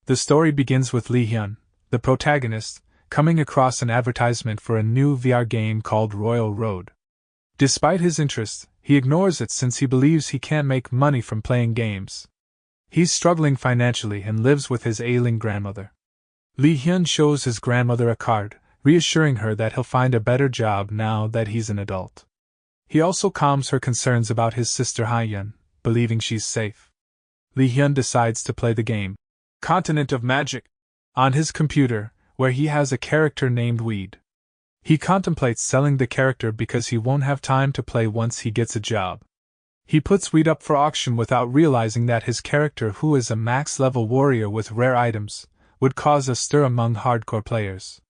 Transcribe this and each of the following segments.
The story begins with Lee Hyun, the protagonist, coming across an advertisement for a new VR game called Royal Road. Despite his interest, he ignores it since he believes he can't make money from playing games. He's struggling financially and lives with his ailing grandmother. Lee Hyun shows his grandmother a card, reassuring her that he'll find a better job now that he's an adult. He also calms her concerns about his sister Hyun, believing she's safe. Lee Hyun decides to play the game, Continent of Magic, on his computer, where he has a character named Weed. He contemplates selling the character because he won't have time to play once he gets a job. He puts Weed up for auction without realizing that his character, who is a max-level warrior with rare items, would cause a stir among hardcore players.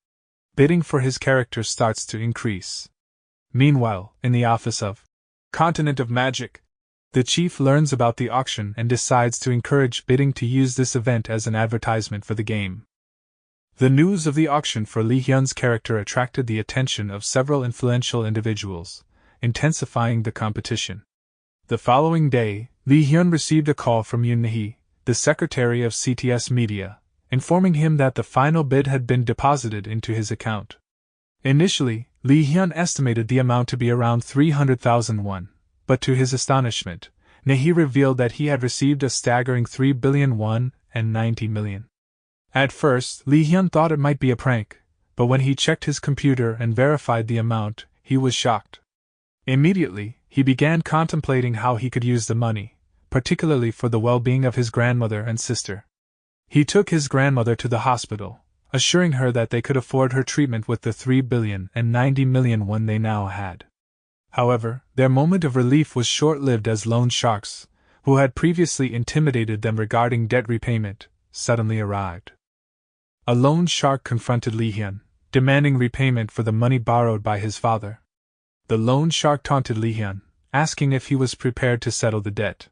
Bidding for his character starts to increase. Meanwhile, in the office of Continent of Magic, the chief learns about the auction and decides to encourage bidding to use this event as an advertisement for the game. The news of the auction for Lee Hyun's character attracted the attention of several influential individuals, intensifying the competition. The following day, Lee Hyun received a call from Yoon Nahi, the secretary of CTS Media, informing him that the final bid had been deposited into his account. Initially, Lee Hyun estimated the amount to be around 300,000 won, but to his astonishment, Nahi revealed that he had received a staggering 3 billion won and 90 million. At first, Lee Hyun thought it might be a prank, but when he checked his computer and verified the amount, he was shocked. Immediately, he began contemplating how he could use the money, particularly for the well-being of his grandmother and sister. He took his grandmother to the hospital, assuring her that they could afford her treatment with the 3 billion and 90 million won they now had. However, their moment of relief was short-lived as loan sharks, who had previously intimidated them regarding debt repayment, suddenly arrived. A loan shark confronted Lee Hyun, demanding repayment for the money borrowed by his father. The loan shark taunted Lee Hyun, asking if he was prepared to settle the debt.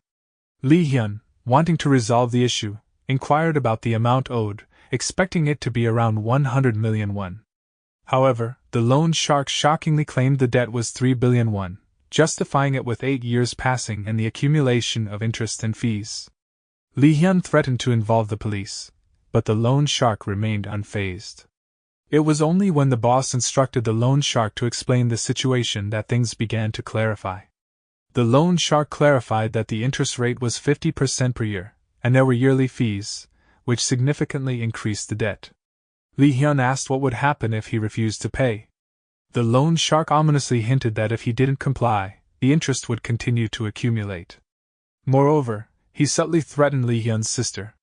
Lee Hyun, wanting to resolve the issue, inquired about the amount owed, expecting it to be around 100 million won. However, the loan shark shockingly claimed the debt was 3 billion won, justifying it with 8 years passing and the accumulation of interest and fees. Lee Hyun threatened to involve the police, but the loan shark remained unfazed. It was only when the boss instructed the loan shark to explain the situation that things began to clarify. The loan shark clarified that the interest rate was 50% per year, and there were yearly fees, which significantly increased the debt. Lee Hyun asked what would happen if he refused to pay. The loan shark ominously hinted that if he didn't comply, the interest would continue to accumulate. Moreover, he subtly threatened Lee Hyun's sister.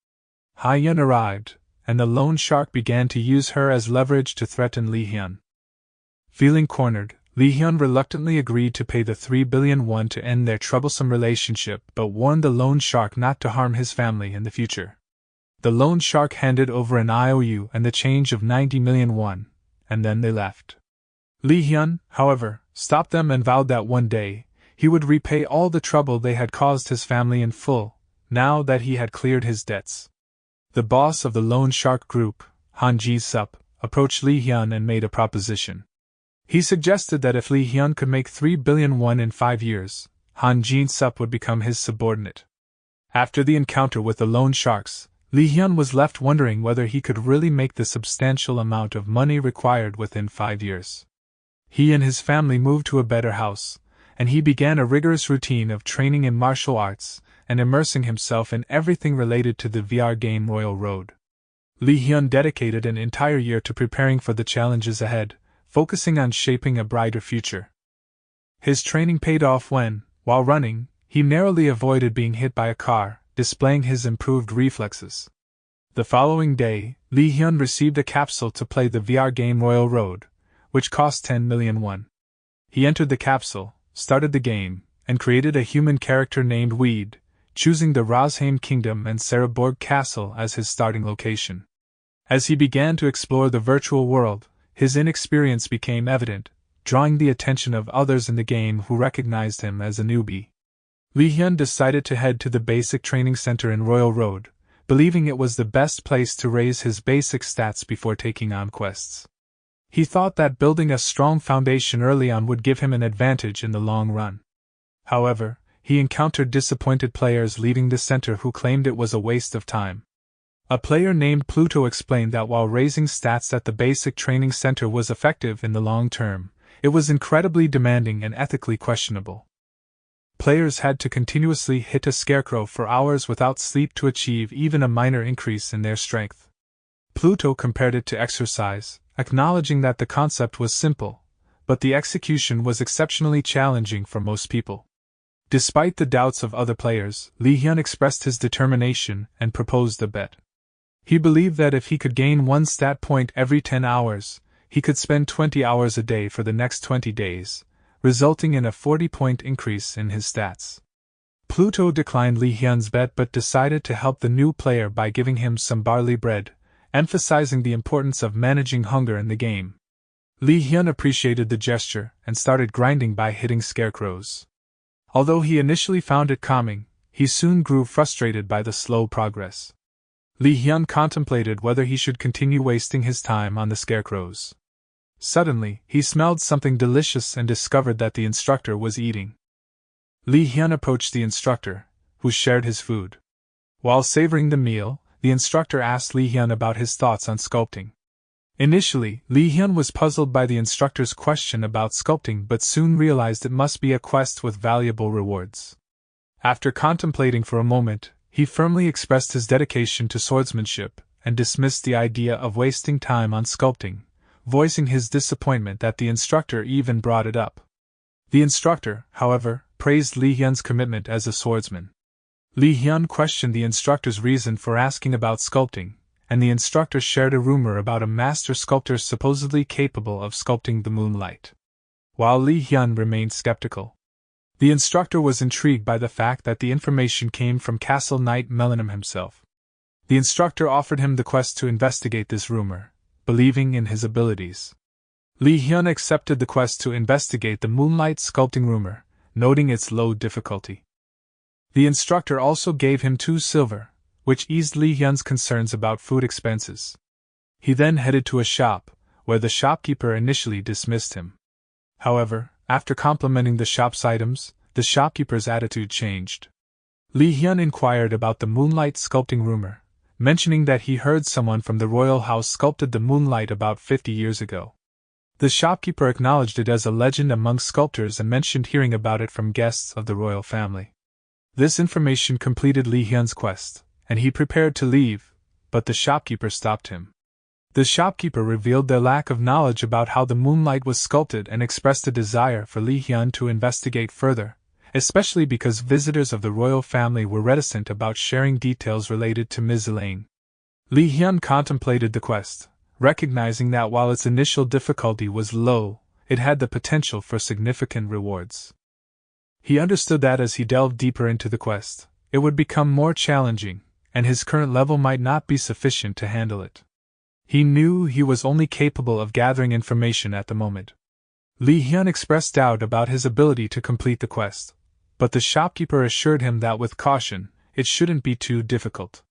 Hyun arrived, and the loan shark began to use her as leverage to threaten Lee Hyun. Feeling cornered, Lee Hyun reluctantly agreed to pay the 3 billion won to end their troublesome relationship but warned the loan shark not to harm his family in the future. The loan shark handed over an IOU and the change of 90 million won, and then they left. Lee Hyun, however, stopped them and vowed that one day, he would repay all the trouble they had caused his family in full, now that he had cleared his debts. The boss of the loan shark group, Han Ji-sup, approached Lee Hyun and made a proposition. He suggested that if Lee Hyun could make 3 billion won in 5 years, Han Ji-sup would become his subordinate. After the encounter with the loan sharks, Lee Hyun was left wondering whether he could really make the substantial amount of money required within 5 years. He and his family moved to a better house, and he began a rigorous routine of training in martial arts and immersing himself in everything related to the VR game Royal Road. Lee Hyun dedicated an entire year to preparing for the challenges ahead, focusing on shaping a brighter future. His training paid off when, while running, he narrowly avoided being hit by a car, displaying his improved reflexes. The following day, Lee Hyun received a capsule to play the VR game Royal Road, which cost 10 million won. He entered the capsule, started the game, and created a human character named Weed, choosing the Rosheim Kingdom and Saraborg Castle as his starting location. As he began to explore the virtual world, his inexperience became evident, drawing the attention of others in the game who recognized him as a newbie. Lee Hyun decided to head to the basic training center in Royal Road, believing it was the best place to raise his basic stats before taking on quests. He thought that building a strong foundation early on would give him an advantage in the long run. However, he encountered disappointed players leaving the center who claimed it was a waste of time. A player named Pluto explained that while raising stats at the basic training center was effective in the long term, it was incredibly demanding and ethically questionable. Players had to continuously hit a scarecrow for hours without sleep to achieve even a minor increase in their strength. Pluto compared it to exercise, acknowledging that the concept was simple, but the execution was exceptionally challenging for most people. Despite the doubts of other players, Li Hyun expressed his determination and proposed a bet. He believed that if he could gain 1 stat point every 10 hours, he could spend 20 hours a day for the next 20 days, resulting in a 40-point increase in his stats. Pluto declined Li Hyun's bet but decided to help the new player by giving him some barley bread, emphasizing the importance of managing hunger in the game. Li Hyun appreciated the gesture and started grinding by hitting scarecrows. Although he initially found it calming, he soon grew frustrated by the slow progress. Li Hyun contemplated whether he should continue wasting his time on the scarecrows. Suddenly, he smelled something delicious and discovered that the instructor was eating. Li Hyun approached the instructor, who shared his food. While savoring the meal, the instructor asked Li Hyun about his thoughts on sculpting. Initially, Li Hyun was puzzled by the instructor's question about sculpting but soon realized it must be a quest with valuable rewards. After contemplating for a moment, he firmly expressed his dedication to swordsmanship and dismissed the idea of wasting time on sculpting, voicing his disappointment that the instructor even brought it up. The instructor, however, praised Li Hyun's commitment as a swordsman. Li Hyun questioned the instructor's reason for asking about sculpting, and the instructor shared a rumor about a master sculptor supposedly capable of sculpting the Moonlight. While Li Hyun remained skeptical, the instructor was intrigued by the fact that the information came from Castle Knight Melanum himself. The instructor offered him the quest to investigate this rumor, believing in his abilities. Li Hyun accepted the quest to investigate the Moonlight sculpting rumor, noting its low difficulty. The instructor also gave him 2 silver, which eased Li Hyun's concerns about food expenses. He then headed to a shop, where the shopkeeper initially dismissed him. However, after complimenting the shop's items, the shopkeeper's attitude changed. Li Hyun inquired about the Moonlight sculpting rumor, mentioning that he heard someone from the royal house sculpted the Moonlight about 50 years ago. The shopkeeper acknowledged it as a legend among sculptors and mentioned hearing about it from guests of the royal family. This information completed Li Hyun's quest, and he prepared to leave, but the shopkeeper stopped him. The shopkeeper revealed their lack of knowledge about how the Moonlight was sculpted and expressed a desire for Li Hyun to investigate further, especially because visitors of the royal family were reticent about sharing details related to Ms. Elaine. Li Hyun contemplated the quest, recognizing that while its initial difficulty was low, it had the potential for significant rewards. He understood that as he delved deeper into the quest, it would become more challenging, and his current level might not be sufficient to handle it. He knew he was only capable of gathering information at the moment. Li Hyun expressed doubt about his ability to complete the quest, but the shopkeeper assured him that with caution, it shouldn't be too difficult.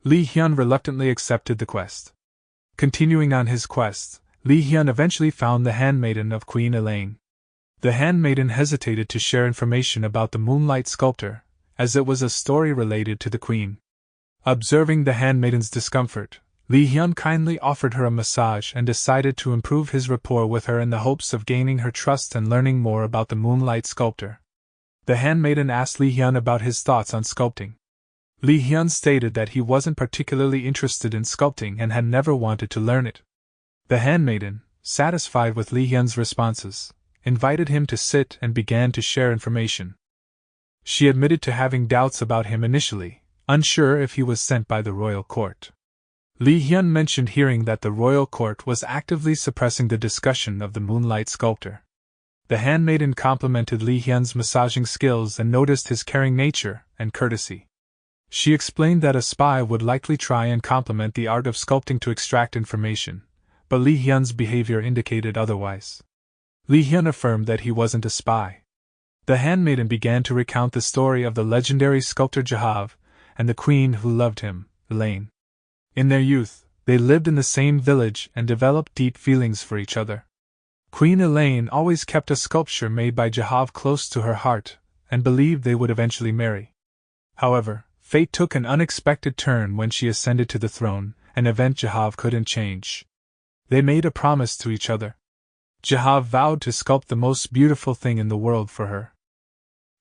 Li Hyun reluctantly accepted the quest. Continuing on his quest, Li Hyun eventually found the handmaiden of Queen Elaine. The handmaiden hesitated to share information about the Moonlight sculptor, as it was a story related to the queen. Observing the handmaiden's discomfort, Li Hyun kindly offered her a massage and decided to improve his rapport with her in the hopes of gaining her trust and learning more about the Moonlight sculptor. The handmaiden asked Li Hyun about his thoughts on sculpting. Li Hyun stated that he wasn't particularly interested in sculpting and had never wanted to learn it. The handmaiden, satisfied with Li Hyun's responses, invited him to sit and began to share information. She admitted to having doubts about him initially, unsure if he was sent by the royal court. Li Hyun mentioned hearing that the royal court was actively suppressing the discussion of the Moonlight sculptor. The handmaiden complimented Li Hyun's massaging skills and noticed his caring nature and courtesy. She explained that a spy would likely try and compliment the art of sculpting to extract information, but Li Hyun's behavior indicated otherwise. Li Hyun affirmed that he wasn't a spy. The handmaiden began to recount the story of the legendary sculptor Jahav and the queen who loved him, Elaine. In their youth, they lived in the same village and developed deep feelings for each other. Queen Elaine always kept a sculpture made by Jahav close to her heart, and believed they would eventually marry. However, fate took an unexpected turn when she ascended to the throne, an event Jahav couldn't change. They made a promise to each other. Jahav vowed to sculpt the most beautiful thing in the world for her.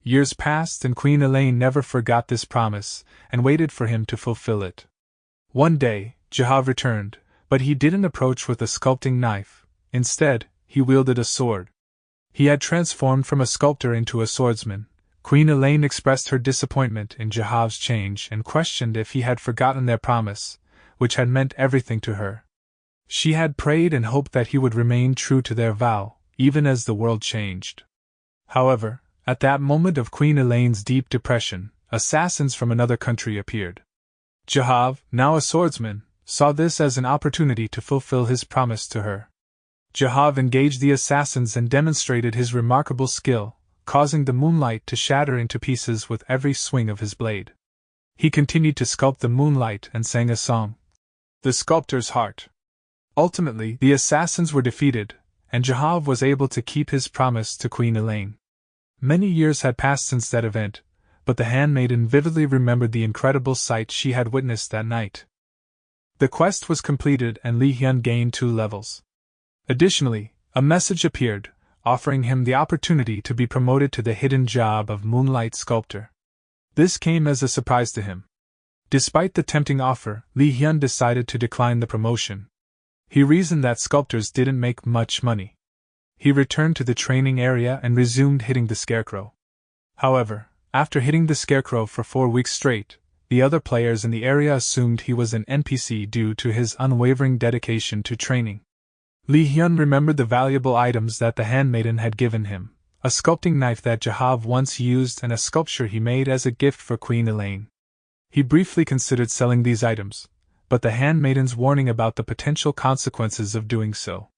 Years passed and Queen Elaine never forgot this promise, and waited for him to fulfill it. One day, Jahav returned, but he didn't approach with a sculpting knife. Instead, he wielded a sword. He had transformed from a sculptor into a swordsman. Queen Elaine expressed her disappointment in Jahav's change and questioned if he had forgotten their promise, which had meant everything to her. She had prayed and hoped that he would remain true to their vow, even as the world changed. However, at that moment of Queen Elaine's deep depression, assassins from another country appeared. Jahav, now a swordsman, saw this as an opportunity to fulfill his promise to her. Jahav engaged the assassins and demonstrated his remarkable skill, causing the moonlight to shatter into pieces with every swing of his blade. He continued to sculpt the moonlight and sang a song, "The Sculptor's Heart." Ultimately, the assassins were defeated, and Jahav was able to keep his promise to Queen Elaine. Many years had passed since that event, but the handmaiden vividly remembered the incredible sight she had witnessed that night. The quest was completed and Li Hyun gained 2 levels. Additionally, a message appeared, offering him the opportunity to be promoted to the hidden job of Moonlight Sculptor. This came as a surprise to him. Despite the tempting offer, Li Hyun decided to decline the promotion. He reasoned that sculptors didn't make much money. He returned to the training area and resumed hitting the scarecrow. However, after hitting the scarecrow for 4 weeks straight, the other players in the area assumed he was an NPC due to his unwavering dedication to training. Li Hyun remembered the valuable items that the handmaiden had given him, a sculpting knife that Jahav once used and a sculpture he made as a gift for Queen Elaine. He briefly considered selling these items, but the handmaiden's warning about the potential consequences of doing so.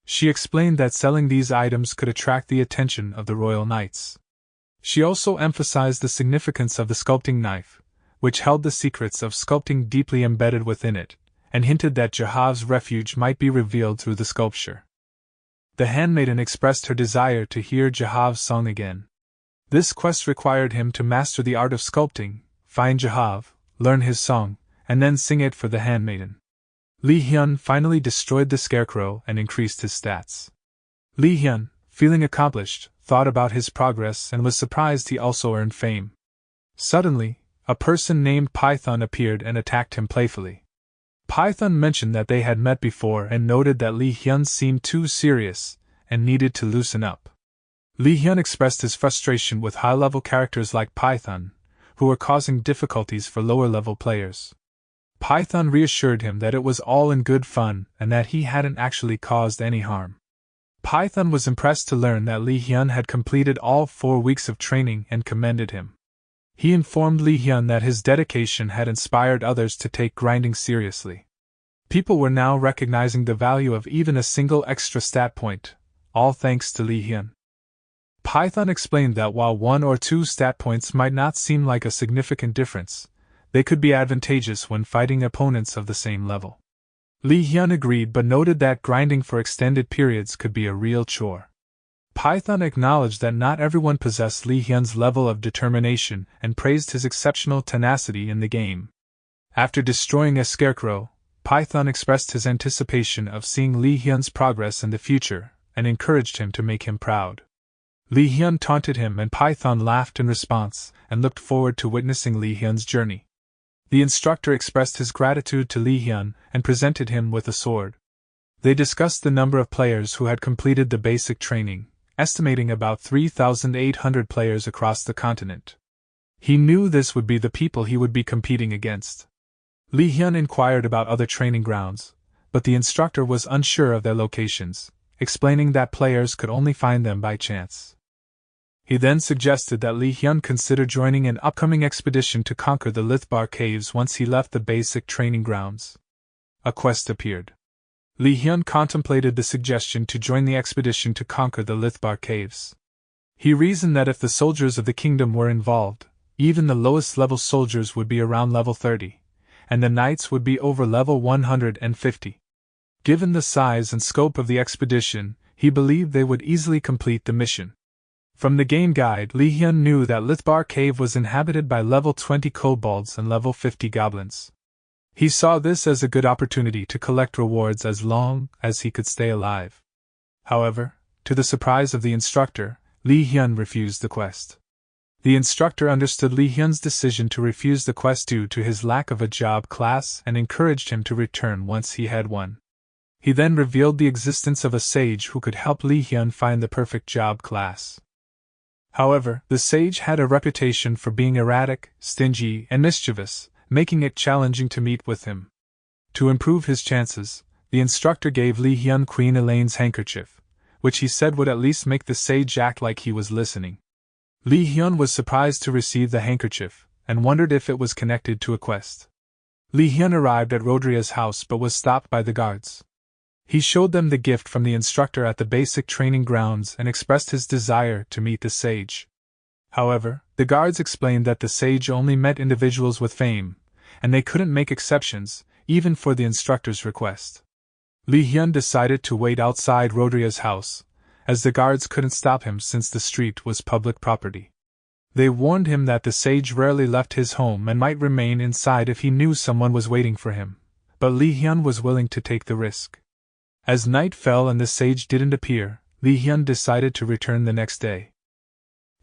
She explained that selling these items could attract the attention of the royal knights. She also emphasized the significance of the sculpting knife, which held the secrets of sculpting deeply embedded within it, and hinted that Jahav's refuge might be revealed through the sculpture. The handmaiden expressed her desire to hear Jahav's song again. This quest required him to master the art of sculpting, find Jahav, learn his song, and then sing it for the handmaiden. Li Hyun finally destroyed the scarecrow and increased his stats. Li Hyun, feeling accomplished, thought about his progress and was surprised he also earned fame. Suddenly, a person named Python appeared and attacked him playfully. Python mentioned that they had met before and noted that Li Hyun seemed too serious and needed to loosen up. Li Hyun expressed his frustration with high-level characters like Python, who were causing difficulties for lower-level players. Python reassured him that it was all in good fun and that he hadn't actually caused any harm. Python was impressed to learn that Li Hyun had completed all 4 weeks of training and commended him. He informed Li Hyun that his dedication had inspired others to take grinding seriously. People were now recognizing the value of even a single extra stat point, all thanks to Li Hyun. Python explained that while 1 or 2 stat points might not seem like a significant difference, they could be advantageous when fighting opponents of the same level. Li Hyun agreed but noted that grinding for extended periods could be a real chore. Python acknowledged that not everyone possessed Li Hyun's level of determination and praised his exceptional tenacity in the game. After destroying a scarecrow, Python expressed his anticipation of seeing Li Hyun's progress in the future and encouraged him to make him proud. Li Hyun taunted him and Python laughed in response and looked forward to witnessing Li Hyun's journey. The instructor expressed his gratitude to Li Hyun and presented him with a sword. They discussed the number of players who had completed the basic training, estimating about 3,800 players across the continent. He knew this would be the people he would be competing against. Li Hyun inquired about other training grounds, but the instructor was unsure of their locations, explaining that players could only find them by chance. He then suggested that Li Hyun consider joining an upcoming expedition to conquer the Lithbar Caves once he left the basic training grounds. A quest appeared. Li Hyun contemplated the suggestion to join the expedition to conquer the Lithbar Caves. He reasoned that if the soldiers of the kingdom were involved, even the lowest level soldiers would be around level 30, and the knights would be over level 150. Given the size and scope of the expedition, he believed they would easily complete the mission. From the game guide, Li Hyun knew that Lithbar Cave was inhabited by level 20 kobolds and level 50 goblins. He saw this as a good opportunity to collect rewards as long as he could stay alive. However, to the surprise of the instructor, Li Hyun refused the quest. The instructor understood Li Hyun's decision to refuse the quest due to his lack of a job class and encouraged him to return once he had one. He then revealed the existence of a sage who could help Li Hyun find the perfect job class. However, the sage had a reputation for being erratic, stingy, and mischievous, making it challenging to meet with him. To improve his chances, the instructor gave Li Hyun Queen Elaine's handkerchief, which he said would at least make the sage act like he was listening. Li Hyun was surprised to receive the handkerchief, and wondered if it was connected to a quest. Li Hyun arrived at Rodria's house but was stopped by the guards. He showed them the gift from the instructor at the basic training grounds and expressed his desire to meet the sage. However, the guards explained that the sage only met individuals with fame, and they couldn't make exceptions, even for the instructor's request. Li Hyun decided to wait outside Rodria's house, as the guards couldn't stop him since the street was public property. They warned him that the sage rarely left his home and might remain inside if he knew someone was waiting for him, but Li Hyun was willing to take the risk. As night fell and the sage didn't appear, Li Hyun decided to return the next day.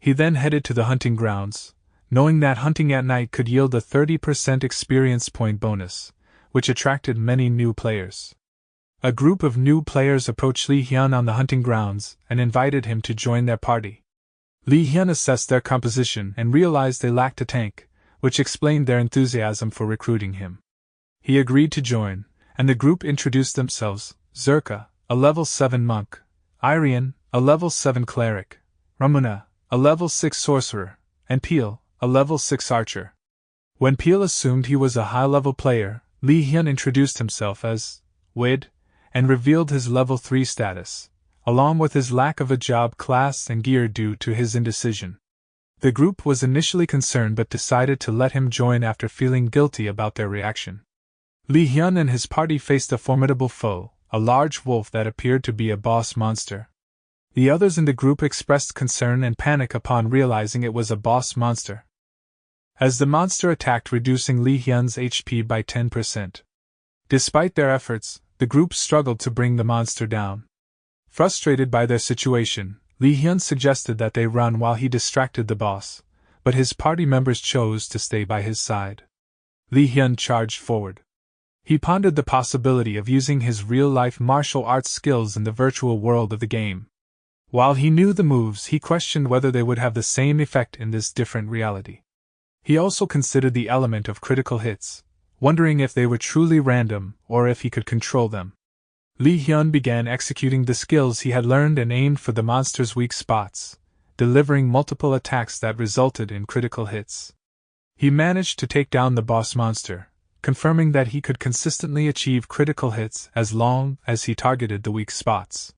He then headed to the hunting grounds, knowing that hunting at night could yield a 30% experience point bonus, which attracted many new players. A group of new players approached Li Hyun on the hunting grounds and invited him to join their party. Li Hyun assessed their composition and realized they lacked a tank, which explained their enthusiasm for recruiting him. He agreed to join, and the group introduced themselves: Zerka, a level 7 monk; Irian, a level 7 cleric; Ramuna, a level 6 sorcerer; and Peel, a level 6 archer. When Peel assumed he was a high-level player, Li Hyun introduced himself as Wid, and revealed his level 3 status, along with his lack of a job class and gear due to his indecision. The group was initially concerned but decided to let him join after feeling guilty about their reaction. Li Hyun and his party faced a formidable foe, a large wolf that appeared to be a boss monster. The others in the group expressed concern and panic upon realizing it was a boss monster, as the monster attacked, reducing Li Hyun's HP by 10%. Despite their efforts, the group struggled to bring the monster down. Frustrated by their situation, Li Hyun suggested that they run while he distracted the boss, but his party members chose to stay by his side. Li Hyun charged forward. He pondered the possibility of using his real-life martial arts skills in the virtual world of the game. While he knew the moves, he questioned whether they would have the same effect in this different reality. He also considered the element of critical hits, wondering if they were truly random or if he could control them. Li Hyun began executing the skills he had learned and aimed for the monster's weak spots, delivering multiple attacks that resulted in critical hits. He managed to take down the boss monster, confirming that he could consistently achieve critical hits as long as he targeted the weak spots.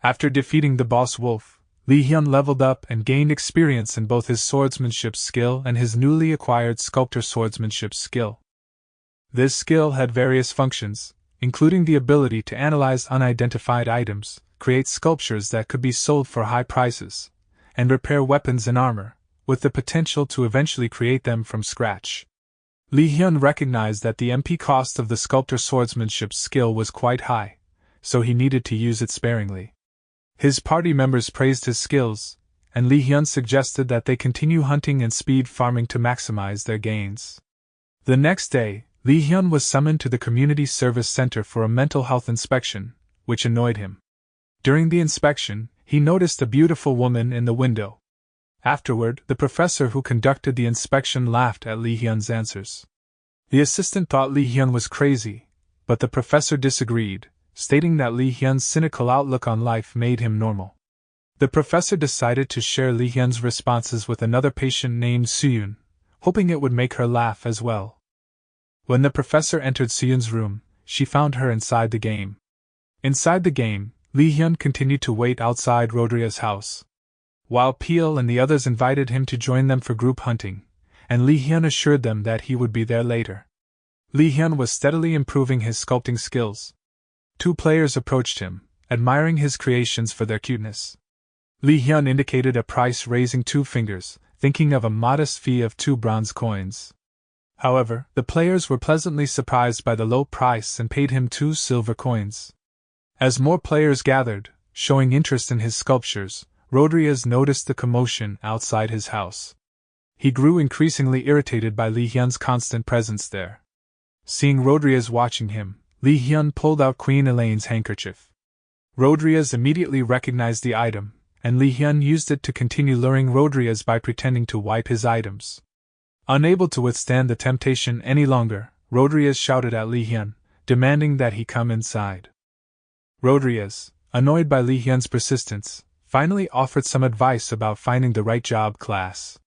After defeating the boss wolf, Li Hyun leveled up and gained experience in both his swordsmanship skill and his newly acquired Sculptor swordsmanship skill. This skill had various functions, including the ability to analyze unidentified items, create sculptures that could be sold for high prices, and repair weapons and armor, with the potential to eventually create them from scratch. Li Hyun recognized that the MP cost of the Sculptor swordsmanship skill was quite high, so he needed to use it sparingly. His party members praised his skills, and Li Hyun suggested that they continue hunting and speed farming to maximize their gains. The next day, Li Hyun was summoned to the Community Service Center for a mental health inspection, which annoyed him. During the inspection, he noticed a beautiful woman in the window. Afterward, the professor who conducted the inspection laughed at Li Hyun's answers. The assistant thought Li Hyun was crazy, but the professor disagreed, stating that Li Hyun's cynical outlook on life made him normal. The professor decided to share Li Hyun's responses with another patient named Suyun, hoping it would make her laugh as well. When the professor entered Suyun's room, she found her inside the game. Inside the game, Li Hyun continued to wait outside Rodria's house, while Peel and the others invited him to join them for group hunting, and Li Hyun assured them that he would be there later. Li Hyun was steadily improving his sculpting skills. 2 players approached him, admiring his creations for their cuteness. Li Hyun indicated a price, raising 2 fingers, thinking of a modest fee of 2 bronze coins. However, the players were pleasantly surprised by the low price and paid him 2 silver coins. As more players gathered, showing interest in his sculptures, Rodriguez noticed the commotion outside his house. He grew increasingly irritated by Li Hyun's constant presence there. Seeing Rodriguez watching him, Li Hyun pulled out Queen Elaine's handkerchief. Rodriguez immediately recognized the item, and Li Hyun used it to continue luring Rodriguez by pretending to wipe his items. Unable to withstand the temptation any longer, Rodriguez shouted at Li Hyun, demanding that he come inside. Rodriguez, annoyed by Li Hyun's persistence, finally offered some advice about finding the right job class.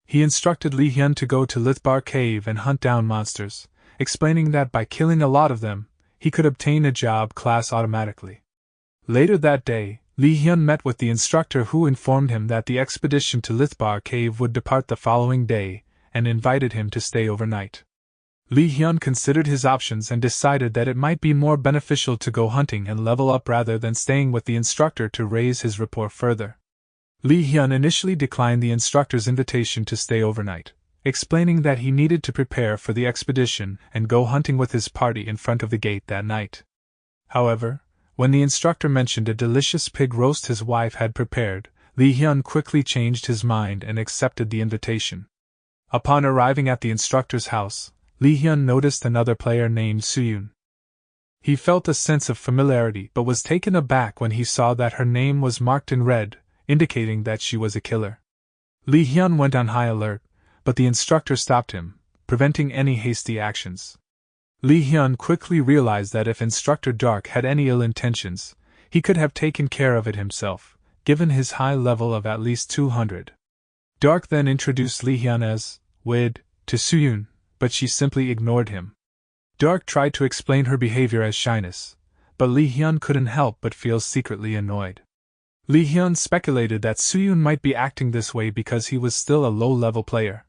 He instructed Li Hyun to go to Lithbar Cave and hunt down monsters, explaining that by killing a lot of them, he could obtain a job class automatically. Later that day, Li Hyun met with the instructor, who informed him that the expedition to Lithbar Cave would depart the following day, and invited him to stay overnight. Li Hyun considered his options and decided that it might be more beneficial to go hunting and level up rather than staying with the instructor to raise his rapport further. Li Hyun initially declined the instructor's invitation to stay overnight, explaining that he needed to prepare for the expedition and go hunting with his party in front of the gate that night. However, when the instructor mentioned a delicious pig roast his wife had prepared, Li Hyun quickly changed his mind and accepted the invitation. Upon arriving at the instructor's house, Li Hyun noticed another player named Suyun. He felt a sense of familiarity but was taken aback when he saw that her name was marked in red, indicating that she was a killer. Li Hyun went on high alert, but the instructor stopped him, preventing any hasty actions. Li Hyun quickly realized that if Instructor Dark had any ill intentions, he could have taken care of it himself, given his high level of at least 200. Dark then introduced Li Hyun as Wid to Suyun, but she simply ignored him. Dark tried to explain her behavior as shyness, but Li Hyun couldn't help but feel secretly annoyed. Li Hyun speculated that Suyun might be acting this way because he was still a low-level player.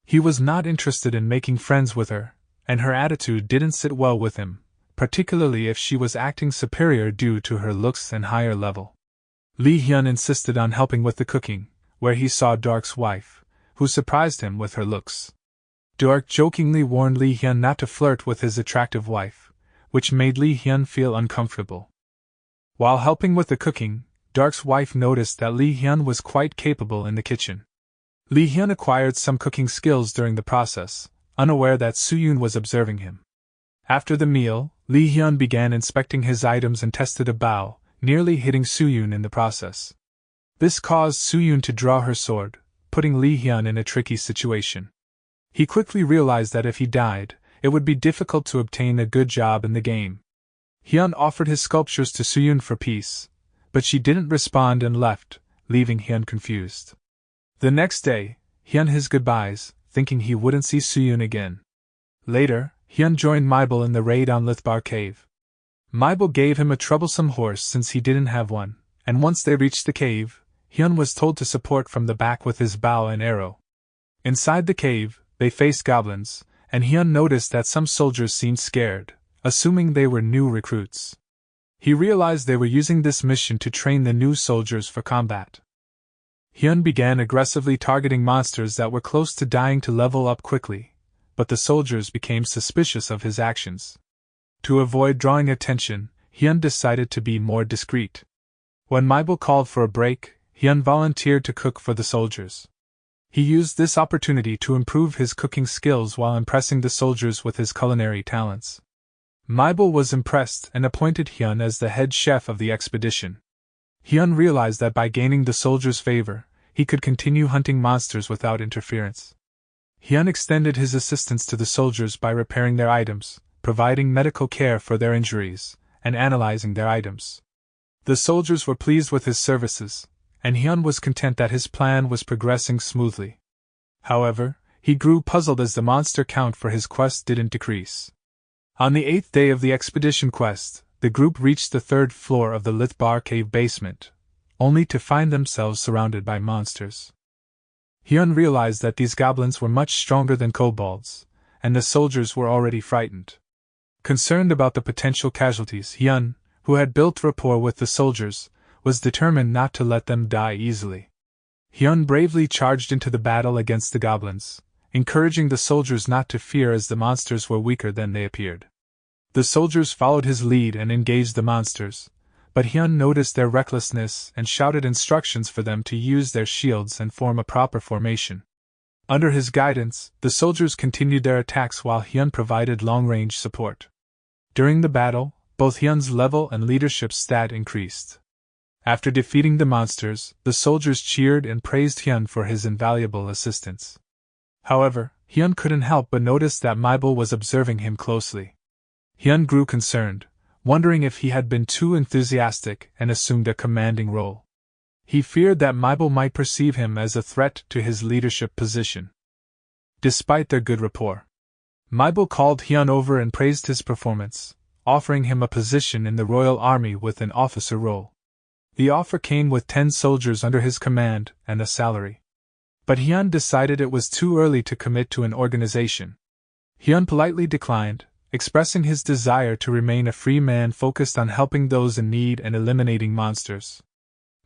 He was not interested in making friends with her, and her attitude didn't sit well with him, particularly if she was acting superior due to her looks and higher level. Li Hyun insisted on helping with the cooking, where he saw Dark's wife, who surprised him with her looks. Dark jokingly warned Li Hyun not to flirt with his attractive wife, which made Li Hyun feel uncomfortable. While helping with the cooking, Dark's wife noticed that Li Hyun was quite capable in the kitchen. Li Hyun acquired some cooking skills during the process, unaware that Suyun was observing him. After the meal, Li Hyun began inspecting his items and tested a bow, nearly hitting Suyun in the process. This caused Suyun to draw her sword, putting Li Hyun in a tricky situation. He quickly realized that if he died, it would be difficult to obtain a good job in the game. Hyun offered his sculptures to Suyun for peace, but she didn't respond and left, leaving Hyun confused. The next day, Hyun his goodbyes, thinking he wouldn't see Suyun again. Later, Hyun joined Mybel in the raid on Lithbar Cave. Mybel gave him a troublesome horse since he didn't have one, and once they reached the cave, Hyun was told to support from the back with his bow and arrow. Inside the cave, they faced goblins, and Hyun noticed that some soldiers seemed scared, assuming they were new recruits. He realized they were using this mission to train the new soldiers for combat. Hyun began aggressively targeting monsters that were close to dying to level up quickly, but the soldiers became suspicious of his actions. To avoid drawing attention, Hyun decided to be more discreet. When Mybel called for a break, Hyun volunteered to cook for the soldiers. He used this opportunity to improve his cooking skills while impressing the soldiers with his culinary talents. Mybel was impressed and appointed Hyun as the head chef of the expedition. Hyun realized that by gaining the soldiers' favor, he could continue hunting monsters without interference. Hyun extended his assistance to the soldiers by repairing their items, providing medical care for their injuries, and analyzing their items. The soldiers were pleased with his services, and Hyun was content that his plan was progressing smoothly. However, he grew puzzled as the monster count for his quest didn't decrease. On the 8th day of the expedition quest, the group reached the 3rd floor of the Lithbar Cave basement, only to find themselves surrounded by monsters. Hyun realized that these goblins were much stronger than kobolds, and the soldiers were already frightened. Concerned about the potential casualties, Hyun, who had built rapport with the soldiers, was determined not to let them die easily. Hyun bravely charged into the battle against the goblins, encouraging the soldiers not to fear as the monsters were weaker than they appeared. The soldiers followed his lead and engaged the monsters, but Hyun noticed their recklessness and shouted instructions for them to use their shields and form a proper formation. Under his guidance, the soldiers continued their attacks while Hyun provided long-range support. During the battle, both Hyun's level and leadership stat increased. After defeating the monsters, the soldiers cheered and praised Hyun for his invaluable assistance. However, Hyun couldn't help but notice that Mabel was observing him closely. Hyun grew concerned, wondering if he had been too enthusiastic and assumed a commanding role. He feared that Mabel might perceive him as a threat to his leadership position. Despite their good rapport, Mabel called Hyun over and praised his performance, offering him a position in the royal army with an officer role. The offer came with 10 soldiers under his command and a salary. But Hyun decided it was too early to commit to an organization. Hyun politely declined, expressing his desire to remain a free man focused on helping those in need and eliminating monsters.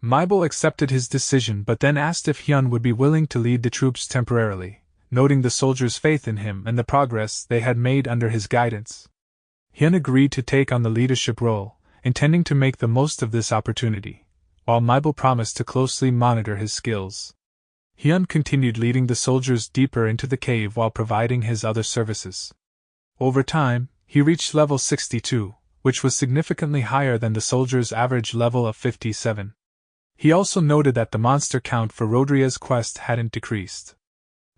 Mabel accepted his decision but then asked if Hyun would be willing to lead the troops temporarily, noting the soldiers' faith in him and the progress they had made under his guidance. Hyun agreed to take on the leadership role, intending to make the most of this opportunity, while Mabel promised to closely monitor his skills. Hyun continued leading the soldiers deeper into the cave while providing his other services. Over time, he reached level 62, which was significantly higher than the soldiers' average level of 57. He also noted that the monster count for Rodria's quest hadn't decreased.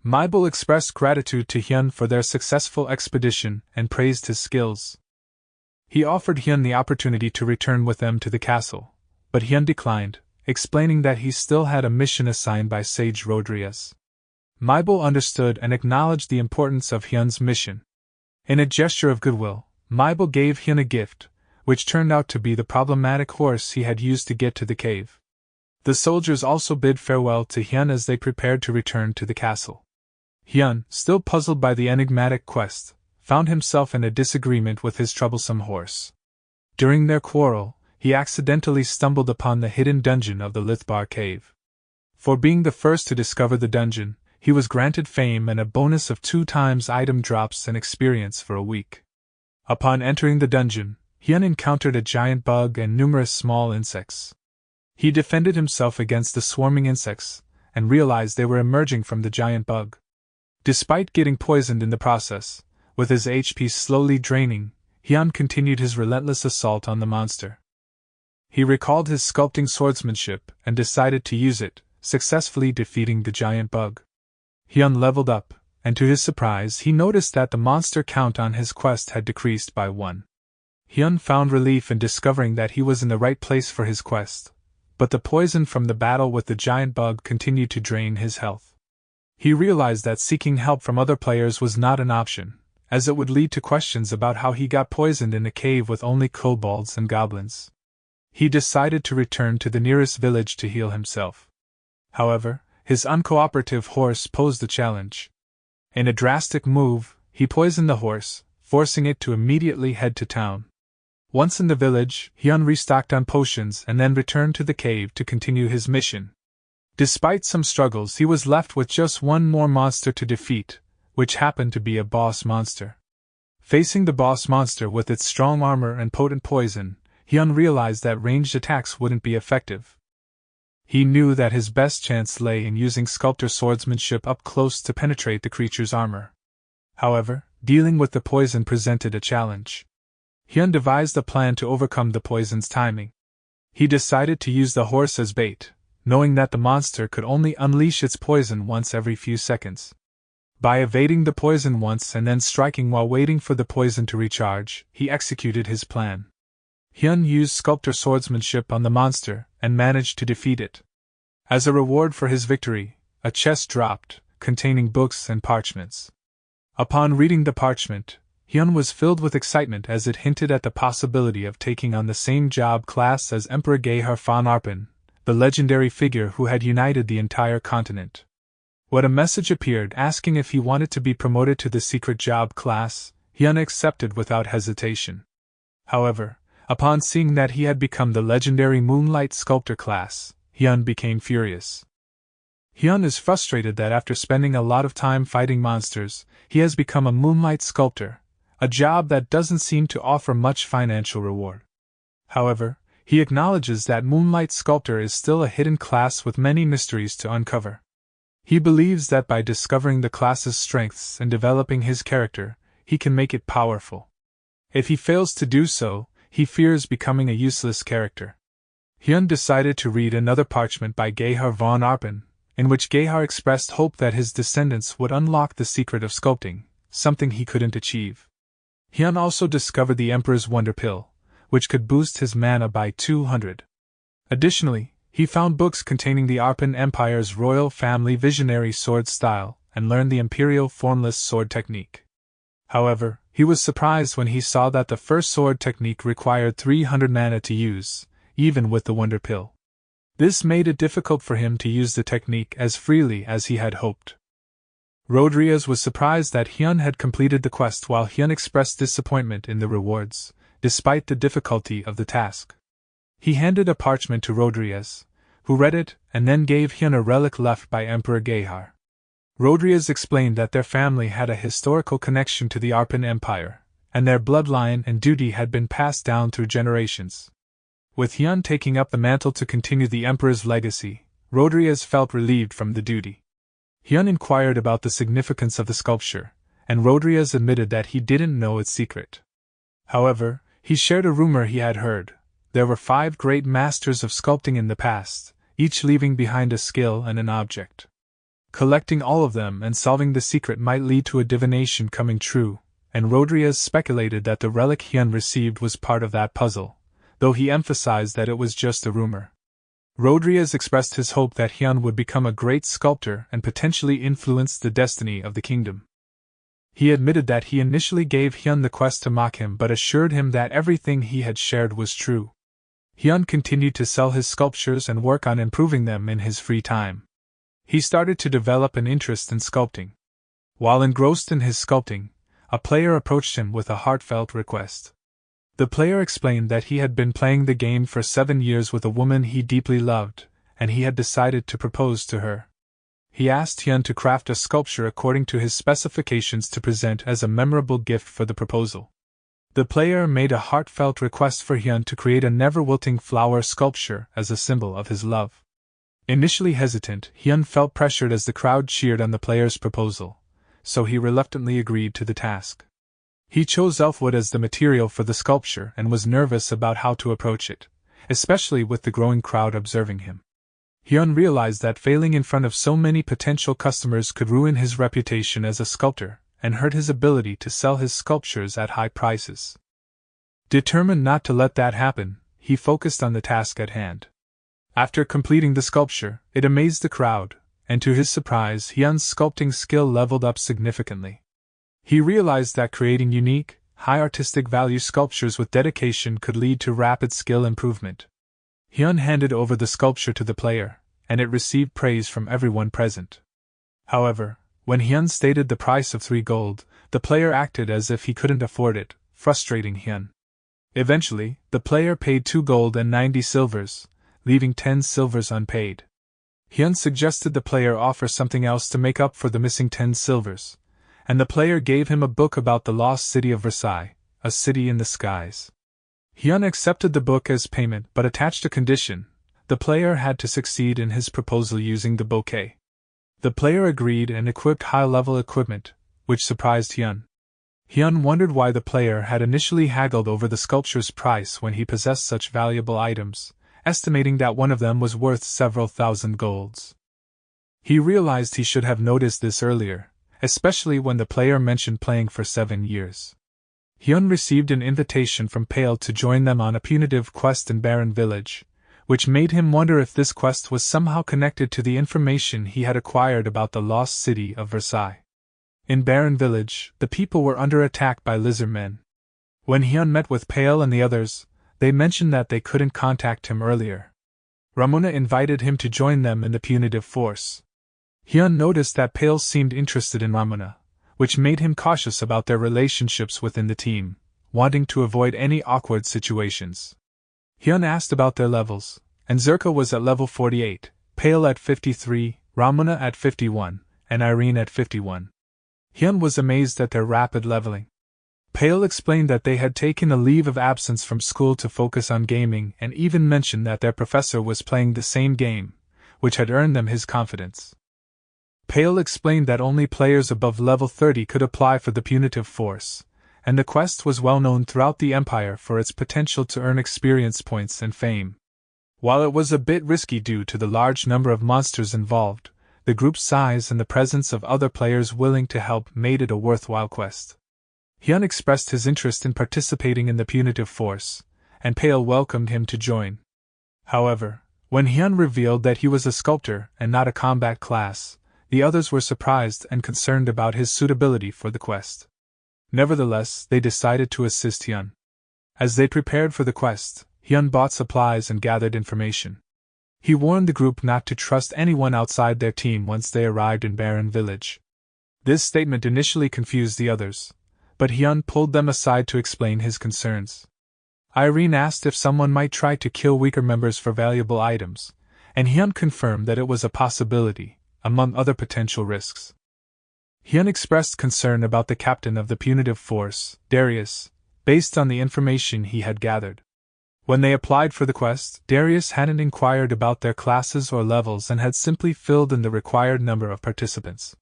Mabel expressed gratitude to Hyun for their successful expedition and praised his skills. He offered Hyun the opportunity to return with them to the castle, but Hyun declined, explaining that he still had a mission assigned by Sage Rodriguez. Mabel understood and acknowledged the importance of Hyun's mission. In a gesture of goodwill, Mabel gave Hyun a gift, which turned out to be the problematic horse he had used to get to the cave. The soldiers also bid farewell to Hyun as they prepared to return to the castle. Hyun, still puzzled by the enigmatic quest, found himself in a disagreement with his troublesome horse. During their quarrel, he accidentally stumbled upon the hidden dungeon of the Lithbar Cave. For being the first to discover the dungeon, he was granted fame and a bonus of 2 times item drops and experience for a week. Upon entering the dungeon, Hyun encountered a giant bug and numerous small insects. He defended himself against the swarming insects, and realized they were emerging from the giant bug. Despite getting poisoned in the process, with his HP slowly draining, Hyun continued his relentless assault on the monster. He recalled his sculpting swordsmanship and decided to use it, successfully defeating the giant bug. Hyun leveled up, and to his surprise he noticed that the monster count on his quest had decreased by 1. Hyun found relief in discovering that he was in the right place for his quest, but the poison from the battle with the giant bug continued to drain his health. He realized that seeking help from other players was not an option, as it would lead to questions about how he got poisoned in a cave with only kobolds and goblins. He decided to return to the nearest village to heal himself. However, his uncooperative horse posed a challenge. In a drastic move, he poisoned the horse, forcing it to immediately head to town. Once in the village, Hyun restocked on potions and then returned to the cave to continue his mission. Despite some struggles, he was left with just one more monster to defeat, which happened to be a boss monster. Facing the boss monster with its strong armor and potent poison, Hyun realized that ranged attacks wouldn't be effective. He knew that his best chance lay in using Sculptor swordsmanship up close to penetrate the creature's armor. However, dealing with the poison presented a challenge. Hyun devised a plan to overcome the poison's timing. He decided to use the horse as bait, knowing that the monster could only unleash its poison once every few seconds. By evading the poison once and then striking while waiting for the poison to recharge, he executed his plan. Hyun used Sculptor swordsmanship on the monster and managed to defeat it. As a reward for his victory, a chest dropped, containing books and parchments. Upon reading the parchment, Hyun was filled with excitement as it hinted at the possibility of taking on the same job class as Emperor Gehar von Arpen, the legendary figure who had united the entire continent. When a message appeared asking if he wanted to be promoted to the secret job class, Hyun accepted without hesitation. However, Upon seeing that he had become the legendary Moonlight Sculptor class, Hyun became furious. Hyun is frustrated that after spending a lot of time fighting monsters, he has become a Moonlight Sculptor, a job that doesn't seem to offer much financial reward. However, he acknowledges that Moonlight Sculptor is still a hidden class with many mysteries to uncover. He believes that by discovering the class's strengths and developing his character, he can make it powerful. If he fails to do so, he fears becoming a useless character. Hyun decided to read another parchment by Gehar von Arpen, in which Gehar expressed hope that his descendants would unlock the secret of sculpting, something he couldn't achieve. Hyun also discovered the Emperor's Wonder Pill, which could boost his mana by 200. Additionally, he found books containing the Arpen Empire's royal family visionary sword style and learned the imperial formless sword technique. However, he was surprised when he saw that the first sword technique required 300 mana to use, even with the Wonder Pill. This made it difficult for him to use the technique as freely as he had hoped. Rodriguez was surprised that Hyun had completed the quest, while Hyun expressed disappointment in the rewards, despite the difficulty of the task. He handed a parchment to Rodriguez, who read it and then gave Hyun a relic left by Emperor Gehar. Rodriguez explained that their family had a historical connection to the Arpen Empire, and their bloodline and duty had been passed down through generations. With Hyun taking up the mantle to continue the Emperor's legacy, Rodriguez felt relieved from the duty. Hyun inquired about the significance of the sculpture, and Rodriguez admitted that he didn't know its secret. However, he shared a rumor he had heard. There were 5 great masters of sculpting in the past, each leaving behind a skill and an object. Collecting all of them and solving the secret might lead to a divination coming true, and Rodriguez speculated that the relic Hyun received was part of that puzzle, though he emphasized that it was just a rumor. Rodriguez expressed his hope that Hyun would become a great sculptor and potentially influence the destiny of the kingdom. He admitted that he initially gave Hyun the quest to mock him but assured him that everything he had shared was true. Hyun continued to sell his sculptures and work on improving them in his free time. He started to develop an interest in sculpting. While engrossed in his sculpting, a player approached him with a heartfelt request. The player explained that he had been playing the game for 7 years with a woman he deeply loved, and he had decided to propose to her. He asked Hyun to craft a sculpture according to his specifications to present as a memorable gift for the proposal. The player made a heartfelt request for Hyun to create a never-wilting flower sculpture as a symbol of his love. Initially hesitant, Hyun felt pressured as the crowd cheered on the player's proposal, so he reluctantly agreed to the task. He chose elfwood as the material for the sculpture and was nervous about how to approach it, especially with the growing crowd observing him. Hyun realized that failing in front of so many potential customers could ruin his reputation as a sculptor and hurt his ability to sell his sculptures at high prices. Determined not to let that happen, he focused on the task at hand. After completing the sculpture, it amazed the crowd, and to his surprise, Hyun's sculpting skill leveled up significantly. He realized that creating unique, high artistic value sculptures with dedication could lead to rapid skill improvement. Hyun handed over the sculpture to the player, and it received praise from everyone present. However, when Hyun stated the price of 3 gold, the player acted as if he couldn't afford it, frustrating Hyun. Eventually, the player paid 2 gold and 90 silvers, leaving 10 silvers unpaid. Hyun suggested the player offer something else to make up for the missing 10 silvers, and the player gave him a book about the lost city of Versailles, a city in the skies. Hyun accepted the book as payment but attached a condition: the player had to succeed in his proposal using the bouquet. The player agreed and equipped high-level equipment, which surprised Hyun. Hyun wondered why the player had initially haggled over the sculpture's price when he possessed such valuable items, estimating that one of them was worth several thousand golds. He realized he should have noticed this earlier, especially when the player mentioned playing for 7 years. Hyun received an invitation from Pale to join them on a punitive quest in Barren Village, which made him wonder if this quest was somehow connected to the information he had acquired about the lost city of Versailles. In Barren Village, the people were under attack by lizardmen. When Hyun met with Pale and the others, they mentioned that they couldn't contact him earlier. Ramona invited him to join them in the punitive force. Hyun noticed that Pale seemed interested in Ramona, which made him cautious about their relationships within the team, wanting to avoid any awkward situations. Hyun asked about their levels, and Zerka was at level 48, Pale at 53, Ramuna at 51, and Irene at 51. Hyun was amazed at their rapid leveling. Pale explained that they had taken a leave of absence from school to focus on gaming and even mentioned that their professor was playing the same game, which had earned them his confidence. Pale explained that only players above level 30 could apply for the punitive force, and the quest was well known throughout the Empire for its potential to earn experience points and fame. While it was a bit risky due to the large number of monsters involved, the group's size and the presence of other players willing to help made it a worthwhile quest. Hyun expressed his interest in participating in the punitive force, and Pale welcomed him to join. However, when Hyun revealed that he was a sculptor and not a combat class, the others were surprised and concerned about his suitability for the quest. Nevertheless, they decided to assist Hyun. As they prepared for the quest, Hyun bought supplies and gathered information. He warned the group not to trust anyone outside their team once they arrived in Barren Village. This statement initially confused the others, but Hyun pulled them aside to explain his concerns. Irene asked if someone might try to kill weaker members for valuable items, and Hyun confirmed that it was a possibility, among other potential risks. Hyun expressed concern about the captain of the punitive force, Darius, based on the information he had gathered. When they applied for the quest, Darius hadn't inquired about their classes or levels and had simply filled in the required number of participants.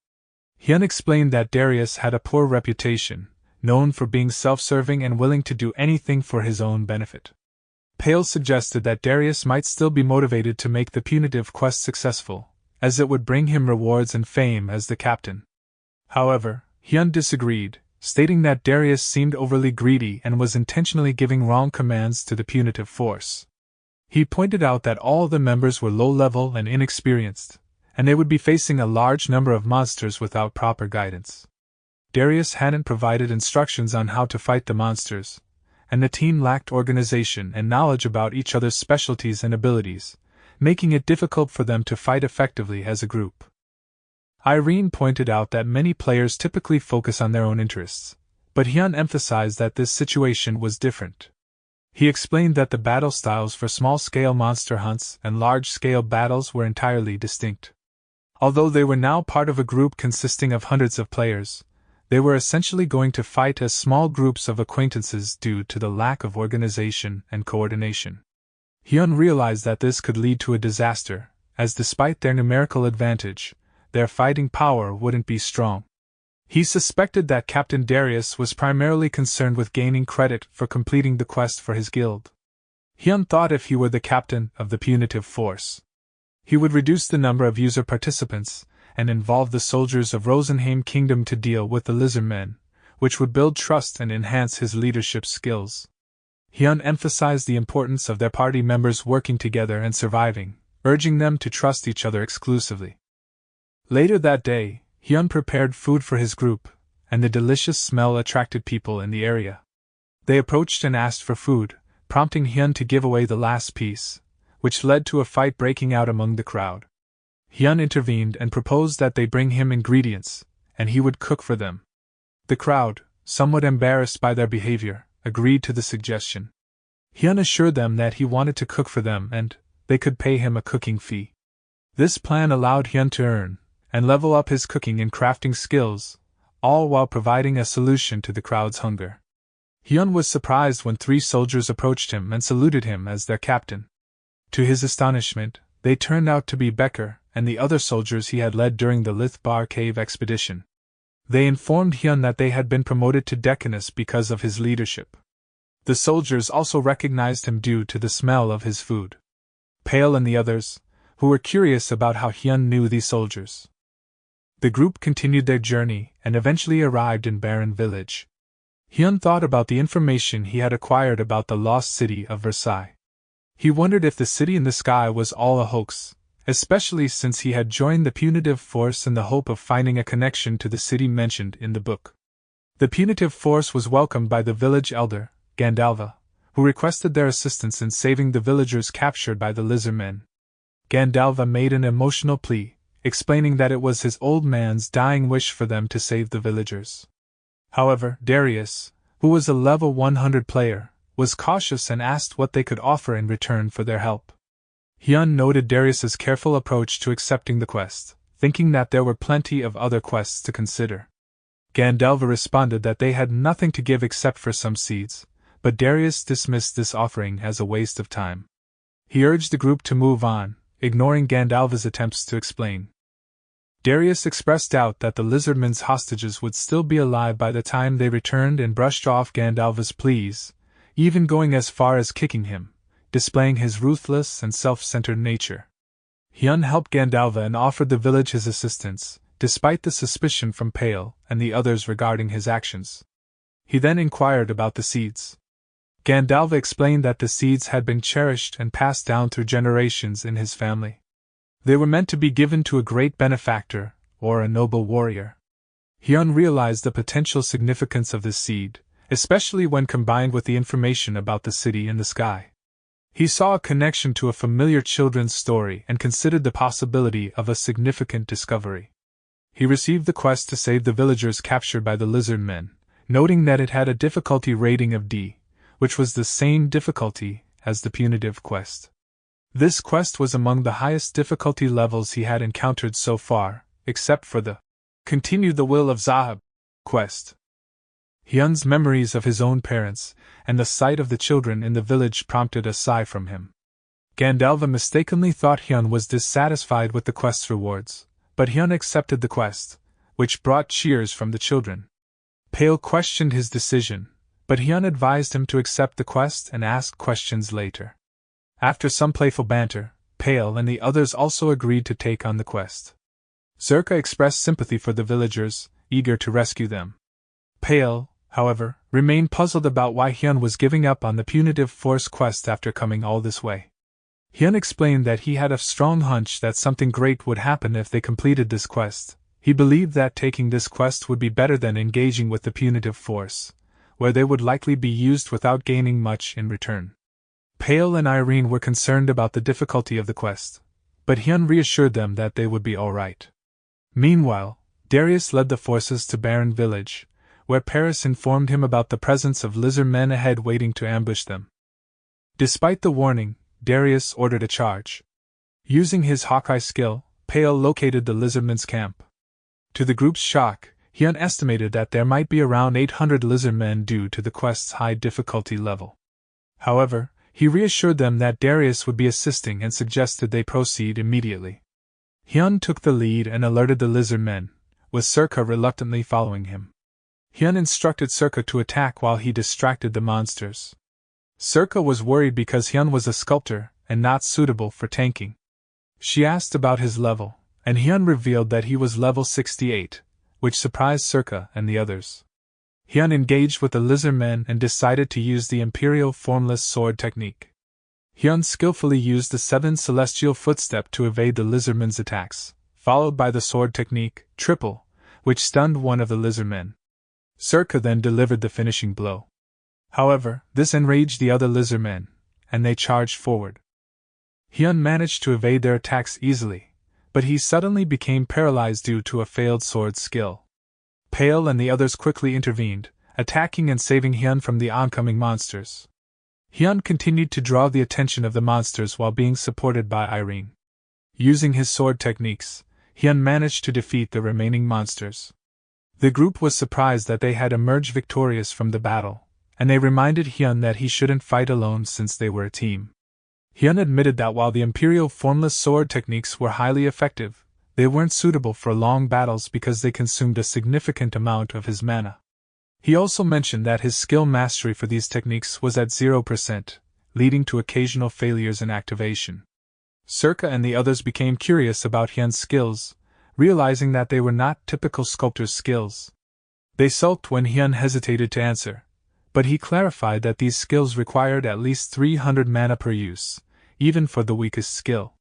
Hyun explained that Darius had a poor reputation, known for being self-serving and willing to do anything for his own benefit. Pale suggested that Darius might still be motivated to make the punitive quest successful, as it would bring him rewards and fame as the captain. However, Hyun disagreed, stating that Darius seemed overly greedy and was intentionally giving wrong commands to the punitive force. He pointed out that all the members were low-level and inexperienced, and they would be facing a large number of monsters without proper guidance. Darius hadn't provided instructions on how to fight the monsters, and the team lacked organization and knowledge about each other's specialties and abilities, making it difficult for them to fight effectively as a group. Irene pointed out that many players typically focus on their own interests, but Hyun emphasized that this situation was different. He explained that the battle styles for small-scale monster hunts and large-scale battles were entirely distinct. Although they were now part of a group consisting of hundreds of players, they were essentially going to fight as small groups of acquaintances due to the lack of organization and coordination. Hyun realized that this could lead to a disaster, as despite their numerical advantage, their fighting power wouldn't be strong. He suspected that Captain Darius was primarily concerned with gaining credit for completing the quest for his guild. Hyun thought if he were the captain of the punitive force, he would reduce the number of user participants and involve the soldiers of Rosenheim Kingdom to deal with the lizardmen, which would build trust and enhance his leadership skills. Hyun emphasized the importance of their party members working together and surviving, urging them to trust each other exclusively. Later that day, Hyun prepared food for his group, and the delicious smell attracted people in the area. They approached and asked for food, prompting Hyun to give away the last piece, which led to a fight breaking out among the crowd. Hyun intervened and proposed that they bring him ingredients, and he would cook for them. The crowd, somewhat embarrassed by their behavior, agreed to the suggestion. Hyun assured them that he wanted to cook for them and they could pay him a cooking fee. This plan allowed Hyun to earn and level up his cooking and crafting skills, all while providing a solution to the crowd's hunger. Hyun was surprised when 3 soldiers approached him and saluted him as their captain. To his astonishment, they turned out to be Becker and the other soldiers he had led during the Lithbar Cave expedition. They informed Hyun that they had been promoted to deaconess because of his leadership. The soldiers also recognized him due to the smell of his food. Pale and the others, who were curious about how Hyun knew these soldiers. The group continued their journey and eventually arrived in Barren Village. Hyun thought about the information he had acquired about the lost city of Versailles. He wondered if the city in the sky was all a hoax, especially since he had joined the punitive force in the hope of finding a connection to the city mentioned in the book. The punitive force was welcomed by the village elder, Gandalva, who requested their assistance in saving the villagers captured by the lizardmen. Gandalva made an emotional plea, explaining that it was his old man's dying wish for them to save the villagers. However, Darius, who was a level 100 player, was cautious and asked what they could offer in return for their help. Hyun noted Darius's careful approach to accepting the quest, thinking that there were plenty of other quests to consider. Gandelva responded that they had nothing to give except for some seeds, but Darius dismissed this offering as a waste of time. He urged the group to move on, ignoring Gandelva's attempts to explain. Darius expressed doubt that the lizardmen's hostages would still be alive by the time they returned and brushed off Gandelva's pleas, even going as far as kicking him, displaying his ruthless and self-centered nature. Hyun helped Gandelva and offered the village his assistance, despite the suspicion from Pale and the others regarding his actions. He then inquired about the seeds. Gandelva explained that the seeds had been cherished and passed down through generations in his family. They were meant to be given to a great benefactor, or a noble warrior. Hyun realized the potential significance of this seed, especially when combined with the information about the city in the sky. He saw a connection to a familiar children's story and considered the possibility of a significant discovery. He received the quest to save the villagers captured by the lizardmen, noting that it had a difficulty rating of D, which was the same difficulty as the punitive quest. This quest was among the highest difficulty levels he had encountered so far, except for the Continue the Will of Zahab quest. Hyun's memories of his own parents and the sight of the children in the village prompted a sigh from him. Gandelva mistakenly thought Hyun was dissatisfied with the quest's rewards, but Hyun accepted the quest, which brought cheers from the children. Pale questioned his decision, but Hyun advised him to accept the quest and ask questions later. After some playful banter, Pale and the others also agreed to take on the quest. Zerka expressed sympathy for the villagers, eager to rescue them. Pale, however, remained puzzled about why Hyun was giving up on the punitive force quest after coming all this way. Hyun explained that he had a strong hunch that something great would happen if they completed this quest. He believed that taking this quest would be better than engaging with the punitive force, where they would likely be used without gaining much in return. Pale and Irene were concerned about the difficulty of the quest, but Hyun reassured them that they would be alright. Meanwhile, Darius led the forces to Barren Village, where Paris informed him about the presence of lizardmen ahead waiting to ambush them. Despite the warning, Darius ordered a charge. Using his Hawkeye skill, Pale located the lizardmen's camp. To the group's shock, Hyun estimated that there might be around 800 lizardmen due to the quest's high difficulty level. However, he reassured them that Darius would be assisting and suggested they proceed immediately. Hyun took the lead and alerted the lizardmen, with Zerka reluctantly following him. Hyun instructed Zerka to attack while he distracted the monsters. Zerka was worried because Hyun was a sculptor and not suitable for tanking. She asked about his level, and Hyun revealed that he was level 68, which surprised Zerka and the others. Hyun engaged with the lizardmen and decided to use the Imperial Formless Sword technique. Hyun skillfully used the 7 Celestial Footstep to evade the lizardmen's attacks, followed by the sword technique, Triple, which stunned one of the lizardmen. Zerka then delivered the finishing blow. However, this enraged the other lizardmen, and they charged forward. Hyun managed to evade their attacks easily, but he suddenly became paralyzed due to a failed sword skill. Pale and the others quickly intervened, attacking and saving Hyun from the oncoming monsters. Hyun continued to draw the attention of the monsters while being supported by Irene. Using his sword techniques, Hyun managed to defeat the remaining monsters. The group was surprised that they had emerged victorious from the battle, and they reminded Hyun that he shouldn't fight alone since they were a team. Hyun admitted that while the Imperial Formless Sword techniques were highly effective, they weren't suitable for long battles because they consumed a significant amount of his mana. He also mentioned that his skill mastery for these techniques was at 0%, leading to occasional failures in activation. Zerka and the others became curious about Hyun's skills, realizing that they were not typical sculptor's skills. They sulked when Hyun hesitated to answer, but he clarified that these skills required at least 300 mana per use, even for the weakest skill.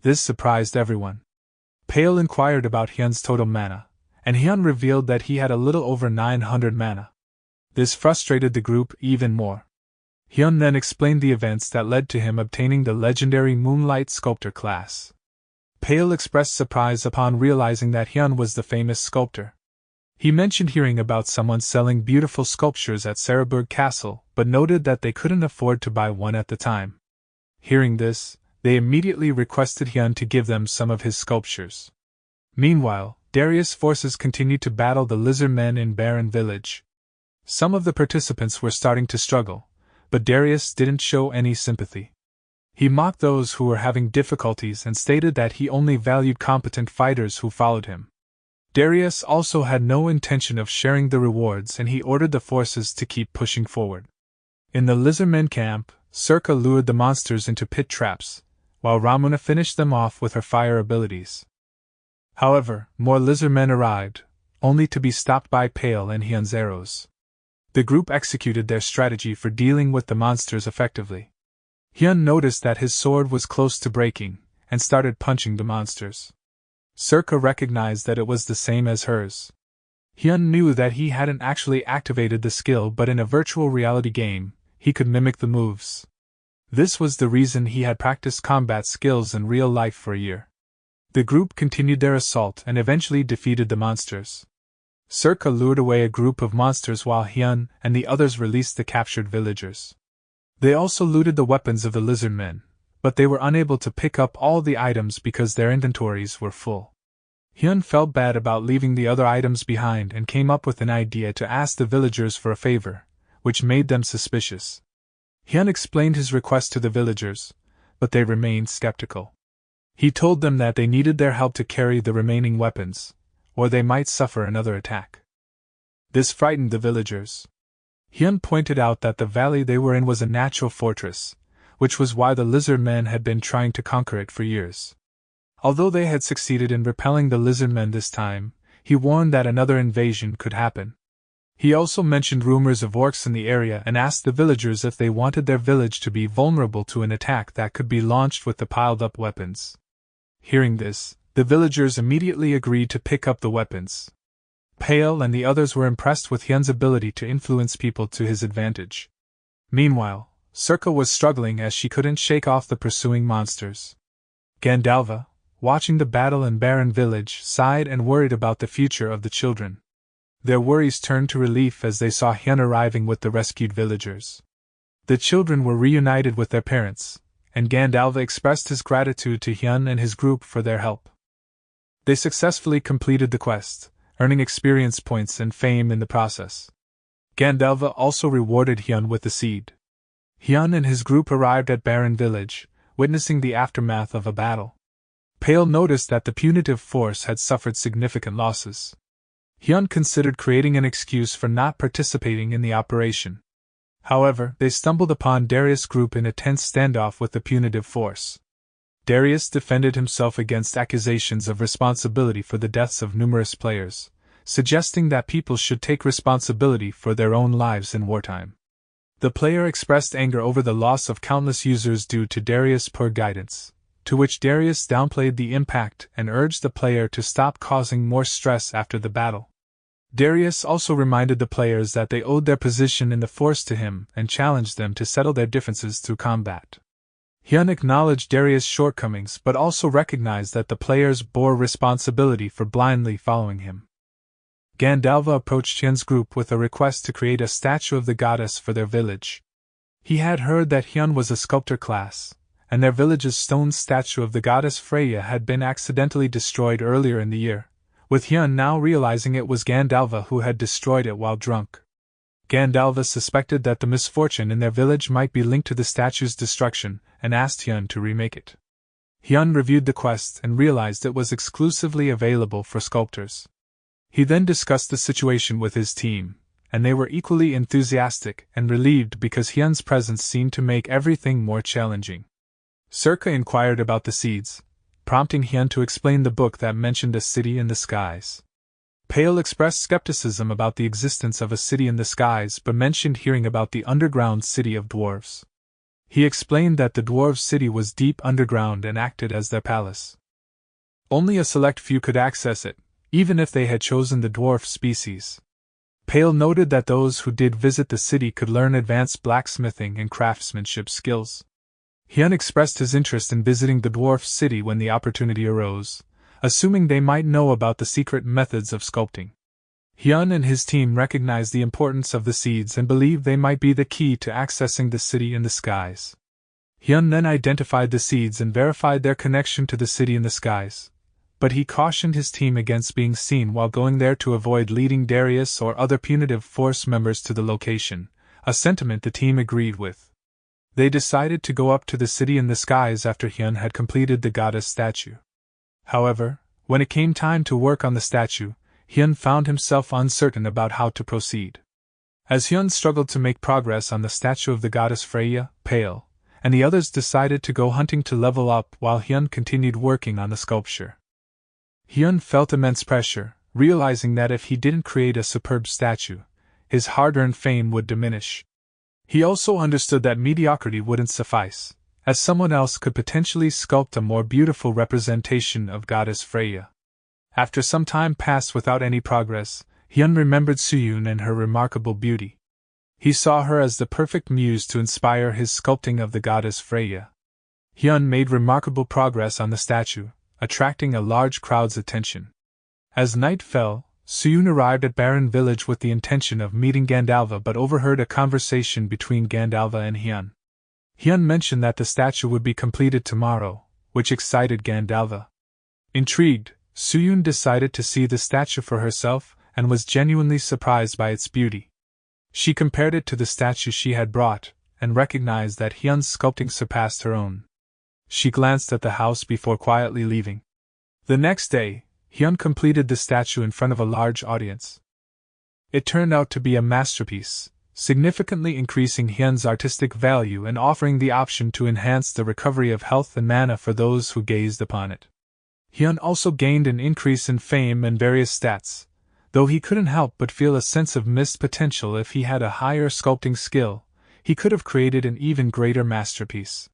This surprised everyone. Pale inquired about Hyun's total mana, and Hyun revealed that he had a little over 900 mana. This frustrated the group even more. Hyun then explained the events that led to him obtaining the legendary Moonlight Sculptor class. Pale expressed surprise upon realizing that Hyun was the famous sculptor. He mentioned hearing about someone selling beautiful sculptures at Sarahburg Castle, but noted that they couldn't afford to buy one at the time. Hearing this, they immediately requested Hyun to give them some of his sculptures. Meanwhile, Darius' forces continued to battle the lizardmen in Barren Village. Some of the participants were starting to struggle, but Darius didn't show any sympathy. He mocked those who were having difficulties and stated that he only valued competent fighters who followed him. Darius also had no intention of sharing the rewards, and he ordered the forces to keep pushing forward. In the lizardmen camp, Circa lured the monsters into pit traps, while Ramuna finished them off with her fire abilities. However, more lizardmen arrived, only to be stopped by Pale and Hyun's arrows. The group executed their strategy for dealing with the monsters effectively. Hyun noticed that his sword was close to breaking, and started punching the monsters. Circa recognized that it was the same as hers. Hyun knew that he hadn't actually activated the skill, but in a virtual reality game, he could mimic the moves. This was the reason he had practiced combat skills in real life for a year. The group continued their assault and eventually defeated the monsters. Circa lured away a group of monsters while Hyun and the others released the captured villagers. They also looted the weapons of the lizardmen, but they were unable to pick up all the items because their inventories were full. Hyun felt bad about leaving the other items behind and came up with an idea to ask the villagers for a favor, which made them suspicious. Hyun explained his request to the villagers, but they remained skeptical. He told them that they needed their help to carry the remaining weapons, or they might suffer another attack. This frightened the villagers. Hyun pointed out that the valley they were in was a natural fortress, which was why the lizardmen had been trying to conquer it for years. Although they had succeeded in repelling the lizardmen this time, he warned that another invasion could happen. He also mentioned rumors of orcs in the area and asked the villagers if they wanted their village to be vulnerable to an attack that could be launched with the piled-up weapons. Hearing this, the villagers immediately agreed to pick up the weapons. Pale and the others were impressed with Hyun's ability to influence people to his advantage. Meanwhile, Circa was struggling as she couldn't shake off the pursuing monsters. Gandalva, watching the battle in Barren Village, sighed and worried about the future of the children. Their worries turned to relief as they saw Hyun arriving with the rescued villagers. The children were reunited with their parents, and Gandalva expressed his gratitude to Hyun and his group for their help. They successfully completed the quest, earning experience points and fame in the process. Gandalva also rewarded Hyun with the seed. Hyun and his group arrived at Barren Village, witnessing the aftermath of a battle. Pale noticed that the punitive force had suffered significant losses. Hyun considered creating an excuse for not participating in the operation. However, they stumbled upon Darius' group in a tense standoff with the punitive force. Darius defended himself against accusations of responsibility for the deaths of numerous players, suggesting that people should take responsibility for their own lives in wartime. The player expressed anger over the loss of countless users due to Darius' poor guidance, to which Darius downplayed the impact and urged the player to stop causing more stress after the battle. Darius also reminded the players that they owed their position in the force to him and challenged them to settle their differences through combat. Hyun acknowledged Darius' shortcomings but also recognized that the players bore responsibility for blindly following him. Gandalva approached Hyun's group with a request to create a statue of the goddess for their village. He had heard that Hyun was a sculptor class, and their village's stone statue of the goddess Freya had been accidentally destroyed earlier in the year, with Hyun now realizing it was Gandalva who had destroyed it while drunk. Gandalva suspected that the misfortune in their village might be linked to the statue's destruction and asked Hyun to remake it. Hyun reviewed the quest and realized it was exclusively available for sculptors. He then discussed the situation with his team, and they were equally enthusiastic and relieved because Hyun's presence seemed to make everything more challenging. Circa inquired about the seeds, prompting Hyun to explain the book that mentioned a city in the skies. Pale expressed skepticism about the existence of a city in the skies but mentioned hearing about the underground city of dwarves. He explained that the dwarves' city was deep underground and acted as their palace. Only a select few could access it, even if they had chosen the dwarf species. Pale noted that those who did visit the city could learn advanced blacksmithing and craftsmanship skills. Hyun expressed his interest in visiting the dwarf city when the opportunity arose, assuming they might know about the secret methods of sculpting. Hyun and his team recognized the importance of the seeds and believed they might be the key to accessing the city in the skies. Hyun then identified the seeds and verified their connection to the city in the skies, but he cautioned his team against being seen while going there to avoid leading Darius or other punitive force members to the location, a sentiment the team agreed with. They decided to go up to the city in the skies after Hyun had completed the goddess statue. However, when it came time to work on the statue, Hyun found himself uncertain about how to proceed. As Hyun struggled to make progress on the statue of the goddess Freya, Pale, and the others decided to go hunting to level up while Hyun continued working on the sculpture. Hyun felt immense pressure, realizing that if he didn't create a superb statue, his hard-earned fame would diminish. He also understood that mediocrity wouldn't suffice, as someone else could potentially sculpt a more beautiful representation of goddess Freya. After some time passed without any progress, Hyun remembered Suyun and her remarkable beauty. He saw her as the perfect muse to inspire his sculpting of the goddess Freya. Hyun made remarkable progress on the statue, attracting a large crowd's attention. As night fell, Suyun arrived at Barren Village with the intention of meeting Gandalva but overheard a conversation between Gandalva and Hyun. Hyun mentioned that the statue would be completed tomorrow, which excited Gandalva. Intrigued, Suyun decided to see the statue for herself and was genuinely surprised by its beauty. She compared it to the statue she had brought, and recognized that Hyun's sculpting surpassed her own. She glanced at the house before quietly leaving. The next day, Hyun completed the statue in front of a large audience. It turned out to be a masterpiece, significantly increasing Hyun's artistic value and offering the option to enhance the recovery of health and mana for those who gazed upon it. Hyun also gained an increase in fame and various stats, though he couldn't help but feel a sense of missed potential. If he had a higher sculpting skill, he could have created an even greater masterpiece.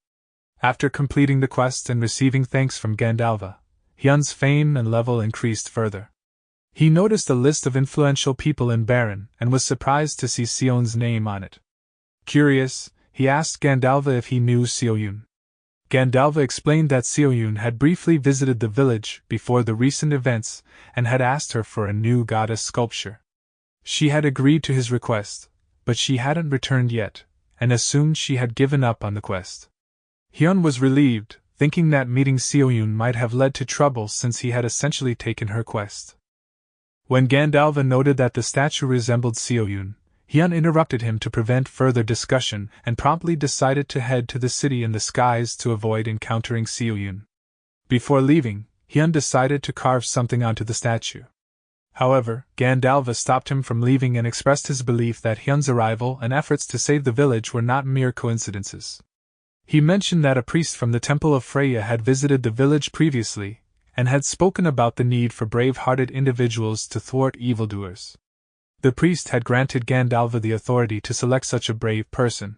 After completing the quest and receiving thanks from Gandalva, Hyun's fame and level increased further. He noticed a list of influential people in Barren and was surprised to see Seon's name on it. Curious, he asked Gandalva if he knew Seoyun. Gandalva explained that Seoyun had briefly visited the village before the recent events and had asked her for a new goddess sculpture. She had agreed to his request, but she hadn't returned yet, and assumed she had given up on the quest. Hyun was relieved, thinking that meeting Seoyun might have led to trouble since he had essentially taken her quest. When Gandalva noted that the statue resembled Seoyun, Hyun interrupted him to prevent further discussion and promptly decided to head to the city in the skies to avoid encountering Seoyun. Before leaving, Hyun decided to carve something onto the statue. However, Gandalva stopped him from leaving and expressed his belief that Hyun's arrival and efforts to save the village were not mere coincidences. He mentioned that a priest from the Temple of Freya had visited the village previously, and had spoken about the need for brave-hearted individuals to thwart evildoers. The priest had granted Gandalva the authority to select such a brave person.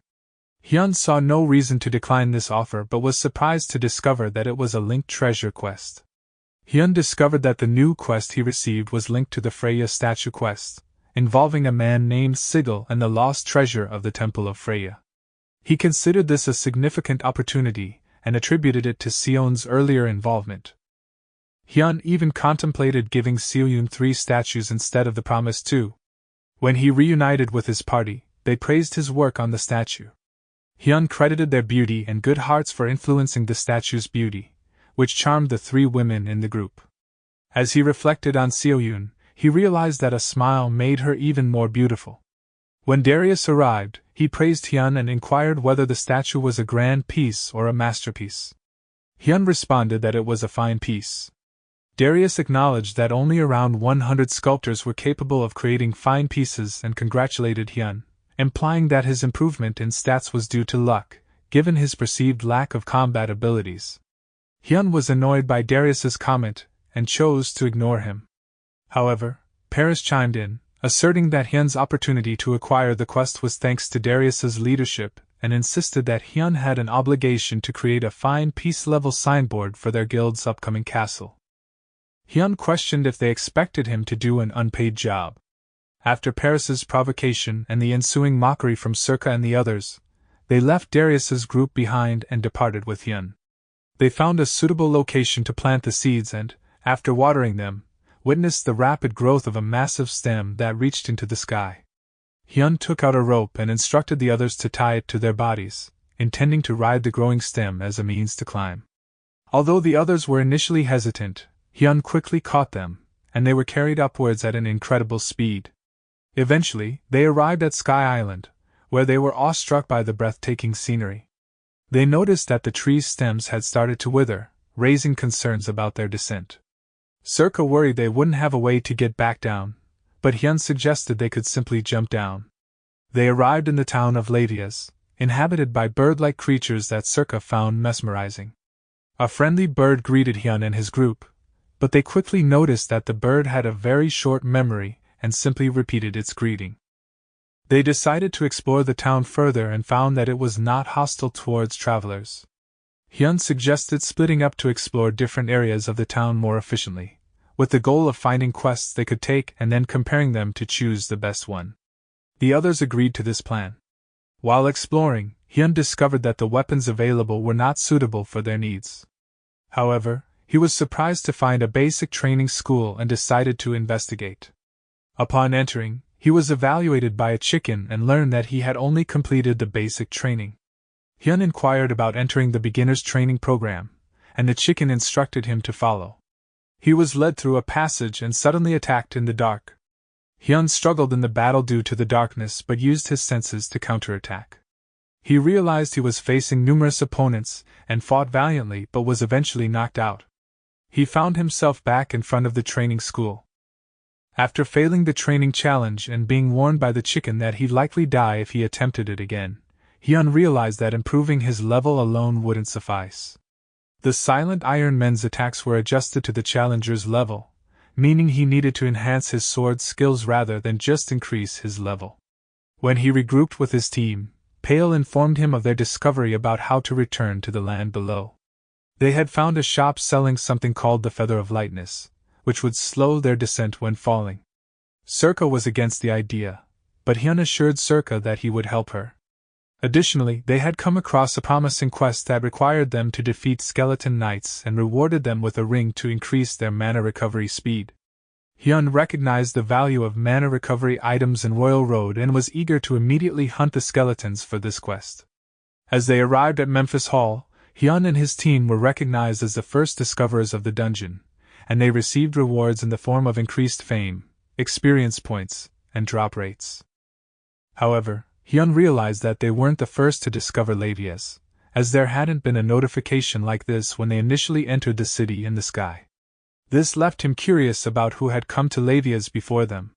Hyun saw no reason to decline this offer but was surprised to discover that it was a linked treasure quest. Hyun discovered that the new quest he received was linked to the Freya statue quest, involving a man named Sigil and the lost treasure of the Temple of Freya. He considered this a significant opportunity, and attributed it to Seon's earlier involvement. Hyun even contemplated giving Seoyun 3 statues instead of the promised 2. When he reunited with his party, they praised his work on the statue. Hyun credited their beauty and good hearts for influencing the statue's beauty, which charmed the 3 women in the group. As he reflected on Seoyun, he realized that a smile made her even more beautiful. When Darius arrived, he praised Hyun and inquired whether the statue was a grand piece or a masterpiece. Hyun responded that it was a fine piece. Darius acknowledged that only around 100 sculptors were capable of creating fine pieces and congratulated Hyun, implying that his improvement in stats was due to luck, given his perceived lack of combat abilities. Hyun was annoyed by Darius's comment and chose to ignore him. However, Paris chimed in, asserting that Hyun's opportunity to acquire the quest was thanks to Darius's leadership, and insisted that Hyun had an obligation to create a fine piece-level signboard for their guild's upcoming castle. Hyun questioned if they expected him to do an unpaid job. After Paris's provocation and the ensuing mockery from Circa and the others, they left Darius's group behind and departed with Hyun. They found a suitable location to plant the seeds and, after watering them, witnessed the rapid growth of a massive stem that reached into the sky. Hyun took out a rope and instructed the others to tie it to their bodies, intending to ride the growing stem as a means to climb. Although the others were initially hesitant, Hyun quickly caught them, and they were carried upwards at an incredible speed. Eventually, they arrived at Sky Island, where they were awestruck by the breathtaking scenery. They noticed that the tree's stems had started to wither, raising concerns about their descent. Circa worried they wouldn't have a way to get back down, but Hyun suggested they could simply jump down. They arrived in the town of Lavias, inhabited by bird-like creatures that Circa found mesmerizing. A friendly bird greeted Hyun and his group, but they quickly noticed that the bird had a very short memory and simply repeated its greeting. They decided to explore the town further and found that it was not hostile towards travelers. Hyun suggested splitting up to explore different areas of the town more efficiently, with the goal of finding quests they could take and then comparing them to choose the best one. The others agreed to this plan. While exploring, Hyun discovered that the weapons available were not suitable for their needs. However, he was surprised to find a basic training school and decided to investigate. Upon entering, he was evaluated by a chicken and learned that he had only completed the basic training. Hyun inquired about entering the beginner's training program, and the chicken instructed him to follow. He was led through a passage and suddenly attacked in the dark. Hyun struggled in the battle due to the darkness but used his senses to counterattack. He realized he was facing numerous opponents and fought valiantly but was eventually knocked out. He found himself back in front of the training school. After failing the training challenge and being warned by the chicken that he'd likely die if he attempted it again, Hyun realized that improving his level alone wouldn't suffice. The silent Iron Men's attacks were adjusted to the challenger's level, meaning he needed to enhance his sword skills rather than just increase his level. When he regrouped with his team, Pale informed him of their discovery about how to return to the land below. They had found a shop selling something called the Feather of Lightness, which would slow their descent when falling. Circa was against the idea, but Hyun assured Circa that he would help her. Additionally, they had come across a promising quest that required them to defeat skeleton knights and rewarded them with a ring to increase their mana recovery speed. Hyun recognized the value of mana recovery items in Royal Road and was eager to immediately hunt the skeletons for this quest. As they arrived at Memphis Hall, Hyun and his team were recognized as the first discoverers of the dungeon, and they received rewards in the form of increased fame, experience points, and drop rates. However, Hyun realized that they weren't the first to discover Lavias, as there hadn't been a notification like this when they initially entered the city in the sky. This left him curious about who had come to Lavias before them.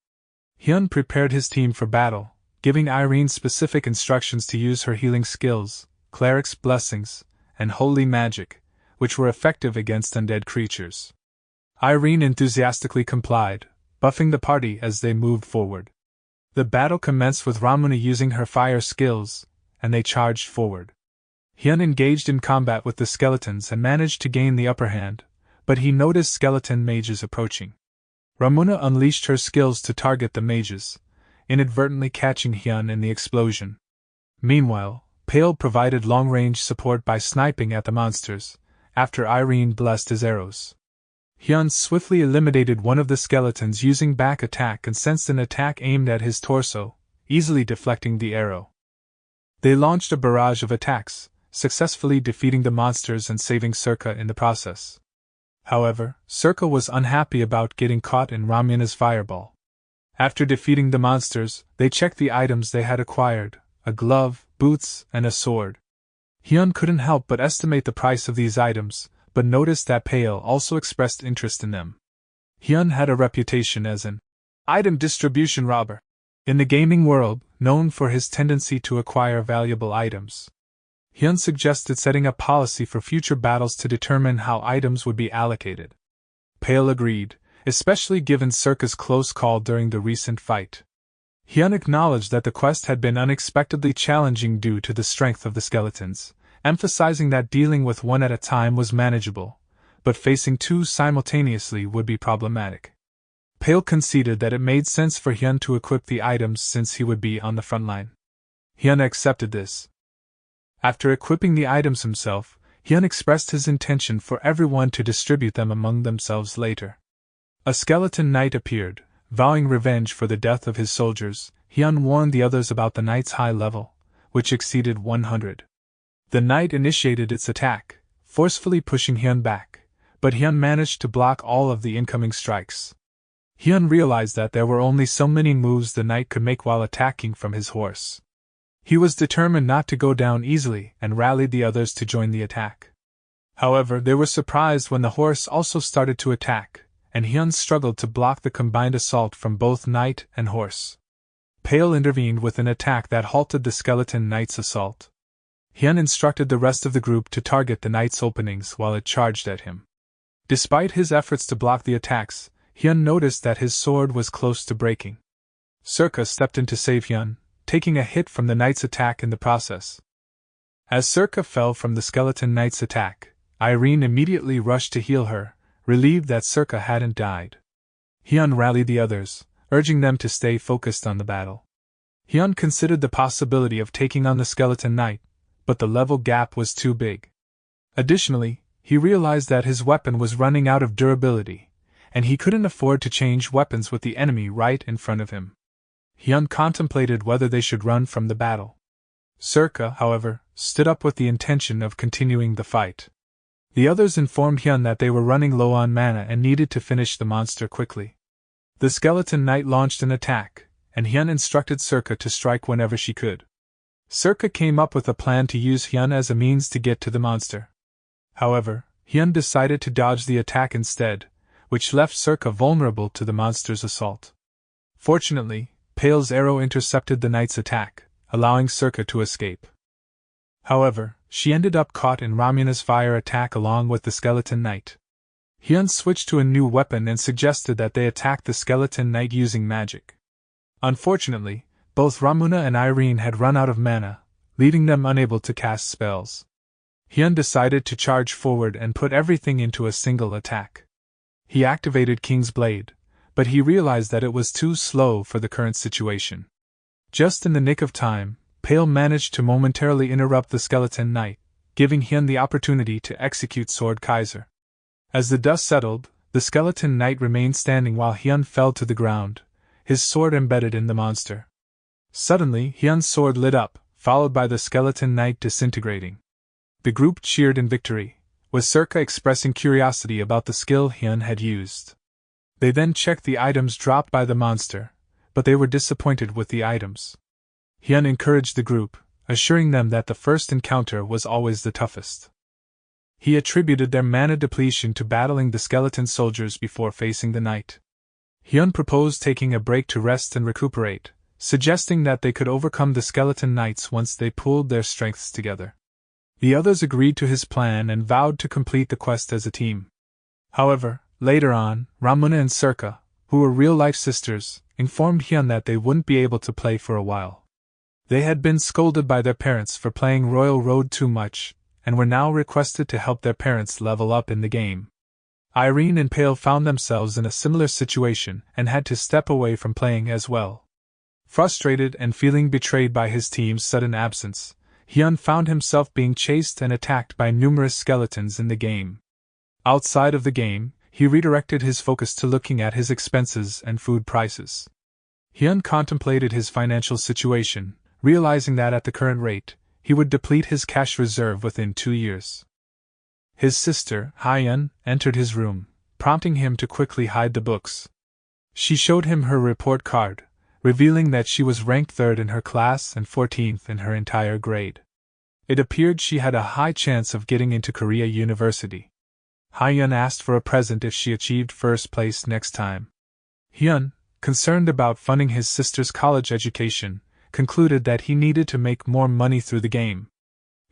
Hyun prepared his team for battle, giving Irene specific instructions to use her healing skills, cleric's blessings, and holy magic, which were effective against undead creatures. Irene enthusiastically complied, buffing the party as they moved forward. The battle commenced with Ramuna using her fire skills, and they charged forward. Hyun engaged in combat with the skeletons and managed to gain the upper hand, but he noticed skeleton mages approaching. Ramuna unleashed her skills to target the mages, inadvertently catching Hyun in the explosion. Meanwhile, Pale provided long-range support by sniping at the monsters, after Irene blessed his arrows. Hyun swiftly eliminated one of the skeletons using back attack and sensed an attack aimed at his torso, easily deflecting the arrow. They launched a barrage of attacks, successfully defeating the monsters and saving Circa in the process. However, Circa was unhappy about getting caught in Ramuna's fireball. After defeating the monsters, they checked the items they had acquired, a glove, boots, and a sword. Hyun couldn't help but estimate the price of these items, but noticed that Pale also expressed interest in them. Hyun had a reputation as an item distribution robber in the gaming world, known for his tendency to acquire valuable items. Hyun suggested setting a policy for future battles to determine how items would be allocated. Pale agreed, especially given Circa's close call during the recent fight. Hyun acknowledged that the quest had been unexpectedly challenging due to the strength of the skeletons, emphasizing that dealing with one at a time was manageable, but facing two simultaneously would be problematic. Pale conceded that it made sense for Hyun to equip the items since he would be on the front line. Hyun accepted this. After equipping the items himself, Hyun expressed his intention for everyone to distribute them among themselves later. A skeleton knight appeared, vowing revenge for the death of his soldiers. Hyun warned the others about the knight's high level, which exceeded 100. The knight initiated its attack, forcefully pushing Hyun back, but Hyun managed to block all of the incoming strikes. Hyun realized that there were only so many moves the knight could make while attacking from his horse. He was determined not to go down easily and rallied the others to join the attack. However, they were surprised when the horse also started to attack, and Hyun struggled to block the combined assault from both knight and horse. Pale intervened with an attack that halted the skeleton knight's assault. Hyun instructed the rest of the group to target the knight's openings while it charged at him. Despite his efforts to block the attacks, Hyun noticed that his sword was close to breaking. Surka stepped in to save Hyun, taking a hit from the knight's attack in the process. As Surka fell from the skeleton knight's attack, Irene immediately rushed to heal her, relieved that Surka hadn't died. Hyun rallied the others, urging them to stay focused on the battle. Hyun considered the possibility of taking on the skeleton knight, but the level gap was too big. Additionally, he realized that his weapon was running out of durability, and he couldn't afford to change weapons with the enemy right in front of him. Hyun contemplated whether they should run from the battle. Surka, however, stood up with the intention of continuing the fight. The others informed Hyun that they were running low on mana and needed to finish the monster quickly. The skeleton knight launched an attack, and Hyun instructed Surka to strike whenever she could. Surka came up with a plan to use Hyun as a means to get to the monster. However, Hyun decided to dodge the attack instead, which left Surka vulnerable to the monster's assault. Fortunately, Pale's arrow intercepted the knight's attack, allowing Surka to escape. However, she ended up caught in Ramuna's fire attack along with the skeleton knight. Hyun switched to a new weapon and suggested that they attack the skeleton knight using magic. Unfortunately, both Ramuna and Irene had run out of mana, leaving them unable to cast spells. Hyun decided to charge forward and put everything into a single attack. He activated King's Blade, but he realized that it was too slow for the current situation. Just in the nick of time, Pale managed to momentarily interrupt the skeleton knight, giving Hyun the opportunity to execute Sword Kaiser. As the dust settled, the skeleton knight remained standing while Hyun fell to the ground, his sword embedded in the monster. Suddenly, Hyun's sword lit up, followed by the skeleton knight disintegrating. The group cheered in victory, with Surka expressing curiosity about the skill Hyun had used. They then checked the items dropped by the monster, but they were disappointed with the items. Hyun encouraged the group, assuring them that the first encounter was always the toughest. He attributed their mana depletion to battling the skeleton soldiers before facing the knight. Hyun proposed taking a break to rest and recuperate, suggesting that they could overcome the skeleton knights once they pooled their strengths together. The others agreed to his plan and vowed to complete the quest as a team. However, later on, Ramuna and Surka, who were real-life sisters, informed Hyun that they wouldn't be able to play for a while. They had been scolded by their parents for playing Royal Road too much, and were now requested to help their parents level up in the game. Irene and Pale found themselves in a similar situation and had to step away from playing as well. Frustrated and feeling betrayed by his team's sudden absence, Hyun found himself being chased and attacked by numerous skeletons in the game. Outside of the game, he redirected his focus to looking at his expenses and food prices. Hyun contemplated his financial situation, realizing that at the current rate, he would deplete his cash reserve within 2 years. His sister, Hyun, entered his room, prompting him to quickly hide the books. She showed him her report card, revealing that she was ranked 3rd in her class and 14th in her entire grade. It appeared she had a high chance of getting into Korea University. Hyun asked for a present if she achieved first place next time. Hyun, concerned about funding his sister's college education, concluded that he needed to make more money through the game.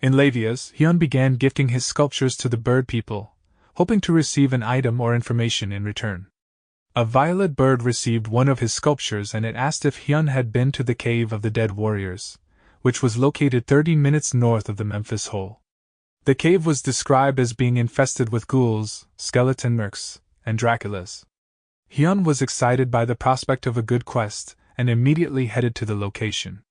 In Lavias, Hyun began gifting his sculptures to the bird people, hoping to receive an item or information in return. A violet bird received one of his sculptures and it asked if Hyun had been to the Cave of the Dead Warriors, which was located 30 minutes north of the Memphis Hole. The cave was described as being infested with ghouls, skeleton mercs, and Draculas. Hyun was excited by the prospect of a good quest, and immediately headed to the location.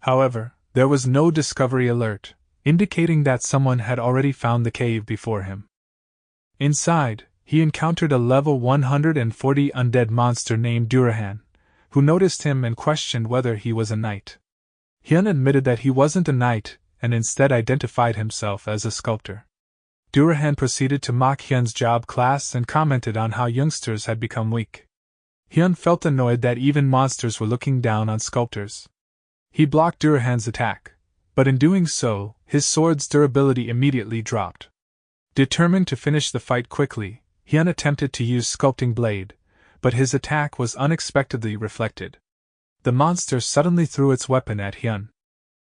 However, there was no discovery alert, indicating that someone had already found the cave before him. Inside, he encountered a level 140 undead monster named Durahan, who noticed him and questioned whether he was a knight. Hyun admitted that he wasn't a knight and instead identified himself as a sculptor. Durahan proceeded to mock Hyun's job class and commented on how youngsters had become weak. Hyun felt annoyed that even monsters were looking down on sculptors. He blocked Durahan's attack, but in doing so, his sword's durability immediately dropped. Determined to finish the fight quickly, Hyun attempted to use Sculpting Blade, but his attack was unexpectedly reflected. The monster suddenly threw its weapon at Hyun.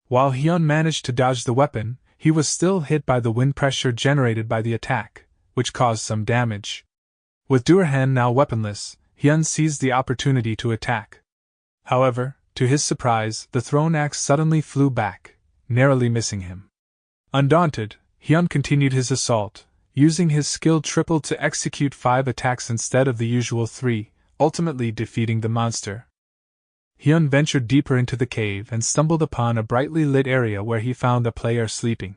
While Hyun managed to dodge the weapon, he was still hit by the wind pressure generated by the attack, which caused some damage. With Durahan now weaponless, Hyun seized the opportunity to attack. However, to his surprise, the thrown axe suddenly flew back, narrowly missing him. Undaunted, Hyun continued his assault, using his skill triple to execute 5 attacks instead of the usual 3, ultimately defeating the monster. Hyun ventured deeper into the cave and stumbled upon a brightly lit area where he found a player sleeping.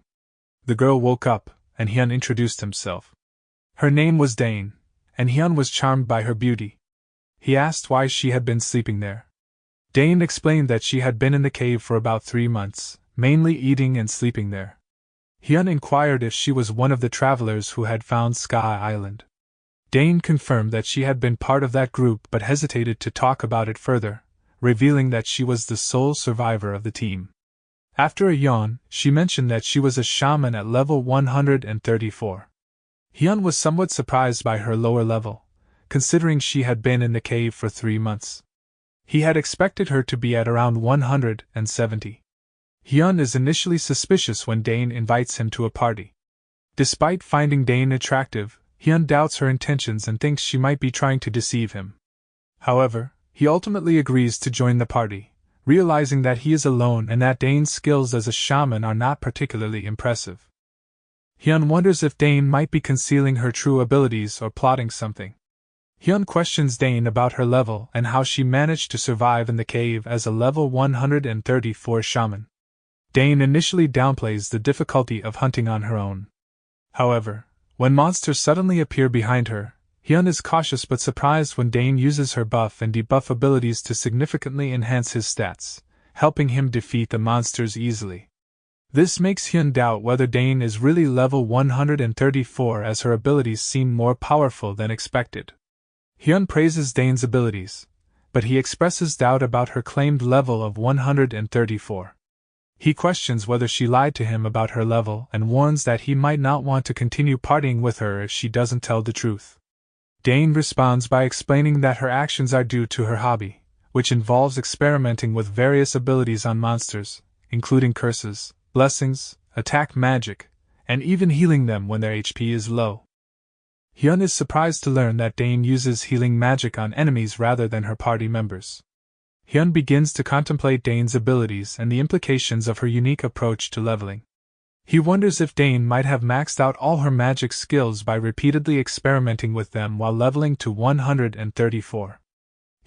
The girl woke up, and Hyun introduced himself. Her name was Dane, and Hyun was charmed by her beauty. He asked why she had been sleeping there. Dane explained that she had been in the cave for about 3 months, mainly eating and sleeping there. Hyun inquired if she was one of the travelers who had found Sky Island. Dane confirmed that she had been part of that group but hesitated to talk about it further, revealing that she was the sole survivor of the team. After a yawn, she mentioned that she was a shaman at level 134. Hyun was somewhat surprised by her lower level, considering she had been in the cave for 3 months. He had expected her to be at around 170. Hyun is initially suspicious when Dane invites him to a party. Despite finding Dane attractive, Hyun doubts her intentions and thinks she might be trying to deceive him. However, he ultimately agrees to join the party, realizing that he is alone and that Dane's skills as a shaman are not particularly impressive. Hyun wonders if Dane might be concealing her true abilities or plotting something. Hyun questions Dane about her level and how she managed to survive in the cave as a level 134 shaman. Dane initially downplays the difficulty of hunting on her own. However, when monsters suddenly appear behind her, Hyun is cautious but surprised when Dane uses her buff and debuff abilities to significantly enhance his stats, helping him defeat the monsters easily. This makes Hyun doubt whether Dane is really level 134 as her abilities seem more powerful than expected. Hyun praises Dane's abilities, but he expresses doubt about her claimed level of 134. He questions whether she lied to him about her level and warns that he might not want to continue partying with her if she doesn't tell the truth. Dane responds by explaining that her actions are due to her hobby, which involves experimenting with various abilities on monsters, including curses, blessings, attack magic, and even healing them when their HP is low. Hyun is surprised to learn that Dane uses healing magic on enemies rather than her party members. Hyun begins to contemplate Dane's abilities and the implications of her unique approach to leveling. He wonders if Dane might have maxed out all her magic skills by repeatedly experimenting with them while leveling to 134.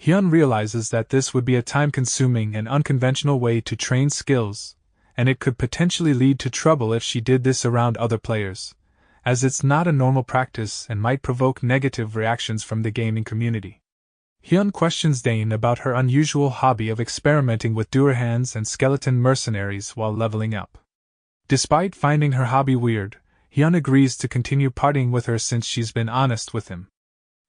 Hyun realizes that this would be a time-consuming and unconventional way to train skills, and it could potentially lead to trouble if she did this around other players, as it's not a normal practice and might provoke negative reactions from the gaming community. Hyun questions Dane about her unusual hobby of experimenting with Durahans and skeleton mercenaries while leveling up. Despite finding her hobby weird, Hyun agrees to continue partying with her since she's been honest with him.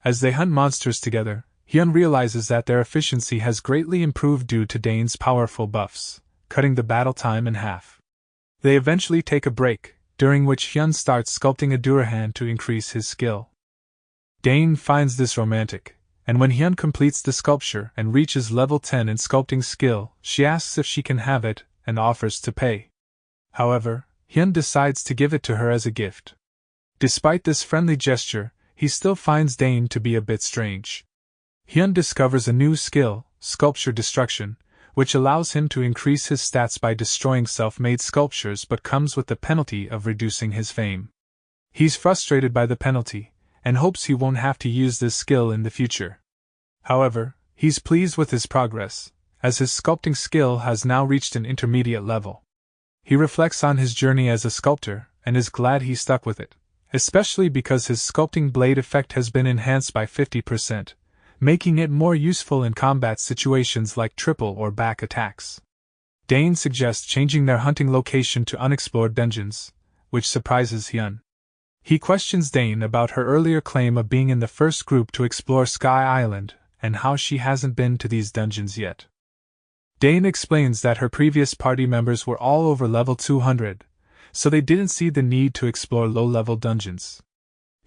As they hunt monsters together, Hyun realizes that their efficiency has greatly improved due to Dane's powerful buffs, cutting the battle time in half. They eventually take a break, during which Hyun starts sculpting a Durahan to increase his skill. Dane finds this romantic, and when Hyun completes the sculpture and reaches level 10 in sculpting skill, she asks if she can have it and offers to pay. However, Hyun decides to give it to her as a gift. Despite this friendly gesture, he still finds Dane to be a bit strange. Hyun discovers a new skill, Sculpture Destruction, which allows him to increase his stats by destroying self-made sculptures but comes with the penalty of reducing his fame. He's frustrated by the penalty, and hopes he won't have to use this skill in the future. However, he's pleased with his progress, as his sculpting skill has now reached an intermediate level. He reflects on his journey as a sculptor, and is glad he stuck with it, especially because his sculpting blade effect has been enhanced by 50%, making it more useful in combat situations like triple or back attacks. Dane suggests changing their hunting location to unexplored dungeons, which surprises Hyun. He questions Dane about her earlier claim of being in the first group to explore Sky Island and how she hasn't been to these dungeons yet. Dane explains that her previous party members were all over level 200, so they didn't see the need to explore low-level dungeons.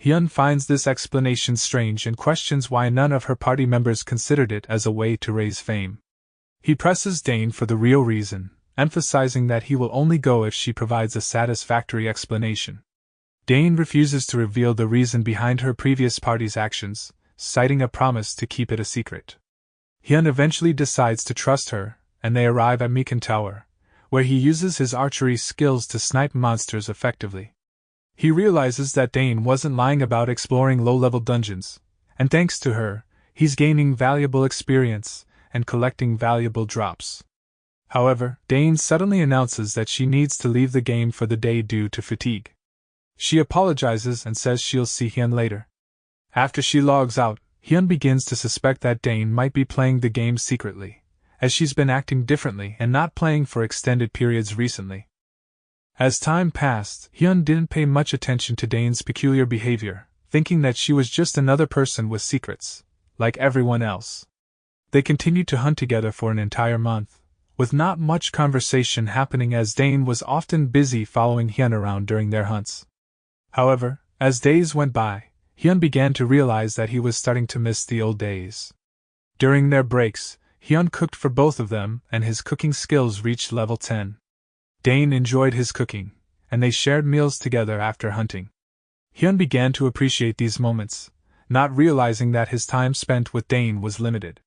Hyun finds this explanation strange and questions why none of her party members considered it as a way to raise fame. He presses Dane for the real reason, emphasizing that he will only go if she provides a satisfactory explanation. Dane refuses to reveal the reason behind her previous party's actions, citing a promise to keep it a secret. Hyun eventually decides to trust her, and they arrive at Meekin Tower, where he uses his archery skills to snipe monsters effectively. He realizes that Dane wasn't lying about exploring low-level dungeons, and thanks to her, he's gaining valuable experience and collecting valuable drops. However, Dane suddenly announces that she needs to leave the game for the day due to fatigue. She apologizes and says she'll see Hyun later. After she logs out, Hyun begins to suspect that Dane might be playing the game secretly, as she's been acting differently and not playing for extended periods recently. As time passed, Hyun didn't pay much attention to Dane's peculiar behavior, thinking that she was just another person with secrets, like everyone else. They continued to hunt together for an entire month, with not much conversation happening as Dane was often busy following Hyun around during their hunts. However, as days went by, Hyun began to realize that he was starting to miss the old days. During their breaks, Hyun cooked for both of them and his cooking skills reached level 10. Dane enjoyed his cooking, and they shared meals together after hunting. Hyun began to appreciate these moments, not realizing that his time spent with Dane was limited.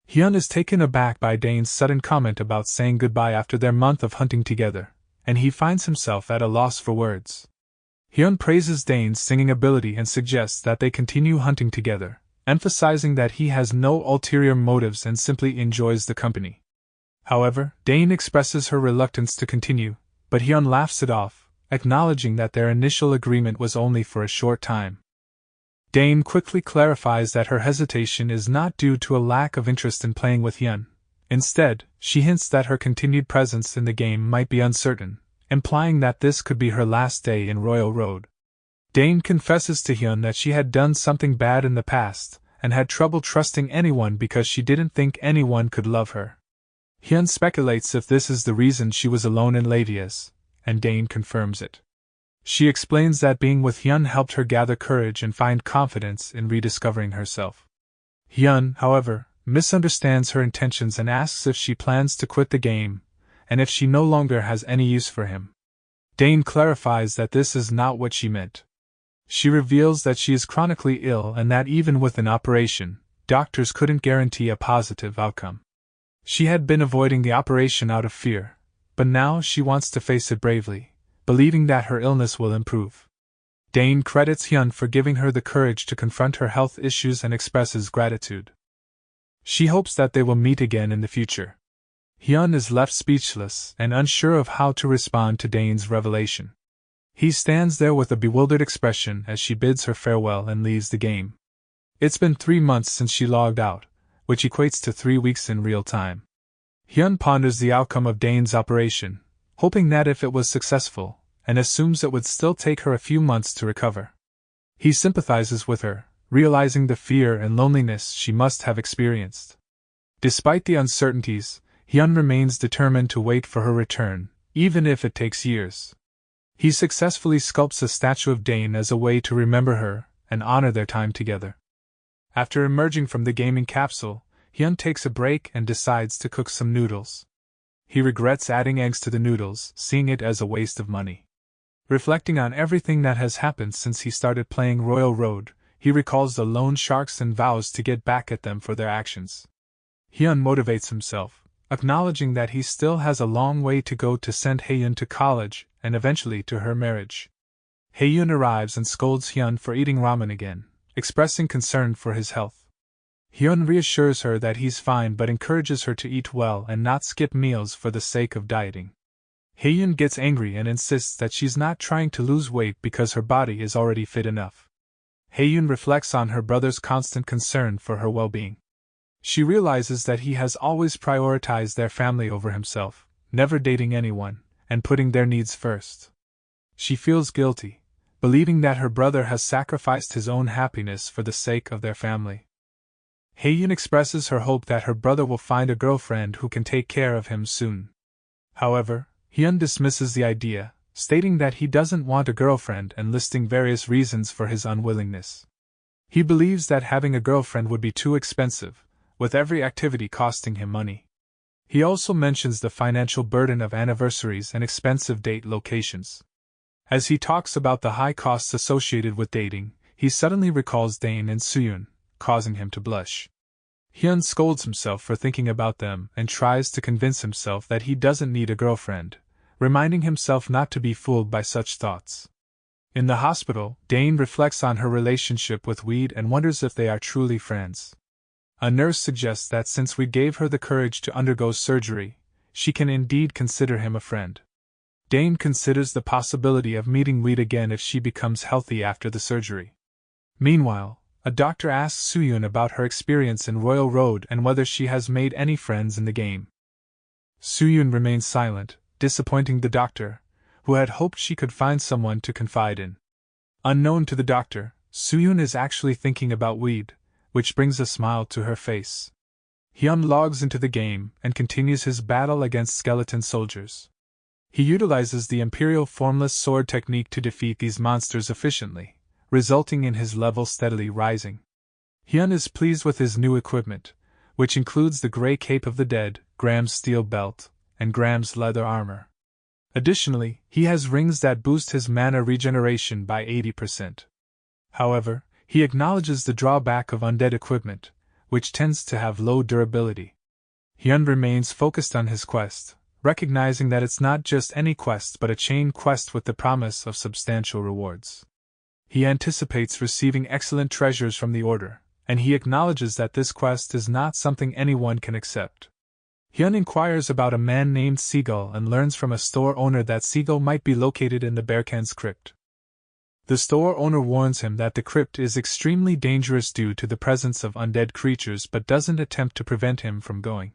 Hyun is taken aback by Dane's sudden comment about saying goodbye after their month of hunting together, and he finds himself at a loss for words. Hyun praises Dane's singing ability and suggests that they continue hunting together, emphasizing that he has no ulterior motives and simply enjoys the company. However, Dane expresses her reluctance to continue, but Hyun laughs it off, acknowledging that their initial agreement was only for a short time. Dane quickly clarifies that her hesitation is not due to a lack of interest in playing with Hyun. Instead, she hints that her continued presence in the game might be uncertain, implying that this could be her last day in Royal Road. Dane confesses to Hyun that she had done something bad in the past, and had trouble trusting anyone because she didn't think anyone could love her. Hyun speculates if this is the reason she was alone in Lavias, and Dane confirms it. She explains that being with Hyun helped her gather courage and find confidence in rediscovering herself. Hyun, however, misunderstands her intentions and asks if she plans to quit the game, and if she no longer has any use for him. Dane clarifies that this is not what she meant. She reveals that she is chronically ill and that even with an operation, doctors couldn't guarantee a positive outcome. She had been avoiding the operation out of fear, but now she wants to face it bravely, believing that her illness will improve. Dane credits Hyun for giving her the courage to confront her health issues and expresses gratitude. She hopes that they will meet again in the future. Hyun is left speechless and unsure of how to respond to Dane's revelation. He stands there with a bewildered expression as she bids her farewell and leaves the game. It's been 3 months since she logged out, which equates to 3 weeks in real time. Hyun ponders the outcome of Dane's operation, hoping that if it was successful, and assumes it would still take her a few months to recover. He sympathizes with her, realizing the fear and loneliness she must have experienced. Despite the uncertainties, Hyun remains determined to wait for her return, even if it takes years. He successfully sculpts a statue of Dane as a way to remember her and honor their time together. After emerging from the gaming capsule, Hyun takes a break and decides to cook some noodles. He regrets adding eggs to the noodles, seeing it as a waste of money. Reflecting on everything that has happened since he started playing Royal Road, he recalls the loan sharks and vows to get back at them for their actions. Hyun motivates himself, acknowledging that he still has a long way to go to send Haeun to college and eventually to her marriage. Haeun arrives and scolds Hyun for eating ramen again, expressing concern for his health. Hyun reassures her that he's fine but encourages her to eat well and not skip meals for the sake of dieting. Haeyun gets angry and insists that she's not trying to lose weight because her body is already fit enough. Haeyun reflects on her brother's constant concern for her well-being. She realizes that he has always prioritized their family over himself, never dating anyone, and putting their needs first. She feels guilty, believing that her brother has sacrificed his own happiness for the sake of their family. Haeyun expresses her hope that her brother will find a girlfriend who can take care of him soon. However, Hyun dismisses the idea, stating that he doesn't want a girlfriend and listing various reasons for his unwillingness. He believes that having a girlfriend would be too expensive, with every activity costing him money. He also mentions the financial burden of anniversaries and expensive date locations. As he talks about the high costs associated with dating, he suddenly recalls Dane and Suyun, causing him to blush. Hyun scolds himself for thinking about them and tries to convince himself that he doesn't need a girlfriend, reminding himself not to be fooled by such thoughts. In the hospital, Dane reflects on her relationship with Weed and wonders if they are truly friends. A nurse suggests that since Weed gave her the courage to undergo surgery, she can indeed consider him a friend. Dane considers the possibility of meeting Weed again if she becomes healthy after the surgery. Meanwhile, a doctor asks Suyun about her experience in Royal Road and whether she has made any friends in the game. Suyun remains silent, disappointing the doctor, who had hoped she could find someone to confide in. Unknown to the doctor, Suyun is actually thinking about Weed, which brings a smile to her face. Hyun logs into the game and continues his battle against skeleton soldiers. He utilizes the Imperial Formless Sword technique to defeat these monsters efficiently, resulting in his level steadily rising. Hyun is pleased with his new equipment, which includes the Grey Cape of the Dead, Graham's steel belt, and Graham's leather armor. Additionally, he has rings that boost his mana regeneration by 80%. However, he acknowledges the drawback of undead equipment, which tends to have low durability. Hyun remains focused on his quest, recognizing that it's not just any quest but a chain quest with the promise of substantial rewards. He anticipates receiving excellent treasures from the Order, and he acknowledges that this quest is not something anyone can accept. Hyun inquires about a man named Seagull and learns from a store owner that Seagull might be located in the Bearcan's crypt. The store owner warns him that the crypt is extremely dangerous due to the presence of undead creatures but doesn't attempt to prevent him from going.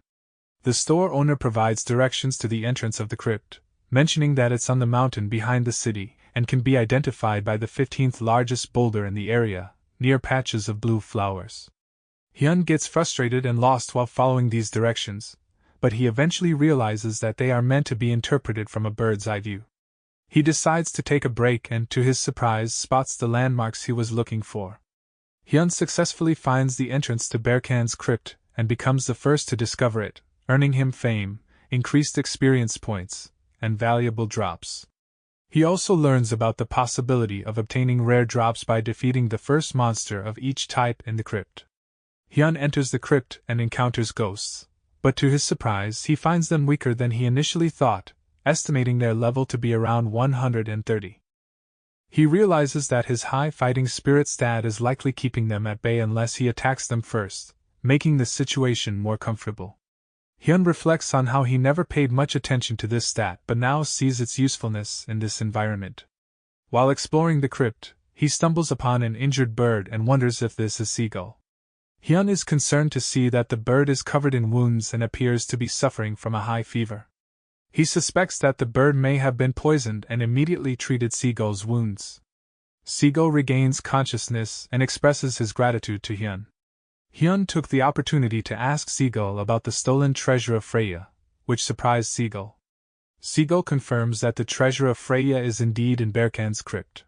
The store owner provides directions to the entrance of the crypt, mentioning that it's on the mountain behind the city and can be identified by the 15th largest boulder in the area, near patches of blue flowers. Hyun gets frustrated and lost while following these directions, but he eventually realizes that they are meant to be interpreted from a bird's eye view. He decides to take a break and, to his surprise, spots the landmarks he was looking for. Hyun successfully finds the entrance to Bearcan's crypt and becomes the first to discover it, earning him fame, increased experience points, and valuable drops. He also learns about the possibility of obtaining rare drops by defeating the first monster of each type in the crypt. Hyun enters the crypt and encounters ghosts, but to his surprise he finds them weaker than he initially thought, estimating their level to be around 130. He realizes that his high fighting spirit stat is likely keeping them at bay unless he attacks them first, making the situation more comfortable. Hyun reflects on how he never paid much attention to this stat but now sees its usefulness in this environment. While exploring the crypt, he stumbles upon an injured bird and wonders if this is Seagull. Hyun is concerned to see that the bird is covered in wounds and appears to be suffering from a high fever. He suspects that the bird may have been poisoned and immediately treated Seagull's wounds. Seagull regains consciousness and expresses his gratitude to Hyun. Hyun took the opportunity to ask Seagull about the stolen treasure of Freya, which surprised Seagull. Seagull confirms that the treasure of Freya is indeed in Bearcan's crypt.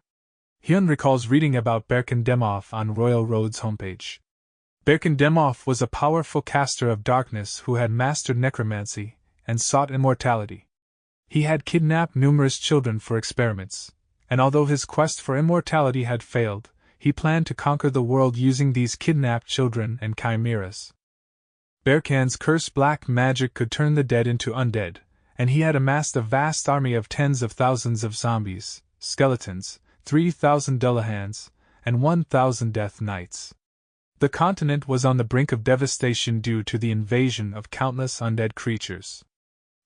Hyun recalls reading about Berkan Demoff on Royal Road's homepage. Berkan Demoff was a powerful caster of darkness who had mastered necromancy and sought immortality. He had kidnapped numerous children for experiments, and although his quest for immortality had failed, he planned to conquer the world using these kidnapped children and chimeras. Berkan's cursed black magic could turn the dead into undead, and he had amassed a vast army of tens of thousands of zombies, skeletons, 3,000 Dullahans, and 1,000 Death Knights. The continent was on the brink of devastation due to the invasion of countless undead creatures.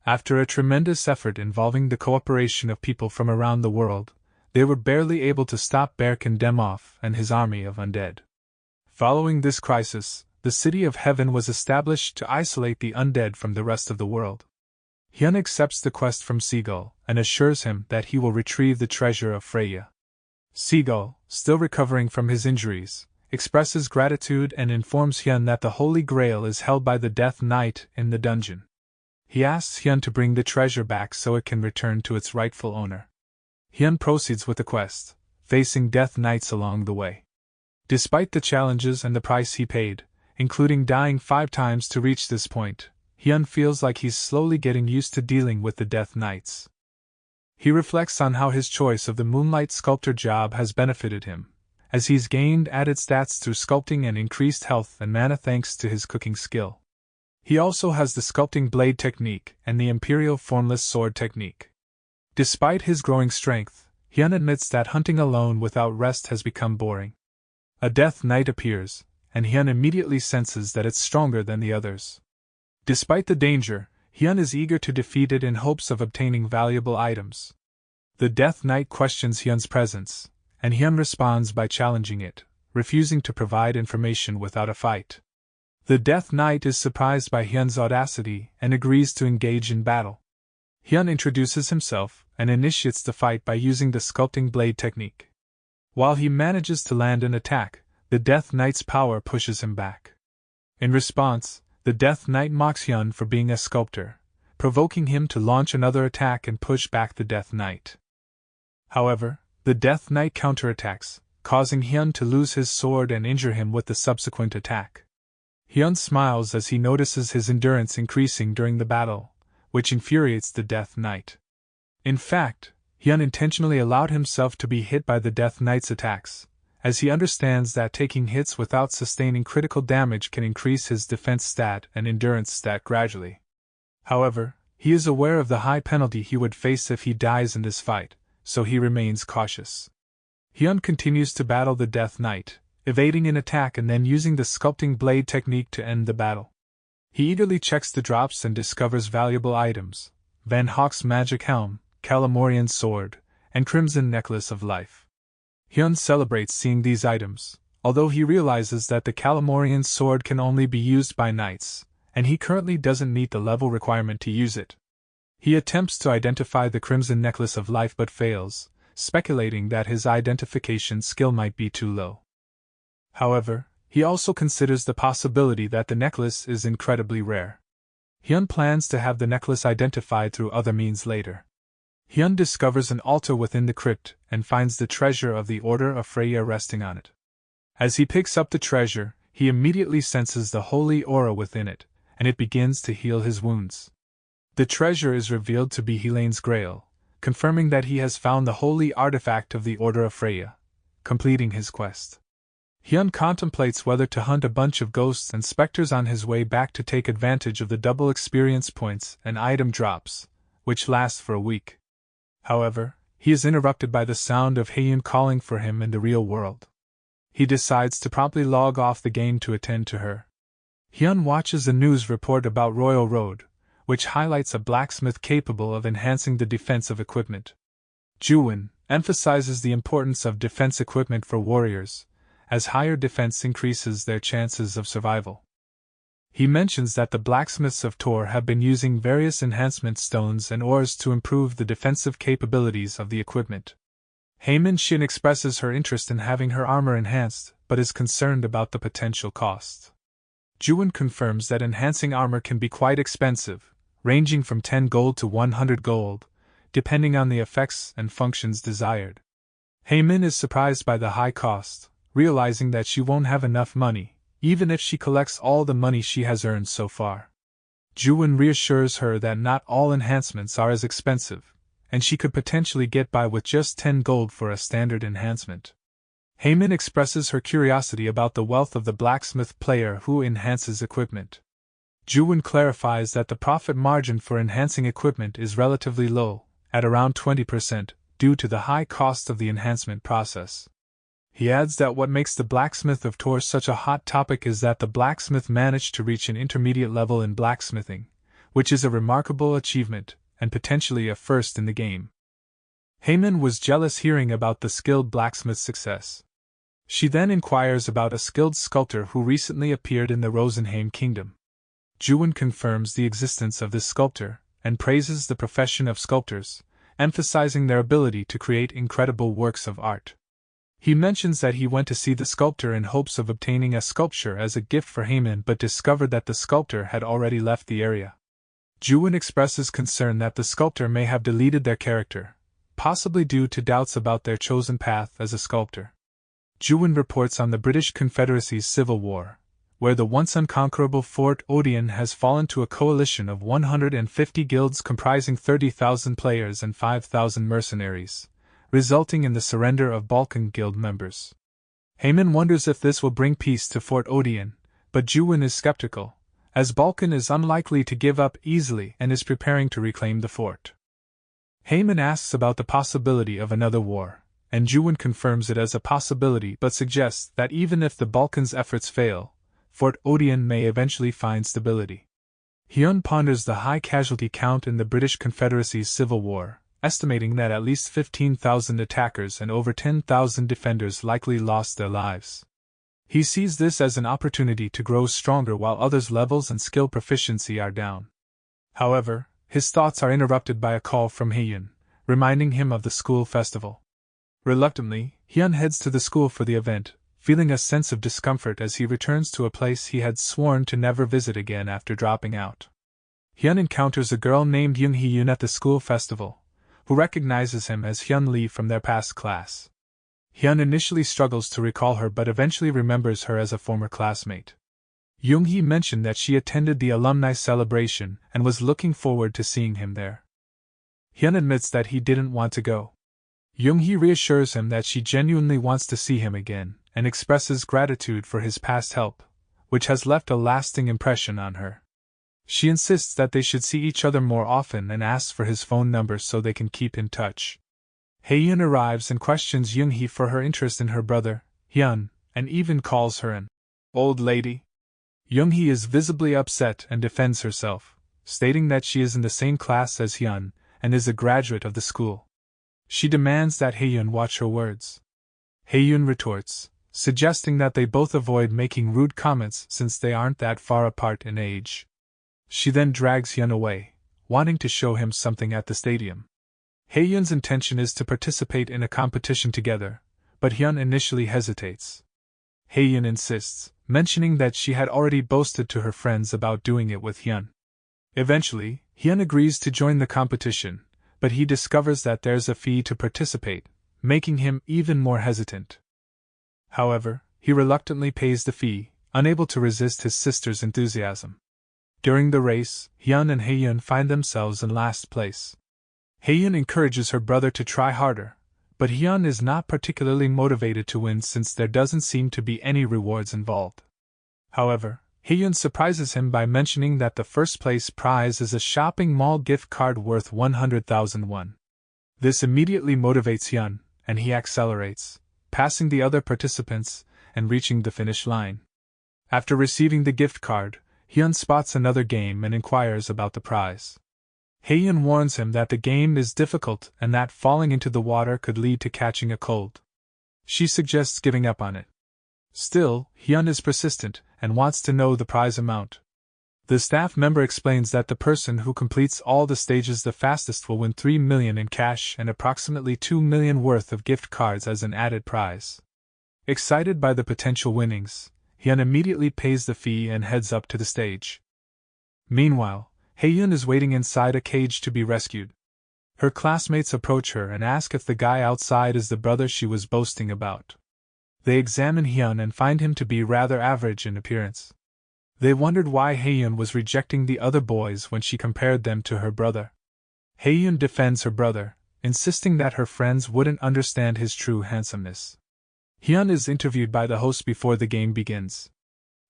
After a tremendous effort involving the cooperation of people from around the world, they were barely able to stop Ber-Kendemov and his army of undead. Following this crisis, the City of Heaven was established to isolate the undead from the rest of the world. Hyun accepts the quest from Seagull and assures him that he will retrieve the treasure of Freya. Seagull, still recovering from his injuries, expresses gratitude and informs Hyun that the Holy Grail is held by the Death Knight in the dungeon. He asks Hyun to bring the treasure back so it can return to its rightful owner. Hyun proceeds with the quest, facing Death Knights along the way. Despite the challenges and the price he paid, including dying 5 times to reach this point, Hyun feels like he's slowly getting used to dealing with the Death Knights. He reflects on how his choice of the Moonlight Sculptor job has benefited him, as he's gained added stats through sculpting and increased health and mana thanks to his cooking skill. He also has the sculpting blade technique and the Imperial formless sword technique. Despite his growing strength, Hyun admits that hunting alone without rest has become boring. A Death Knight appears, and Hyun immediately senses that it's stronger than the others. Despite the danger, Hyun is eager to defeat it in hopes of obtaining valuable items. The Death Knight questions Hyun's presence, and Hyun responds by challenging it, refusing to provide information without a fight. The Death Knight is surprised by Hyun's audacity and agrees to engage in battle. Hyun introduces himself and initiates the fight by using the sculpting blade technique. While he manages to land an attack, the Death Knight's power pushes him back. In response, the Death Knight mocks Hyun for being a sculptor, provoking him to launch another attack and push back the Death Knight. However, the Death Knight counterattacks, causing Hyun to lose his sword and injure him with the subsequent attack. Hyun smiles as he notices his endurance increasing during the battle, which infuriates the Death Knight. In fact, Hyun intentionally allowed himself to be hit by the Death Knight's attacks, as he understands that taking hits without sustaining critical damage can increase his defense stat and endurance stat gradually. However, he is aware of the high penalty he would face if he dies in this fight, so he remains cautious. Hyun continues to battle the Death Knight, evading an attack and then using the sculpting blade technique to end the battle. He eagerly checks the drops and discovers valuable items: Van Hawk's magic helm, Calamorian sword, and Crimson Necklace of Life. Hyun celebrates seeing these items, although he realizes that the Calamorian sword can only be used by knights, and he currently doesn't meet the level requirement to use it. He attempts to identify the Crimson Necklace of Life but fails, speculating that his identification skill might be too low. However, he also considers the possibility that the necklace is incredibly rare. Hyun plans to have the necklace identified through other means later. Hyun discovers an altar within the crypt and finds the treasure of the Order of Freya resting on it. As he picks up the treasure, he immediately senses the holy aura within it, and it begins to heal his wounds. The treasure is revealed to be Helene's grail, confirming that he has found the holy artifact of the Order of Freya, completing his quest. Hyun contemplates whether to hunt a bunch of ghosts and specters on his way back to take advantage of the double experience points and item drops, which last for a week. However, he is interrupted by the sound of Haeyun calling for him in the real world. He decides to promptly log off the game to attend to her. Hyun watches a news report about Royal Road, which highlights a blacksmith capable of enhancing the defense of equipment. Juwon emphasizes the importance of defense equipment for warriors, as higher defense increases their chances of survival. He mentions that the blacksmiths of Tor have been using various enhancement stones and ores to improve the defensive capabilities of the equipment. Haemin Shin expresses her interest in having her armor enhanced, but is concerned about the potential cost. Juwon confirms that enhancing armor can be quite expensive, ranging from 10 gold to 100 gold, depending on the effects and functions desired. Haemin is surprised by the high cost, realizing that she won't have enough money, even if she collects all the money she has earned so far. Juwon reassures her that not all enhancements are as expensive, and she could potentially get by with just 10 gold for a standard enhancement. Haemin expresses her curiosity about the wealth of the blacksmith player who enhances equipment. Juwon clarifies that the profit margin for enhancing equipment is relatively low, at around 20%, due to the high cost of the enhancement process. He adds that what makes the blacksmith of Tor such a hot topic is that the blacksmith managed to reach an intermediate level in blacksmithing, which is a remarkable achievement, and potentially a first in the game. Haemin was jealous hearing about the skilled blacksmith's success. She then inquires about a skilled sculptor who recently appeared in the Rosenheim kingdom. Juwon confirms the existence of this sculptor, and praises the profession of sculptors, emphasizing their ability to create incredible works of art. He mentions that he went to see the sculptor in hopes of obtaining a sculpture as a gift for Haemin but discovered that the sculptor had already left the area. Juwon expresses concern that the sculptor may have deleted their character, possibly due to doubts about their chosen path as a sculptor. Juwon reports on the British Confederacy's civil war, where the once unconquerable Fort Odin has fallen to a coalition of 150 guilds comprising 30,000 players and 5,000 mercenaries, resulting in the surrender of Balkan guild members. Haemin wonders if this will bring peace to Fort Odin, but Juwon is skeptical, as Balkan is unlikely to give up easily and is preparing to reclaim the fort. Haemin asks about the possibility of another war, and Juwon confirms it as a possibility but suggests that even if the Balkans' efforts fail, Fort Odin may eventually find stability. Hyun ponders the high casualty count in the British Confederacy's civil war, estimating that at least 15,000 attackers and over 10,000 defenders likely lost their lives. He sees this as an opportunity to grow stronger while others' levels and skill proficiency are down. However, his thoughts are interrupted by a call from Haehyun, reminding him of the school festival. Reluctantly, Hyun heads to the school for the event, feeling a sense of discomfort as he returns to a place he had sworn to never visit again after dropping out. Hyun encounters a girl named Young Hee-yoon at the school festival, who recognizes him as Hyun Lee from their past class. Hyun initially struggles to recall her but eventually remembers her as a former classmate. Young-hee mentioned that she attended the alumni celebration and was looking forward to seeing him there. Hyun admits that he didn't want to go. Young-hee reassures him that she genuinely wants to see him again, and expresses gratitude for his past help, which has left a lasting impression on her. She insists that they should see each other more often and asks for his phone number so they can keep in touch. Haehyun arrives and questions Young-hee for her interest in her brother, Hyun, and even calls her an old lady. Young-hee is visibly upset and defends herself, stating that she is in the same class as Hyun and is a graduate of the school. She demands that Haehyun watch her words. Haehyun retorts, suggesting that they both avoid making rude comments since they aren't that far apart in age. She then drags Hyun away, wanting to show him something at the stadium. Haehyun's intention is to participate in a competition together, but Hyun initially hesitates. Haehyun insists, mentioning that she had already boasted to her friends about doing it with Hyun. Eventually, Hyun agrees to join the competition, but he discovers that there's a fee to participate, making him even more hesitant. However, he reluctantly pays the fee, unable to resist his sister's enthusiasm. During the race, Hyun and Haehyun find themselves in last place. Haehyun encourages her brother to try harder, but Hyun is not particularly motivated to win since there doesn't seem to be any rewards involved. However, Haehyun surprises him by mentioning that the first place prize is a shopping mall gift card worth 100,000 won. This immediately motivates Hyun, and he accelerates, passing the other participants and reaching the finish line. After receiving the gift card, Hyun spots another game and inquires about the prize. Haehyun warns him that the game is difficult and that falling into the water could lead to catching a cold. She suggests giving up on it. Still, Hyun is persistent and wants to know the prize amount. The staff member explains that the person who completes all the stages the fastest will win 3 million in cash and approximately 2 million worth of gift cards as an added prize. Excited by the potential winnings, Hyun immediately pays the fee and heads up to the stage. Meanwhile, Haehyun is waiting inside a cage to be rescued. Her classmates approach her and ask if the guy outside is the brother she was boasting about. They examine Hyun and find him to be rather average in appearance. They wondered why Haehyun was rejecting the other boys when she compared them to her brother. Haehyun defends her brother, insisting that her friends wouldn't understand his true handsomeness. Hyun is interviewed by the host before the game begins.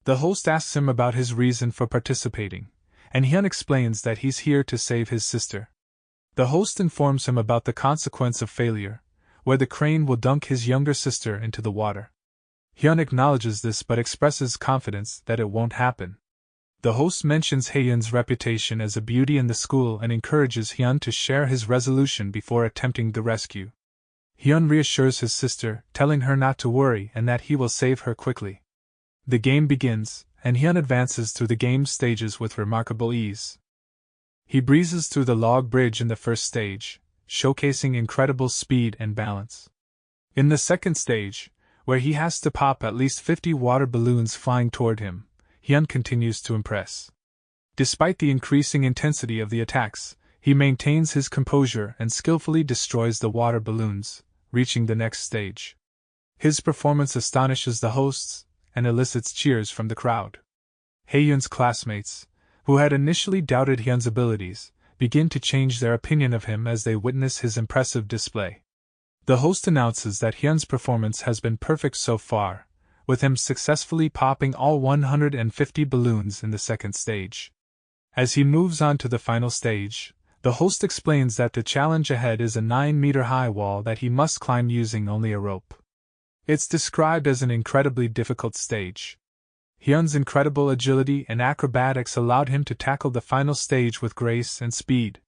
The host asks him about his reason for participating, and Hyun explains that he's here to save his sister. The host informs him about the consequence of failure, where the crane will dunk his younger sister into the water. Hyun acknowledges this but expresses confidence that it won't happen. The host mentions Hyun's reputation as a beauty in the school and encourages Hyun to share his resolution before attempting the rescue. Hyun reassures his sister, telling her not to worry and that he will save her quickly. The game begins, and Hyun advances through the game's stages with remarkable ease. He breezes through the log bridge in the first stage, showcasing incredible speed and balance. In the second stage, where he has to pop at least 50 water balloons flying toward him, Hyun continues to impress. Despite the increasing intensity of the attacks, he maintains his composure and skillfully destroys the water balloons, reaching the next stage. His performance astonishes the hosts and elicits cheers from the crowd. Hyun's classmates, who had initially doubted Hyun's abilities, begin to change their opinion of him as they witness his impressive display. The host announces that Hyun's performance has been perfect so far, with him successfully popping all 150 balloons in the second stage. As he moves on to the final stage, the host explains that the challenge ahead is a 9-meter-high wall that he must climb using only a rope. It's described as an incredibly difficult stage. Hyun's incredible agility and acrobatics allowed him to tackle the final stage with grace and speed.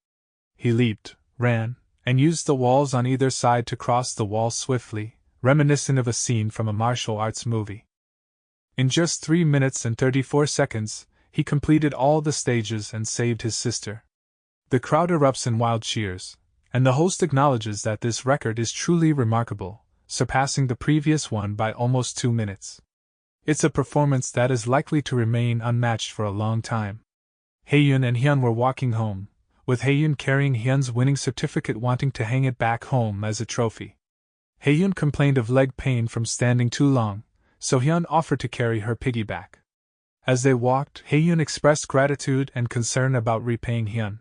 He leaped, ran, and used the walls on either side to cross the wall swiftly, reminiscent of a scene from a martial arts movie. In just 3 minutes and 34 seconds, he completed all the stages and saved his sister. The crowd erupts in wild cheers, and the host acknowledges that this record is truly remarkable, surpassing the previous one by almost 2 minutes. It's a performance that is likely to remain unmatched for a long time. Hyun and Hyun were walking home, with Hyun carrying Hyun's winning certificate, wanting to hang it back home as a trophy. Hyun complained of leg pain from standing too long, so Hyun offered to carry her piggyback. As they walked, Hyun expressed gratitude and concern about repaying Hyun.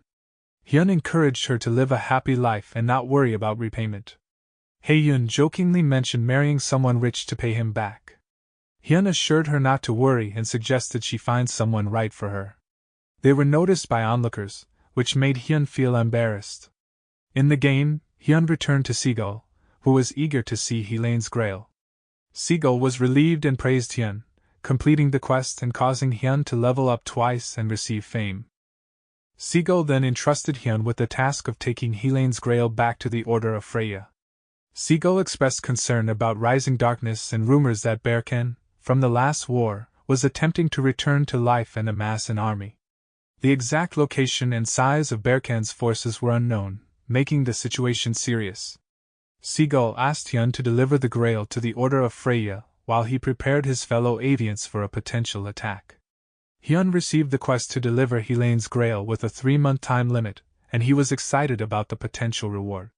Hyun encouraged her to live a happy life and not worry about repayment. Hyun jokingly mentioned marrying someone rich to pay him back. Hyun assured her not to worry and suggested she find someone right for her. They were noticed by onlookers, which made Hyun feel embarrassed. In the game, Hyun returned to Seagull, who was eager to see Helene's grail. Seagull was relieved and praised Hyun, completing the quest and causing Hyun to level up twice and receive fame. Seagull then entrusted Hyun with the task of taking Helene's grail back to the Order of Freya. Seagull expressed concern about rising darkness and rumors that Berkan, from the last war, was attempting to return to life and amass an army. The exact location and size of Berkan's forces were unknown, making the situation serious. Seagull asked Hyun to deliver the grail to the Order of Freya while he prepared his fellow avians for a potential attack. Hyun received the quest to deliver Helene's grail with a 3-month time limit, and he was excited about the potential reward.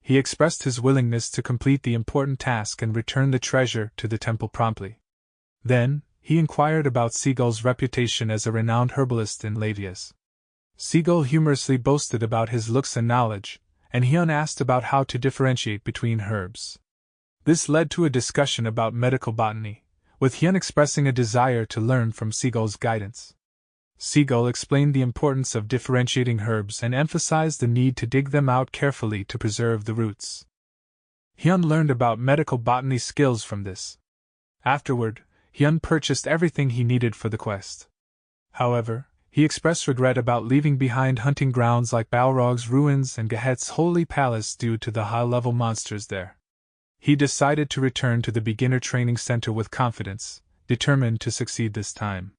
He expressed his willingness to complete the important task and return the treasure to the temple promptly. Then, he inquired about Seagull's reputation as a renowned herbalist in Lavias. Seagull humorously boasted about his looks and knowledge, and Hyun asked about how to differentiate between herbs. This led to a discussion about medical botany, with Hyun expressing a desire to learn from Seagull's guidance. Seagull explained the importance of differentiating herbs and emphasized the need to dig them out carefully to preserve the roots. Hyun learned about medical botany skills from this. Afterward, Hyun purchased everything he needed for the quest. However, he expressed regret about leaving behind hunting grounds like Balrog's ruins and Gehet's holy palace due to the high-level monsters there. He decided to return to the beginner training center with confidence, determined to succeed this time.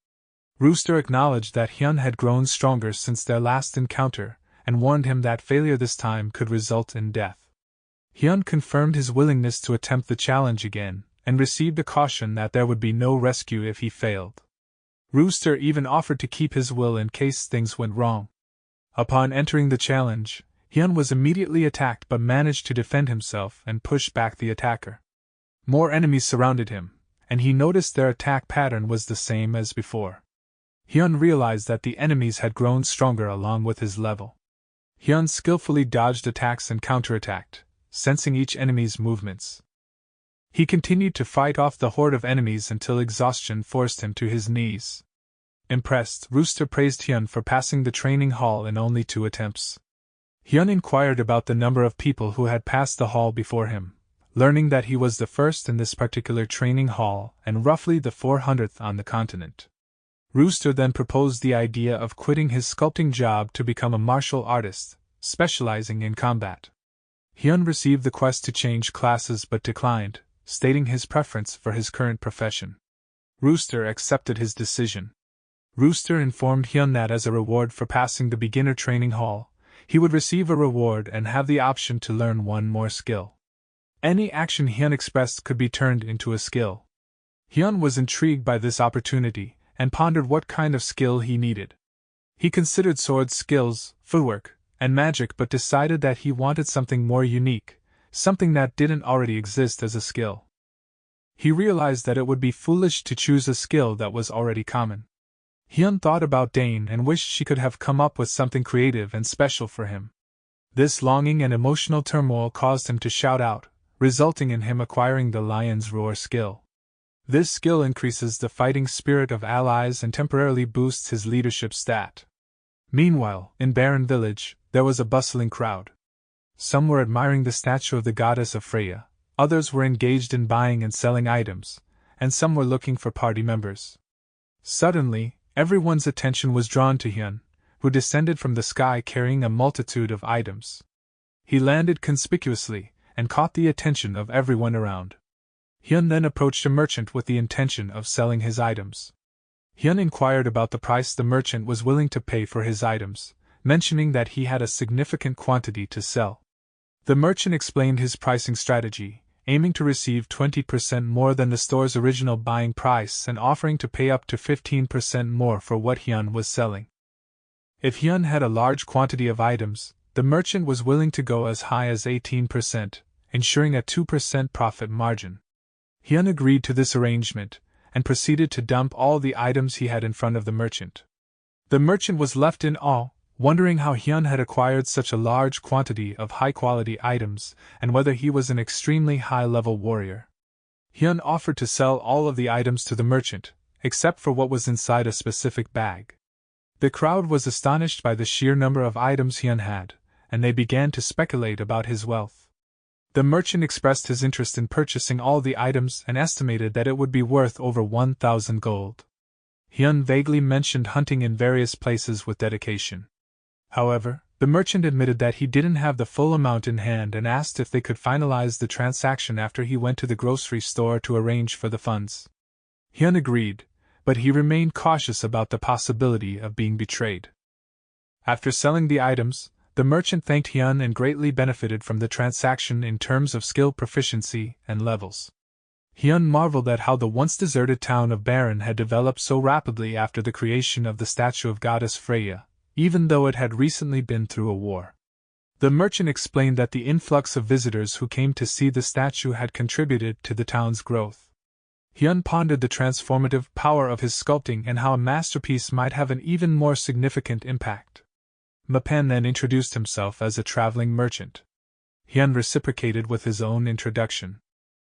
Rooster acknowledged that Hyun had grown stronger since their last encounter, and warned him that failure this time could result in death. Hyun confirmed his willingness to attempt the challenge again, and received a caution that there would be no rescue if he failed. Rooster even offered to keep his will in case things went wrong. Upon entering the challenge, Hyun was immediately attacked but managed to defend himself and push back the attacker. More enemies surrounded him, and he noticed their attack pattern was the same as before. Hyun realized that the enemies had grown stronger along with his level. Hyun skillfully dodged attacks and counterattacked, sensing each enemy's movements. He continued to fight off the horde of enemies until exhaustion forced him to his knees. Impressed, Rooster praised Hyun for passing the training hall in only 2 attempts. Hyun inquired about the number of people who had passed the hall before him, learning that he was the first in this particular training hall and roughly the 400th on the continent. Rooster then proposed the idea of quitting his sculpting job to become a martial artist, specializing in combat. Hyun received the quest to change classes but declined, stating his preference for his current profession. Rooster accepted his decision. Rooster informed Hyun that as a reward for passing the beginner training hall, he would receive a reward and have the option to learn one more skill. Any action Hyun expressed could be turned into a skill. Hyun was intrigued by this opportunity and pondered what kind of skill he needed. He considered sword skills, footwork, and magic but decided that he wanted something more unique, something that didn't already exist as a skill. He realized that it would be foolish to choose a skill that was already common. Hyun thought about Dane and wished she could have come up with something creative and special for him. This longing and emotional turmoil caused him to shout out, resulting in him acquiring the Lion's Roar skill. This skill increases the fighting spirit of allies and temporarily boosts his leadership stat. Meanwhile, in Barren Village, there was a bustling crowd. Some were admiring the statue of the goddess of Freya, others were engaged in buying and selling items, and some were looking for party members. Suddenly, everyone's attention was drawn to Hyun, who descended from the sky carrying a multitude of items. He landed conspicuously and caught the attention of everyone around. Hyun then approached a merchant with the intention of selling his items. Hyun inquired about the price the merchant was willing to pay for his items, mentioning that he had a significant quantity to sell. The merchant explained his pricing strategy, aiming to receive 20% more than the store's original buying price and offering to pay up to 15% more for what Hyun was selling. If Hyun had a large quantity of items, the merchant was willing to go as high as 18%, ensuring a 2% profit margin. Hyun agreed to this arrangement, and proceeded to dump all the items he had in front of the merchant. The merchant was left in awe, wondering how Hyun had acquired such a large quantity of high-quality items, and whether he was an extremely high-level warrior. Hyun offered to sell all of the items to the merchant, except for what was inside a specific bag. The crowd was astonished by the sheer number of items Hyun had, and they began to speculate about his wealth. The merchant expressed his interest in purchasing all the items and estimated that it would be worth over 1,000 gold. Hyun vaguely mentioned hunting in various places with dedication. However, the merchant admitted that he didn't have the full amount in hand and asked if they could finalize the transaction after he went to the grocery store to arrange for the funds. Hyun agreed, but he remained cautious about the possibility of being betrayed. After selling the items, the merchant thanked Hyun and greatly benefited from the transaction in terms of skill proficiency and levels. Hyun marveled at how the once deserted town of Barren had developed so rapidly after the creation of the statue of goddess Freya, even though it had recently been through a war. The merchant explained that the influx of visitors who came to see the statue had contributed to the town's growth. Hyun pondered the transformative power of his sculpting and how a masterpiece might have an even more significant impact. Mapan then introduced himself as a traveling merchant. Hyun reciprocated with his own introduction.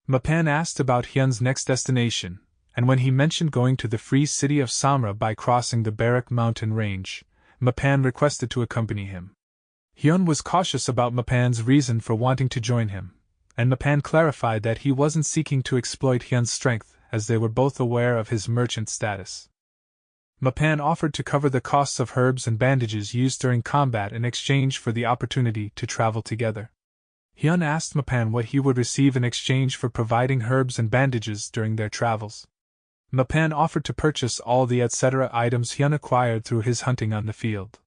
Mapan asked about Hyun's next destination, and when he mentioned going to the free city of Samra by crossing the Barak mountain range, Mapan requested to accompany him. Hyun was cautious about Mapan's reason for wanting to join him, and Mapan clarified that he wasn't seeking to exploit Hyun's strength, as they were both aware of his merchant status. Mapan offered to cover the costs of herbs and bandages used during combat in exchange for the opportunity to travel together. Hyun asked Mapan what he would receive in exchange for providing herbs and bandages during their travels. Mapan offered to purchase all the etc. items Hyun acquired through his hunting on the field.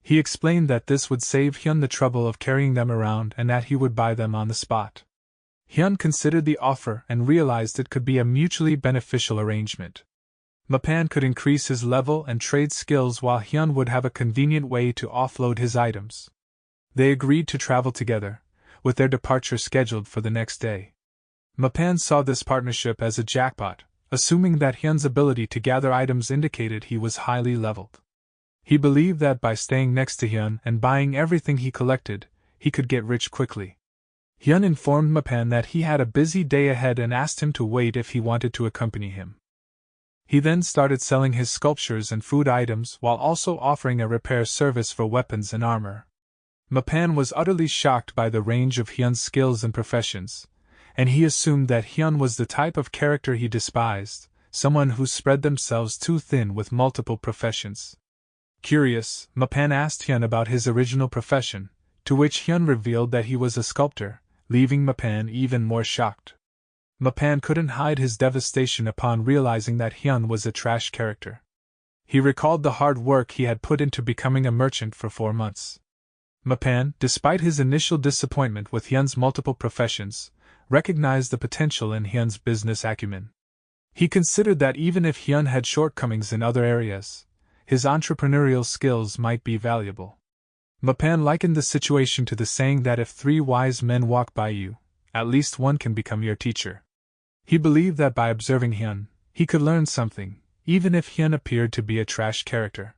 He explained that this would save Hyun the trouble of carrying them around and that he would buy them on the spot. Hyun considered the offer and realized it could be a mutually beneficial arrangement. Mapan could increase his level and trade skills while Hyun would have a convenient way to offload his items. They agreed to travel together, with their departure scheduled for the next day. Mapan saw this partnership as a jackpot, assuming that Hyun's ability to gather items indicated he was highly leveled. He believed that by staying next to Hyun and buying everything he collected, he could get rich quickly. Hyun informed Mapan that he had a busy day ahead and asked him to wait if he wanted to accompany him. He then started selling his sculptures and food items while also offering a repair service for weapons and armor. Mapan was utterly shocked by the range of Hyun's skills and professions, and he assumed that Hyun was the type of character he despised, someone who spread themselves too thin with multiple professions. Curious, Mapan asked Hyun about his original profession, to which Hyun revealed that he was a sculptor, leaving Mapan even more shocked. Mapan couldn't hide his devastation upon realizing that Hyun was a trash character. He recalled the hard work he had put into becoming a merchant for 4 months. Mapan, despite his initial disappointment with Hyun's multiple professions, recognized the potential in Hyun's business acumen. He considered that even if Hyun had shortcomings in other areas, his entrepreneurial skills might be valuable. Mapan likened the situation to the saying that if 3 wise men walk by you, at least one can become your teacher. He believed that by observing Hyun, he could learn something, even if Hyun appeared to be a trash character.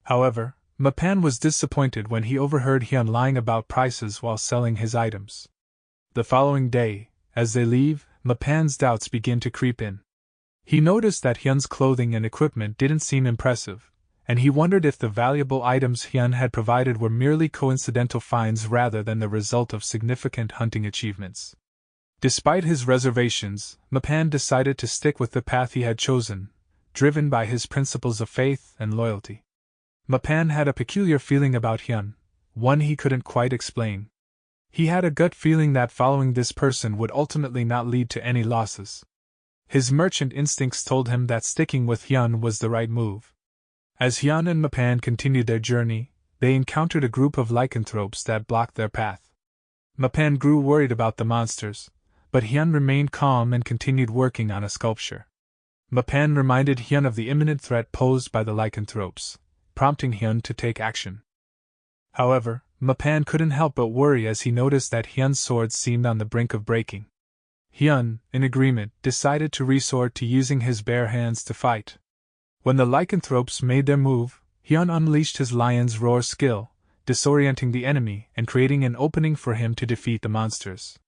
However, Mapan was disappointed when he overheard Hyun lying about prices while selling his items. The following day, as they leave, Mapan's doubts begin to creep in. He noticed that Hyun's clothing and equipment didn't seem impressive, and he wondered if the valuable items Hyun had provided were merely coincidental finds rather than the result of significant hunting achievements. Despite his reservations, Mapan decided to stick with the path he had chosen, driven by his principles of faith and loyalty. Mapan had a peculiar feeling about Hyun, one he couldn't quite explain. He had a gut feeling that following this person would ultimately not lead to any losses. His merchant instincts told him that sticking with Hyun was the right move. As Hyun and Mapan continued their journey, they encountered a group of lycanthropes that blocked their path. Mapan grew worried about the monsters, but Hyun remained calm and continued working on a sculpture. Mapan reminded Hyun of the imminent threat posed by the lycanthropes, prompting Hyun to take action. However, Mapan couldn't help but worry as he noticed that Hyun's sword seemed on the brink of breaking. Hyun, in agreement, decided to resort to using his bare hands to fight. When the lycanthropes made their move, Hyun unleashed his lion's roar skill, disorienting the enemy and creating an opening for him to defeat the monsters.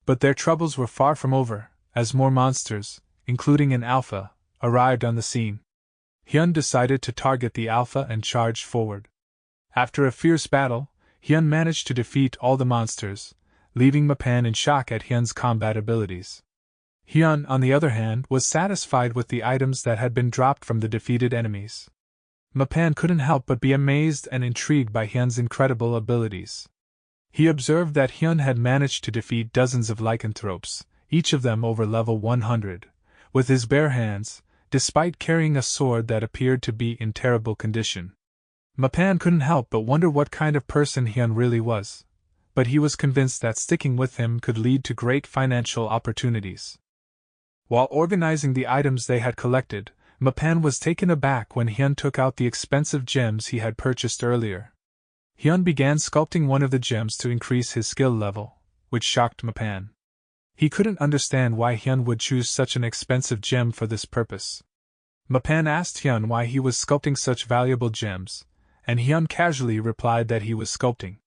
But their troubles were far from over, as more monsters, including an alpha, arrived on the scene. Hyun decided to target the alpha and charged forward. After a fierce battle, Hyun managed to defeat all the monsters, leaving Mapan in shock at Hyun's combat abilities. Hyun, on the other hand, was satisfied with the items that had been dropped from the defeated enemies. Mapan couldn't help but be amazed and intrigued by Hyun's incredible abilities. He observed that Hyun had managed to defeat dozens of lycanthropes, each of them over level 100, with his bare hands, despite carrying a sword that appeared to be in terrible condition. Mapan couldn't help but wonder what kind of person Hyun really was, but he was convinced that sticking with him could lead to great financial opportunities. While organizing the items they had collected, Mapan was taken aback when Hyun took out the expensive gems he had purchased earlier. Hyun began sculpting one of the gems to increase his skill level, which shocked Mapan. He couldn't understand why Hyun would choose such an expensive gem for this purpose. Mapan asked Hyun why he was sculpting such valuable gems, and Hyun casually replied that he was sculpting.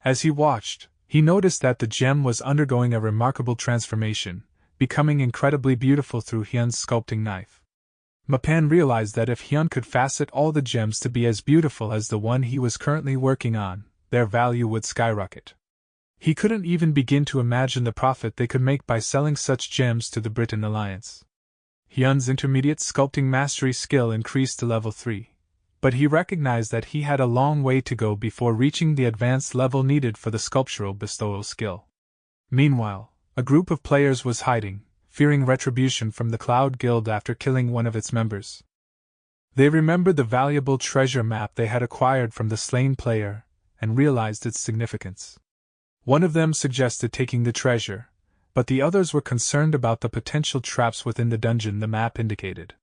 As he watched, he noticed that the gem was undergoing a remarkable transformation, becoming incredibly beautiful through Hyun's sculpting knife. Mapan realized that if Hyun could facet all the gems to be as beautiful as the one he was currently working on, their value would skyrocket. He couldn't even begin to imagine the profit they could make by selling such gems to the Britain Alliance. Hyun's intermediate sculpting mastery skill increased to level 3, but he recognized that he had a long way to go before reaching the advanced level needed for the sculptural bestowal skill. Meanwhile, a group of players was hiding, fearing retribution from the Cloud Guild after killing one of its members. They remembered the valuable treasure map they had acquired from the slain player, and realized its significance. One of them suggested taking the treasure, but the others were concerned about the potential traps within the dungeon the map indicated.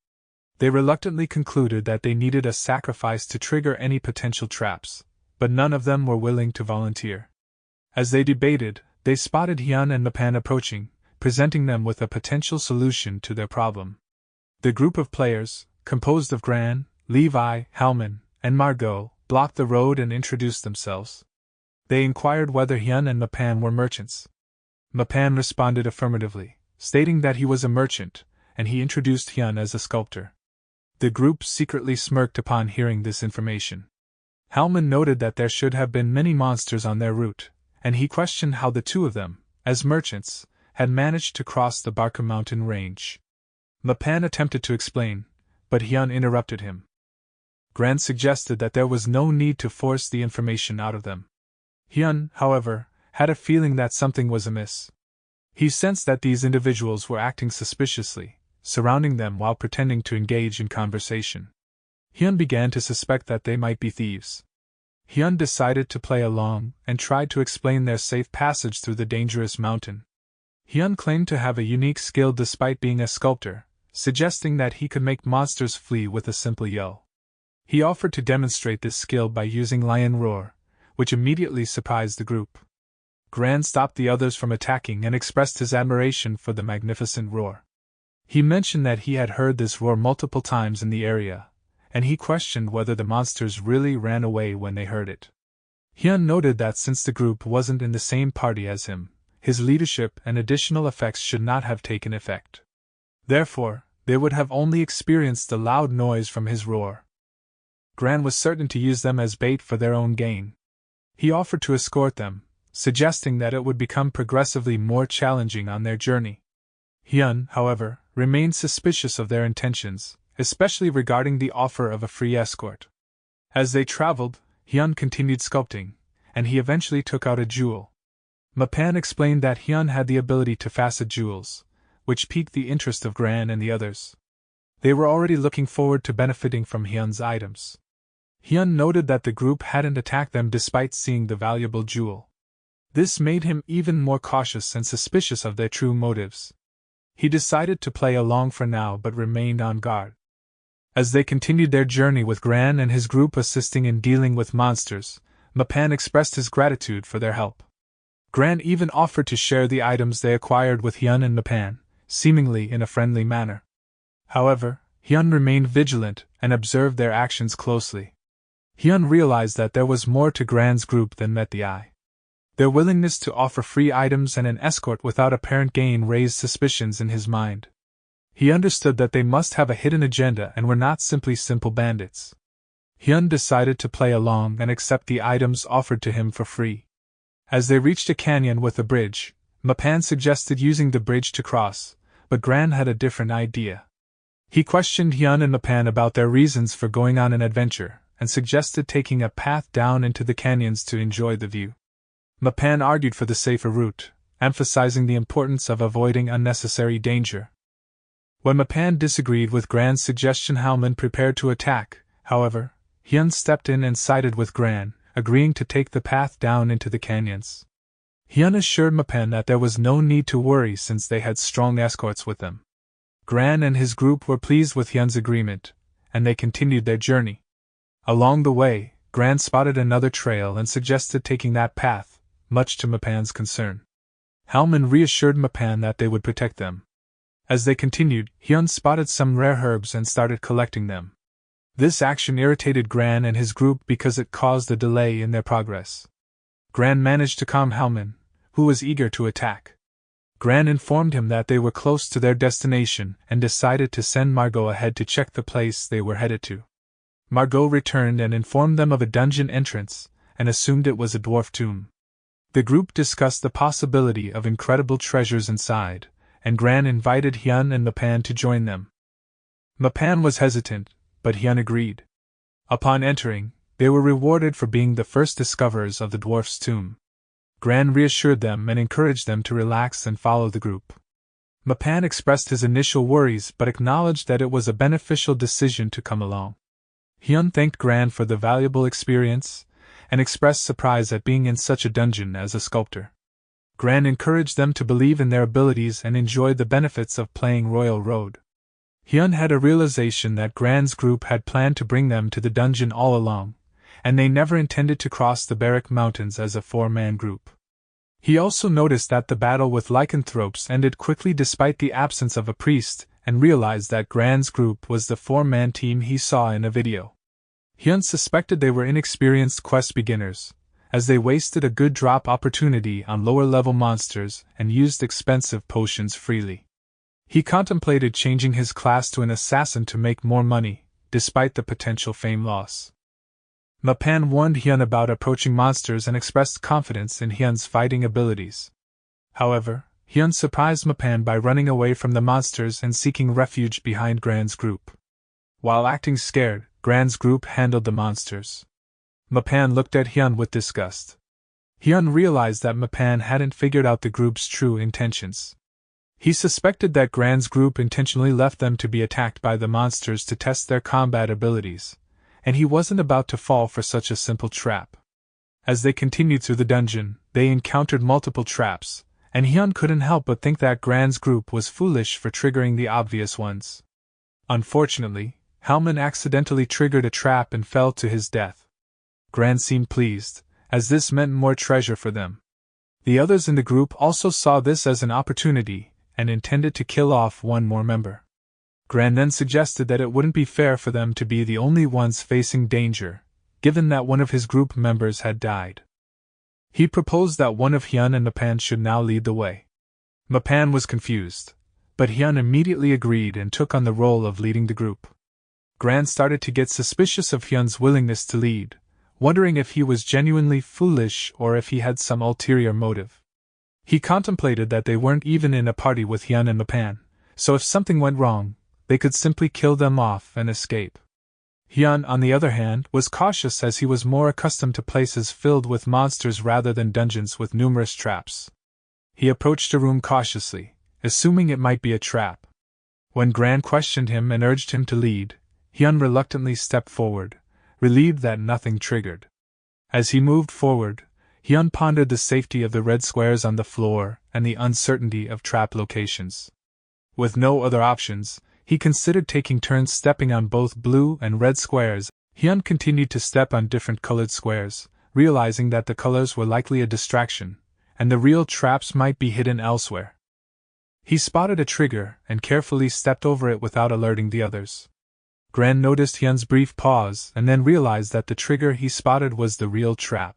They reluctantly concluded that they needed a sacrifice to trigger any potential traps, but none of them were willing to volunteer. As they debated, they spotted Hyun and Mapan approaching, presenting them with a potential solution to their problem. The group of players, composed of Gran, Levi, Halman, and Margot, blocked the road and introduced themselves. They inquired whether Hyun and Mapan were merchants. Mapan responded affirmatively, stating that he was a merchant, and he introduced Hyun as a sculptor. The group secretly smirked upon hearing this information. Halman noted that there should have been many monsters on their route, and he questioned how the two of them, as merchants, had managed to cross the Barker mountain range. Mapan attempted to explain, but Hyun interrupted him. Gran suggested that there was no need to force the information out of them. Hyun, however, had a feeling that something was amiss. He sensed that these individuals were acting suspiciously, surrounding them while pretending to engage in conversation. Hyun began to suspect that they might be thieves. Hyun decided to play along and tried to explain their safe passage through the dangerous mountain. Hyun claimed to have a unique skill despite being a sculptor, suggesting that he could make monsters flee with a simple yell. He offered to demonstrate this skill by using Lion Roar, which immediately surprised the group. Gran stopped the others from attacking and expressed his admiration for the magnificent roar. He mentioned that he had heard this roar multiple times in the area, and he questioned whether the monsters really ran away when they heard it. Hyun noted that since the group wasn't in the same party as him, his leadership and additional effects should not have taken effect. Therefore, they would have only experienced the loud noise from his roar. Gran was certain to use them as bait for their own gain. He offered to escort them, suggesting that it would become progressively more challenging on their journey. Hyun, however, remained suspicious of their intentions, especially regarding the offer of a free escort. As they traveled, Hyun continued sculpting, and he eventually took out a jewel. Mapan explained that Hyun had the ability to facet jewels, which piqued the interest of Gran and the others. They were already looking forward to benefiting from Hyun's items. Hyun noted that the group hadn't attacked them despite seeing the valuable jewel. This made him even more cautious and suspicious of their true motives. He decided to play along for now but remained on guard. As they continued their journey with Gran and his group assisting in dealing with monsters, Mapan expressed his gratitude for their help. Gran even offered to share the items they acquired with Hyun and Mapan, seemingly in a friendly manner. However, Hyun remained vigilant and observed their actions closely. Hyun realized that there was more to Gran's group than met the eye. Their willingness to offer free items and an escort without apparent gain raised suspicions in his mind. He understood that they must have a hidden agenda and were not simply simple bandits. Hyun decided to play along and accept the items offered to him for free. As they reached a canyon with a bridge, Mapan suggested using the bridge to cross, but Gran had a different idea. He questioned Hyun and Mapan about their reasons for going on an adventure, and suggested taking a path down into the canyons to enjoy the view. Mapan argued for the safer route, emphasizing the importance of avoiding unnecessary danger. When Mapan disagreed with Gran's suggestion, Halman prepared to attack. However, Hyun stepped in and sided with Gran, agreeing to take the path down into the canyons. Hyun assured Mapan that there was no need to worry since they had strong escorts with them. Gran and his group were pleased with Hyun's agreement, and they continued their journey. Along the way, Gran spotted another trail and suggested taking that path, much to Mapan's concern. Halman reassured Mapan that they would protect them. As they continued, Hyun spotted some rare herbs and started collecting them. This action irritated Gran and his group because it caused a delay in their progress. Gran managed to calm Halman, who was eager to attack. Gran informed him that they were close to their destination and decided to send Margot ahead to check the place they were headed to. Margot returned and informed them of a dungeon entrance, and assumed it was a dwarf tomb. The group discussed the possibility of incredible treasures inside, and Gran invited Hyun and Mapan to join them. Mapan was hesitant, but Hyun agreed. Upon entering, they were rewarded for being the first discoverers of the dwarf's tomb. Gran reassured them and encouraged them to relax and follow the group. Mapan expressed his initial worries but acknowledged that it was a beneficial decision to come along. Hyun thanked Gran for the valuable experience, and expressed surprise at being in such a dungeon as a sculptor. Gran encouraged them to believe in their abilities and enjoy the benefits of playing Royal Road. Hyun had a realization that Gran's group had planned to bring them to the dungeon all along, and they never intended to cross the Barrack Mountains as a four-man group. He also noticed that the battle with lycanthropes ended quickly despite the absence of a priest, and realized that Gran's group was the four-man team he saw in a video. Hyun suspected they were inexperienced quest beginners, as they wasted a good drop opportunity on lower-level monsters and used expensive potions freely. He contemplated changing his class to an assassin to make more money, despite the potential fame loss. Mapan warned Hyun about approaching monsters and expressed confidence in Hyun's fighting abilities. However, Hyun surprised Mapan by running away from the monsters and seeking refuge behind Gran's group. While acting scared, Gran's group handled the monsters. Mapan looked at Hyun with disgust. Hyun realized that Mapan hadn't figured out the group's true intentions. He suspected that Gran's group intentionally left them to be attacked by the monsters to test their combat abilities, and he wasn't about to fall for such a simple trap. As they continued through the dungeon, they encountered multiple traps, and Hyun couldn't help but think that Gran's group was foolish for triggering the obvious ones. Unfortunately, Halman accidentally triggered a trap and fell to his death. Gran seemed pleased, as this meant more treasure for them. The others in the group also saw this as an opportunity, and intended to kill off one more member. Gran then suggested that it wouldn't be fair for them to be the only ones facing danger, given that one of his group members had died. He proposed that one of Hyun and Mapan should now lead the way. Mapan was confused, but Hyun immediately agreed and took on the role of leading the group. Gran started to get suspicious of Hyun's willingness to lead, wondering if he was genuinely foolish or if he had some ulterior motive. He contemplated that they weren't even in a party with Hyun and Mapan, so if something went wrong, they could simply kill them off and escape. Hyun, on the other hand, was cautious as he was more accustomed to places filled with monsters rather than dungeons with numerous traps. He approached a room cautiously, assuming it might be a trap. When Gran questioned him and urged him to lead, Hyun reluctantly stepped forward, relieved that nothing triggered. As he moved forward, Hyun pondered the safety of the red squares on the floor and the uncertainty of trap locations. With no other options, he considered taking turns stepping on both blue and red squares. Hyun continued to step on different colored squares, realizing that the colors were likely a distraction, and the real traps might be hidden elsewhere. He spotted a trigger and carefully stepped over it without alerting the others. Gran noticed Hyun's brief pause and then realized that the trigger he spotted was the real trap.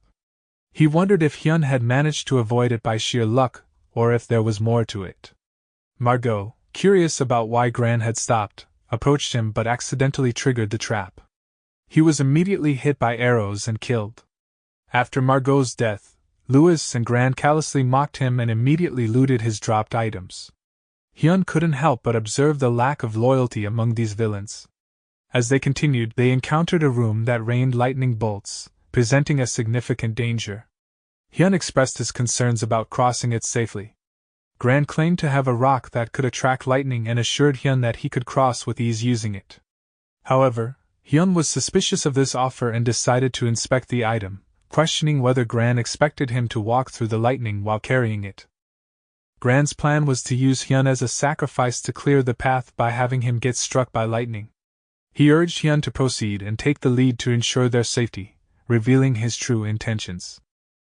He wondered if Hyun had managed to avoid it by sheer luck, or if there was more to it. Margot, curious about why Gran had stopped, approached him but accidentally triggered the trap. He was immediately hit by arrows and killed. After Margot's death, Louis and Gran callously mocked him and immediately looted his dropped items. Hyun couldn't help but observe the lack of loyalty among these villains. As they continued, they encountered a room that rained lightning bolts, presenting a significant danger. Hyun expressed his concerns about crossing it safely. Gran claimed to have a rock that could attract lightning and assured Hyun that he could cross with ease using it. However, Hyun was suspicious of this offer and decided to inspect the item, questioning whether Gran expected him to walk through the lightning while carrying it. Gran's plan was to use Hyun as a sacrifice to clear the path by having him get struck by lightning. He urged Hyun to proceed and take the lead to ensure their safety, revealing his true intentions.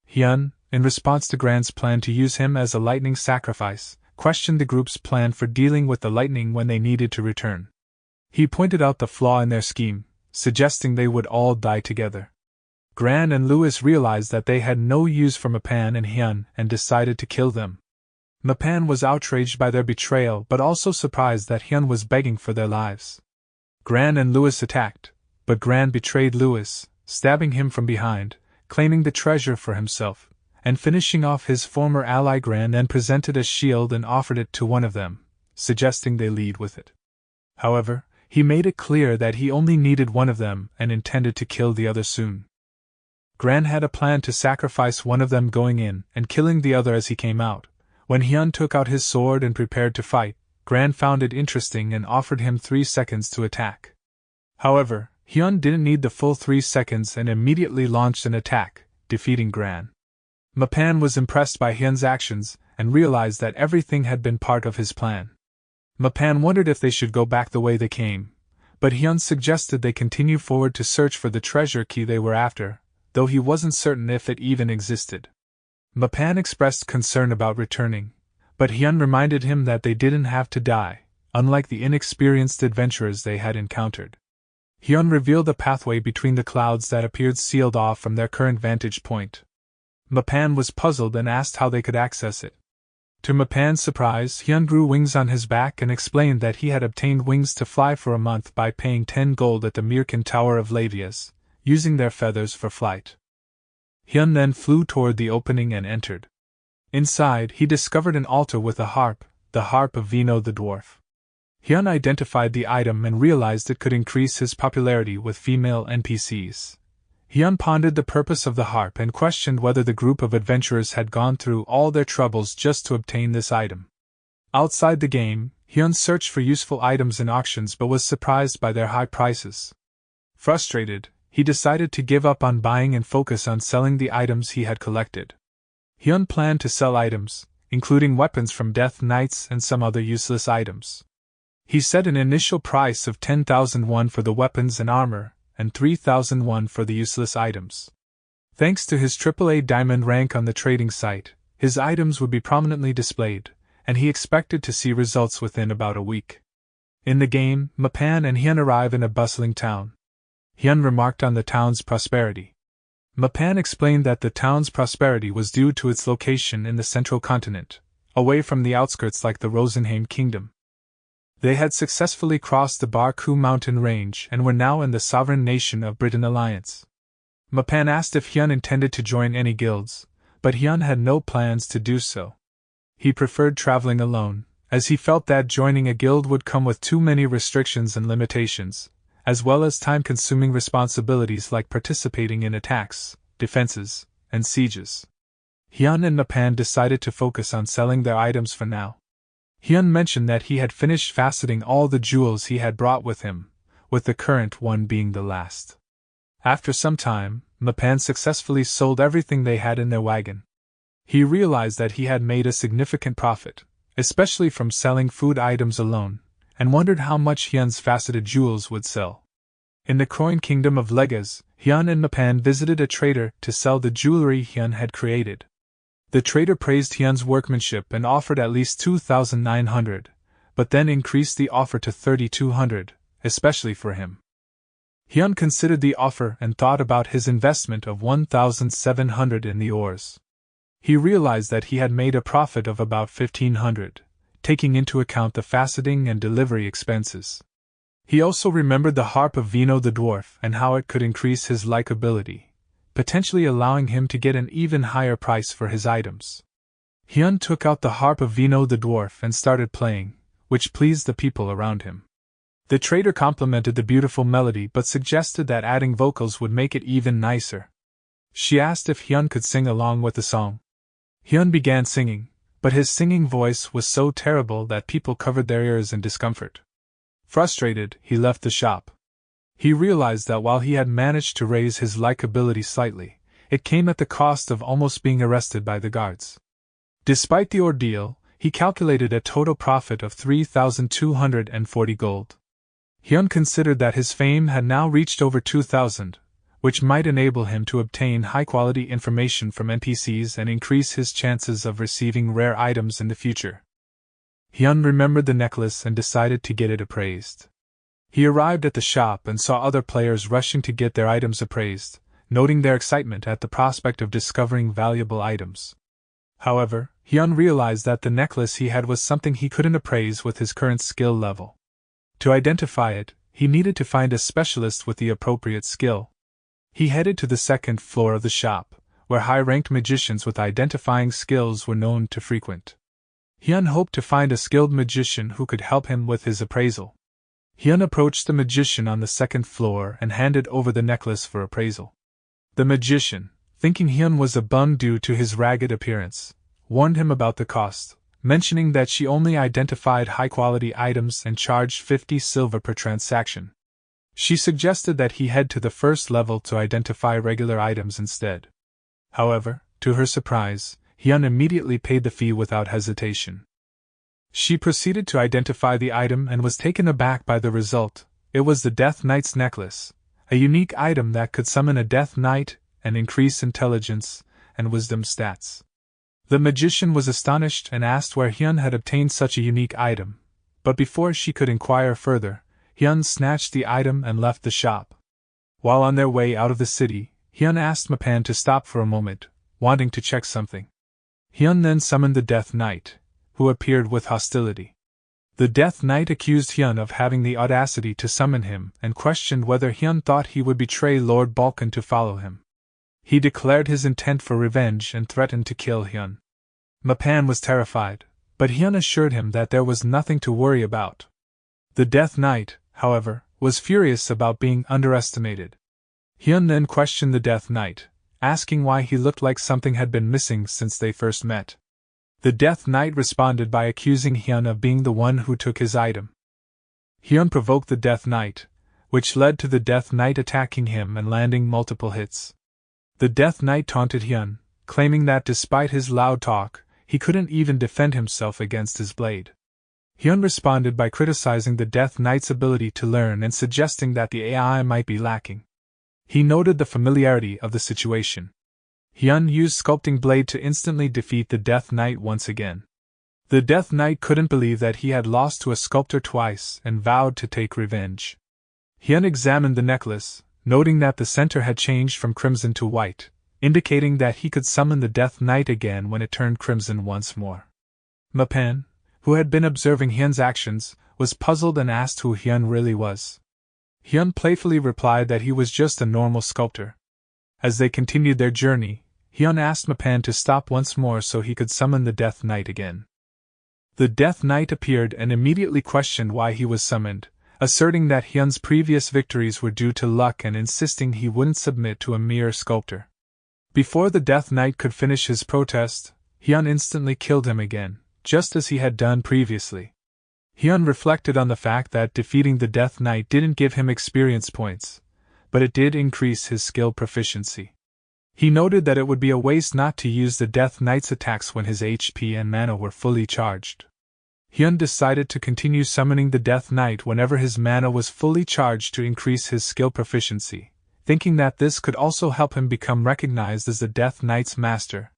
Hyun, in response to Gran's plan to use him as a lightning sacrifice, questioned the group's plan for dealing with the lightning when they needed to return. He pointed out the flaw in their scheme, suggesting they would all die together. Gran and Louis realized that they had no use for Mapan and Hyun and decided to kill them. Mapan was outraged by their betrayal but also surprised that Hyun was begging for their lives. Gran and Louis attacked, but Gran betrayed Louis, stabbing him from behind, claiming the treasure for himself, and finishing off his former ally. Gran then presented a shield and offered it to one of them, suggesting they lead with it. However, he made it clear that he only needed one of them and intended to kill the other soon. Gran had a plan to sacrifice one of them going in and killing the other as he came out. When Hyun took out his sword and prepared to fight, Gran found it interesting and offered him 3 seconds to attack. However, Hyun didn't need the full 3 seconds and immediately launched an attack, defeating Gran. Mapan was impressed by Hyun's actions and realized that everything had been part of his plan. Mapan wondered if they should go back the way they came, but Hyun suggested they continue forward to search for the treasure key they were after, though he wasn't certain if it even existed. Mapan expressed concern about returning, but Hyun reminded him that they didn't have to die, unlike the inexperienced adventurers they had encountered. Hyun revealed a pathway between the clouds that appeared sealed off from their current vantage point. Mapan was puzzled and asked how they could access it. To Mapan's surprise, Hyun grew wings on his back and explained that he had obtained wings to fly for a month by paying 10 gold at the Mirkan Tower of Lavias, using their feathers for flight. Hyun then flew toward the opening and entered. Inside, he discovered an altar with a harp, the harp of Vino the dwarf. Hyun identified the item and realized it could increase his popularity with female NPCs. Hyun pondered the purpose of the harp and questioned whether the group of adventurers had gone through all their troubles just to obtain this item. Outside the game, Hyun searched for useful items in auctions but was surprised by their high prices. Frustrated, he decided to give up on buying and focus on selling the items he had collected. Hyun planned to sell items, including weapons from Death Knights and some other useless items. He set an initial price of 10,000 won for the weapons and armor, and 3,000 won for the useless items. Thanks to his AAA diamond rank on the trading site, his items would be prominently displayed, and he expected to see results within about a week. In the game, Mapan and Hyun arrive in a bustling town. Hyun remarked on the town's prosperity. Mapan explained that the town's prosperity was due to its location in the central continent, away from the outskirts like the Rosenheim kingdom. They had successfully crossed the Barku mountain range and were now in the sovereign nation of Britain Alliance. Mapan asked if Hyun intended to join any guilds, but Hyun had no plans to do so. He preferred traveling alone, as he felt that joining a guild would come with too many restrictions and limitations, as well as time-consuming responsibilities like participating in attacks, defenses, and sieges. Hyun and Mapan decided to focus on selling their items for now. Hyun mentioned that he had finished faceting all the jewels he had brought with him, with the current one being the last. After some time, Mapan successfully sold everything they had in their wagon. He realized that he had made a significant profit, especially from selling food items alone, and wondered how much Hyun's faceted jewels would sell. In the coin kingdom of Legas, Hyun and Mapan visited a trader to sell the jewelry Hyun had created. The trader praised Hyun's workmanship and offered at least 2,900, but then increased the offer to 3,200, especially for him. Hyun considered the offer and thought about his investment of 1,700 in the ores. He realized that he had made a profit of about 1,500, taking into account the faceting and delivery expenses. He also remembered the harp of Vino the dwarf and how it could increase his likability, potentially allowing him to get an even higher price for his items. Hyun took out the harp of Vino the dwarf and started playing, which pleased the people around him. The trader complimented the beautiful melody but suggested that adding vocals would make it even nicer. She asked if Hyun could sing along with the song. Hyun began singing, but his singing voice was so terrible that people covered their ears in discomfort. Frustrated, he left the shop. He realized that while he had managed to raise his likability slightly, it came at the cost of almost being arrested by the guards. Despite the ordeal, he calculated a total profit of 3,240 gold. Hyun considered that his fame had now reached over 2,000, which might enable him to obtain high-quality information from NPCs and increase his chances of receiving rare items in the future. Hyun remembered the necklace and decided to get it appraised. He arrived at the shop and saw other players rushing to get their items appraised, noting their excitement at the prospect of discovering valuable items. However, Hyun realized that the necklace he had was something he couldn't appraise with his current skill level. To identify it, he needed to find a specialist with the appropriate skill. He headed to the second floor of the shop, where high-ranked magicians with identifying skills were known to frequent. Hyun hoped to find a skilled magician who could help him with his appraisal. Hyun approached the magician on the second floor and handed over the necklace for appraisal. The magician, thinking Hyun was a bum due to his ragged appearance, warned him about the cost, mentioning that she only identified high-quality items and charged 50 silver per transaction. She suggested that he head to the first level to identify regular items instead. However, to her surprise, Hyun immediately paid the fee without hesitation. She proceeded to identify the item and was taken aback by the result. It was the Death Knight's necklace, a unique item that could summon a Death Knight and increase intelligence and wisdom stats. The magician was astonished and asked where Hyun had obtained such a unique item, but before she could inquire further, Hyun snatched the item and left the shop. While on their way out of the city, Hyun asked Mapan to stop for a moment, wanting to check something. Hyun then summoned the Death Knight, who appeared with hostility. The Death Knight accused Hyun of having the audacity to summon him and questioned whether Hyun thought he would betray Lord Balkan to follow him. He declared his intent for revenge and threatened to kill Hyun. Mapan was terrified, but Hyun assured him that there was nothing to worry about. The Death Knight, however, was furious about being underestimated. Hyun then questioned the Death Knight, asking why he looked like something had been missing since they first met. The Death Knight responded by accusing Hyun of being the one who took his item. Hyun provoked the Death Knight, which led to the Death Knight attacking him and landing multiple hits. The Death Knight taunted Hyun, claiming that despite his loud talk, he couldn't even defend himself against his blade. Hyun responded by criticizing the Death Knight's ability to learn and suggesting that the AI might be lacking. He noted the familiarity of the situation. Hyun used Sculpting Blade to instantly defeat the Death Knight once again. The Death Knight couldn't believe that he had lost to a Sculptor twice and vowed to take revenge. Hyun examined the necklace, noting that the center had changed from crimson to white, indicating that he could summon the Death Knight again when it turned crimson once more. Mapan, who had been observing Hyun's actions, was puzzled and asked who Hyun really was. Hyun playfully replied that he was just a normal sculptor. As they continued their journey, Hyun asked Mapan to stop once more so he could summon the Death Knight again. The Death Knight appeared and immediately questioned why he was summoned, asserting that Hyun's previous victories were due to luck and insisting he wouldn't submit to a mere sculptor. Before the Death Knight could finish his protest, Hyun instantly killed him again, just as he had done previously. Hyun reflected on the fact that defeating the Death Knight didn't give him experience points, but it did increase his skill proficiency. He noted that it would be a waste not to use the Death Knight's attacks when his HP and mana were fully charged. Hyun decided to continue summoning the Death Knight whenever his mana was fully charged to increase his skill proficiency, thinking that this could also help him become recognized as the Death Knight's master.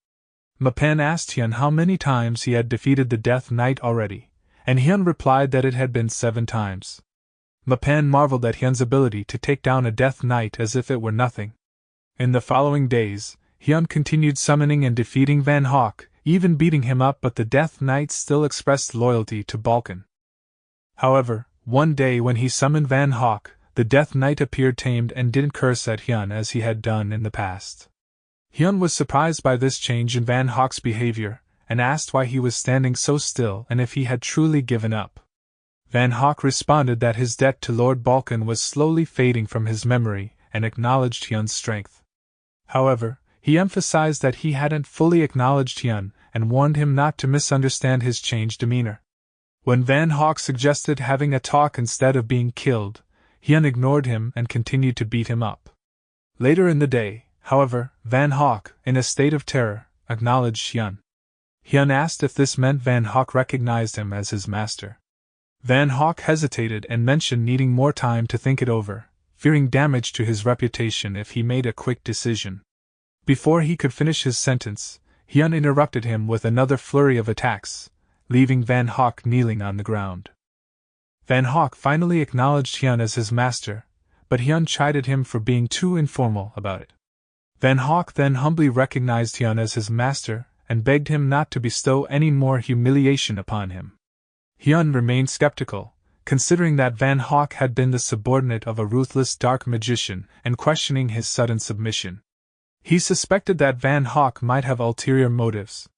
Mapan asked Hyun how many times he had defeated the Death Knight already, and Hyun replied that it had been 7 times. Mapan marveled at Hyun's ability to take down a Death Knight as if it were nothing. In the following days, Hyun continued summoning and defeating Van Hawk, even beating him up, but the Death Knight still expressed loyalty to Balkan. However, one day when he summoned Van Hawk, the Death Knight appeared tamed and didn't curse at Hyun as he had done in the past. Hyun was surprised by this change in Van Hawk's behavior, and asked why he was standing so still and if he had truly given up. Van Hawk responded that his debt to Lord Balkan was slowly fading from his memory, and acknowledged Hyun's strength. However, he emphasized that he hadn't fully acknowledged Hyun, and warned him not to misunderstand his changed demeanor. When Van Hawk suggested having a talk instead of being killed, Hyun ignored him and continued to beat him up. Later in the day, however, Van Hawk, in a state of terror, acknowledged Hyun. Hyun asked if this meant Van Hawk recognized him as his master. Van Hawk hesitated and mentioned needing more time to think it over, fearing damage to his reputation if he made a quick decision. Before he could finish his sentence, Hyun interrupted him with another flurry of attacks, leaving Van Hawk kneeling on the ground. Van Hawk finally acknowledged Hyun as his master, but Hyun chided him for being too informal about it. Van Hawk then humbly recognized Hyun as his master, and begged him not to bestow any more humiliation upon him. Hyun remained skeptical, considering that Van Hawk had been the subordinate of a ruthless dark magician, and questioning his sudden submission. He suspected that Van Hawk might have ulterior motives.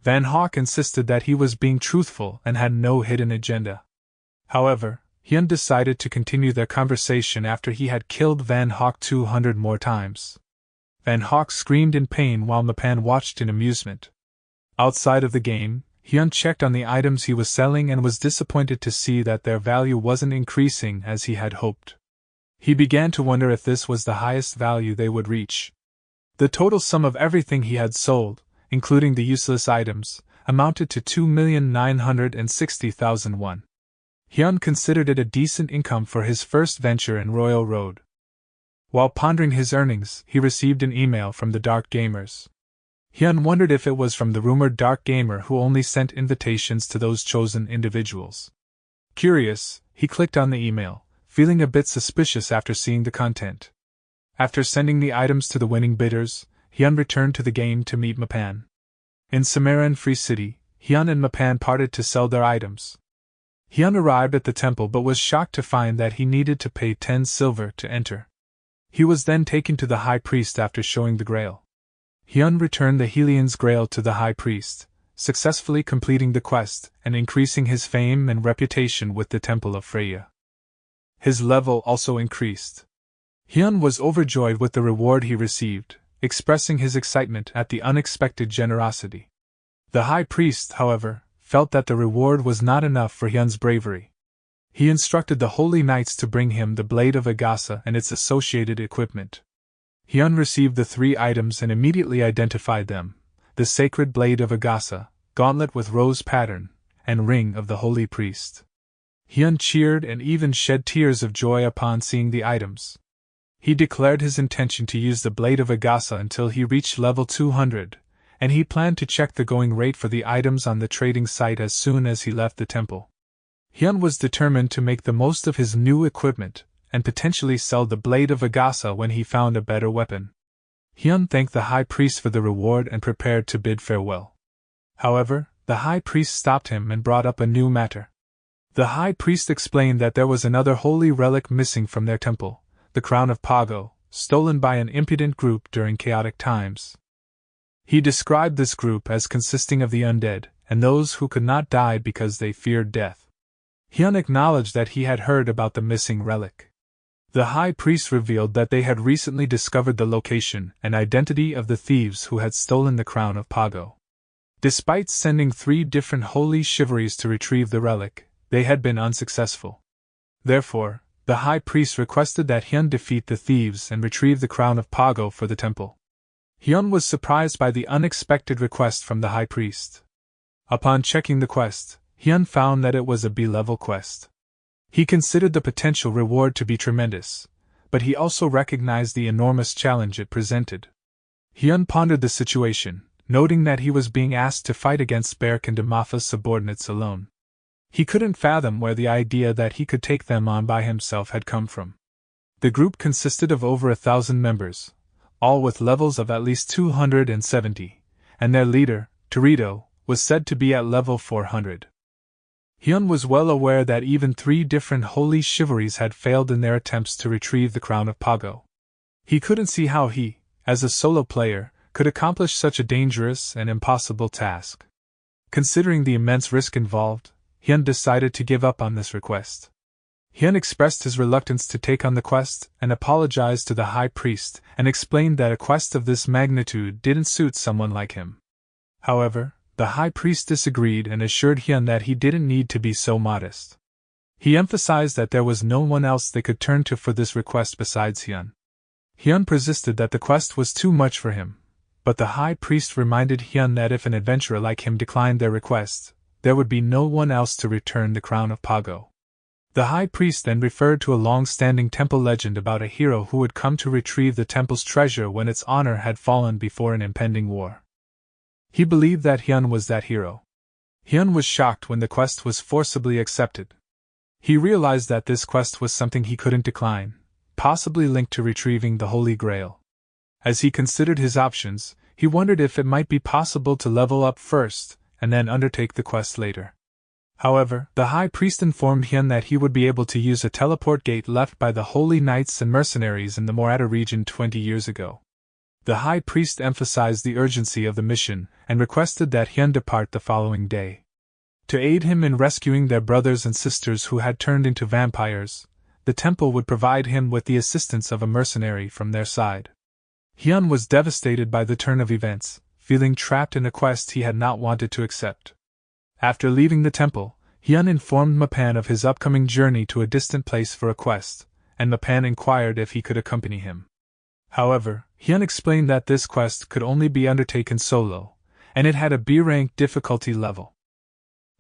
Van Hawk insisted that he was being truthful and had no hidden agenda. However, Hyun decided to continue their conversation after he had killed Van Hawk 200 more times. Van Hawk screamed in pain while Mapan watched in amusement. Outside of the game, Hyun checked on the items he was selling and was disappointed to see that their value wasn't increasing as he had hoped. He began to wonder if this was the highest value they would reach. The total sum of everything he had sold, including the useless items, amounted to 2,960,000 won. Hyun considered it a decent income for his first venture in Royal Road. While pondering his earnings, he received an email from the Dark Gamers. Hyun wondered if it was from the rumored Dark Gamer who only sent invitations to those chosen individuals. Curious, he clicked on the email, feeling a bit suspicious after seeing the content. After sending the items to the winning bidders, Hyun returned to the game to meet Mapan. In Samaran Free City, Hyun and Mapan parted to sell their items. Hyun arrived at the temple but was shocked to find that he needed to pay 10 silver to enter. He was then taken to the high priest after showing the grail. Hyun returned the Helian's grail to the high priest, successfully completing the quest and increasing his fame and reputation with the Temple of Freya. His level also increased. Hyun was overjoyed with the reward he received, expressing his excitement at the unexpected generosity. The high priest, however, felt that the reward was not enough for Hyun's bravery. He instructed the holy knights to bring him the blade of Agasa and its associated equipment. Hyun received the 3 items and immediately identified them: the sacred blade of Agasa, gauntlet with rose pattern, and ring of the holy priest. Hyun cheered and even shed tears of joy upon seeing the items. He declared his intention to use the blade of Agasa until he reached level 200, and he planned to check the going rate for the items on the trading site as soon as he left the temple. Hyun was determined to make the most of his new equipment, and potentially sell the blade of Agasa when he found a better weapon. Hyun thanked the high priest for the reward and prepared to bid farewell. However, the high priest stopped him and brought up a new matter. The high priest explained that there was another holy relic missing from their temple, the crown of Pago, stolen by an impudent group during chaotic times. He described this group as consisting of the undead, and those who could not die because they feared death. Hyun acknowledged that he had heard about the missing relic. The high priest revealed that they had recently discovered the location and identity of the thieves who had stolen the crown of Pago. Despite sending 3 different holy chivalries to retrieve the relic, they had been unsuccessful. Therefore, the high priest requested that Hyun defeat the thieves and retrieve the crown of Pago for the temple. Hyun was surprised by the unexpected request from the high priest. Upon checking the quest, Hyun found that it was a B-level quest. He considered the potential reward to be tremendous, but he also recognized the enormous challenge it presented. Hyun pondered the situation, noting that he was being asked to fight against Berk and Demafa's subordinates alone. He couldn't fathom where the idea that he could take them on by himself had come from. The group consisted of over 1,000 members, all with levels of at least 270, and their leader, Torito, was said to be at level 400. Hyun was well aware that even 3 different holy chivalries had failed in their attempts to retrieve the crown of Pago. He couldn't see how he, as a solo player, could accomplish such a dangerous and impossible task. Considering the immense risk involved, Hyun decided to give up on this request. Hyun expressed his reluctance to take on the quest and apologized to the high priest and explained that a quest of this magnitude didn't suit someone like him. However, the high priest disagreed and assured Hyun that he didn't need to be so modest. He emphasized that there was no one else they could turn to for this request besides Hyun. Hyun persisted that the quest was too much for him, but the high priest reminded Hyun that if an adventurer like him declined their request, there would be no one else to return the crown of Pago. The high priest then referred to a long-standing temple legend about a hero who would come to retrieve the temple's treasure when its honor had fallen before an impending war. He believed that Hyun was that hero. Hyun was shocked when the quest was forcibly accepted. He realized that this quest was something he couldn't decline, possibly linked to retrieving the Holy Grail. As he considered his options, he wondered if it might be possible to level up first and then undertake the quest later. However, the high priest informed Hyun that he would be able to use a teleport gate left by the holy knights and mercenaries in the Morata region 20 years ago. The high priest emphasized the urgency of the mission and requested that Hyun depart the following day. To aid him in rescuing their brothers and sisters who had turned into vampires, the temple would provide him with the assistance of a mercenary from their side. Hyun was devastated by the turn of events, feeling trapped in a quest he had not wanted to accept. After leaving the temple, Hyun informed Mapan of his upcoming journey to a distant place for a quest, and Mapan inquired if he could accompany him. However, Hyun explained that this quest could only be undertaken solo, and it had a B-rank difficulty level.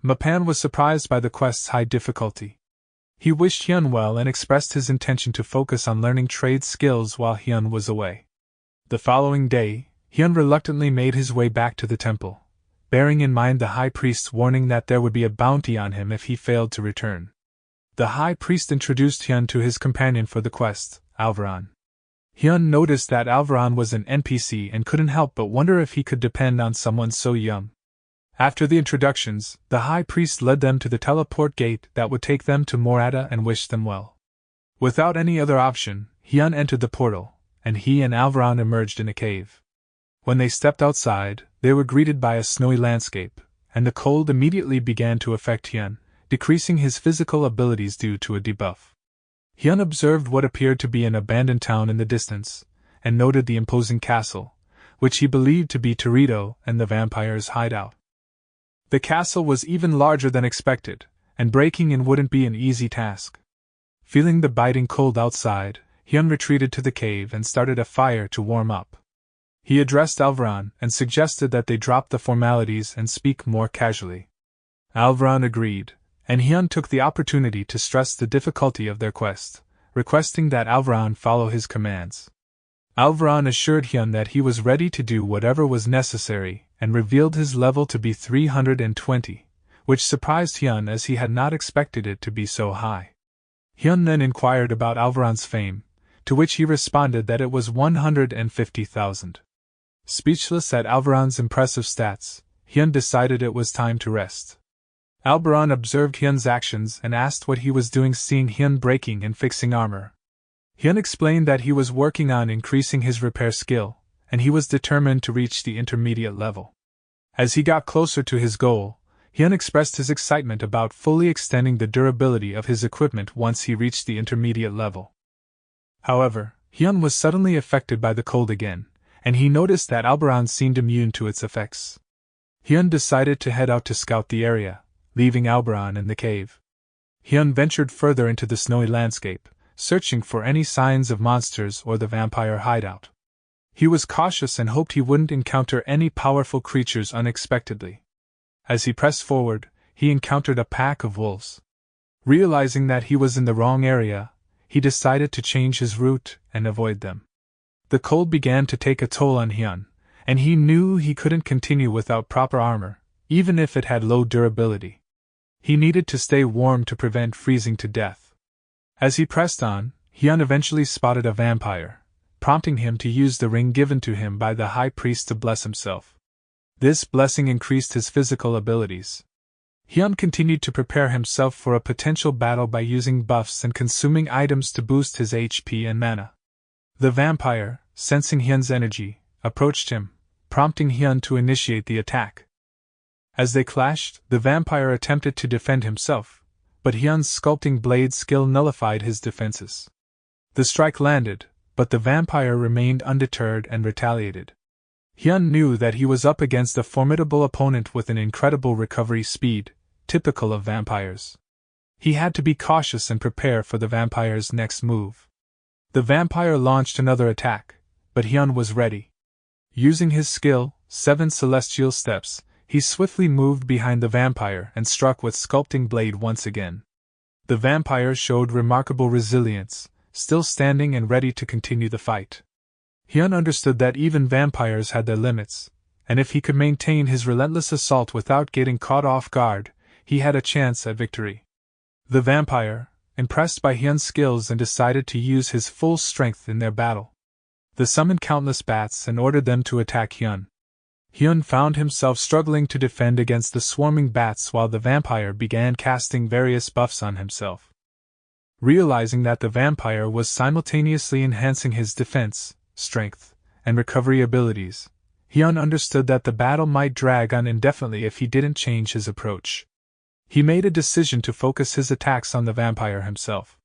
Mapan was surprised by the quest's high difficulty. He wished Hyun well and expressed his intention to focus on learning trade skills while Hyun was away. The following day, Hyun reluctantly made his way back to the temple, bearing in mind the high priest's warning that there would be a bounty on him if he failed to return. The high priest introduced Hyun to his companion for the quest, Alvaron. Hyun noticed that Alvaron was an NPC and couldn't help but wonder if he could depend on someone so young. After the introductions, the high priest led them to the teleport gate that would take them to Morata and wished them well. Without any other option, Hyun entered the portal, and he and Alvaron emerged in a cave. When they stepped outside, they were greeted by a snowy landscape, and the cold immediately began to affect Hyun, decreasing his physical abilities due to a debuff. Hyun observed what appeared to be an abandoned town in the distance, and noted the imposing castle, which he believed to be Torito and the vampire's hideout. The castle was even larger than expected, and breaking in wouldn't be an easy task. Feeling the biting cold outside, Hyun retreated to the cave and started a fire to warm up. He addressed Alvaron and suggested that they drop the formalities and speak more casually. Alvaron agreed, and Hyun took the opportunity to stress the difficulty of their quest, requesting that Alvaron follow his commands. Alvaron assured Hyun that he was ready to do whatever was necessary and revealed his level to be 320, which surprised Hyun as he had not expected it to be so high. Hyun then inquired about Alvaron's fame, to which he responded that it was 150,000. Speechless at Alvaron's impressive stats, Hyun decided it was time to rest. Alvaron observed Hyun's actions and asked what he was doing, seeing Hyun breaking and fixing armor. Hyun explained that he was working on increasing his repair skill, and he was determined to reach the intermediate level. As he got closer to his goal, Hyun expressed his excitement about fully extending the durability of his equipment once he reached the intermediate level. However, Hyun was suddenly affected by the cold again, and he noticed that Alvaron seemed immune to its effects. Hyun decided to head out to scout the area, leaving Alvaron in the cave. Hyun ventured further into the snowy landscape, searching for any signs of monsters or the vampire hideout. He was cautious and hoped he wouldn't encounter any powerful creatures unexpectedly. As he pressed forward, he encountered a pack of wolves. Realizing that he was in the wrong area, he decided to change his route and avoid them. The cold began to take a toll on Hyun, and he knew he couldn't continue without proper armor, even if it had low durability. He needed to stay warm to prevent freezing to death. As he pressed on, Hyun eventually spotted a vampire, prompting him to use the ring given to him by the high priest to bless himself. This blessing increased his physical abilities. Hyun continued to prepare himself for a potential battle by using buffs and consuming items to boost his HP and mana. The vampire, sensing Hyun's energy, approached him, prompting Hyun to initiate the attack. As they clashed, the vampire attempted to defend himself, but Hyun's sculpting blade skill nullified his defenses. The strike landed, but the vampire remained undeterred and retaliated. Hyun knew that he was up against a formidable opponent with an incredible recovery speed, typical of vampires. He had to be cautious and prepare for the vampire's next move. The vampire launched another attack, but Hyun was ready. Using his skill, 7 celestial steps, he swiftly moved behind the vampire and struck with sculpting blade once again. The vampire showed remarkable resilience, still standing and ready to continue the fight. Hyun understood that even vampires had their limits, and if he could maintain his relentless assault without getting caught off guard, he had a chance at victory. The vampire, impressed by Hyun's skills, and decided to use his full strength in their battle. They summoned countless bats and ordered them to attack Hyun. Hyun found himself struggling to defend against the swarming bats while the vampire began casting various buffs on himself. Realizing that the vampire was simultaneously enhancing his defense, strength, and recovery abilities, Hyun understood that the battle might drag on indefinitely if he didn't change his approach. He made a decision to focus his attacks on the vampire himself.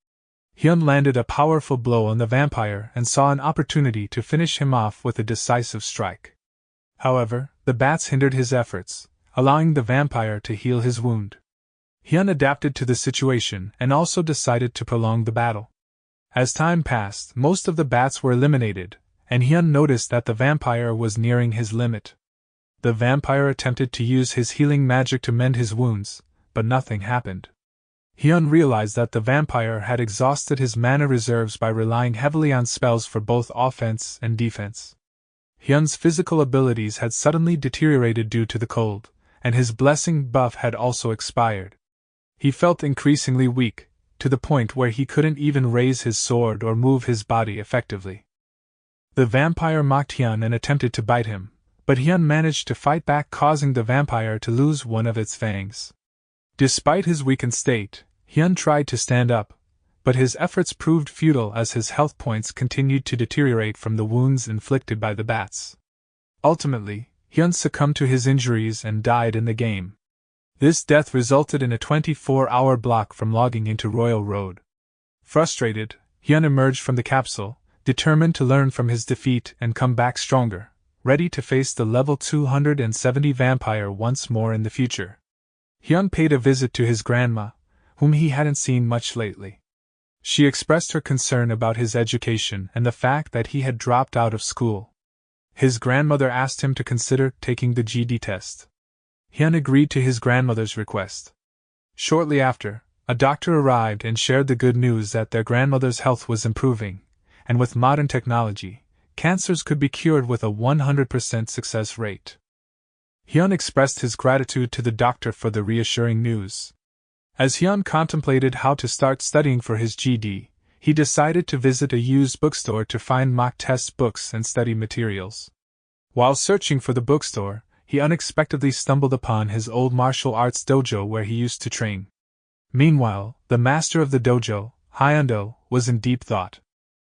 Hyun landed a powerful blow on the vampire and saw an opportunity to finish him off with a decisive strike. However, the bats hindered his efforts, allowing the vampire to heal his wound. Hyun adapted to the situation and also decided to prolong the battle. As time passed, most of the bats were eliminated, and Hyun noticed that the vampire was nearing his limit. The vampire attempted to use his healing magic to mend his wounds, but nothing happened. Hyun realized that the vampire had exhausted his mana reserves by relying heavily on spells for both offense and defense. Hyun's physical abilities had suddenly deteriorated due to the cold, and his blessing buff had also expired. He felt increasingly weak, to the point where he couldn't even raise his sword or move his body effectively. The vampire mocked Hyun and attempted to bite him, but Hyun managed to fight back, causing the vampire to lose one of its fangs. Despite his weakened state, Hyun tried to stand up, but his efforts proved futile as his health points continued to deteriorate from the wounds inflicted by the bats. Ultimately, Hyun succumbed to his injuries and died in the game. This death resulted in a 24-hour block from logging into Royal Road. Frustrated, Hyun emerged from the capsule, determined to learn from his defeat and come back stronger, ready to face the level 270 vampire once more in the future. Hyun paid a visit to his grandma, whom he hadn't seen much lately. She expressed her concern about his education and the fact that he had dropped out of school. His grandmother asked him to consider taking the GD test. Hyun agreed to his grandmother's request. Shortly after, a doctor arrived and shared the good news that their grandmother's health was improving, and with modern technology, cancers could be cured with a 100% success rate. Hyun expressed his gratitude to the doctor for the reassuring news. As Hyun contemplated how to start studying for his GD, he decided to visit a used bookstore to find mock test books and study materials. While searching for the bookstore, he unexpectedly stumbled upon his old martial arts dojo where he used to train. Meanwhile, the master of the dojo, Hyundo, was in deep thought.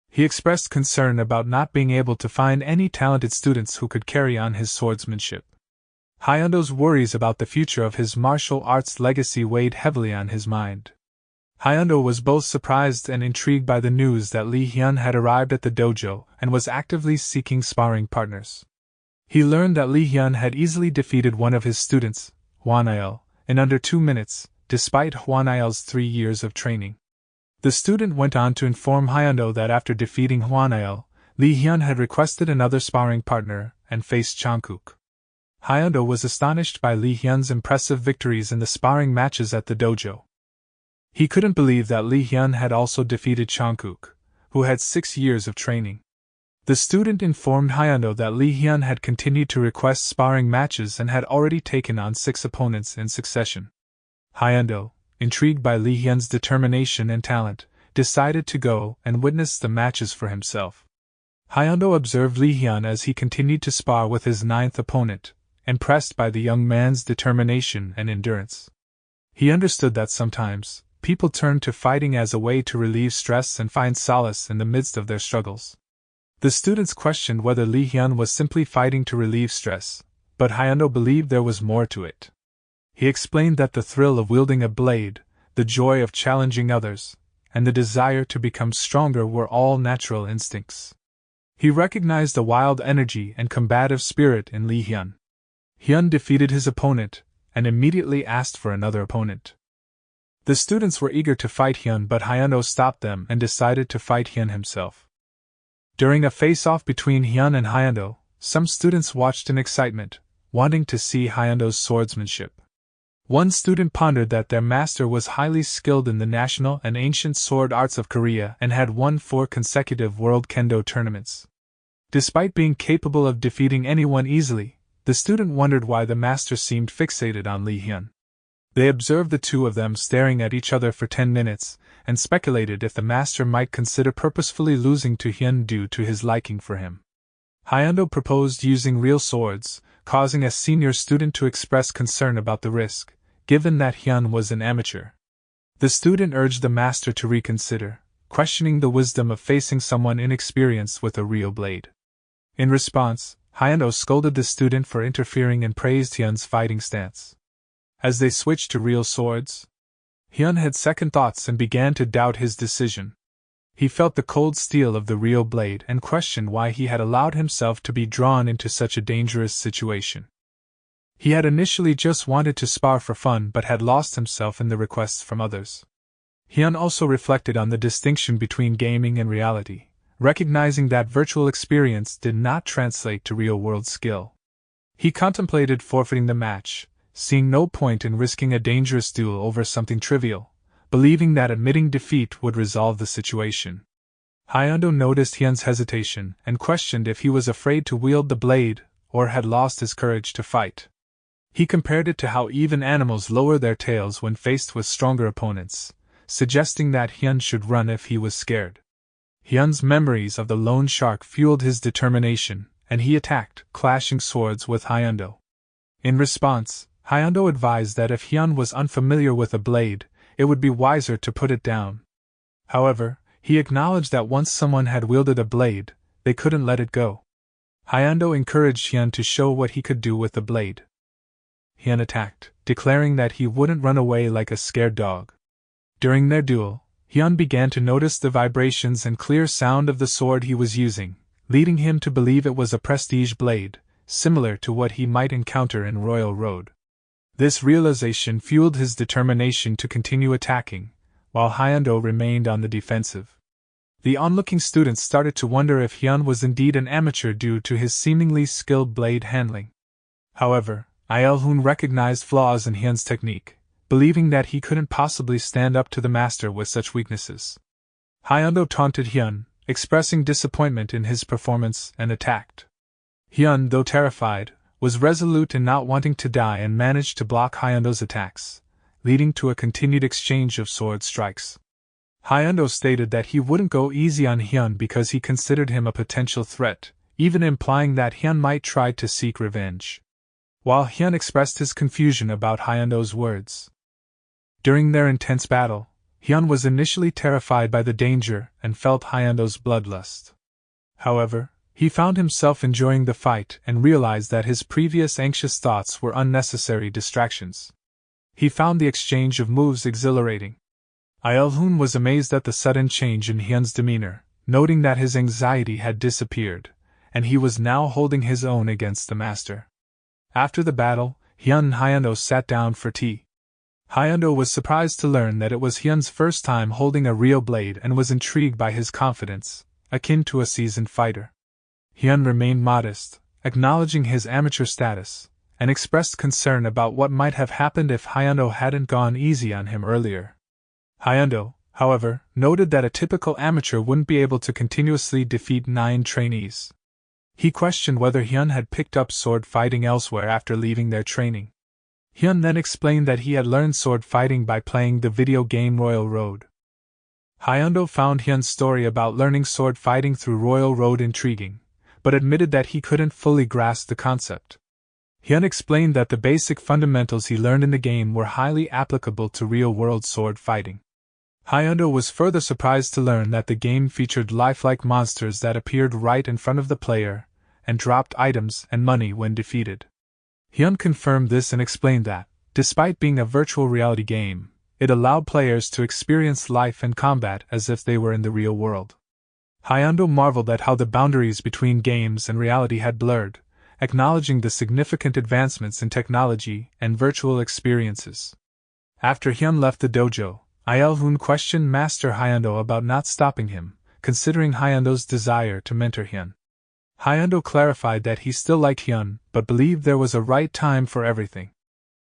He expressed concern about not being able to find any talented students who could carry on his swordsmanship. Hyundo's worries about the future of his martial arts legacy weighed heavily on his mind. Hyundo was both surprised and intrigued by the news that Lee Hyun had arrived at the dojo and was actively seeking sparring partners. He learned that Lee Hyun had easily defeated one of his students, Hwanail, in under 2 minutes, despite Hwanail's 3 years of training. The student went on to inform Hyundo that after defeating Hwanail, Lee Hyun had requested another sparring partner and faced Jungkook. Hyundo was astonished by Lee Hyun's impressive victories in the sparring matches at the dojo. He couldn't believe that Lee Hyun had also defeated Jungkook, who had 6 years of training. The student informed Hyundo that Lee Hyun had continued to request sparring matches and had already taken on 6 opponents in succession. Hyundo, intrigued by Lee Hyun's determination and talent, decided to go and witness the matches for himself. Hyundo observed Lee Hyun as he continued to spar with his 9th opponent, impressed by the young man's determination and endurance. He understood that sometimes, people turn to fighting as a way to relieve stress and find solace in the midst of their struggles. The students questioned whether Lee Hyun was simply fighting to relieve stress, but Hyundo believed there was more to it. He explained that the thrill of wielding a blade, the joy of challenging others, and the desire to become stronger were all natural instincts. He recognized the wild energy and combative spirit in Lee Hyun. Hyun defeated his opponent, and immediately asked for another opponent. The students were eager to fight Hyun, but Hyundo stopped them and decided to fight Hyun himself. During a face-off between Hyun and Hyundo, some students watched in excitement, wanting to see Hyundo's swordsmanship. One student pondered that their master was highly skilled in the national and ancient sword arts of Korea and had won 4 consecutive World Kendo tournaments. Despite being capable of defeating anyone easily, the student wondered why the master seemed fixated on Lee Hyun. They observed the two of them staring at each other for 10 minutes, and speculated if the master might consider purposefully losing to Hyun due to his liking for him. Hyundo proposed using real swords, causing a senior student to express concern about the risk, given that Hyun was an amateur. The student urged the master to reconsider, questioning the wisdom of facing someone inexperienced with a real blade. In response, Hyundo scolded the student for interfering and praised Hyun's fighting stance. As they switched to real swords, Hyun had second thoughts and began to doubt his decision. He felt the cold steel of the real blade and questioned why he had allowed himself to be drawn into such a dangerous situation. He had initially just wanted to spar for fun but had lost himself in the requests from others. Hyun also reflected on the distinction between gaming and reality, recognizing that virtual experience did not translate to real-world skill. He contemplated forfeiting the match, seeing no point in risking a dangerous duel over something trivial, believing that admitting defeat would resolve the situation. Hyundo noticed Hyun's hesitation and questioned if he was afraid to wield the blade or had lost his courage to fight. He compared it to how even animals lower their tails when faced with stronger opponents, suggesting that Hyun should run if he was scared. Hyun's memories of the lone shark fueled his determination, and he attacked, clashing swords with Hyundo. In response, Hyundo advised that if Hyun was unfamiliar with a blade, it would be wiser to put it down. However, he acknowledged that once someone had wielded a blade, they couldn't let it go. Hyundo encouraged Hyun to show what he could do with the blade. Hyun attacked, declaring that he wouldn't run away like a scared dog. During their duel, Hyun began to notice the vibrations and clear sound of the sword he was using, leading him to believe it was a prestige blade, similar to what he might encounter in Royal Road. This realization fueled his determination to continue attacking, while Hyundo remained on the defensive. The onlooking students started to wonder if Hyun was indeed an amateur due to his seemingly skilled blade handling. However, Aelhun recognized flaws in Hyun's technique, believing that he couldn't possibly stand up to the master with such weaknesses. Hyundo taunted Hyun, expressing disappointment in his performance, and attacked. Hyun, though terrified, was resolute in not wanting to die and managed to block Hyundo's attacks, leading to a continued exchange of sword strikes. Hyundo stated that he wouldn't go easy on Hyun because he considered him a potential threat, even implying that Hyun might try to seek revenge. While Hyun expressed his confusion about Hyundo's words. During their intense battle, Hyun was initially terrified by the danger and felt Hyundo's bloodlust. However, he found himself enjoying the fight and realized that his previous anxious thoughts were unnecessary distractions. He found the exchange of moves exhilarating. Aelhun was amazed at the sudden change in Hyun's demeanor, noting that his anxiety had disappeared, and he was now holding his own against the master. After the battle, Hyun and Hyundo sat down for tea. Hyundo was surprised to learn that it was Hyun's first time holding a real blade and was intrigued by his confidence, akin to a seasoned fighter. Hyun remained modest, acknowledging his amateur status, and expressed concern about what might have happened if Hyundo hadn't gone easy on him earlier. Hyundo, however, noted that a typical amateur wouldn't be able to continuously defeat 9 trainees. He questioned whether Hyun had picked up sword fighting elsewhere after leaving their training. Hyun then explained that he had learned sword fighting by playing the video game Royal Road. Hyundo found Hyun's story about learning sword fighting through Royal Road intriguing, but admitted that he couldn't fully grasp the concept. Hyun explained that the basic fundamentals he learned in the game were highly applicable to real-world sword fighting. Hyundo was further surprised to learn that the game featured lifelike monsters that appeared right in front of the player, and dropped items and money when defeated. Hyun confirmed this and explained that, despite being a virtual reality game, it allowed players to experience life and combat as if they were in the real world. Hyundo marveled at how the boundaries between games and reality had blurred, acknowledging the significant advancements in technology and virtual experiences. After Hyun left the dojo, Aelhun questioned Master Hyundo about not stopping him, considering Hyundo's desire to mentor Hyun. Hyundo clarified that he still liked Hyun, but believed there was a right time for everything.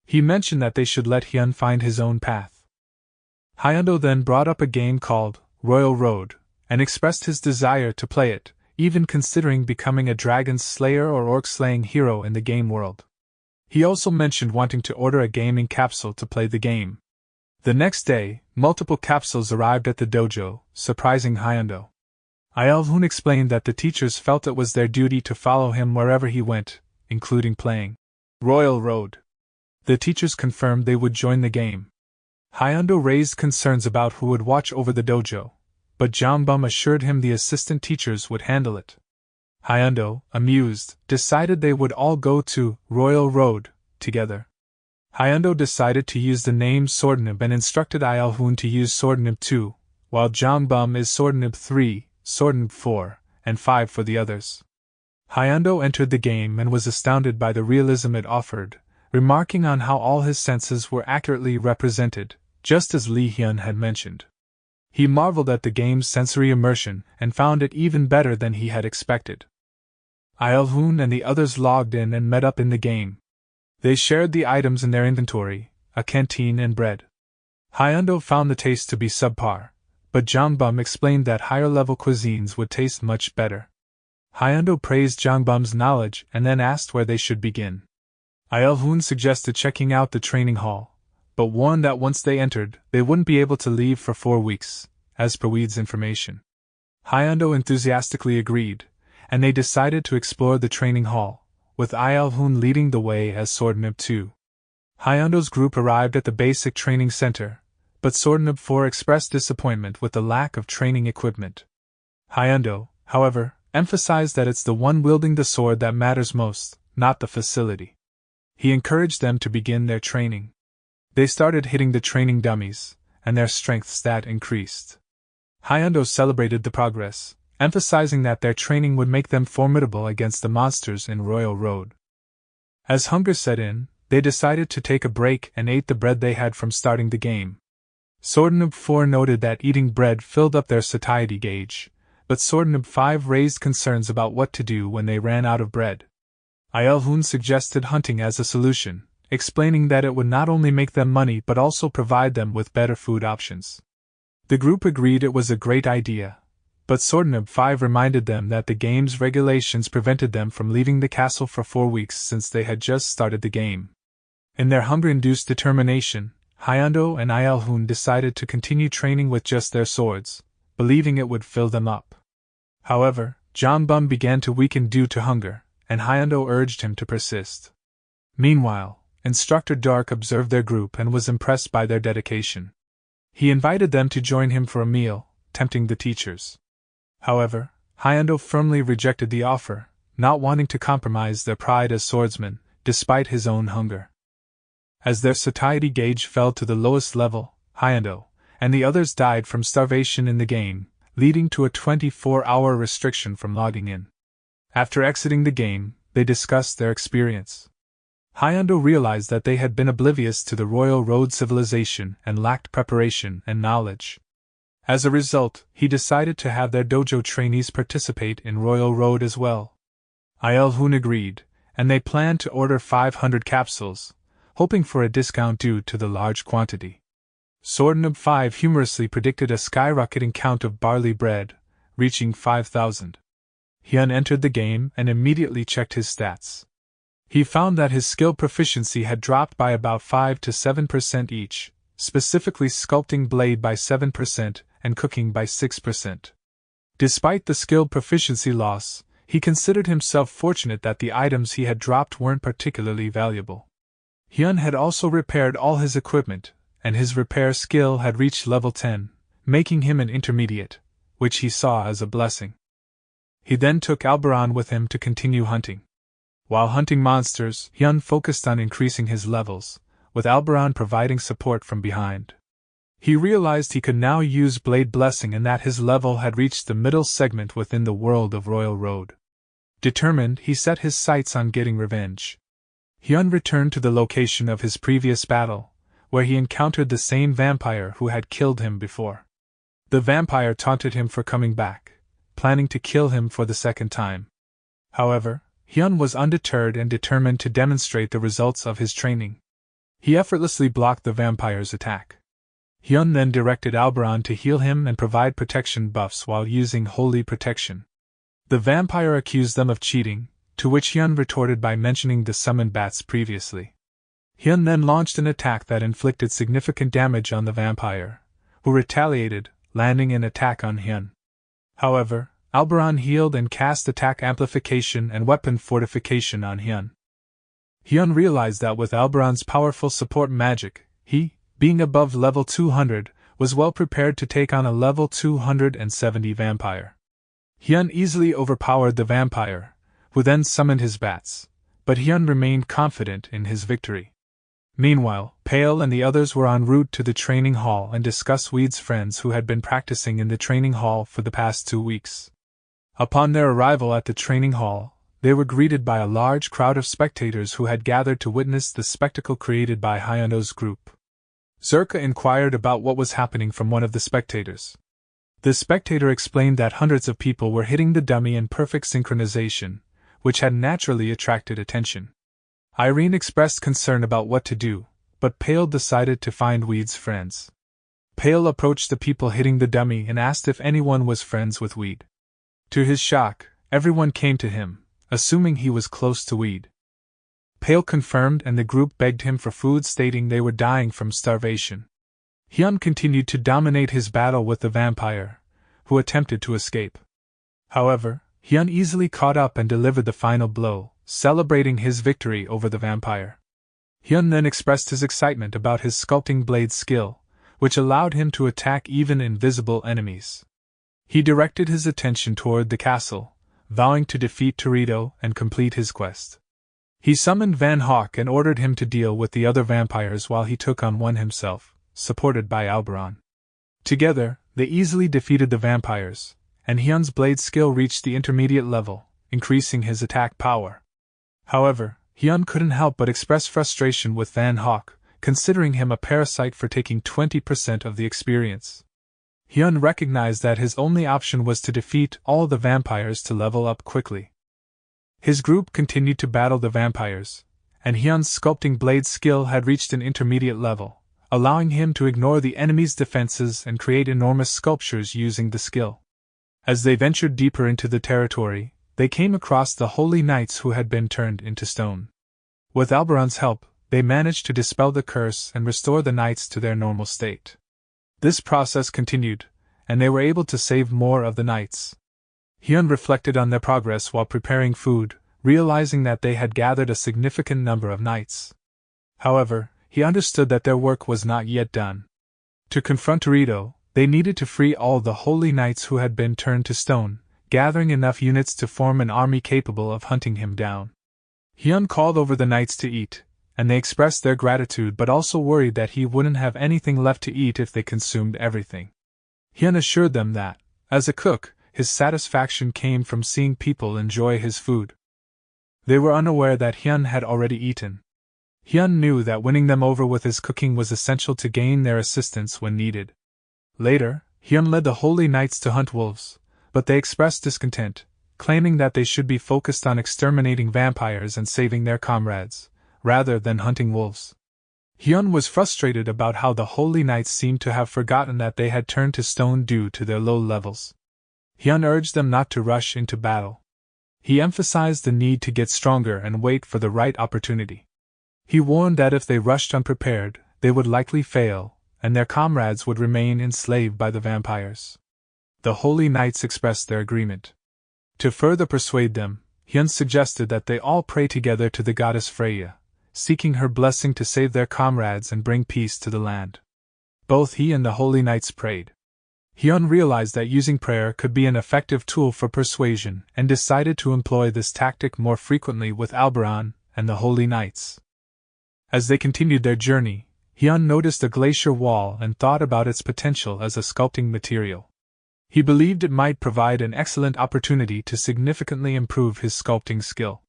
He mentioned that they should let Hyun find his own path. Hyundo then brought up a game called Royal Road, and expressed his desire to play it, even considering becoming a dragon slayer or orc-slaying hero in the game world. He also mentioned wanting to order a gaming capsule to play the game. The next day, multiple capsules arrived at the dojo, surprising Hyundo. Aelhun explained that the teachers felt it was their duty to follow him wherever he went, including playing Royal Road. The teachers confirmed they would join the game. Hyundo raised concerns about who would watch over the dojo, but Jongbum assured him the assistant teachers would handle it. Hyundo, amused, decided they would all go to Royal Road together. Hyundo decided to use the name Swordnib and instructed Aelhun to use Swordnib 2, while Jongbum is Swordnib 3, Swordnib 4, and 5 for the others. Hyundo entered the game and was astounded by the realism it offered, remarking on how all his senses were accurately represented, just as Lee Hyun had mentioned. He marveled at the game's sensory immersion and found it even better than he had expected. Aelhun and the others logged in and met up in the game. They shared the items in their inventory, a canteen and bread. Hyundo found the taste to be subpar, but Jongbum explained that higher-level cuisines would taste much better. Hyundo praised Jongbum's knowledge and then asked where they should begin. Aelhun suggested checking out the training hall, but warned that once they entered, they wouldn't be able to leave for 4 weeks, as per Weed's information. Hyundo enthusiastically agreed, and they decided to explore the training hall, with Aelhun leading the way as Swordnib 2. Hyundo's group arrived at the basic training center, but Swordnib 4 expressed disappointment with the lack of training equipment. Hyundo, however, emphasized that it's the one wielding the sword that matters most, not the facility. He encouraged them to begin their training. They started hitting the training dummies, and their strength stat increased. Hyundo celebrated the progress, emphasizing that their training would make them formidable against the monsters in Royal Road. As hunger set in, they decided to take a break and ate the bread they had from starting the game. Swordnoob 4 noted that eating bread filled up their satiety gauge, but Swordnoob 5 raised concerns about what to do when they ran out of bread. Aelhun suggested hunting as a solution, explaining that it would not only make them money but also provide them with better food options. The group agreed it was a great idea, but Swordnoob 5 reminded them that the game's regulations prevented them from leaving the castle for 4 weeks since they had just started the game. In their hunger-induced determination, Hyundo and Aelhun decided to continue training with just their swords, believing it would fill them up. However, Jongbum began to weaken due to hunger, and Hyundo urged him to persist. Meanwhile, Instructor Dark observed their group and was impressed by their dedication. He invited them to join him for a meal, tempting the teachers. However, Hyundo firmly rejected the offer, not wanting to compromise their pride as swordsmen, despite his own hunger. As their satiety gauge fell to the lowest level, Hyundo and the others died from starvation in the game, leading to a 24-hour restriction from logging in. After exiting the game, they discussed their experience. Hyundo realized that they had been oblivious to the Royal Road civilization and lacked preparation and knowledge. As a result, he decided to have their dojo trainees participate in Royal Road as well. Aelhun agreed, and they planned to order 500 capsules, hoping for a discount due to the large quantity. Swordnoob 5 humorously predicted a skyrocketing count of barley bread, reaching 5,000. Hyun entered the game and immediately checked his stats. He found that his skill proficiency had dropped by about 5 to 7% each, specifically sculpting blade by 7% and cooking by 6%. Despite the skill proficiency loss, he considered himself fortunate that the items he had dropped weren't particularly valuable. Hyun had also repaired all his equipment, and his repair skill had reached level 10, making him an intermediate, which he saw as a blessing. He then took Alberon with him to continue hunting. While hunting monsters, Hyun focused on increasing his levels, with Alberon providing support from behind. He realized he could now use Blade Blessing and that his level had reached the middle segment within the world of Royal Road. Determined, he set his sights on getting revenge. Hyun returned to the location of his previous battle, where he encountered the same vampire who had killed him before. The vampire taunted him for coming back, planning to kill him for the second time. However, Hyun was undeterred and determined to demonstrate the results of his training. He effortlessly blocked the vampire's attack. Hyun then directed Alberon to heal him and provide protection buffs while using Holy Protection. The vampire accused them of cheating, to which Hyun retorted by mentioning the summoned bats previously. Hyun then launched an attack that inflicted significant damage on the vampire, who retaliated, landing an attack on Hyun. However, Alberon healed and cast attack amplification and weapon fortification on Hyun. Hyun realized that with Alberon's powerful support magic, he, being above level 200, was well prepared to take on a level 270 vampire. Hyun easily overpowered the vampire, who then summoned his bats, but Hyun remained confident in his victory. Meanwhile, Pale and the others were en route to the training hall and discussed Weed's friends who had been practicing in the training hall for the past 2 weeks. Upon their arrival at the training hall, they were greeted by a large crowd of spectators who had gathered to witness the spectacle created by Hyundo's group. Zerka inquired about what was happening from one of the spectators. The spectator explained that hundreds of people were hitting the dummy in perfect synchronization, which had naturally attracted attention. Irene expressed concern about what to do, but Pale decided to find Weed's friends. Pale approached the people hitting the dummy and asked if anyone was friends with Weed. To his shock, everyone came to him, assuming he was close to Weed. Pale confirmed and the group begged him for food, stating they were dying from starvation. Hyun continued to dominate his battle with the vampire, who attempted to escape. However, Hyun easily caught up and delivered the final blow, celebrating his victory over the vampire. Hyun then expressed his excitement about his sculpting blade skill, which allowed him to attack even invisible enemies. He directed his attention toward the castle, vowing to defeat Torito and complete his quest. He summoned Van Hawk and ordered him to deal with the other vampires while he took on one himself, supported by Alberon. Together, they easily defeated the vampires, and Hyun's blade skill reached the intermediate level, increasing his attack power. However, Hyun couldn't help but express frustration with Van Hawk, considering him a parasite for taking 20% of the experience. Hyun recognized that his only option was to defeat all the vampires to level up quickly. His group continued to battle the vampires, and Hyun's sculpting blade skill had reached an intermediate level, allowing him to ignore the enemy's defenses and create enormous sculptures using the skill. As they ventured deeper into the territory, they came across the holy knights who had been turned into stone. With Alberon's help, they managed to dispel the curse and restore the knights to their normal state. This process continued, and they were able to save more of the knights. Hyun reflected on their progress while preparing food, realizing that they had gathered a significant number of knights. However, he understood that their work was not yet done. To confront Torito, they needed to free all the holy knights who had been turned to stone, gathering enough units to form an army capable of hunting him down. Hyun called over the knights to eat, and they expressed their gratitude but also worried that he wouldn't have anything left to eat if they consumed everything. Hyun assured them that, as a cook, his satisfaction came from seeing people enjoy his food. They were unaware that Hyun had already eaten. Hyun knew that winning them over with his cooking was essential to gain their assistance when needed. Later, Hyun led the holy knights to hunt wolves, but they expressed discontent, claiming that they should be focused on exterminating vampires and saving their comrades, rather than hunting wolves. Hyun was frustrated about how the holy knights seemed to have forgotten that they had turned to stone due to their low levels. Hyun urged them not to rush into battle. He emphasized the need to get stronger and wait for the right opportunity. He warned that if they rushed unprepared, they would likely fail, and their comrades would remain enslaved by the vampires. The holy knights expressed their agreement. To further persuade them, Hyun suggested that they all pray together to the goddess Freya, seeking her blessing to save their comrades and bring peace to the land. Both he and the holy knights prayed. Hyun realized that using prayer could be an effective tool for persuasion and decided to employ this tactic more frequently with Alberon and the holy knights. As they continued their journey, Hyun noticed a glacier wall and thought about its potential as a sculpting material. He believed it might provide an excellent opportunity to significantly improve his sculpting skill.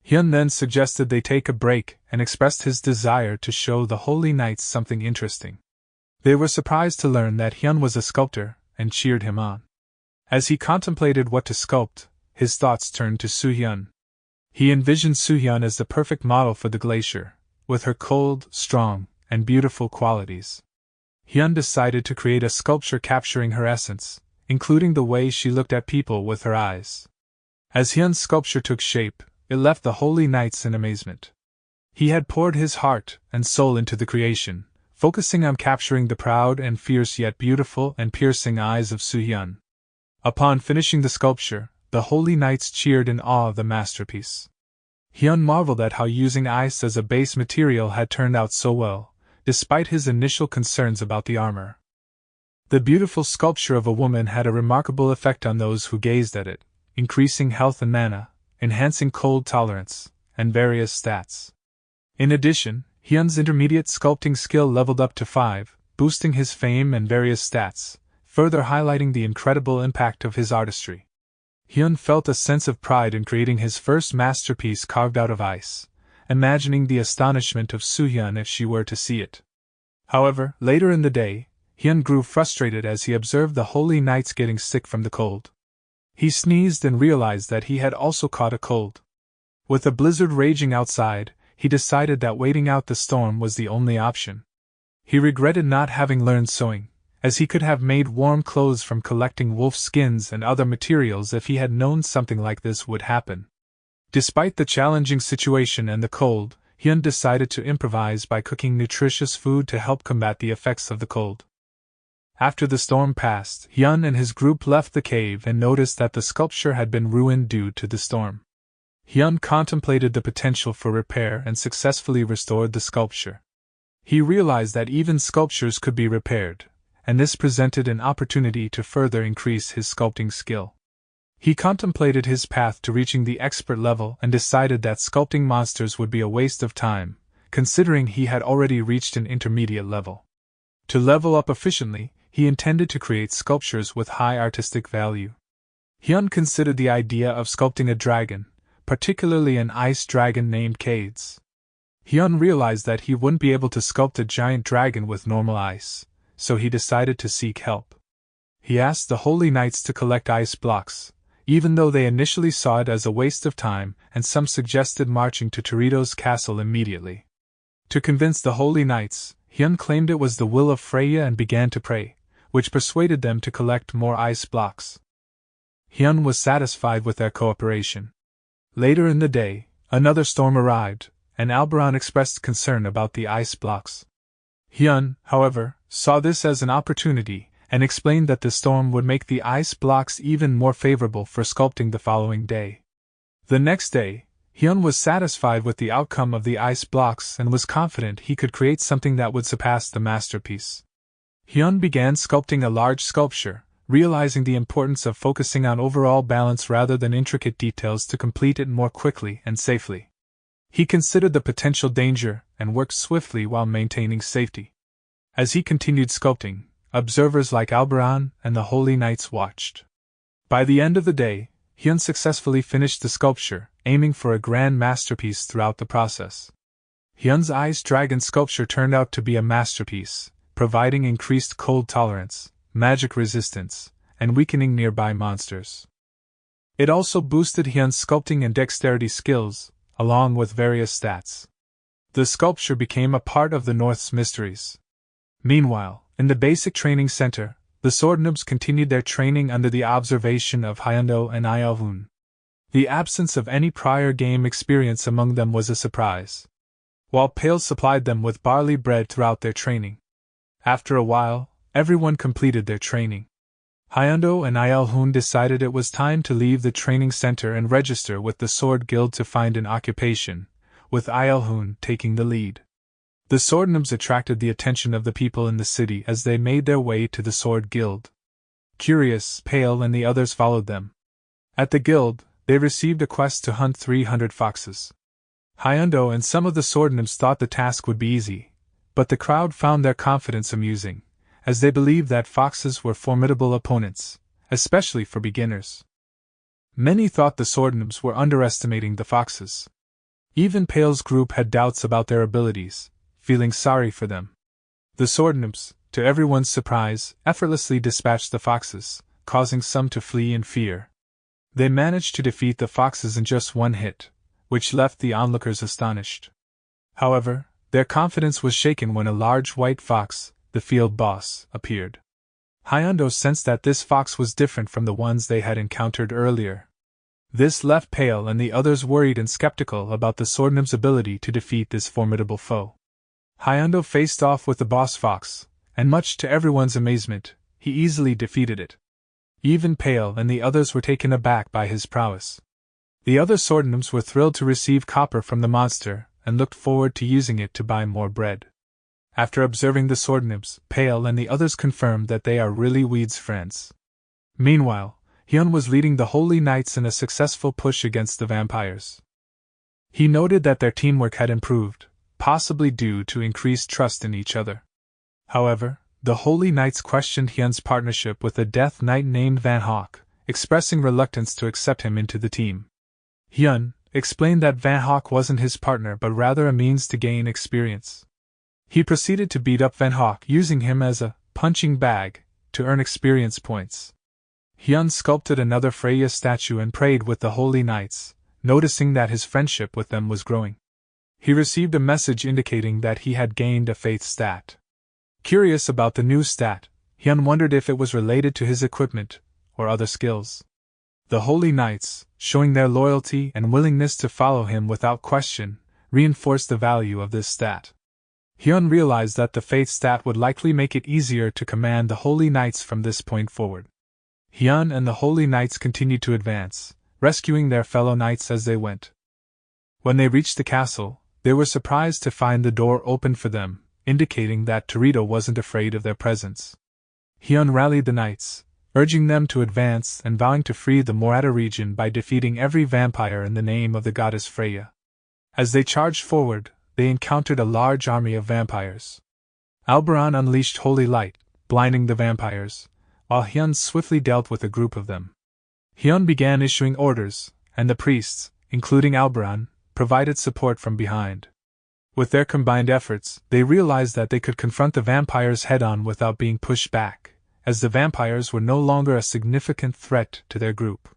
Hyun then suggested they take a break and expressed his desire to show the holy knights something interesting. They were surprised to learn that Hyun was a sculptor and cheered him on. As he contemplated what to sculpt, his thoughts turned to Soo-hyun. He envisioned Soo-hyun as the perfect model for the glacier, with her cold, strong, and beautiful qualities. Hyun decided to create a sculpture capturing her essence, including the way she looked at people with her eyes. As Hyun's sculpture took shape, it left the holy knights in amazement. He had poured his heart and soul into the creation, focusing on capturing the proud and fierce yet beautiful and piercing eyes of Soo-hyun. Upon finishing the sculpture, the holy knights cheered in awe of the masterpiece. Hyun marveled at how using ice as a base material had turned out so well, despite his initial concerns about the armor. The beautiful sculpture of a woman had a remarkable effect on those who gazed at it, increasing health and mana, enhancing cold tolerance, and various stats. In addition, Hyun's intermediate sculpting skill leveled up to 5, boosting his fame and various stats, further highlighting the incredible impact of his artistry. Hyun felt a sense of pride in creating his first masterpiece carved out of ice, imagining the astonishment of Soo-hyun if she were to see it. However, later in the day, Hyun grew frustrated as he observed the holy knights getting sick from the cold. He sneezed and realized that he had also caught a cold. With a blizzard raging outside, he decided that waiting out the storm was the only option. He regretted not having learned sewing, as he could have made warm clothes from collecting wolf skins and other materials if he had known something like this would happen. Despite the challenging situation and the cold, Hyun decided to improvise by cooking nutritious food to help combat the effects of the cold. After the storm passed, Hyun and his group left the cave and noticed that the sculpture had been ruined due to the storm. Hyun contemplated the potential for repair and successfully restored the sculpture. He realized that even sculptures could be repaired, and this presented an opportunity to further increase his sculpting skill. He contemplated his path to reaching the expert level and decided that sculpting monsters would be a waste of time, considering he had already reached an intermediate level. To level up efficiently, he intended to create sculptures with high artistic value. Hyun considered the idea of sculpting a dragon, particularly an ice dragon named Cades. Hyun realized that he wouldn't be able to sculpt a giant dragon with normal ice, so he decided to seek help. He asked the Holy Knights to collect ice blocks, even though they initially saw it as a waste of time, and some suggested marching to Torito's castle immediately. To convince the Holy Knights, Hyun claimed it was the will of Freya and began to pray, which persuaded them to collect more ice blocks. Hyun was satisfied with their cooperation. Later in the day, another storm arrived, and Alberon expressed concern about the ice blocks. Hyun, however, saw this as an opportunity, and explained that the storm would make the ice blocks even more favorable for sculpting the following day. The next day, Hyun was satisfied with the outcome of the ice blocks and was confident he could create something that would surpass the masterpiece. Hyun began sculpting a large sculpture, realizing the importance of focusing on overall balance rather than intricate details to complete it more quickly and safely. He considered the potential danger and worked swiftly while maintaining safety. As he continued sculpting, observers like Alberon and the Holy Knights watched. By the end of the day, Hyun successfully finished the sculpture, aiming for a grand masterpiece throughout the process. Hyun's ice dragon sculpture turned out to be a masterpiece, providing increased cold tolerance, magic resistance, and weakening nearby monsters. It also boosted Hyun's sculpting and dexterity skills, along with various stats. The sculpture became a part of the North's mysteries. Meanwhile, in the basic training center, the sword noobs continued their training under the observation of Hyundo and Ielhun. The absence of any prior game experience among them was a surprise. While Pale supplied them with barley bread throughout their training. After a while, everyone completed their training. Hyundo and Ielhun decided it was time to leave the training center and register with the Sword Guild to find an occupation, with Ielhun taking the lead. The sword noobs attracted the attention of the people in the city as they made their way to the Sword Guild. Curious, Pale and the others followed them. At the guild, they received a quest to hunt 300 foxes. Hyundo and some of the sword noobs thought the task would be easy, but the crowd found their confidence amusing, as they believed that foxes were formidable opponents, especially for beginners. Many thought the sword noobs were underestimating the foxes. Even Pale's group had doubts about their abilities, feeling sorry for them. The sword noobs, to everyone's surprise, effortlessly dispatched the foxes, causing some to flee in fear. They managed to defeat the foxes in just one hit, which left the onlookers astonished. However, their confidence was shaken when a large white fox, the field boss, appeared. Hyundo sensed that this fox was different from the ones they had encountered earlier. This left Pale and the others worried and skeptical about the sword noob's ability to defeat this formidable foe. Hyundo faced off with the boss fox, and much to everyone's amazement, he easily defeated it. Even Pale and the others were taken aback by his prowess. The other sword noobs were thrilled to receive copper from the monster, and looked forward to using it to buy more bread. After observing the sword noobs, Pale and the others confirmed that they are really Weed's friends. Meanwhile, Hyun was leading the Holy Knights in a successful push against the vampires. He noted that their teamwork had improved, possibly due to increased trust in each other. However, the Holy Knights questioned Hyun's partnership with a Death Knight named Van Hawk, expressing reluctance to accept him into the team. Hyun explained that Van Hawk wasn't his partner but rather a means to gain experience. He proceeded to beat up Van Hawk using him as a punching bag to earn experience points. Hyun sculpted another Freya statue and prayed with the Holy Knights, noticing that his friendship with them was growing. He received a message indicating that he had gained a faith stat. Curious about the new stat, Hyun wondered if it was related to his equipment or other skills. The Holy Knights, showing their loyalty and willingness to follow him without question, reinforced the value of this stat. Hyun realized that the faith stat would likely make it easier to command the Holy Knights from this point forward. Hyun and the Holy Knights continued to advance, rescuing their fellow knights as they went. When they reached the castle, they were surprised to find the door open for them, indicating that Torito wasn't afraid of their presence. Hyun rallied the knights, urging them to advance and vowing to free the Morata region by defeating every vampire in the name of the goddess Freya. As they charged forward, they encountered a large army of vampires. Alberon unleashed holy light, blinding the vampires, while Hyun swiftly dealt with a group of them. Hyun began issuing orders, and the priests, including Alberon, provided support from behind. With their combined efforts, they realized that they could confront the vampires head-on without being pushed back, as the vampires were no longer a significant threat to their group.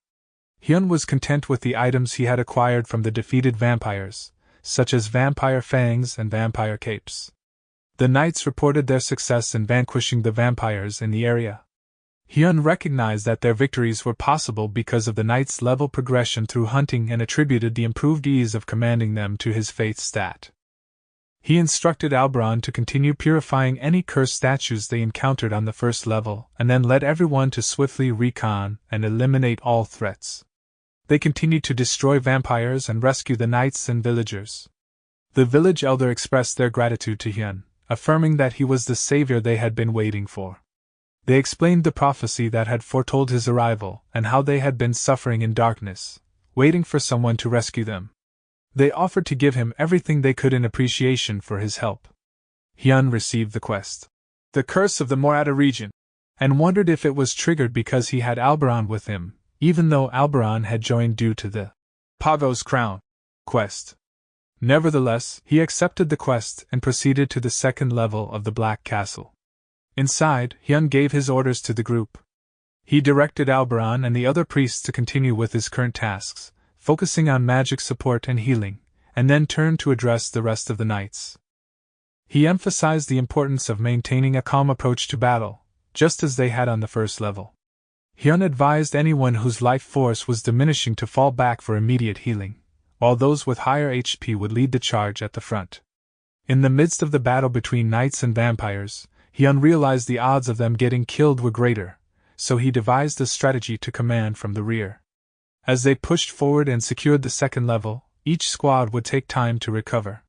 Hyun was content with the items he had acquired from the defeated vampires, such as vampire fangs and vampire capes. The knights reported their success in vanquishing the vampires in the area. Hyun recognized that their victories were possible because of the knights' level progression through hunting and attributed the improved ease of commanding them to his faith stat. He instructed Alberon to continue purifying any cursed statues they encountered on the first level, and then led everyone to swiftly recon and eliminate all threats. They continued to destroy vampires and rescue the knights and villagers. The village elder expressed their gratitude to Hyun, affirming that he was the savior they had been waiting for. They explained the prophecy that had foretold his arrival and how they had been suffering in darkness, waiting for someone to rescue them. They offered to give him everything they could in appreciation for his help. Hyun received the quest, The Curse of the Morata region, and wondered if it was triggered because he had Alberon with him, even though Alberon had joined due to the Pavo's Crown quest. Nevertheless, he accepted the quest and proceeded to the second level of the Black Castle. Inside, Hyun gave his orders to the group. He directed Alberon and the other priests to continue with his current tasks, focusing on magic support and healing, and then turned to address the rest of the knights. He emphasized the importance of maintaining a calm approach to battle, just as they had on the first level. Hyun advised anyone whose life force was diminishing to fall back for immediate healing, while those with higher HP would lead the charge at the front. In the midst of the battle between knights and vampires, Hyun realized the odds of them getting killed were greater, so he devised a strategy to command from the rear. As they pushed forward and secured the second level, each squad would take time to recover.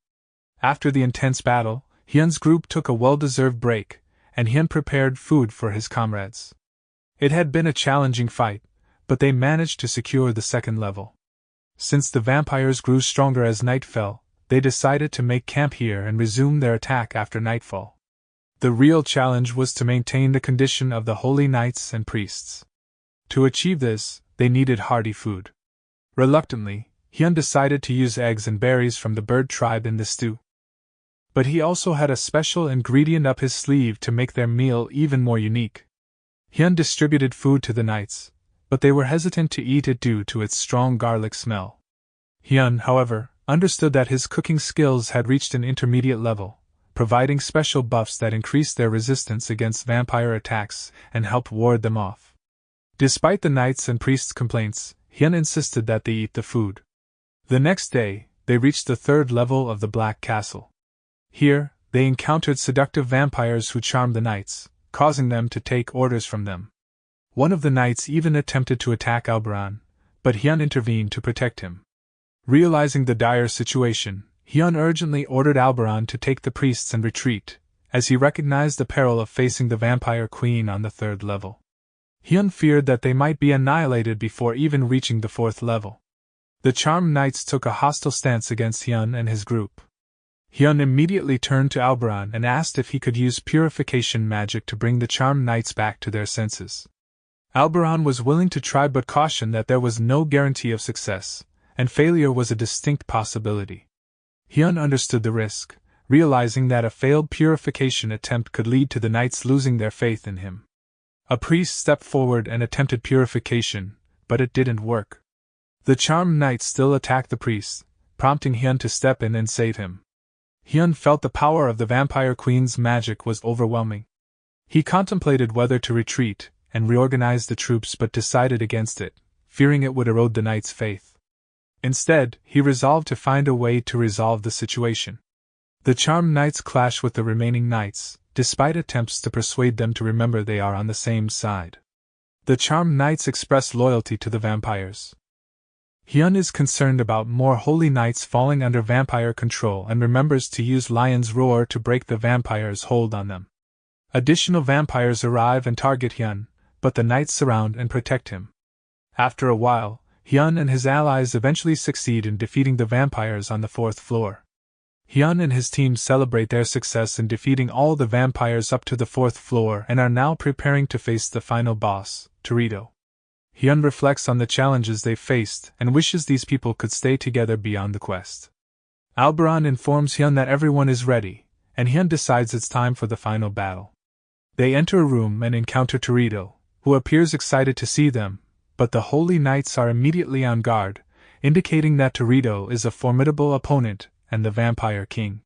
After the intense battle, Hyun's group took a well-deserved break, and Hyun prepared food for his comrades. It had been a challenging fight, but they managed to secure the second level. Since the vampires grew stronger as night fell, they decided to make camp here and resume their attack after nightfall. The real challenge was to maintain the condition of the holy knights and priests. To achieve this, they needed hearty food. Reluctantly, Hyun decided to use eggs and berries from the bird tribe in the stew. But he also had a special ingredient up his sleeve to make their meal even more unique. Hyun distributed food to the knights, but they were hesitant to eat it due to its strong garlic smell. Hyun, however, understood that his cooking skills had reached an intermediate level, providing special buffs that increased their resistance against vampire attacks and helped ward them off. Despite the knights' and priests' complaints, Hyun insisted that they eat the food. The next day, they reached the third level of the Black Castle. Here, they encountered seductive vampires who charmed the knights, causing them to take orders from them. One of the knights even attempted to attack Alberon, but Hyun intervened to protect him. Realizing the dire situation, Hyun urgently ordered Alberon to take the priests and retreat, as he recognized the peril of facing the vampire queen on the third level. Hyun feared that they might be annihilated before even reaching the fourth level. The charmed knights took a hostile stance against Hyun and his group. Hyun immediately turned to Alberon and asked if he could use purification magic to bring the charmed knights back to their senses. Alberon was willing to try but cautioned that there was no guarantee of success, and failure was a distinct possibility. Hyun understood the risk, realizing that a failed purification attempt could lead to the knights losing their faith in him. A priest stepped forward and attempted purification, but it didn't work. The charmed knight still attacked the priest, prompting Hyun to step in and save him. Hyun felt the power of the vampire queen's magic was overwhelming. He contemplated whether to retreat and reorganize the troops but decided against it, fearing it would erode the knight's faith. Instead, he resolved to find a way to resolve the situation. The charmed knights clash with the remaining knights, despite attempts to persuade them to remember they are on the same side. The charmed knights express loyalty to the vampires. Hyun is concerned about more holy knights falling under vampire control and remembers to use Lion's Roar to break the vampires' hold on them. Additional vampires arrive and target Hyun, but the knights surround and protect him. After a while, Hyun and his allies eventually succeed in defeating the vampires on the 4th floor. Hyun and his team celebrate their success in defeating all the vampires up to the 4th floor and are now preparing to face the final boss, Torito. Hyun reflects on the challenges they've faced and wishes these people could stay together beyond the quest. Alberon informs Hyun that everyone is ready, and Hyun decides it's time for the final battle. They enter a room and encounter Torito, who appears excited to see them, but the Holy Knights are immediately on guard, indicating that Torito is a formidable opponent and the Vampire King.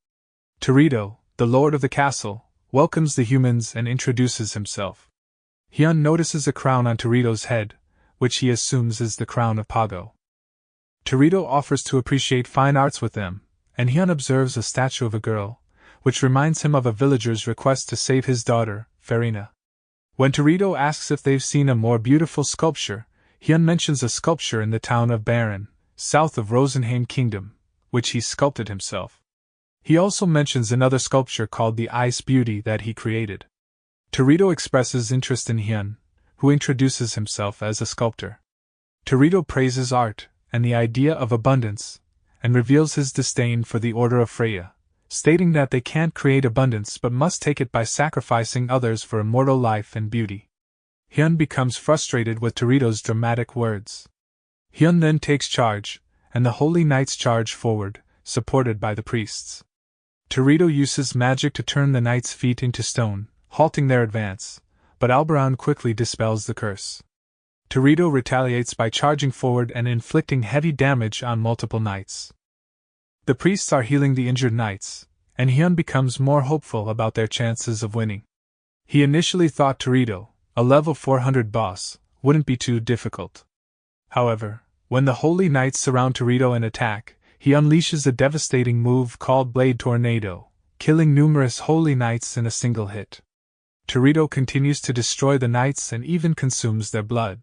Torito, the lord of the castle, welcomes the humans and introduces himself. Hyun notices a crown on Torito's head, which he assumes is the crown of Pago. Torito offers to appreciate fine arts with them, and Hyun observes a statue of a girl, which reminds him of a villager's request to save his daughter, Farina. When Torito asks if they've seen a more beautiful sculpture, Hyun mentions a sculpture in the town of Baron, south of Rosenheim Kingdom, which he sculpted himself. He also mentions another sculpture called the Ice Beauty that he created. Torito expresses interest in Hyun, who introduces himself as a sculptor. Torito praises art and the idea of abundance, and reveals his disdain for the Order of Freya, stating that they can't create abundance but must take it by sacrificing others for immortal life and beauty. Hyun becomes frustrated with Torito's dramatic words. Hyun then takes charge, and the Holy Knights charge forward, supported by the priests. Torito uses magic to turn the knights' feet into stone, halting their advance, but Alberon quickly dispels the curse. Torito retaliates by charging forward and inflicting heavy damage on multiple knights. The priests are healing the injured knights, and Hyun becomes more hopeful about their chances of winning. He initially thought Torito, a level 400 boss, wouldn't be too difficult. However, when the Holy Knights surround Torito and attack, he unleashes a devastating move called Blade Tornado, killing numerous Holy Knights in a single hit. Torito continues to destroy the knights and even consumes their blood.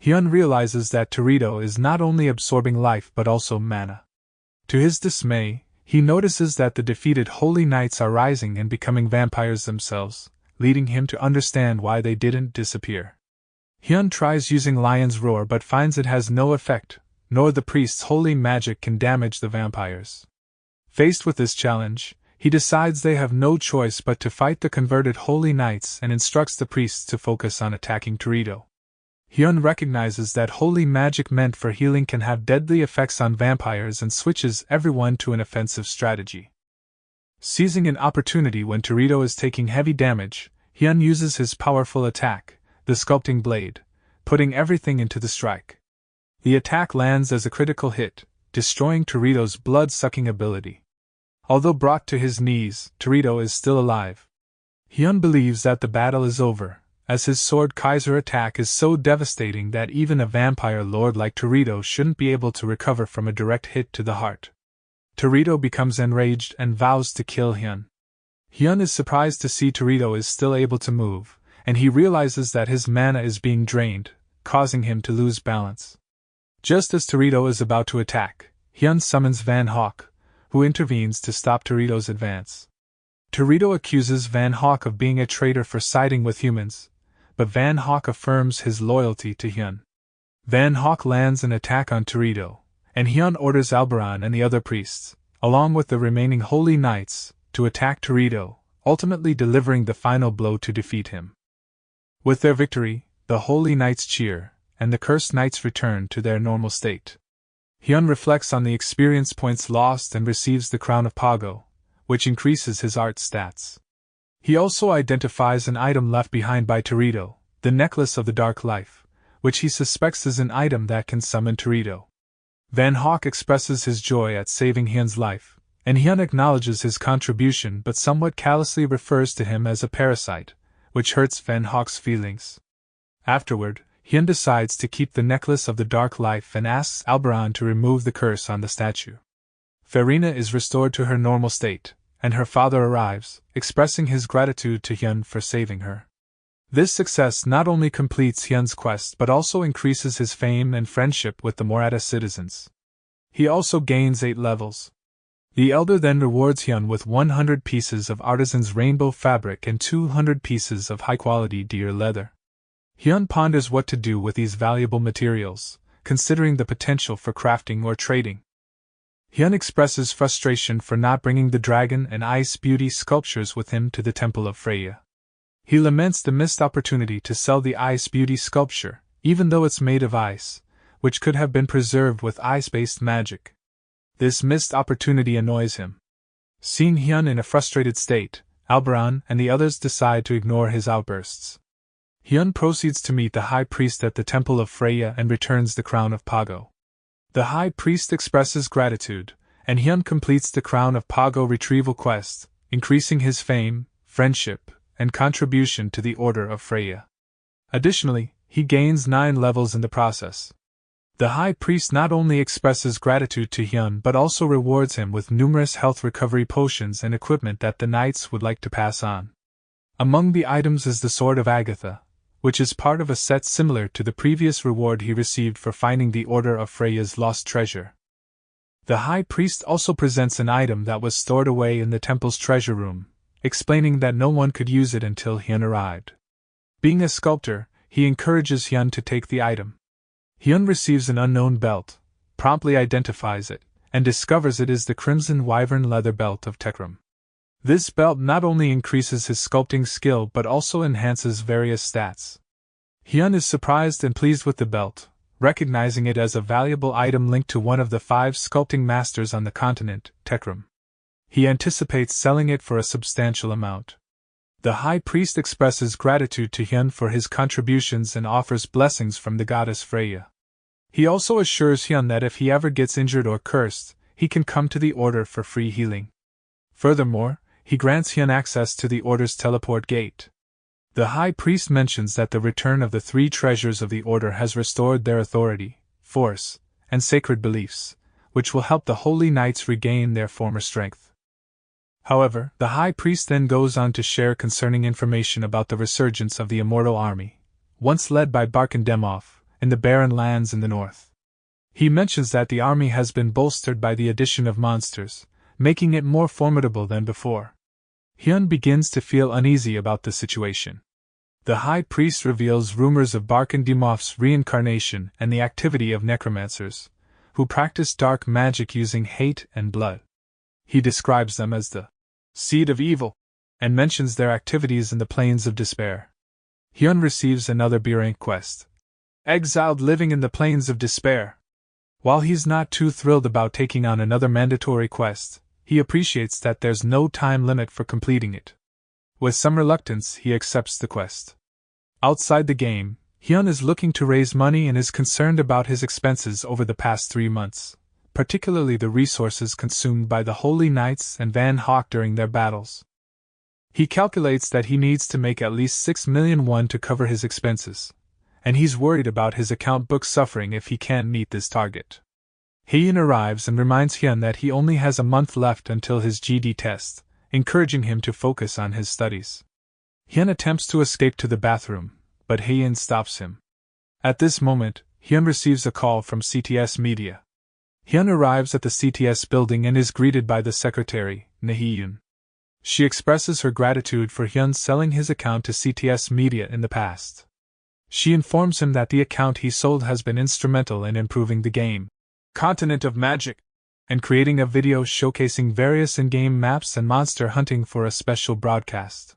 Hyun realizes that Torito is not only absorbing life but also mana. To his dismay, he notices that the defeated Holy Knights are rising and becoming vampires themselves, leading him to understand why they didn't disappear. Hyun tries using Lion's Roar but finds it has no effect, nor the priest's holy magic can damage the vampires. Faced with this challenge, he decides they have no choice but to fight the converted Holy Knights and instructs the priests to focus on attacking Torito. Hyun recognizes that holy magic meant for healing can have deadly effects on vampires and switches everyone to an offensive strategy. Seizing an opportunity when Torito is taking heavy damage, Hyun uses his powerful attack, the Sculpting Blade, putting everything into the strike. The attack lands as a critical hit, destroying Torito's blood-sucking ability. Although brought to his knees, Torito is still alive. Hyun believes that the battle is over, as his Sword Kaiser attack is so devastating that even a vampire lord like Torito shouldn't be able to recover from a direct hit to the heart. Torito becomes enraged and vows to kill Hyun. Hyun is surprised to see Torito is still able to move, and he realizes that his mana is being drained, causing him to lose balance. Just as Torito is about to attack, Hyun summons Van Hawk, who intervenes to stop Torito's advance. Torito accuses Van Hawk of being a traitor for siding with humans, but Van Hawk affirms his loyalty to Hyun. Van Hawk lands an attack on Torito, and Hyun orders Alberon and the other priests, along with the remaining Holy Knights, to attack Torito, ultimately delivering the final blow to defeat him. With their victory, the Holy Knights cheer, and the Cursed Knights return to their normal state. Hyun reflects on the experience points lost and receives the Crown of Pago, which increases his art stats. He also identifies an item left behind by Torito, the Necklace of the Dark Life, which he suspects is an item that can summon Torito. Van Hawk expresses his joy at saving Hyun's life, and Hyun acknowledges his contribution but somewhat callously refers to him as a parasite, which hurts Van Hawk's feelings. Afterward, Hyun decides to keep the Necklace of the Dark Life and asks Alberon to remove the curse on the statue. Farina is restored to her normal state, and her father arrives, expressing his gratitude to Hyun for saving her. This success not only completes Hyun's quest but also increases his fame and friendship with the Morata citizens. He also gains 8 levels. The Elder then rewards Hyun with 100 pieces of artisan's rainbow fabric and 200 pieces of high-quality deer leather. Hyun ponders what to do with these valuable materials, considering the potential for crafting or trading. Hyun expresses frustration for not bringing the dragon and ice beauty sculptures with him to the Temple of Freya. He laments the missed opportunity to sell the ice beauty sculpture, even though it's made of ice, which could have been preserved with ice-based magic. This missed opportunity annoys him. Seeing Hyun in a frustrated state, Alberon and the others decide to ignore his outbursts. Hyun proceeds to meet the High Priest at the Temple of Freya and returns the Crown of Pago. The High Priest expresses gratitude, and Hyun completes the Crown of Pago retrieval quest, increasing his fame, friendship, and contribution to the Order of Freya. Additionally, he gains 9 levels in the process. The High Priest not only expresses gratitude to Hyun but also rewards him with numerous health recovery potions and equipment that the knights would like to pass on. Among the items is the Sword of Agatha, which is part of a set similar to the previous reward he received for finding the Order of Freya's lost treasure. The High Priest also presents an item that was stored away in the temple's treasure room, explaining that no one could use it until Hyun arrived. Being a sculptor, he encourages Hyun to take the item. Hyun receives an unknown belt, promptly identifies it, and discovers it is the Crimson Wyvern leather belt of Tekram. This belt not only increases his sculpting skill but also enhances various stats. Hyun is surprised and pleased with the belt, recognizing it as a valuable item linked to one of the 5 sculpting masters on the continent, Tekram. He anticipates selling it for a substantial amount. The High Priest expresses gratitude to Hyun for his contributions and offers blessings from the goddess Freya. He also assures Hyun that if he ever gets injured or cursed, he can come to the Order for free healing. Furthermore, he grants Hyun access to the Order's teleport gate. The High Priest mentions that the return of the 3 treasures of the Order has restored their authority, force, and sacred beliefs, which will help the Holy Knights regain their former strength. However, the High Priest then goes on to share concerning information about the resurgence of the Immortal Army, once led by Barkandemov, in the barren lands in the north. He mentions that the army has been bolstered by the addition of monsters, making it more formidable than before. Hyun begins to feel uneasy about the situation. The High Priest reveals rumors of Barkandemov's reincarnation and the activity of necromancers, who practice dark magic using hate and blood. He describes them as the seed of evil, and mentions their activities in the Plains of Despair. Hyun receives another B-rank quest, Exiled Living in the Plains of Despair. While he's not too thrilled about taking on another mandatory quest, he appreciates that there's no time limit for completing it. With some reluctance, he accepts the quest. Outside the game, Hyun is looking to raise money and is concerned about his expenses over the past 3 months, particularly the resources consumed by the Holy Knights and Van Hawk during their battles. He calculates that he needs to make at least 6 million won to cover his expenses, and he's worried about his account book suffering if he can't meet this target. Heian arrives and reminds Hyun that he only has a month left until his GD test, encouraging him to focus on his studies. Hyun attempts to escape to the bathroom, but Heian stops him. At this moment, Hyun receives a call from CTS Media. Hyun arrives at the CTS building and is greeted by the secretary, Nahyun. She expresses her gratitude for Hyun selling his account to CTS Media in the past. She informs him that the account he sold has been instrumental in improving the game, Continent of Magic, and creating a video showcasing various in-game maps and monster hunting for a special broadcast.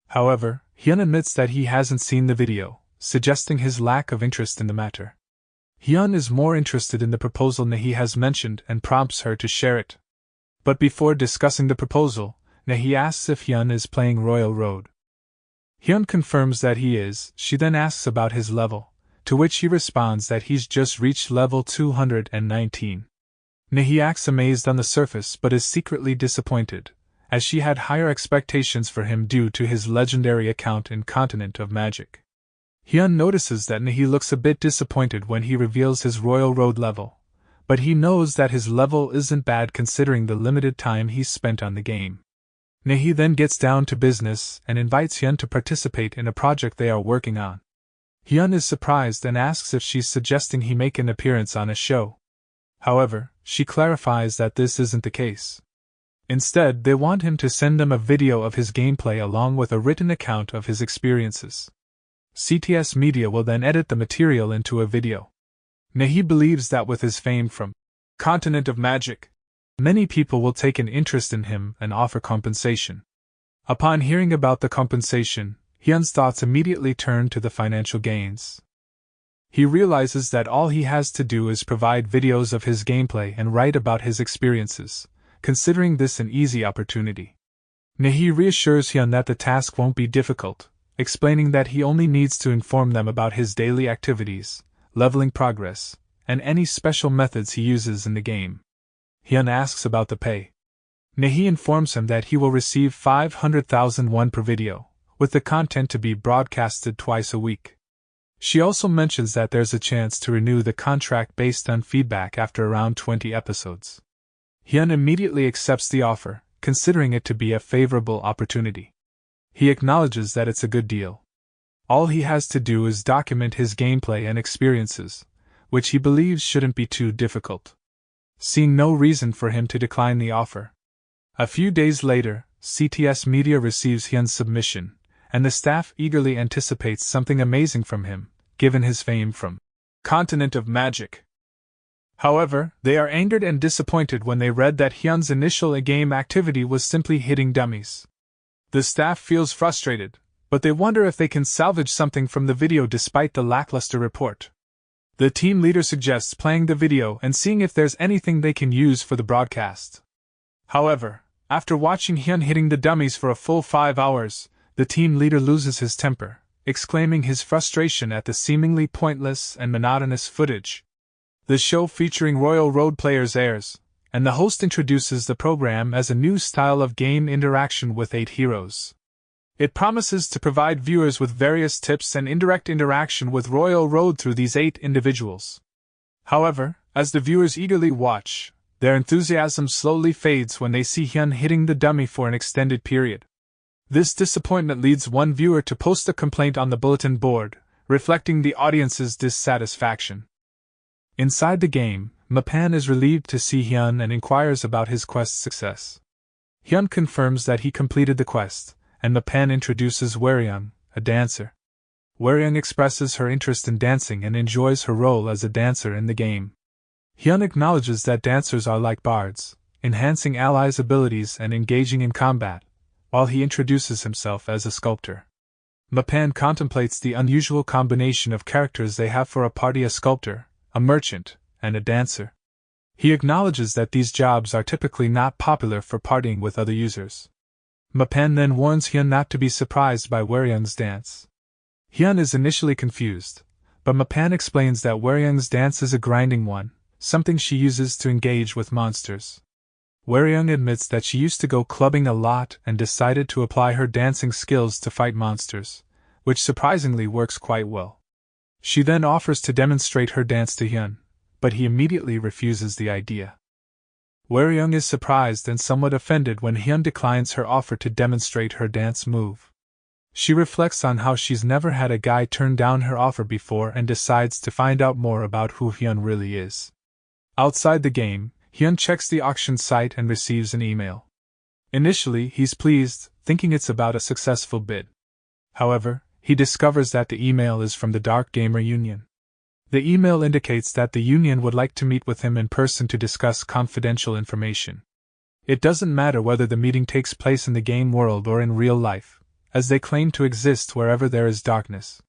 However, Hyun admits that he hasn't seen the video, suggesting his lack of interest in the matter. Hyun is more interested in the proposal Nahi has mentioned and prompts her to share it. But before discussing the proposal, Nahi asks if Hyun is playing Royal Road. Hyun confirms that he is. She then asks about his level, to which he responds that he's just reached level 219. Nahi acts amazed on the surface but is secretly disappointed, as she had higher expectations for him due to his legendary account in Continent of Magic. Hyun notices that Nahi looks a bit disappointed when he reveals his Royal Road level, but he knows that his level isn't bad considering the limited time he's spent on the game. Nahi then gets down to business and invites Hyun to participate in a project they are working on. Hyun is surprised and asks if she's suggesting he make an appearance on a show. However, she clarifies that this isn't the case. Instead, they want him to send them a video of his gameplay along with a written account of his experiences. CTS Media will then edit the material into a video. Nahi believes that with his fame from Continent of Magic, many people will take an interest in him and offer compensation. Upon hearing about the compensation, Hyun's thoughts immediately turn to the financial gains. He realizes that all he has to do is provide videos of his gameplay and write about his experiences, considering this an easy opportunity. Nahi reassures Hyun that the task won't be difficult, explaining that he only needs to inform them about his daily activities, leveling progress, and any special methods he uses in the game. Hyun asks about the pay. Nahi informs him that he will receive 500,000 won per video, with the content to be broadcasted twice a week. She also mentions that there's a chance to renew the contract based on feedback after around 20 episodes. Hyun immediately accepts the offer, considering it to be a favorable opportunity. He acknowledges that it's a good deal. All he has to do is document his gameplay and experiences, which he believes shouldn't be too difficult. Seeing no reason for him to decline the offer. A few days later, CTS Media receives Hyun's submission, and the staff eagerly anticipates something amazing from him, given his fame from Continent of Magic. However, they are angered and disappointed when they read that Hyun's initial in-game activity was simply hitting dummies. The staff feels frustrated, but they wonder if they can salvage something from the video despite the lackluster report. The team leader suggests playing the video and seeing if there's anything they can use for the broadcast. However, after watching Hyun hitting the dummies for a full 5 hours, the team leader loses his temper, exclaiming his frustration at the seemingly pointless and monotonous footage. The show featuring Royal Road players airs, and the host introduces the program as a new style of game interaction with 8 heroes. It promises to provide viewers with various tips and indirect interaction with Royal Road through these 8 individuals. However, as the viewers eagerly watch, their enthusiasm slowly fades when they see Hyun hitting the dummy for an extended period. This disappointment leads one viewer to post a complaint on the bulletin board, reflecting the audience's dissatisfaction. Inside the game, Mapan is relieved to see Hyun and inquires about his quest's success. Hyun confirms that he completed the quest, and Mapan introduces Waryung, a dancer. Waryung expresses her interest in dancing and enjoys her role as a dancer in the game. Hyun acknowledges that dancers are like bards, enhancing allies' abilities and engaging in combat, while he introduces himself as a sculptor. Mapan contemplates the unusual combination of characters they have for a party: a sculptor, a merchant, and a dancer. He acknowledges that these jobs are typically not popular for partying with other users. Mapan then warns Hyun not to be surprised by Waryung's dance. Hyun is initially confused, but Mapan explains that Waryung's dance is a grinding one, something she uses to engage with monsters. Waryung admits that she used to go clubbing a lot and decided to apply her dancing skills to fight monsters, which surprisingly works quite well. She then offers to demonstrate her dance to Hyun, but he immediately refuses the idea. Waryung is surprised and somewhat offended when Hyun declines her offer to demonstrate her dance move. She reflects on how she's never had a guy turn down her offer before and decides to find out more about who Hyun really is. Outside the game, Hyun checks the auction site and receives an email. Initially, he's pleased, thinking it's about a successful bid. However, he discovers that the email is from the Dark Gamer Union. The email indicates that the union would like to meet with him in person to discuss confidential information. It doesn't matter whether the meeting takes place in the game world or in real life, as they claim to exist wherever there is darkness.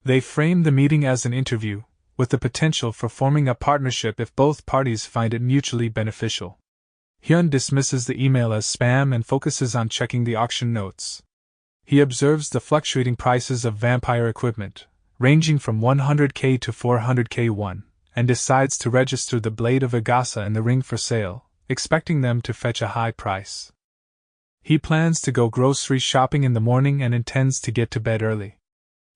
They frame the meeting as an interview, with the potential for forming a partnership if both parties find it mutually beneficial. Hyun dismisses the email as spam and focuses on checking the auction notes. He observes the fluctuating prices of vampire equipment, ranging from 100k to 400k won, and decides to register the Blade of Agasa and the ring for sale, expecting them to fetch a high price. He plans to go grocery shopping in the morning and intends to get to bed early.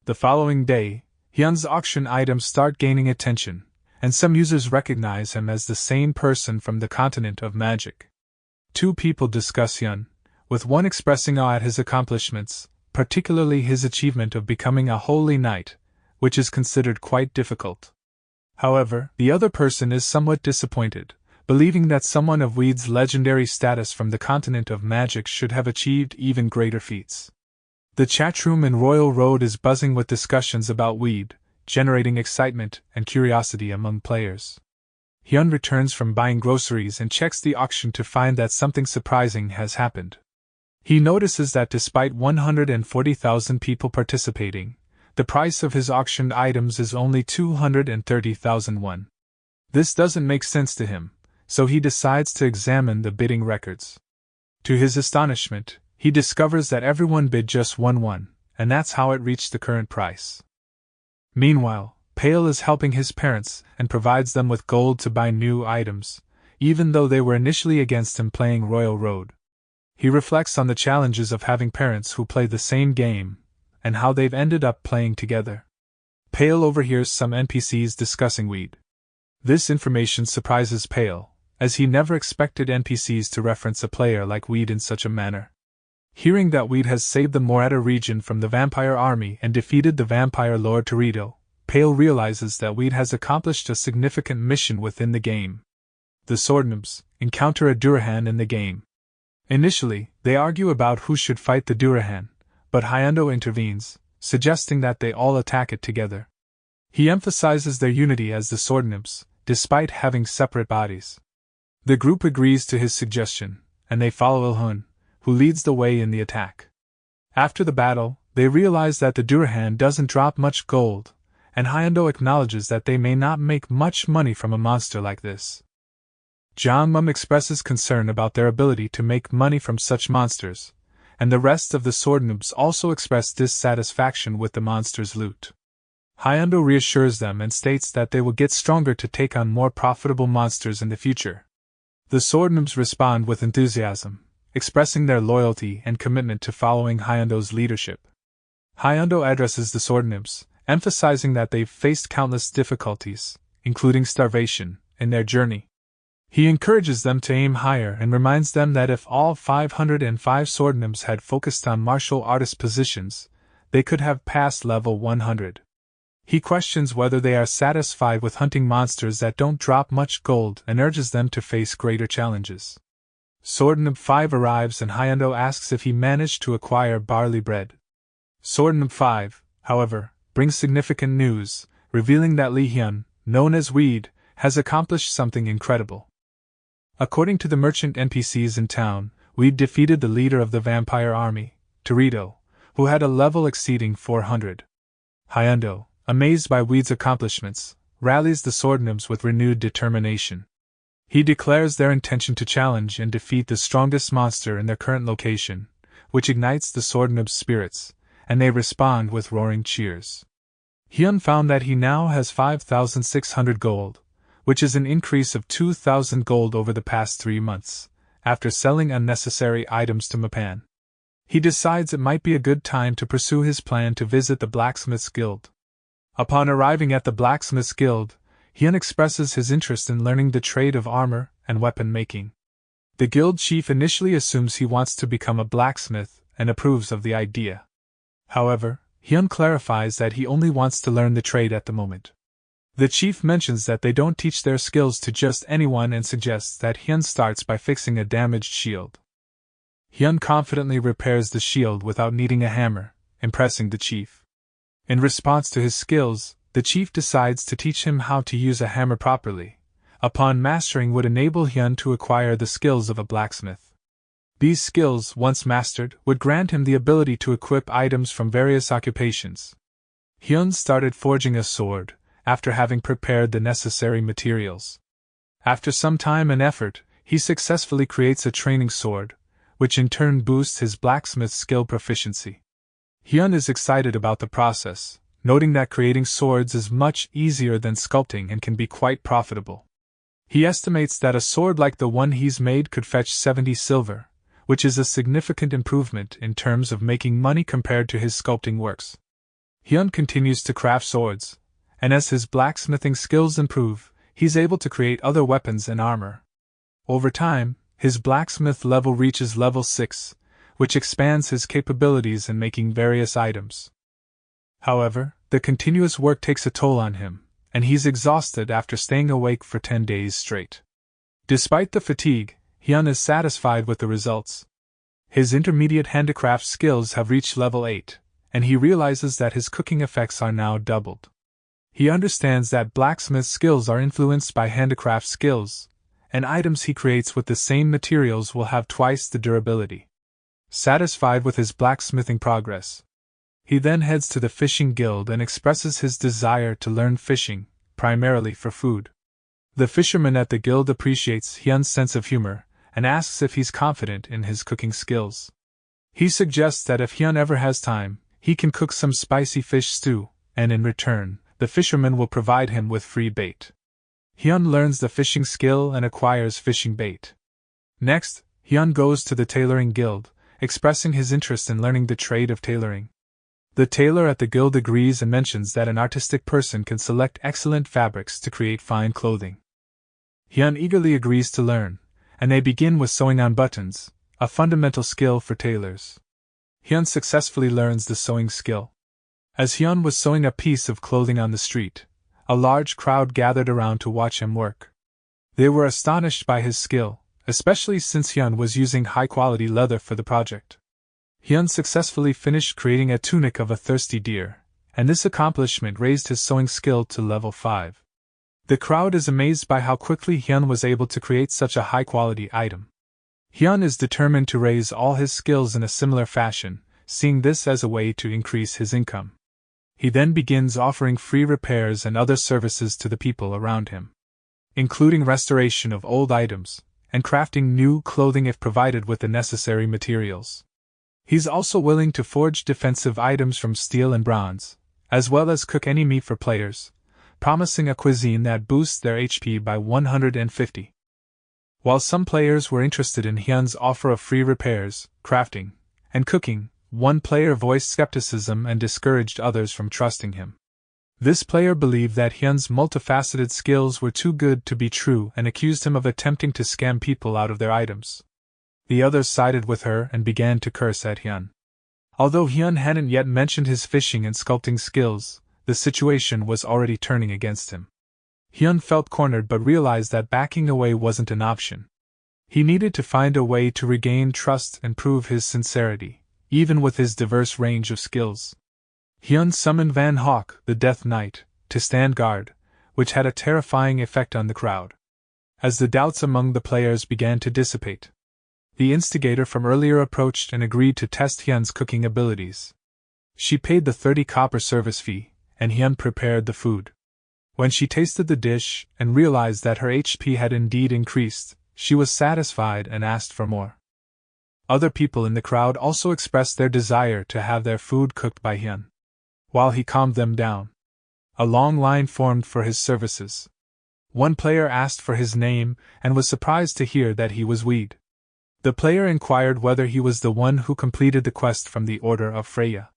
The following day, Hyun's auction items start gaining attention, and some users recognize him as the same person from the Continent of Magic. 2 people discuss Hyun, with one expressing awe at his accomplishments, particularly his achievement of becoming a holy knight, which is considered quite difficult. However, the other person is somewhat disappointed, believing that someone of Weed's legendary status from the Continent of Magic should have achieved even greater feats. The chatroom in Royal Road is buzzing with discussions about weed, generating excitement and curiosity among players. Hyun returns from buying groceries and checks the auction to find that something surprising has happened. He notices that despite 140,000 people participating, the price of his auctioned items is only 230,000 won. This doesn't make sense to him, so he decides to examine the bidding records. To his astonishment, he discovers that everyone bid just 1 won, and that's how it reached the current price. Meanwhile, Pale is helping his parents and provides them with gold to buy new items, even though they were initially against him playing Royal Road. He reflects on the challenges of having parents who play the same game, and how they've ended up playing together. Pale overhears some NPCs discussing weed. This information surprises Pale, as he never expected NPCs to reference a player like Weed in such a manner. Hearing that Weed has saved the Morata region from the vampire army and defeated the vampire Lord Torito, Pale realizes that Weed has accomplished a significant mission within the game. The Swordnobs encounter a Durahan in the game. Initially, they argue about who should fight the Durahan, but Hyundo intervenes, suggesting that they all attack it together. He emphasizes their unity as the Swordnobs, despite having separate bodies. The group agrees to his suggestion, and they follow Ilhun, who leads the way in the attack. After the battle, they realize that the Durahan doesn't drop much gold, and Hyundo acknowledges that they may not make much money from a monster like this. Jangmum expresses concern about their ability to make money from such monsters, and the rest of the Swordnobs also express dissatisfaction with the monster's loot. Hyundo reassures them and states that they will get stronger to take on more profitable monsters in the future. The Swordnobs respond with enthusiasm, expressing their loyalty and commitment to following Hyundo's leadership. Hyundo addresses the Swordnobs, emphasizing that they've faced countless difficulties, including starvation, in their journey. He encourages them to aim higher and reminds them that if all 505 Swordnobs had focused on martial artist positions, they could have passed level 100. He questions whether they are satisfied with hunting monsters that don't drop much gold and urges them to face greater challenges. Swordnob 5 arrives and Hyundo asks if he managed to acquire barley bread. Swordnob 5, however, brings significant news, revealing that Lee Hyun, known as Weed, has accomplished something incredible. According to the merchant NPCs in town, Weed defeated the leader of the vampire army, Torito, who had a level exceeding 400. Hyundo, amazed by Weed's accomplishments, rallies the Swordnobs with renewed determination. He declares their intention to challenge and defeat the strongest monster in their current location, which ignites the Swordnobs' spirits, and they respond with roaring cheers. Hyun found that he now has 5,600 gold, which is an increase of 2,000 gold over the past 3 months, after selling unnecessary items to Mapan. He decides it might be a good time to pursue his plan to visit the Blacksmith's Guild. Upon arriving at the Blacksmith's Guild, Hyun expresses his interest in learning the trade of armor and weapon making. The guild chief initially assumes he wants to become a blacksmith and approves of the idea. However, Hyun clarifies that he only wants to learn the trade at the moment. The chief mentions that they don't teach their skills to just anyone and suggests that Hyun starts by fixing a damaged shield. Hyun confidently repairs the shield without needing a hammer, impressing the chief. In response to his skills, the chief decides to teach him how to use a hammer properly. Upon mastering would enable Hyun to acquire the skills of a blacksmith. These skills, once mastered, would grant him the ability to equip items from various occupations. Hyun started forging a sword, after having prepared the necessary materials. After some time and effort, he successfully creates a training sword, which in turn boosts his blacksmith skill proficiency. Hyun is excited about the process, noting that creating swords is much easier than sculpting and can be quite profitable. He estimates that a sword like the one he's made could fetch 70 silver, which is a significant improvement in terms of making money compared to his sculpting works. Hyun continues to craft swords, and as his blacksmithing skills improve, he's able to create other weapons and armor. Over time, his blacksmith level reaches level 6, which expands his capabilities in making various items. However, the continuous work takes a toll on him, and he's exhausted after staying awake for 10 days straight. Despite the fatigue, Hyun is satisfied with the results. His intermediate handicraft skills have reached level 8, and he realizes that his cooking effects are now doubled. He understands that blacksmith skills are influenced by handicraft skills, and items he creates with the same materials will have twice the durability. Satisfied with his blacksmithing progress, he then heads to the fishing guild and expresses his desire to learn fishing, primarily for food. The fisherman at the guild appreciates Hyun's sense of humor and asks if he's confident in his cooking skills. He suggests that if Hyun ever has time, he can cook some spicy fish stew, and in return, the fisherman will provide him with free bait. Hyun learns the fishing skill and acquires fishing bait. Next, Hyun goes to the tailoring guild, expressing his interest in learning the trade of tailoring. The tailor at the guild agrees and mentions that an artistic person can select excellent fabrics to create fine clothing. Hyun eagerly agrees to learn, and they begin with sewing on buttons, a fundamental skill for tailors. Hyun successfully learns the sewing skill. As Hyun was sewing a piece of clothing on the street, a large crowd gathered around to watch him work. They were astonished by his skill, especially since Hyun was using high-quality leather for the project. Hyun successfully finished creating a tunic of a thirsty deer, and this accomplishment raised his sewing skill to level 5. The crowd is amazed by how quickly Hyun was able to create such a high-quality item. Hyun is determined to raise all his skills in a similar fashion, seeing this as a way to increase his income. He then begins offering free repairs and other services to the people around him, including restoration of old items, and crafting new clothing if provided with the necessary materials. He's also willing to forge defensive items from steel and bronze, as well as cook any meat for players, promising a cuisine that boosts their HP by 150. While some players were interested in Hyun's offer of free repairs, crafting, and cooking, one player voiced skepticism and discouraged others from trusting him. This player believed that Hyun's multifaceted skills were too good to be true and accused him of attempting to scam people out of their items. The others sided with her and began to curse at Hyun. Although Hyun hadn't yet mentioned his fishing and sculpting skills, the situation was already turning against him. Hyun felt cornered but realized that backing away wasn't an option. He needed to find a way to regain trust and prove his sincerity, even with his diverse range of skills. Hyun summoned Van Hawk, the Death Knight, to stand guard, which had a terrifying effect on the crowd. As the doubts among the players began to dissipate, the instigator from earlier approached and agreed to test Hyun's cooking abilities. She paid the 30 copper service fee, and Hyun prepared the food. When she tasted the dish and realized that her HP had indeed increased, she was satisfied and asked for more. Other people in the crowd also expressed their desire to have their food cooked by Hyun. While he calmed them down, a long line formed for his services. One player asked for his name and was surprised to hear that he was Weed. The player inquired whether he was the one who completed the quest from the Order of Freya.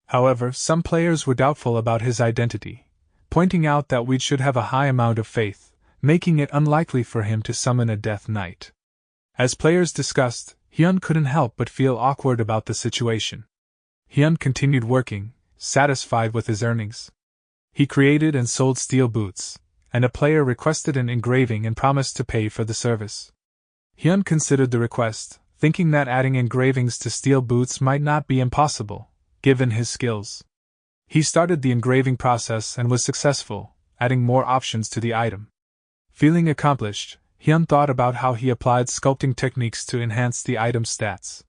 However, some players were doubtful about his identity, pointing out that Weed should have a high amount of faith, making it unlikely for him to summon a Death Knight. As players discussed, Hyun couldn't help but feel awkward about the situation. Hyun continued working, satisfied with his earnings. He created and sold steel boots, and a player requested an engraving and promised to pay for the service. Hyun considered the request, thinking that adding engravings to steel boots might not be impossible, given his skills. He started the engraving process and was successful, adding more options to the item. Feeling accomplished, Hyun thought about how he applied sculpting techniques to enhance the item's stats.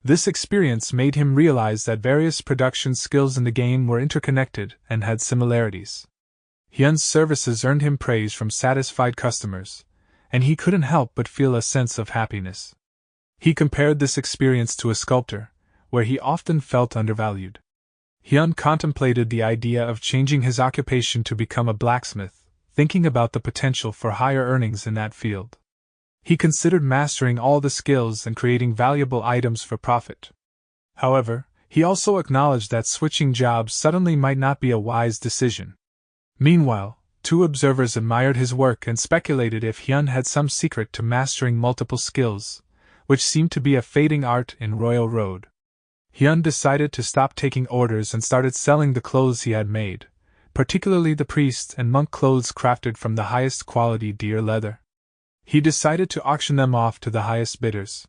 This experience made him realize that various production skills in the game were interconnected and had similarities. Hyun's services earned him praise from satisfied customers, and he couldn't help but feel a sense of happiness. He compared this experience to a sculptor, where he often felt undervalued. Hyun contemplated the idea of changing his occupation to become a blacksmith, thinking about the potential for higher earnings in that field. He considered mastering all the skills and creating valuable items for profit. However, he also acknowledged that switching jobs suddenly might not be a wise decision. Meanwhile, two observers admired his work and speculated if Hyun had some secret to mastering multiple skills, which seemed to be a fading art in Royal Road. Hyun decided to stop taking orders and started selling the clothes he had made, particularly the priest and monk clothes crafted from the highest quality deer leather. He decided to auction them off to the highest bidders.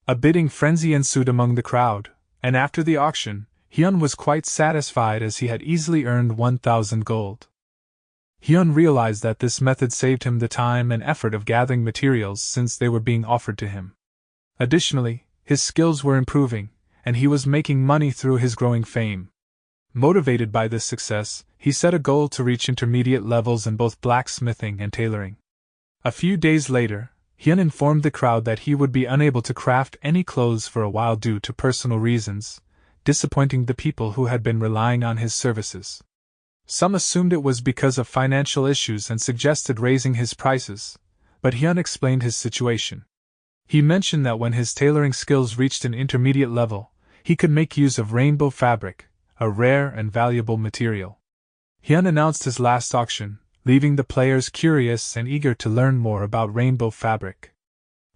A bidding frenzy ensued among the crowd, and after the auction, Hyun was quite satisfied as he had easily earned 1,000 gold. Hyun realized that this method saved him the time and effort of gathering materials since they were being offered to him. Additionally, his skills were improving, and he was making money through his growing fame. Motivated by this success, he set a goal to reach intermediate levels in both blacksmithing and tailoring. A few days later, Hyun informed the crowd that he would be unable to craft any clothes for a while due to personal reasons, disappointing the people who had been relying on his services. Some assumed it was because of financial issues and suggested raising his prices, but Hyun explained his situation. He mentioned that when his tailoring skills reached an intermediate level, he could make use of rainbow fabric, a rare and valuable material. Hyun announced his last auction, leaving the players curious and eager to learn more about rainbow fabric.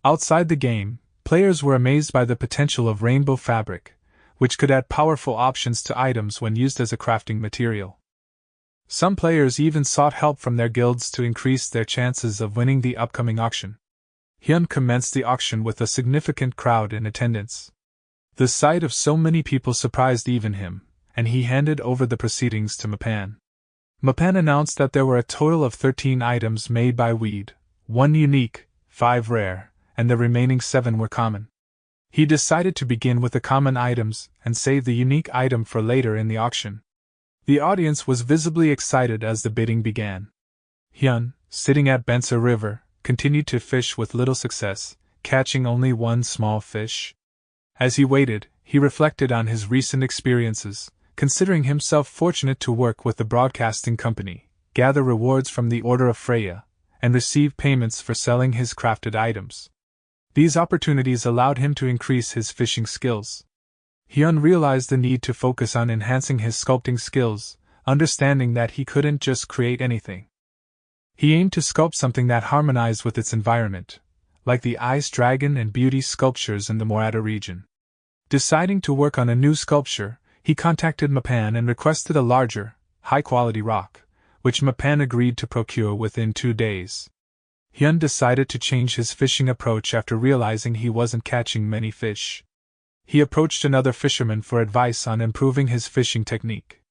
Outside the game, players were amazed by the potential of rainbow fabric, which could add powerful options to items when used as a crafting material. Some players even sought help from their guilds to increase their chances of winning the upcoming auction. Hyun commenced the auction with a significant crowd in attendance. The sight of so many people surprised even him, and he handed over the proceedings to Mapan. Mapan announced that there were a total of 13 items made by weed, 1 unique, 5 rare, and the remaining 7 were common. He decided to begin with the common items and save the unique item for later in the auction. The audience was visibly excited as the bidding began. Hyun, sitting at Basra River, continued to fish with little success, catching only 1 small fish. As he waited, he reflected on his recent experiences, considering himself fortunate to work with the broadcasting company, gather rewards from the Order of Freya, and receive payments for selling his crafted items. These opportunities allowed him to increase his fishing skills. Hyun realized the need to focus on enhancing his sculpting skills, understanding that he couldn't just create anything. He aimed to sculpt something that harmonized with its environment, like the ice dragon and beauty sculptures in the Morata region. Deciding to work on a new sculpture, he contacted Mapan and requested a larger, high-quality rock, which Mapan agreed to procure within 2 days. Hyun decided to change his fishing approach after realizing he wasn't catching many fish. He approached another fisherman for advice on improving his fishing technique.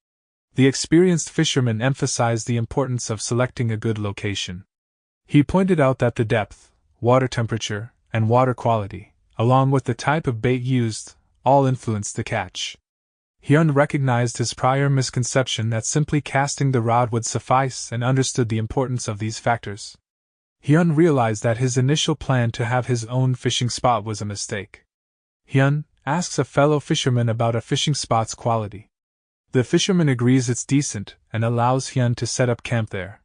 The experienced fisherman emphasized the importance of selecting a good location. He pointed out that the depth, water temperature, and water quality, along with the type of bait used, all influenced the catch. Hyun recognized his prior misconception that simply casting the rod would suffice and understood the importance of these factors. Hyun realized that his initial plan to have his own fishing spot was a mistake. Hyun asks a fellow fisherman about a fishing spot's quality. The fisherman agrees it's decent and allows Hyun to set up camp there.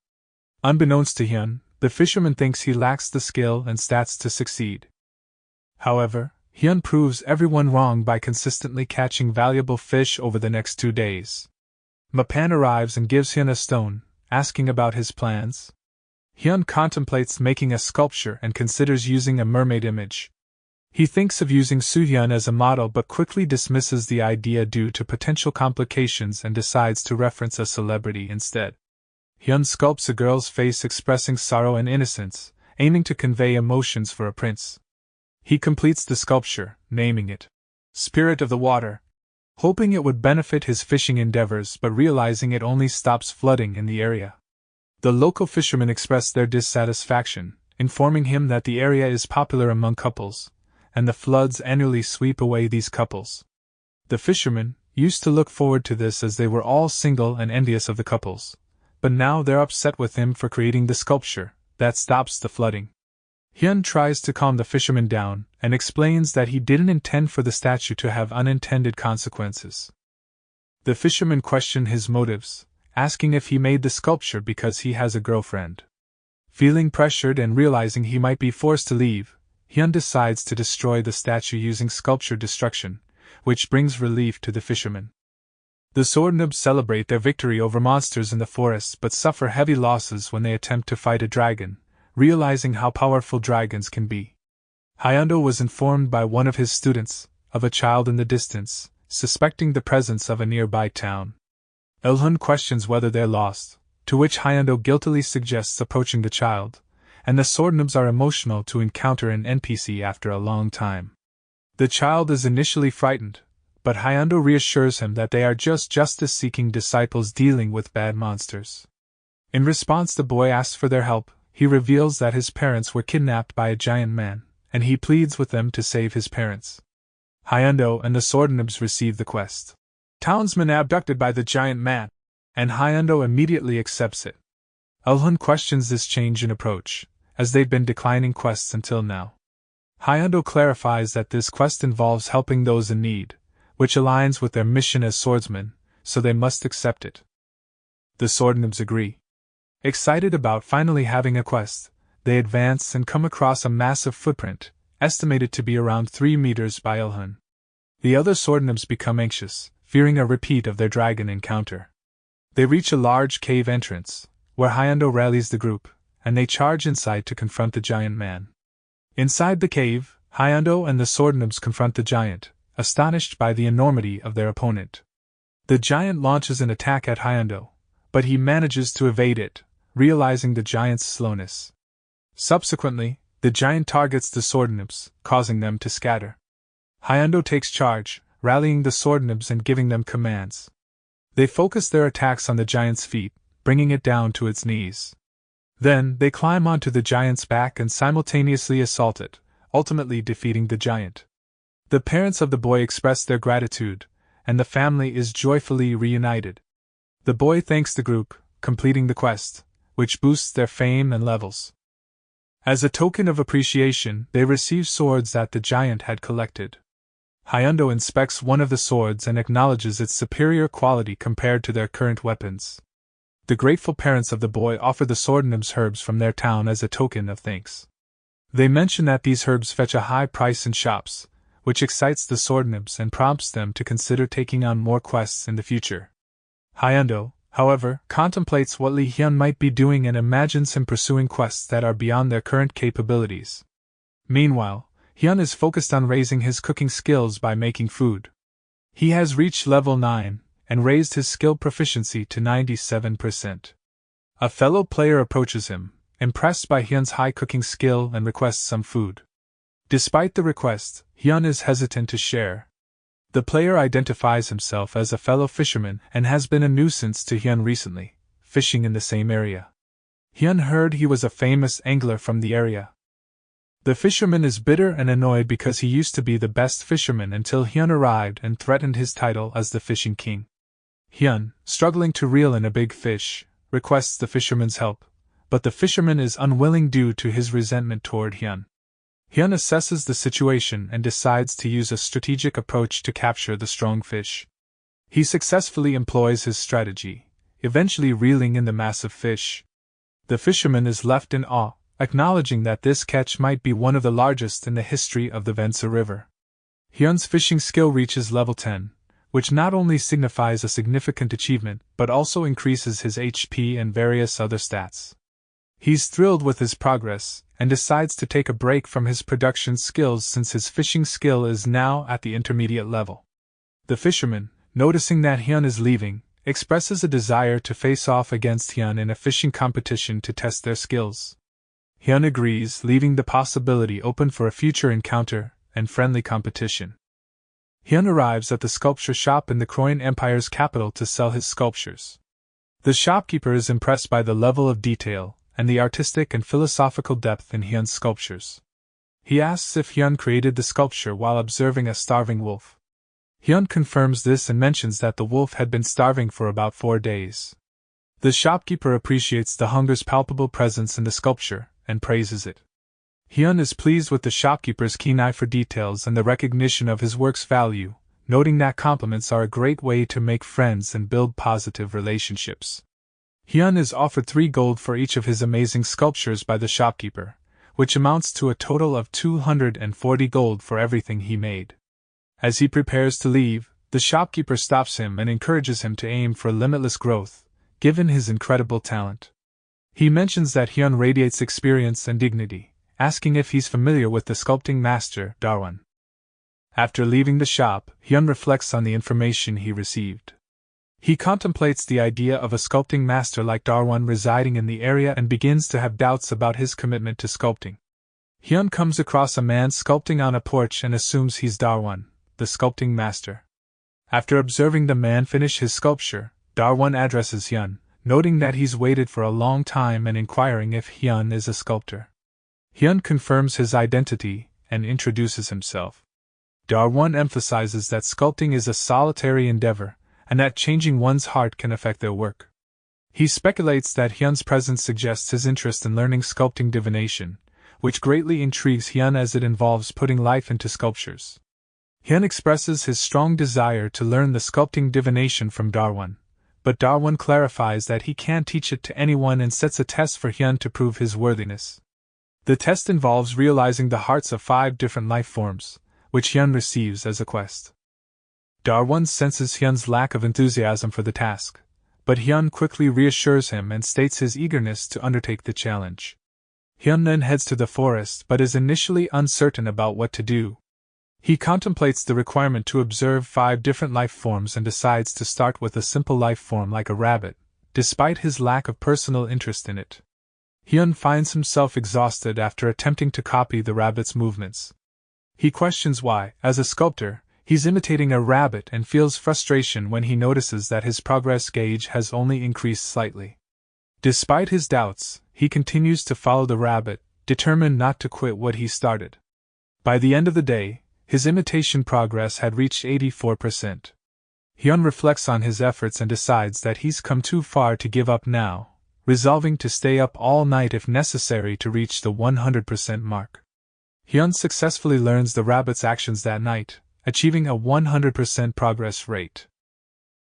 Unbeknownst to Hyun, the fisherman thinks he lacks the skill and stats to succeed. However, Hyun proves everyone wrong by consistently catching valuable fish over the next 2 days. Mapan arrives and gives Hyun a stone, asking about his plans. Hyun contemplates making a sculpture and considers using a mermaid image. He thinks of using Soohyun as a model but quickly dismisses the idea due to potential complications and decides to reference a celebrity instead. Hyun sculpts a girl's face expressing sorrow and innocence, aiming to convey emotions for a prince. He completes the sculpture, naming it Spirit of the Water, hoping it would benefit his fishing endeavors but realizing it only stops flooding in the area. The local fishermen express their dissatisfaction, informing him that the area is popular among couples, and the floods annually sweep away these couples. The fishermen used to look forward to this as they were all single and envious of the couples, but now they're upset with him for creating the sculpture that stops the flooding. Hyun tries to calm the fisherman down and explains that he didn't intend for the statue to have unintended consequences. The fisherman questioned his motives, asking if he made the sculpture because he has a girlfriend. Feeling pressured and realizing he might be forced to leave, Hyun decides to destroy the statue using sculpture destruction, which brings relief to the fishermen. The sword noobs celebrate their victory over monsters in the forest but suffer heavy losses when they attempt to fight a dragon, realizing how powerful dragons can be. Hyundo was informed by one of his students of a child in the distance, suspecting the presence of a nearby town. Ilhun questions whether they're lost, to which Hyundo guiltily suggests approaching the child, and the sword noobs are emotional to encounter an NPC after a long time. The child is initially frightened, but Hyundo reassures him that they are just justice-seeking disciples dealing with bad monsters. In response, the boy asks for their help. He reveals that his parents were kidnapped by a giant man, and he pleads with them to save his parents. Hyundo and the Swordnibs receive the quest. Townsmen abducted by the giant man, and Hyundo immediately accepts it. Ulhun questions this change in approach, as they've been declining quests until now. Hyundo clarifies that this quest involves helping those in need, which aligns with their mission as swordsmen, so they must accept it. The Swordnibs agree. Excited about finally having a quest, they advance and come across a massive footprint, estimated to be around 3 meters by Ulhun. The other Swordnibs become anxious, fearing a repeat of their dragon encounter. They reach a large cave entrance, where Hyundo rallies the group, and they charge inside to confront the giant man. Inside the cave, Hyundo and the Swordnibs confront the giant, astonished by the enormity of their opponent. The giant launches an attack at Hyundo, but he manages to evade it, realizing the giant's slowness. Subsequently, the giant targets the Swordnibs, causing them to scatter. Hyundo takes charge, rallying the Swordnibs and giving them commands. They focus their attacks on the giant's feet, bringing it down to its knees. Then, they climb onto the giant's back and simultaneously assault it, ultimately defeating the giant. The parents of the boy express their gratitude, and the family is joyfully reunited. The boy thanks the group, completing the quest, which boosts their fame and levels. As a token of appreciation, they receive swords that the giant had collected. Hyundo inspects one of the swords and acknowledges its superior quality compared to their current weapons. The grateful parents of the boy offer the Swordnibs herbs from their town as a token of thanks. They mention that these herbs fetch a high price in shops, which excites the Swordnibs and prompts them to consider taking on more quests in the future. Hyundo, however, contemplates what Li Hyun might be doing and imagines him pursuing quests that are beyond their current capabilities. Meanwhile, Hyun is focused on raising his cooking skills by making food. He has reached level 9, and raised his skill proficiency to 97%. A fellow player approaches him, impressed by Hyun's high cooking skill, and requests some food. Despite the request, Hyun is hesitant to share. The player identifies himself as a fellow fisherman and has been a nuisance to Hyun recently, fishing in the same area. Hyun heard he was a famous angler from the area. The fisherman is bitter and annoyed because he used to be the best fisherman until Hyun arrived and threatened his title as the fishing king. Hyun, struggling to reel in a big fish, requests the fisherman's help, but the fisherman is unwilling due to his resentment toward Hyun. Hyun assesses the situation and decides to use a strategic approach to capture the strong fish. He successfully employs his strategy, eventually reeling in the massive fish. The fisherman is left in awe, acknowledging that this catch might be one of the largest in the history of the Vensa River. Hyun's fishing skill reaches level 10, which not only signifies a significant achievement but also increases his HP and various other stats. He's thrilled with his progress, and decides to take a break from his production skills since his fishing skill is now at the intermediate level. The fisherman, noticing that Hyun is leaving, expresses a desire to face off against Hyun in a fishing competition to test their skills. Hyun agrees, leaving the possibility open for a future encounter and friendly competition. Hyun arrives at the sculpture shop in the Croyan Empire's capital to sell his sculptures. The shopkeeper is impressed by the level of detail and the artistic and philosophical depth in Hyun's sculptures. He asks if Hyun created the sculpture while observing a starving wolf. Hyun confirms this and mentions that the wolf had been starving for about 4 days. The shopkeeper appreciates the hunger's palpable presence in the sculpture and praises it. Hyun is pleased with the shopkeeper's keen eye for details and the recognition of his work's value, noting that compliments are a great way to make friends and build positive relationships. Hyun is offered 3 gold for each of his amazing sculptures by the shopkeeper, which amounts to a total of 240 gold for everything he made. As he prepares to leave, the shopkeeper stops him and encourages him to aim for limitless growth, given his incredible talent. He mentions that Hyun radiates experience and dignity, asking if he's familiar with the sculpting master, Darwin. After leaving the shop, Hyun reflects on the information he received. He contemplates the idea of a sculpting master like Darwin residing in the area and begins to have doubts about his commitment to sculpting. Hyun comes across a man sculpting on a porch and assumes he's Darwon, the sculpting master. After observing the man finish his sculpture, Darwon addresses Hyun, noting that he's waited for a long time and inquiring if Hyun is a sculptor. Hyun confirms his identity and introduces himself. Darwon emphasizes that sculpting is a solitary endeavor, and that changing one's heart can affect their work. He speculates that Hyun's presence suggests his interest in learning sculpting divination, which greatly intrigues Hyun as it involves putting life into sculptures. Hyun expresses his strong desire to learn the sculpting divination from Darwon, but Darwon clarifies that he can't teach it to anyone and sets a test for Hyun to prove his worthiness. The test involves realizing the hearts of 5 different life forms, which Hyun receives as a quest. Darwon senses Hyun's lack of enthusiasm for the task, but Hyun quickly reassures him and states his eagerness to undertake the challenge. Hyun then heads to the forest but is initially uncertain about what to do. He contemplates the requirement to observe 5 different life forms and decides to start with a simple life form like a rabbit, despite his lack of personal interest in it. Hyun finds himself exhausted after attempting to copy the rabbit's movements. He questions why, as a sculptor, he's imitating a rabbit and feels frustration when he notices that his progress gauge has only increased slightly. Despite his doubts, he continues to follow the rabbit, determined not to quit what he started. By the end of the day, his imitation progress had reached 84%. Hyun reflects on his efforts and decides that he's come too far to give up now, resolving to stay up all night if necessary to reach the 100% mark. Hyun successfully learns the rabbit's actions that night, achieving a 100% progress rate.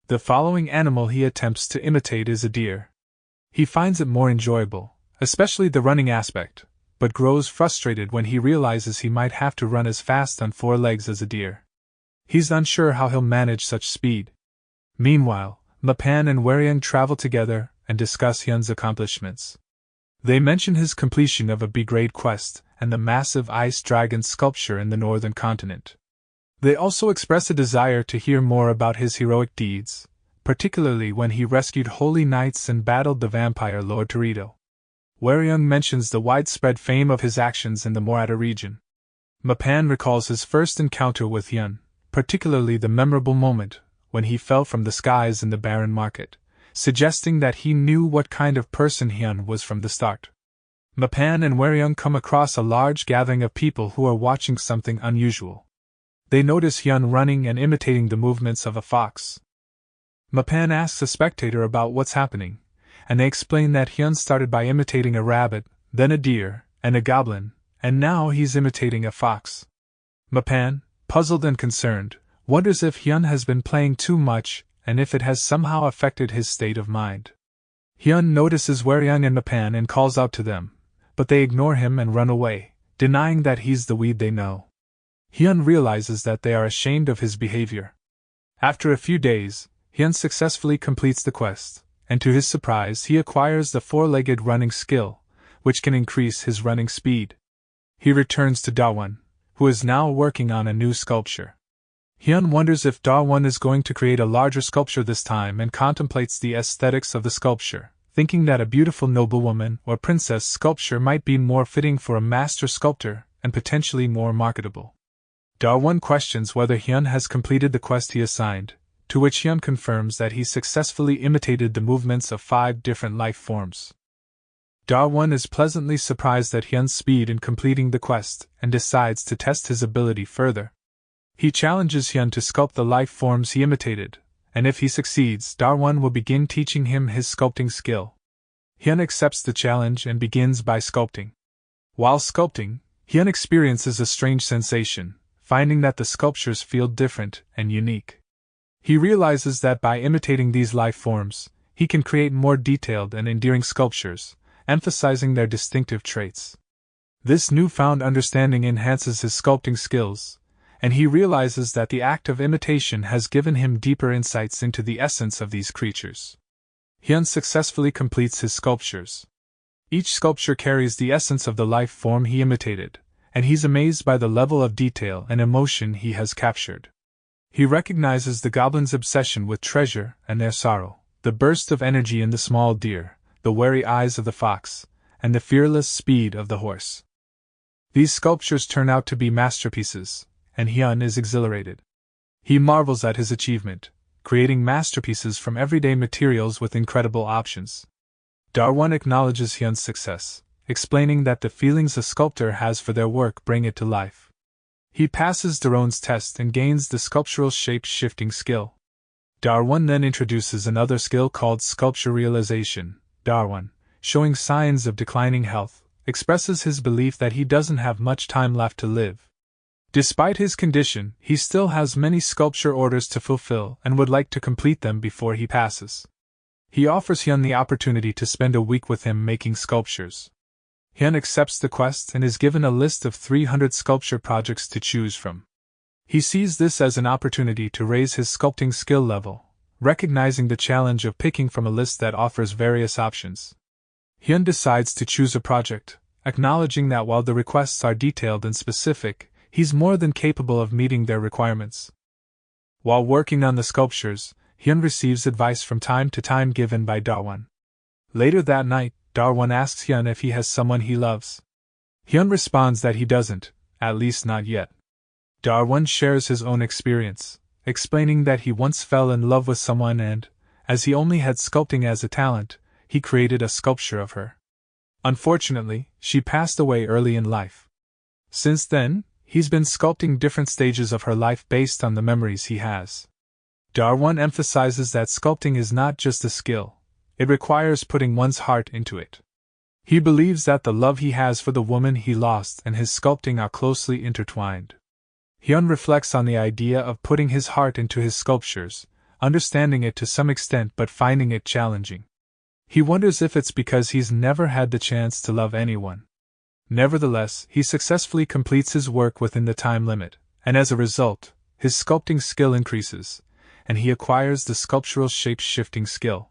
The following animal he attempts to imitate is a deer. He finds it more enjoyable, especially the running aspect, but grows frustrated when he realizes he might have to run as fast on 4 legs as a deer. He's unsure how he'll manage such speed. Meanwhile, Mapan and Waryung travel together and discuss Hyun's accomplishments. They mention his completion of a B-grade quest and the massive ice dragon sculpture in the northern continent. They also express a desire to hear more about his heroic deeds, particularly when he rescued holy knights and battled the vampire Lord Torito. Waryung mentions the widespread fame of his actions in the Morata region. Mapan recalls his first encounter with Hyun, particularly the memorable moment when he fell from the skies in the barren market, suggesting that he knew what kind of person Hyun was from the start. Mapan and Waryung come across a large gathering of people who are watching something unusual. They notice Hyun running and imitating the movements of a fox. Mapan asks a spectator about what's happening, and they explain that Hyun started by imitating a rabbit, then a deer, and a goblin, and now he's imitating a fox. Mapan, puzzled and concerned, wonders if Hyun has been playing too much and if it has somehow affected his state of mind. Hyun notices Waryung and Mapan and calls out to them, but they ignore him and run away, denying that he's the weed they know. Hyun realizes that they are ashamed of his behavior. After a few days, Hyun successfully completes the quest, and to his surprise he acquires the 4-legged running skill, which can increase his running speed. He returns to Darwon, who is now working on a new sculpture. Hyun wonders if Darwon is going to create a larger sculpture this time and contemplates the aesthetics of the sculpture, thinking that a beautiful noblewoman or princess sculpture might be more fitting for a master sculptor and potentially more marketable. Darwon questions whether Hyun has completed the quest he assigned, to which Hyun confirms that he successfully imitated the movements of 5 different life forms. Darwon is pleasantly surprised at Hyun's speed in completing the quest and decides to test his ability further. He challenges Hyun to sculpt the life forms he imitated, and if he succeeds, Darwon will begin teaching him his sculpting skill. Hyun accepts the challenge and begins by sculpting. While sculpting, Hyun experiences a strange sensation, finding that the sculptures feel different and unique. He realizes that by imitating these life forms, he can create more detailed and endearing sculptures, emphasizing their distinctive traits. This newfound understanding enhances his sculpting skills, and he realizes that the act of imitation has given him deeper insights into the essence of these creatures. Hyun successfully completes his sculptures. Each sculpture carries the essence of the life form he imitated, and he's amazed by the level of detail and emotion he has captured. He recognizes the goblin's obsession with treasure and their sorrow, the burst of energy in the small deer, the wary eyes of the fox, and the fearless speed of the horse. These sculptures turn out to be masterpieces, and Hyun is exhilarated. He marvels at his achievement, creating masterpieces from everyday materials with incredible options. Darwin acknowledges Hyun's success, explaining that the feelings a sculptor has for their work bring it to life. He passes Daron's test and gains the sculptural shape-shifting skill. Darwin then introduces another skill called sculpture realization. Darwin, showing signs of declining health, expresses his belief that he doesn't have much time left to live. Despite his condition, he still has many sculpture orders to fulfill and would like to complete them before he passes. He offers Hyun the opportunity to spend a week with him making sculptures. Hyun accepts the quest and is given a list of 300 sculpture projects to choose from. He sees this as an opportunity to raise his sculpting skill level, recognizing the challenge of picking from a list that offers various options. Hyun decides to choose a project, acknowledging that while the requests are detailed and specific, he's more than capable of meeting their requirements. While working on the sculptures, Hyun receives advice from time to time given by Darwin. Later that night, Darwin asks Hyun if he has someone he loves. Hyun responds that he doesn't, at least not yet. Darwin shares his own experience, explaining that he once fell in love with someone and, as he only had sculpting as a talent, he created a sculpture of her. Unfortunately, she passed away early in life. Since then, he's been sculpting different stages of her life based on the memories he has. Darwin emphasizes that sculpting is not just a skill, it requires putting one's heart into it. He believes that the love he has for the woman he lost and his sculpting are closely intertwined. Hyun reflects on the idea of putting his heart into his sculptures, understanding it to some extent but finding it challenging. He wonders if it's because he's never had the chance to love anyone. Nevertheless, he successfully completes his work within the time limit, and as a result, his sculpting skill increases, and he acquires the sculptural shape-shifting skill.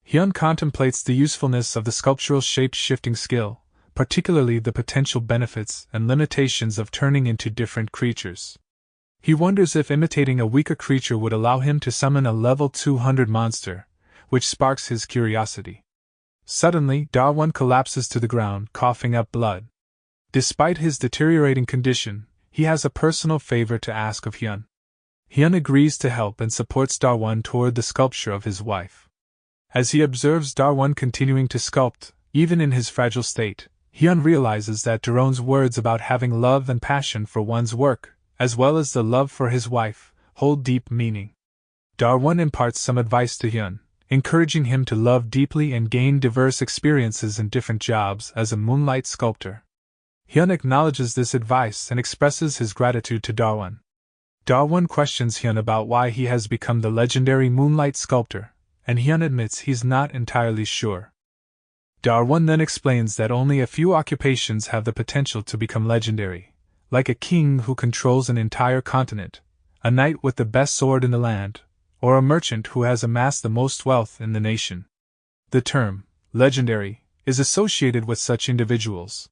Hyun contemplates the usefulness of the sculptural shape-shifting skill, particularly the potential benefits and limitations of turning into different creatures. He wonders if imitating a weaker creature would allow him to summon a level 200 monster, which sparks his curiosity. Suddenly, Darwin collapses to the ground, coughing up blood. Despite his deteriorating condition, he has a personal favor to ask of Hyun. Hyun agrees to help and supports Darwin toward the sculpture of his wife. As he observes Darwin continuing to sculpt, even in his fragile state, Hyun realizes that Daron's words about having love and passion for one's work, as well as the love for his wife, hold deep meaning. Darwin imparts some advice to Hyun, encouraging him to love deeply and gain diverse experiences in different jobs as a moonlight sculptor. Hyun acknowledges this advice and expresses his gratitude to Darwin. Darwin questions Hyun about why he has become the legendary moonlight sculptor, and Hyun admits he's not entirely sure. Darwin then explains that only a few occupations have the potential to become legendary, like a king who controls an entire continent, a knight with the best sword in the land, or a merchant who has amassed the most wealth in the nation. The term, legendary, is associated with such individuals.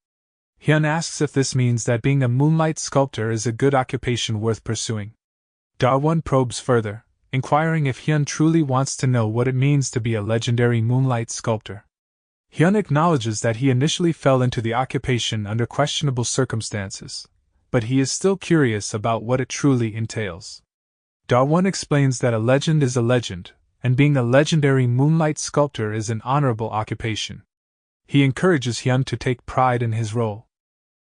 Hyun asks if this means that being a moonlight sculptor is a good occupation worth pursuing. Darwin probes further, inquiring if Hyun truly wants to know what it means to be a legendary moonlight sculptor. Hyun acknowledges that he initially fell into the occupation under questionable circumstances, but he is still curious about what it truly entails. Darwin explains that a legend is a legend, and being a legendary moonlight sculptor is an honorable occupation. He encourages Hyun to take pride in his role.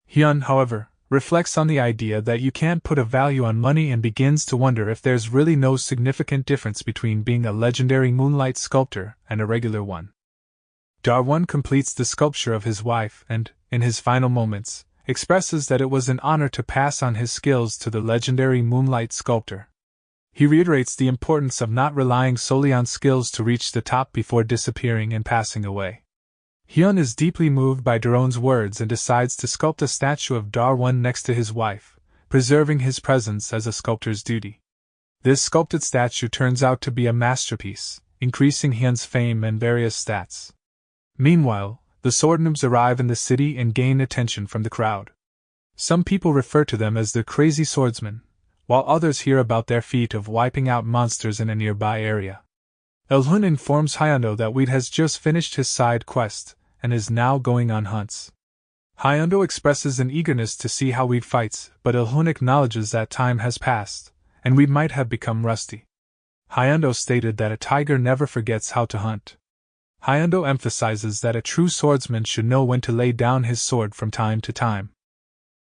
Hyun, however, reflects on the idea that you can't put a value on money and begins to wonder if there's really no significant difference between being a legendary moonlight sculptor and a regular one. Darwin completes the sculpture of his wife and, in his final moments, expresses that it was an honor to pass on his skills to the legendary moonlight sculptor. He reiterates the importance of not relying solely on skills to reach the top before disappearing and passing away. Hyun is deeply moved by Daron's words and decides to sculpt a statue of Darwin next to his wife, preserving his presence as a sculptor's duty. This sculpted statue turns out to be a masterpiece, increasing Hyun's fame and various stats. Meanwhile, the sword noobs arrive in the city and gain attention from the crowd. Some people refer to them as the crazy swordsmen, while others hear about their feat of wiping out monsters in a nearby area. Elhun informs Hyundo that Weed has just finished his side quest, and is now going on hunts. Hyundo expresses an eagerness to see how Weed fights, but Ilhun acknowledges that time has passed, and Weed might have become rusty. Hyundo stated that a tiger never forgets how to hunt. Hyundo emphasizes that a true swordsman should know when to lay down his sword from time to time.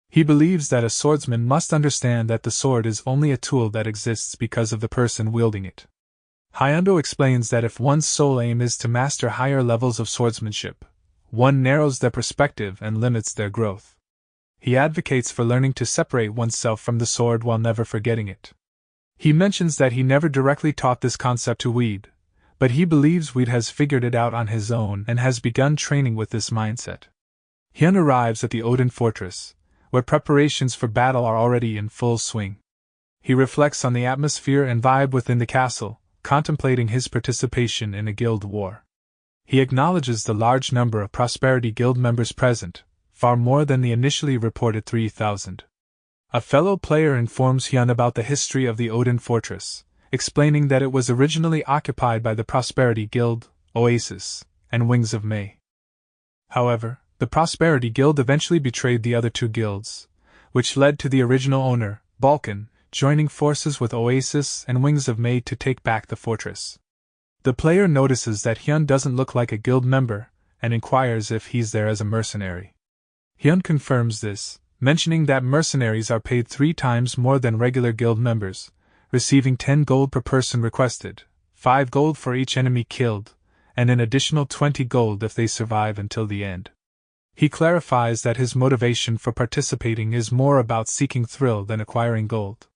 He believes that a swordsman must understand that the sword is only a tool that exists because of the person wielding it. Hyundo explains that if one's sole aim is to master higher levels of swordsmanship, one narrows their perspective and limits their growth. He advocates for learning to separate oneself from the sword while never forgetting it. He mentions that he never directly taught this concept to Weed, but he believes Weed has figured it out on his own and has begun training with this mindset. Hyun arrives at the Odin fortress, where preparations for battle are already in full swing. He reflects on the atmosphere and vibe within the castle, contemplating his participation in a guild war. He acknowledges the large number of Prosperity Guild members present, far more than the initially reported 3,000. A fellow player informs Hyun about the history of the Odin fortress, explaining that it was originally occupied by the Prosperity Guild, Oasis, and Wings of May. However, the Prosperity Guild eventually betrayed the other two guilds, which led to the original owner, Balkan, joining forces with Oasis and Wings of May to take back the fortress. The player notices that Hyun doesn't look like a guild member, and inquires if he's there as a mercenary. Hyun confirms this, mentioning that mercenaries are paid 3 times more than regular guild members, receiving 10 gold per person requested, 5 gold for each enemy killed, and an additional 20 gold if they survive until the end. He clarifies that his motivation for participating is more about seeking thrill than acquiring gold.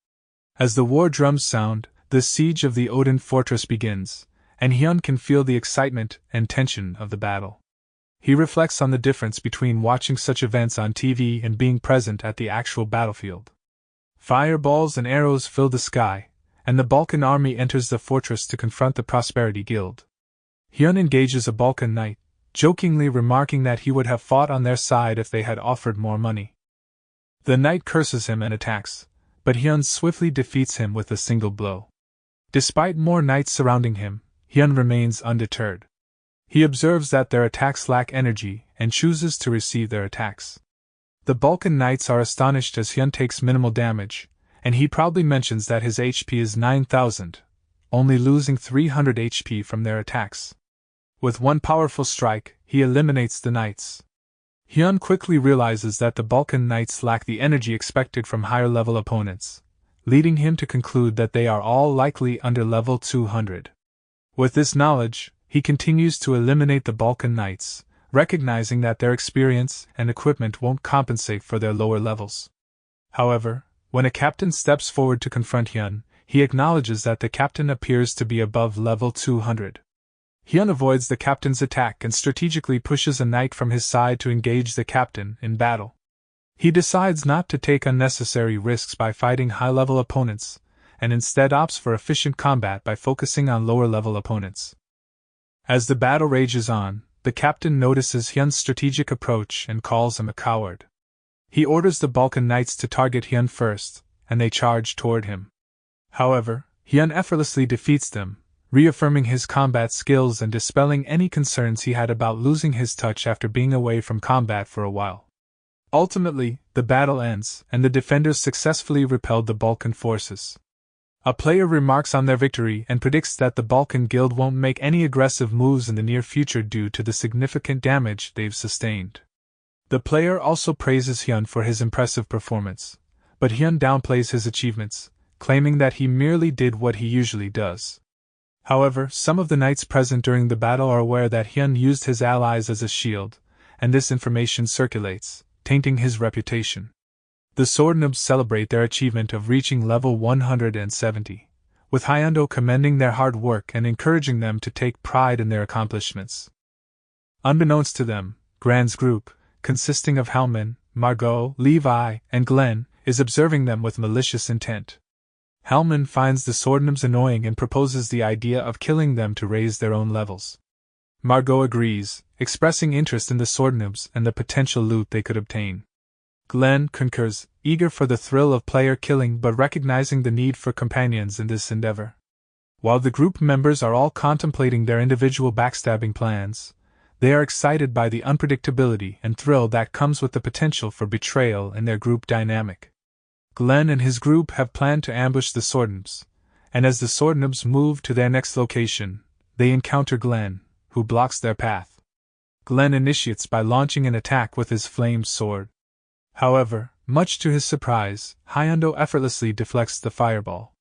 As the war drums sound, the siege of the Odin fortress begins, and Hyun can feel the excitement and tension of the battle. He reflects on the difference between watching such events on TV and being present at the actual battlefield. Fireballs and arrows fill the sky, and the Balkan army enters the fortress to confront the Prosperity Guild. Hyun engages a Balkan knight, jokingly remarking that he would have fought on their side if they had offered more money. The knight curses him and attacks, but Hyun swiftly defeats him with a single blow. Despite more knights surrounding him, Hyun remains undeterred. He observes that their attacks lack energy and chooses to receive their attacks. The Balkan knights are astonished as Hyun takes minimal damage, and he proudly mentions that his HP is 9,000, only losing 300 HP from their attacks. With one powerful strike, he eliminates the knights. Hyun quickly realizes that the Balkan knights lack the energy expected from higher-level opponents, leading him to conclude that they are all likely under level 200. With this knowledge, he continues to eliminate the Balkan knights, recognizing that their experience and equipment won't compensate for their lower levels. However, when a captain steps forward to confront Hyun, he acknowledges that the captain appears to be above level 200. Hyun avoids the captain's attack and strategically pushes a knight from his side to engage the captain in battle. He decides not to take unnecessary risks by fighting high-level opponents, and instead opts for efficient combat by focusing on lower-level opponents. As the battle rages on, the captain notices Hyun's strategic approach and calls him a coward. He orders the Balkan knights to target Hyun first, and they charge toward him. However, Hyun effortlessly defeats them, reaffirming his combat skills and dispelling any concerns he had about losing his touch after being away from combat for a while. Ultimately, the battle ends, and the defenders successfully repelled the Balkan forces. A player remarks on their victory and predicts that the Balkan Guild won't make any aggressive moves in the near future due to the significant damage they've sustained. The player also praises Hyun for his impressive performance, but Hyun downplays his achievements, claiming that he merely did what he usually does. However, some of the knights present during the battle are aware that Hyun used his allies as a shield, and this information circulates, tainting his reputation. The sword noobs celebrate their achievement of reaching level 170, with Hyundo commending their hard work and encouraging them to take pride in their accomplishments. Unbeknownst to them, Grand's group, consisting of Halman, Margot, Levi, and Glenn, is observing them with malicious intent. Halman finds the sword noobs annoying and proposes the idea of killing them to raise their own levels. Margot agrees, expressing interest in the sword noobs and the potential loot they could obtain. Glenn concurs, eager for the thrill of player killing but recognizing the need for companions in this endeavor. While the group members are all contemplating their individual backstabbing plans, They are excited by the unpredictability and thrill that comes with the potential for betrayal in their group dynamic. Glenn and his group have planned to ambush the Swordnibs, and as the Swordnibs move to their next location, they encounter Glenn, who blocks their path. Glenn initiates by launching an attack with his flamed sword. However, much to his surprise, Hyundo effortlessly deflects the fireball.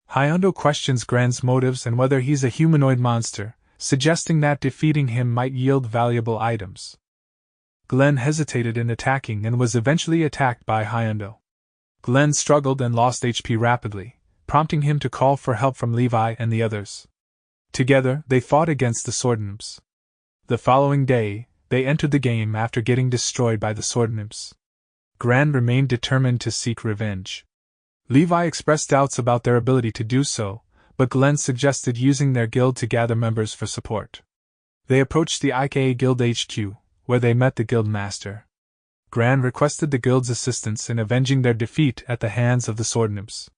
Hyundo questions Glenn's motives and whether he's a humanoid monster, suggesting that defeating him might yield valuable items. Glenn hesitated in attacking and was eventually attacked by Hyundo. Glenn struggled and lost HP rapidly, prompting him to call for help from Levi and the others. Together, they fought against the Swordnibs. The following day, they entered the game after getting destroyed by the Swordnibs. Gran remained determined to seek revenge. Levi expressed doubts about their ability to do so, but Glenn suggested using their guild to gather members for support. They approached the IKA Guild HQ, where they met the guild master. Gran requested the guild's assistance in avenging their defeat at the hands of the Swordnibs.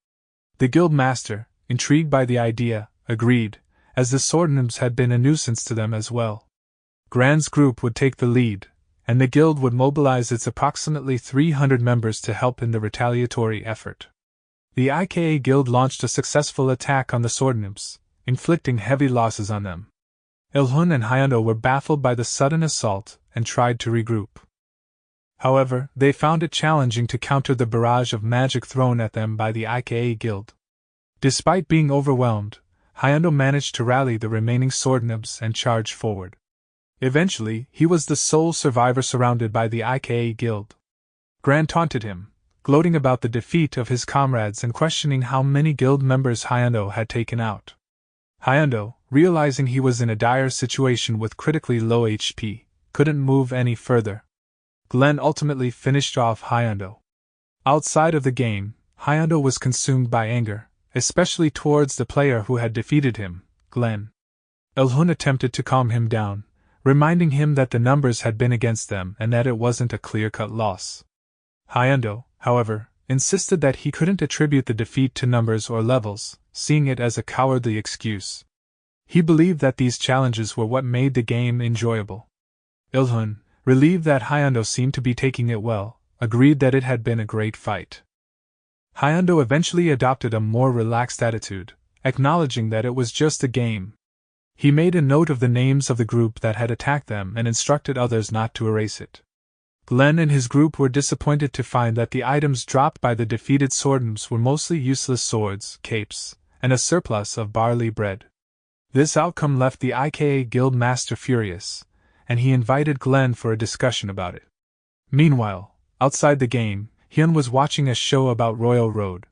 The guild master, intrigued by the idea, agreed, as the Swordnibs had been a nuisance to them as well. Gran's group would take the lead, and the guild would mobilize its approximately 300 members to help in the retaliatory effort. The IKA Guild launched a successful attack on the Swordnibs, inflicting heavy losses on them. Ilhun and Hyundo were baffled by the sudden assault and tried to regroup. However, they found it challenging to counter the barrage of magic thrown at them by the IKA Guild. Despite being overwhelmed, Hyundo managed to rally the remaining Swordnibs and charge forward. Eventually, he was the sole survivor surrounded by the IKA Guild. Gran taunted him, gloating about the defeat of his comrades and questioning how many guild members Hyundo had taken out. Hyundo, realizing he was in a dire situation with critically low HP, couldn't move any further. Glenn ultimately finished off Hyundo. Outside of the game, Hyundo was consumed by anger, especially towards the player who had defeated him, Glenn. Ilhun attempted to calm him down, reminding him that the numbers had been against them and that it wasn't a clear-cut loss. Hyundo, however, insisted that he couldn't attribute the defeat to numbers or levels, seeing it as a cowardly excuse. He believed that these challenges were what made the game enjoyable. Ilhun, relieved that Hyundo seemed to be taking it well, agreed that it had been a great fight. Hyundo eventually adopted a more relaxed attitude, acknowledging that it was just a game. He made a note of the names of the group that had attacked them and instructed others not to erase it. Glenn and his group were disappointed to find that the items dropped by the defeated Swordnibs were mostly useless swords, capes, and a surplus of barley bread. This outcome left the IKA Guild Master furious, and he invited Glenn for a discussion about it. Meanwhile, outside the game, Hyun was watching a show about Royal Road.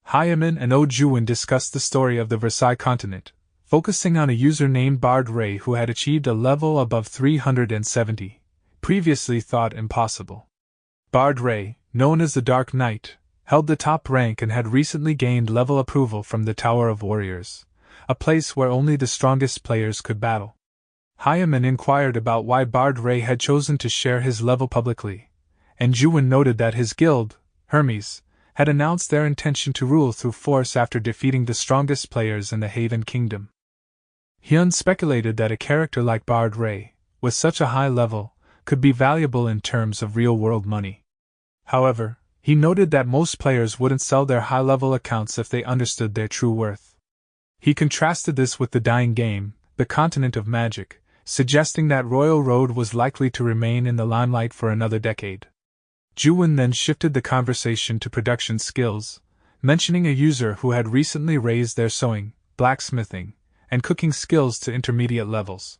Hyamin and Oh Juwon discussed the story of the Versailles continent, focusing on a user named Bard Ray who had achieved a level above 370. Previously thought impossible. Bard Ray, known as the Dark Knight, held the top rank and had recently gained level approval from the Tower of Warriors, a place where only the strongest players could battle. Hyamin inquired about why Bard Ray had chosen to share his level publicly, and Juwon noted that his guild, Hermes, had announced their intention to rule through force after defeating the strongest players in the Haven Kingdom. Hyun speculated that a character like Bard Ray, with such a high level, could be valuable in terms of real-world money. However, he noted that most players wouldn't sell their high-level accounts if they understood their true worth. He contrasted this with the dying game, the Continent of Magic, suggesting that Royal Road was likely to remain in the limelight for another decade. Juwon then shifted the conversation to production skills, mentioning a user who had recently raised their sewing, blacksmithing, and cooking skills to intermediate levels.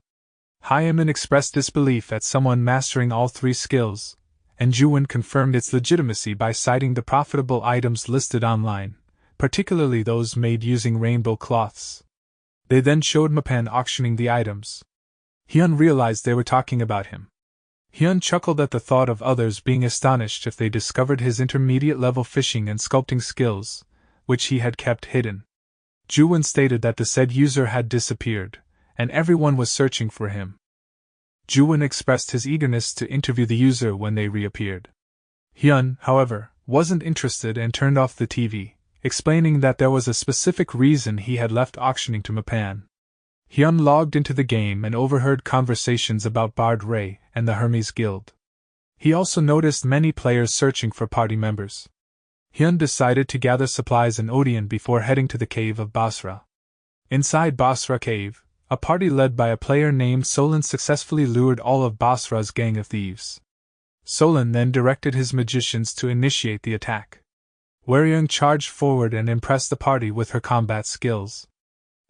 Hyamin expressed disbelief at someone mastering all three skills, and Juwon confirmed its legitimacy by citing the profitable items listed online, particularly those made using rainbow cloths. They then showed Mapan auctioning the items. Hyun realized they were talking about him. Hyun chuckled at the thought of others being astonished if they discovered his intermediate-level fishing and sculpting skills, which he had kept hidden. Juwon stated that the said user had disappeared, and everyone was searching for him. Juwon expressed his eagerness to interview the user when they reappeared. Hyun, however, wasn't interested and turned off the TV, explaining that there was a specific reason he had left auctioning to Mapan. Hyun logged into the game and overheard conversations about Bard Ray and the Hermes Guild. He also noticed many players searching for party members. Hyun decided to gather supplies in Odin before heading to the cave of Basra. Inside Basra Cave, a party led by a player named Solon successfully lured all of Basra's gang of thieves. Solon then directed his magicians to initiate the attack. Waryung charged forward and impressed the party with her combat skills.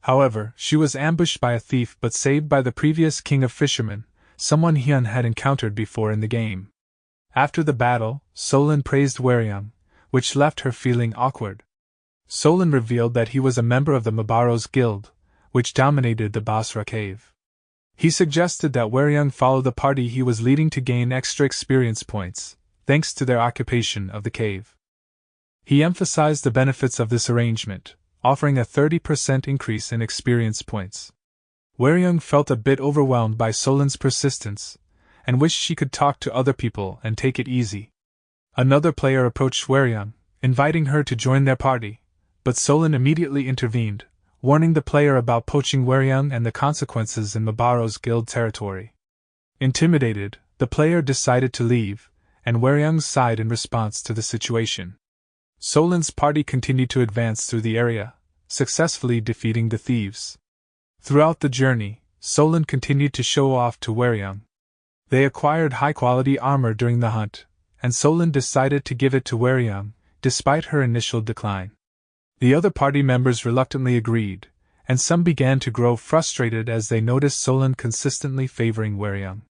However, she was ambushed by a thief but saved by the previous king of fishermen, someone Hyun had encountered before in the game. After the battle, Solon praised Waryung, which left her feeling awkward. Solon revealed that he was a member of the Mabaro's Guild, which dominated the Basra Cave. He suggested that Waryung follow the party he was leading to gain extra experience points, thanks to their occupation of the cave. He emphasized the benefits of this arrangement, offering a 30% increase in experience points. Waryung felt a bit overwhelmed by Solon's persistence, and wished she could talk to other people and take it easy. Another player approached Waryung, inviting her to join their party, but Solon immediately intervened, warning the player about poaching Waryung and the consequences in Mabaro's guild territory. Intimidated, the player decided to leave, and Waryung sighed in response to the situation. Solon's party continued to advance through the area, successfully defeating the thieves. Throughout the journey, Solon continued to show off to Waryung. They acquired high-quality armor during the hunt, and Solon decided to give it to Waryung, despite her initial decline. The other party members reluctantly agreed, and some began to grow frustrated as they noticed Solon consistently favoring Waryung.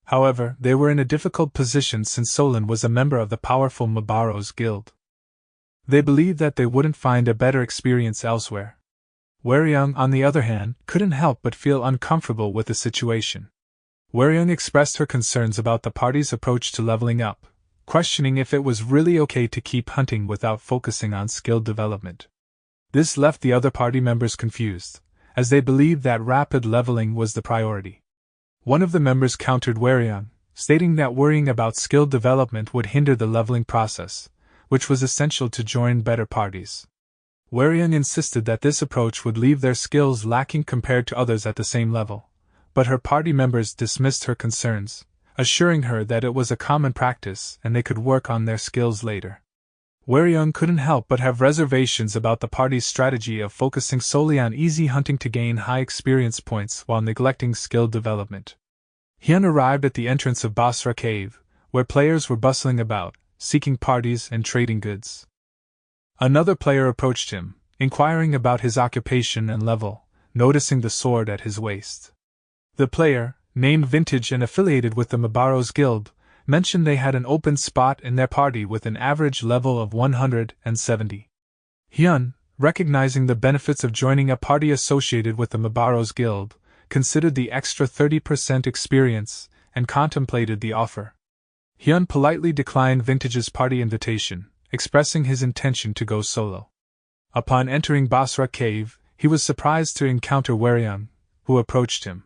However, they were in a difficult position since Solon was a member of the powerful Mabaro's Guild. They believed that they wouldn't find a better experience elsewhere. Waryung, on the other hand, couldn't help but feel uncomfortable with the situation. Waryung expressed her concerns about the party's approach to leveling up, questioning if it was really okay to keep hunting without focusing on skill development. This left the other party members confused, as they believed that rapid leveling was the priority. One of the members countered Waryung, stating that worrying about skill development would hinder the leveling process, which was essential to join better parties. Waryung insisted that this approach would leave their skills lacking compared to others at the same level, but her party members dismissed her concerns, assuring her that it was a common practice and they could work on their skills later. Waryung couldn't help but have reservations about the party's strategy of focusing solely on easy hunting to gain high experience points while neglecting skill development. Hyun arrived at the entrance of Basra Cave, where players were bustling about, seeking parties and trading goods. Another player approached him, inquiring about his occupation and level, noticing the sword at his waist. The player, named Vintage and affiliated with the Mabaro's Guild, mentioned they had an open spot in their party with an average level of 170. Hyun, recognizing the benefits of joining a party associated with the Mabaro's Guild, considered the extra 30% experience and contemplated the offer. Hyun politely declined Vintage's party invitation, expressing his intention to go solo. Upon entering Basra Cave, he was surprised to encounter Waryung, who approached him.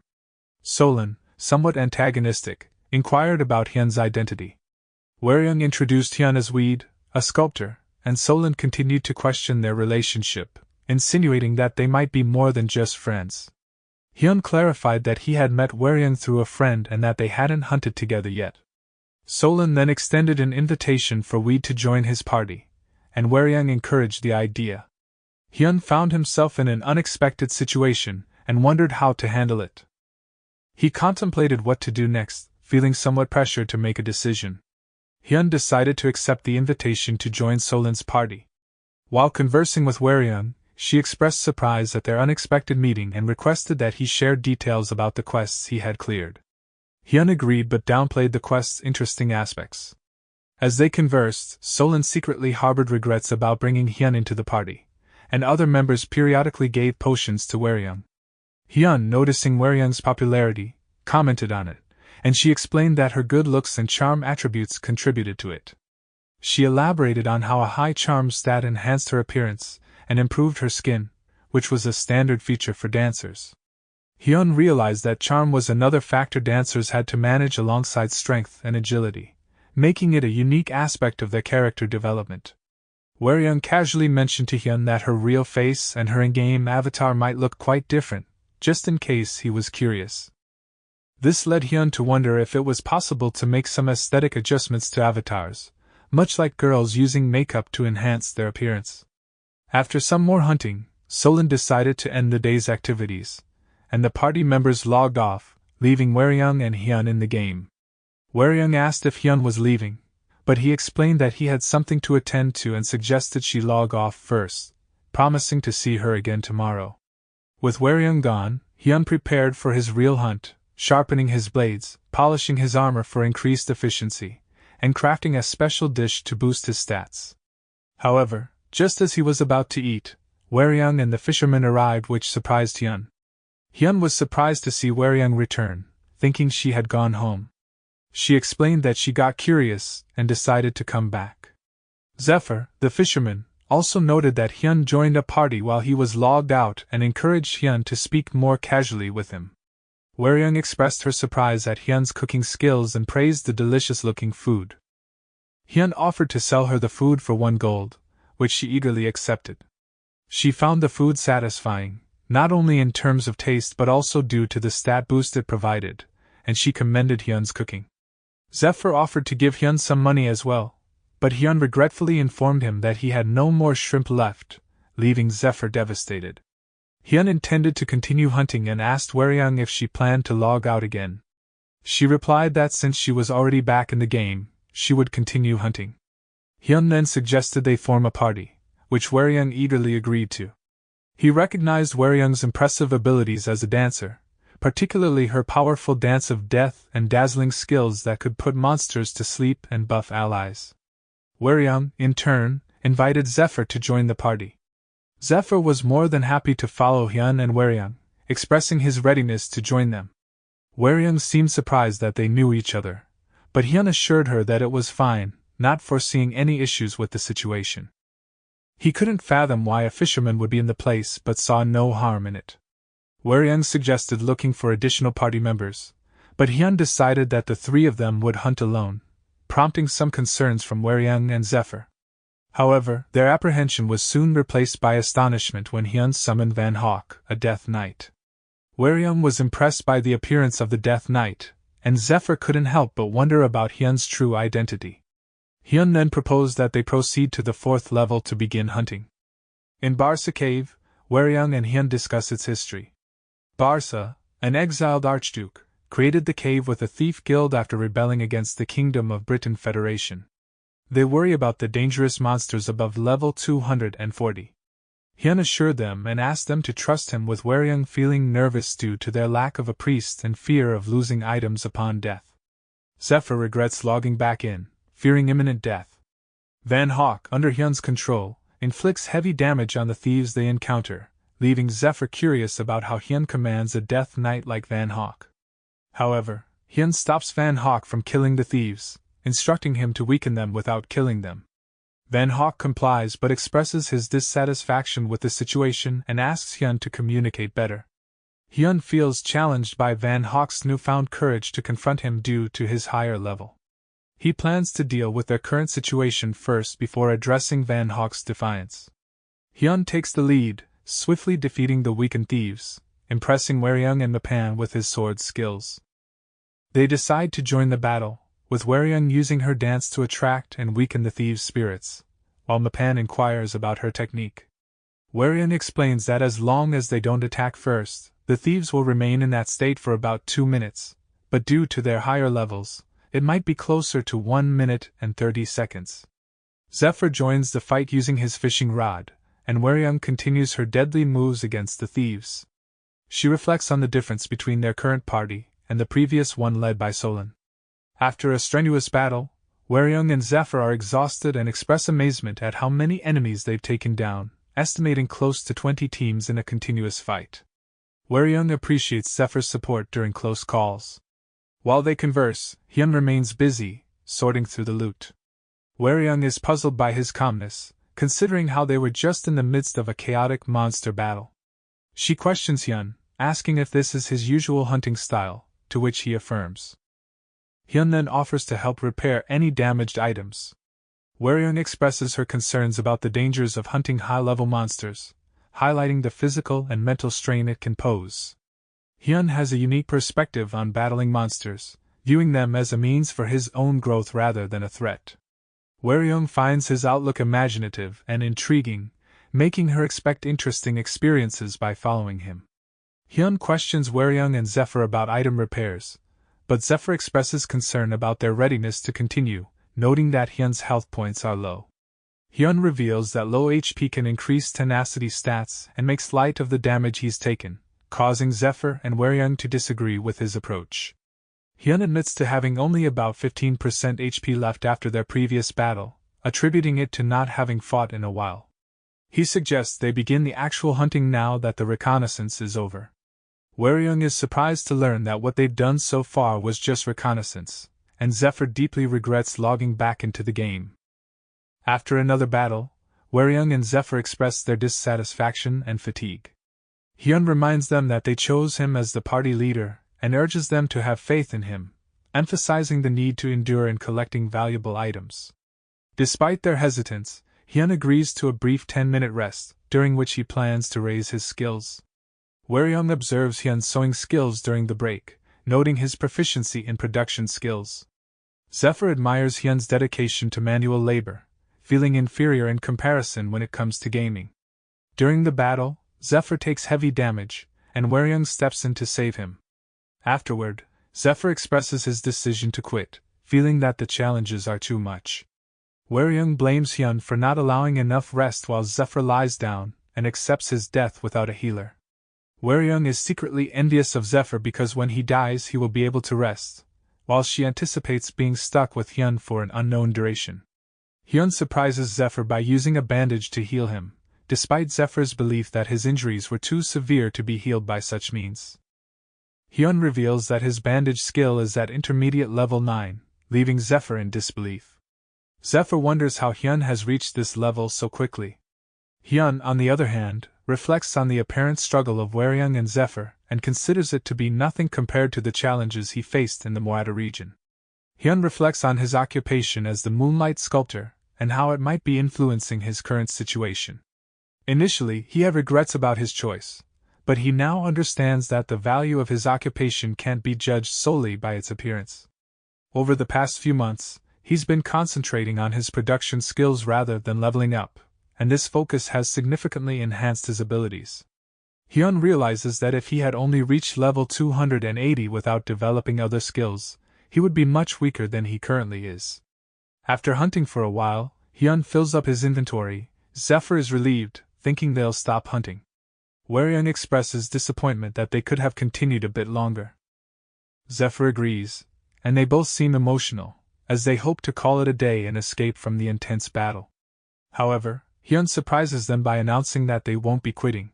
Solon, somewhat antagonistic, inquired about Hyun's identity. Waryung introduced Hyun as Weed, a sculptor, and Solon continued to question their relationship, insinuating that they might be more than just friends. Hyun clarified that he had met Waryung through a friend and that they hadn't hunted together yet. Solon then extended an invitation for Weed to join his party, and Waryung encouraged the idea. Hyun found himself in an unexpected situation and wondered how to handle it. He contemplated what to do next, feeling somewhat pressured to make a decision. Hyun decided to accept the invitation to join Solon's party. While conversing with Waryung, she expressed surprise at their unexpected meeting and requested that he share details about the quests he had cleared. Hyun agreed but downplayed the quest's interesting aspects. As they conversed, Solon secretly harbored regrets about bringing Hyun into the party, and other members periodically gave potions to Waryung. Hyun, noticing Waryung's popularity, commented on it, and she explained that her good looks and charm attributes contributed to it. She elaborated on how a high charm stat enhanced her appearance and improved her skin, which was a standard feature for dancers. Hyun realized that charm was another factor dancers had to manage alongside strength and agility, making it a unique aspect of their character development. Waryung casually mentioned to Hyun that her real face and her in-game avatar might look quite different, just in case he was curious. This led Hyun to wonder if it was possible to make some aesthetic adjustments to avatars, much like girls using makeup to enhance their appearance. After some more hunting, Solon decided to end the day's activities, and the party members logged off, leaving Waryung and Hyun in the game. Waryung asked if Hyun was leaving, but he explained that he had something to attend to and suggested she log off first, promising to see her again tomorrow. With Waryung gone, Hyun prepared for his real hunt, sharpening his blades, polishing his armor for increased efficiency, and crafting a special dish to boost his stats. However, just as he was about to eat, Waryung and the fisherman arrived, which surprised Hyun. Hyun was surprised to see Waryung return, thinking she had gone home. She explained that she got curious and decided to come back. Zephyr, the fisherman, also noted that Hyun joined a party while he was logged out and encouraged Hyun to speak more casually with him. Waryung expressed her surprise at Hyun's cooking skills and praised the delicious-looking food. Hyun offered to sell her the food for 1 gold, which she eagerly accepted. She found the food satisfying, not only in terms of taste but also due to the stat boost it provided, and she commended Hyun's cooking. Zephyr offered to give Hyun some money as well, but Hyun regretfully informed him that he had no more shrimp left, leaving Zephyr devastated. Hyun intended to continue hunting and asked Waryung if she planned to log out again. She replied that since she was already back in the game, she would continue hunting. Hyun then suggested they form a party, which Waryung eagerly agreed to. He recognized Waryung's impressive abilities as a dancer, particularly her powerful dance of death and dazzling skills that could put monsters to sleep and buff allies. Waryung, in turn, invited Zephyr to join the party. Zephyr was more than happy to follow Hyun and Waryung, expressing his readiness to join them. Waryung seemed surprised that they knew each other, but Hyun assured her that it was fine, not foreseeing any issues with the situation. He couldn't fathom why a fisherman would be in the place but saw no harm in it. Waryung suggested looking for additional party members, but Hyun decided that the 3 of them would hunt alone, prompting some concerns from Waryung and Zephyr. However, their apprehension was soon replaced by astonishment when Hyun summoned Van Hawk, a Death Knight. Waryung was impressed by the appearance of the Death Knight, and Zephyr couldn't help but wonder about Hyun's true identity. Hyun then proposed that they proceed to the 4th level to begin hunting. In Basra Cave, Waryung and Hyun discuss its history. Basra, an exiled archduke, created the cave with a thief guild after rebelling against the Kingdom of Britain Federation. They worry about the dangerous monsters above level 240. Hyun assured them and asked them to trust him, with Waryung feeling nervous due to their lack of a priest and fear of losing items upon death. Zephyr regrets logging back in, fearing imminent death. Van Hawk, under Hyun's control, inflicts heavy damage on the thieves they encounter, leaving Zephyr curious about how Hyun commands a Death Knight like Van Hawk. However, Hyun stops Van Hawk from killing the thieves, instructing him to weaken them without killing them. Van Hawk complies but expresses his dissatisfaction with the situation and asks Hyun to communicate better. Hyun feels challenged by Van Hawk's newfound courage to confront him due to his higher level. He plans to deal with their current situation first before addressing Van Hawk's defiance. Hyun takes the lead, swiftly defeating the weakened thieves, impressing Waryung and Mapan with his sword skills. They decide to join the battle, with Waryung using her dance to attract and weaken the thieves' spirits, while Mapan inquires about her technique. Waryung explains that as long as they don't attack first, the thieves will remain in that state for about 2 minutes, but due to their higher levels, it might be closer to 1 minute and 30 seconds. Zephyr joins the fight using his fishing rod, and Waryung continues her deadly moves against the thieves. She reflects on the difference between their current party and the previous one led by Solon. After a strenuous battle, Waryung and Zephyr are exhausted and express amazement at how many enemies they've taken down, estimating close to 20 teams in a continuous fight. Waryung appreciates Zephyr's support during close calls. While they converse, Hyun remains busy, sorting through the loot. Waryung is puzzled by his calmness, considering how they were just in the midst of a chaotic monster battle. She questions Hyun, asking if this is his usual hunting style, to which he affirms. Hyun then offers to help repair any damaged items. Waryung expresses her concerns about the dangers of hunting high-level monsters, highlighting the physical and mental strain it can pose. Hyun has a unique perspective on battling monsters, viewing them as a means for his own growth rather than a threat. Waryung finds his outlook imaginative and intriguing, making her expect interesting experiences by following him. Hyun questions Waryung and Zephyr about item repairs, but Zephyr expresses concern about their readiness to continue, noting that Hyun's health points are low. Hyun reveals that low HP can increase tenacity stats and makes light of the damage he's taken, causing Zephyr and Waryung to disagree with his approach. Hyun admits to having only about 15% HP left after their previous battle, attributing it to not having fought in a while. He suggests they begin the actual hunting now that the reconnaissance is over. Waryung is surprised to learn that what they've done so far was just reconnaissance, and Zephyr deeply regrets logging back into the game. After another battle, Waryung and Zephyr express their dissatisfaction and fatigue. Hyun reminds them that they chose him as the party leader and urges them to have faith in him, emphasizing the need to endure in collecting valuable items. Despite their hesitance, Hyun agrees to a brief 10-minute rest, during which he plans to raise his skills. Waryung observes Hyun's sewing skills during the break, noting his proficiency in production skills. Zephyr admires Hyun's dedication to manual labor, feeling inferior in comparison when it comes to gaming. During the battle, Zephyr takes heavy damage, and Waryung steps in to save him. Afterward, Zephyr expresses his decision to quit, feeling that the challenges are too much. Waryung blames Hyun for not allowing enough rest while Zephyr lies down and accepts his death without a healer. Waryung is secretly envious of Zephyr because when he dies he will be able to rest, while she anticipates being stuck with Hyun for an unknown duration. Hyun surprises Zephyr by using a bandage to heal him, despite Zephyr's belief that his injuries were too severe to be healed by such means. Hyun reveals that his bandage skill is at intermediate level 9, leaving Zephyr in disbelief. Zephyr wonders how Hyun has reached this level so quickly. Hyun, on the other hand, reflects on the apparent struggle of Waryung and Zephyr and considers it to be nothing compared to the challenges he faced in the Morata region. Hyun reflects on his occupation as the Moonlight Sculptor and how it might be influencing his current situation. Initially, he had regrets about his choice, but he now understands that the value of his occupation can't be judged solely by its appearance. Over the past few months, he's been concentrating on his production skills rather than leveling up, and this focus has significantly enhanced his abilities. Hyun realizes that if he had only reached level 280 without developing other skills, he would be much weaker than he currently is. After hunting for a while, Hyun fills up his inventory. Zephyr is relieved, thinking they'll stop hunting. Waryung expresses disappointment that they could have continued a bit longer. Zephyr agrees, and they both seem emotional, as they hope to call it a day and escape from the intense battle. However, Hyun surprises them by announcing that they won't be quitting.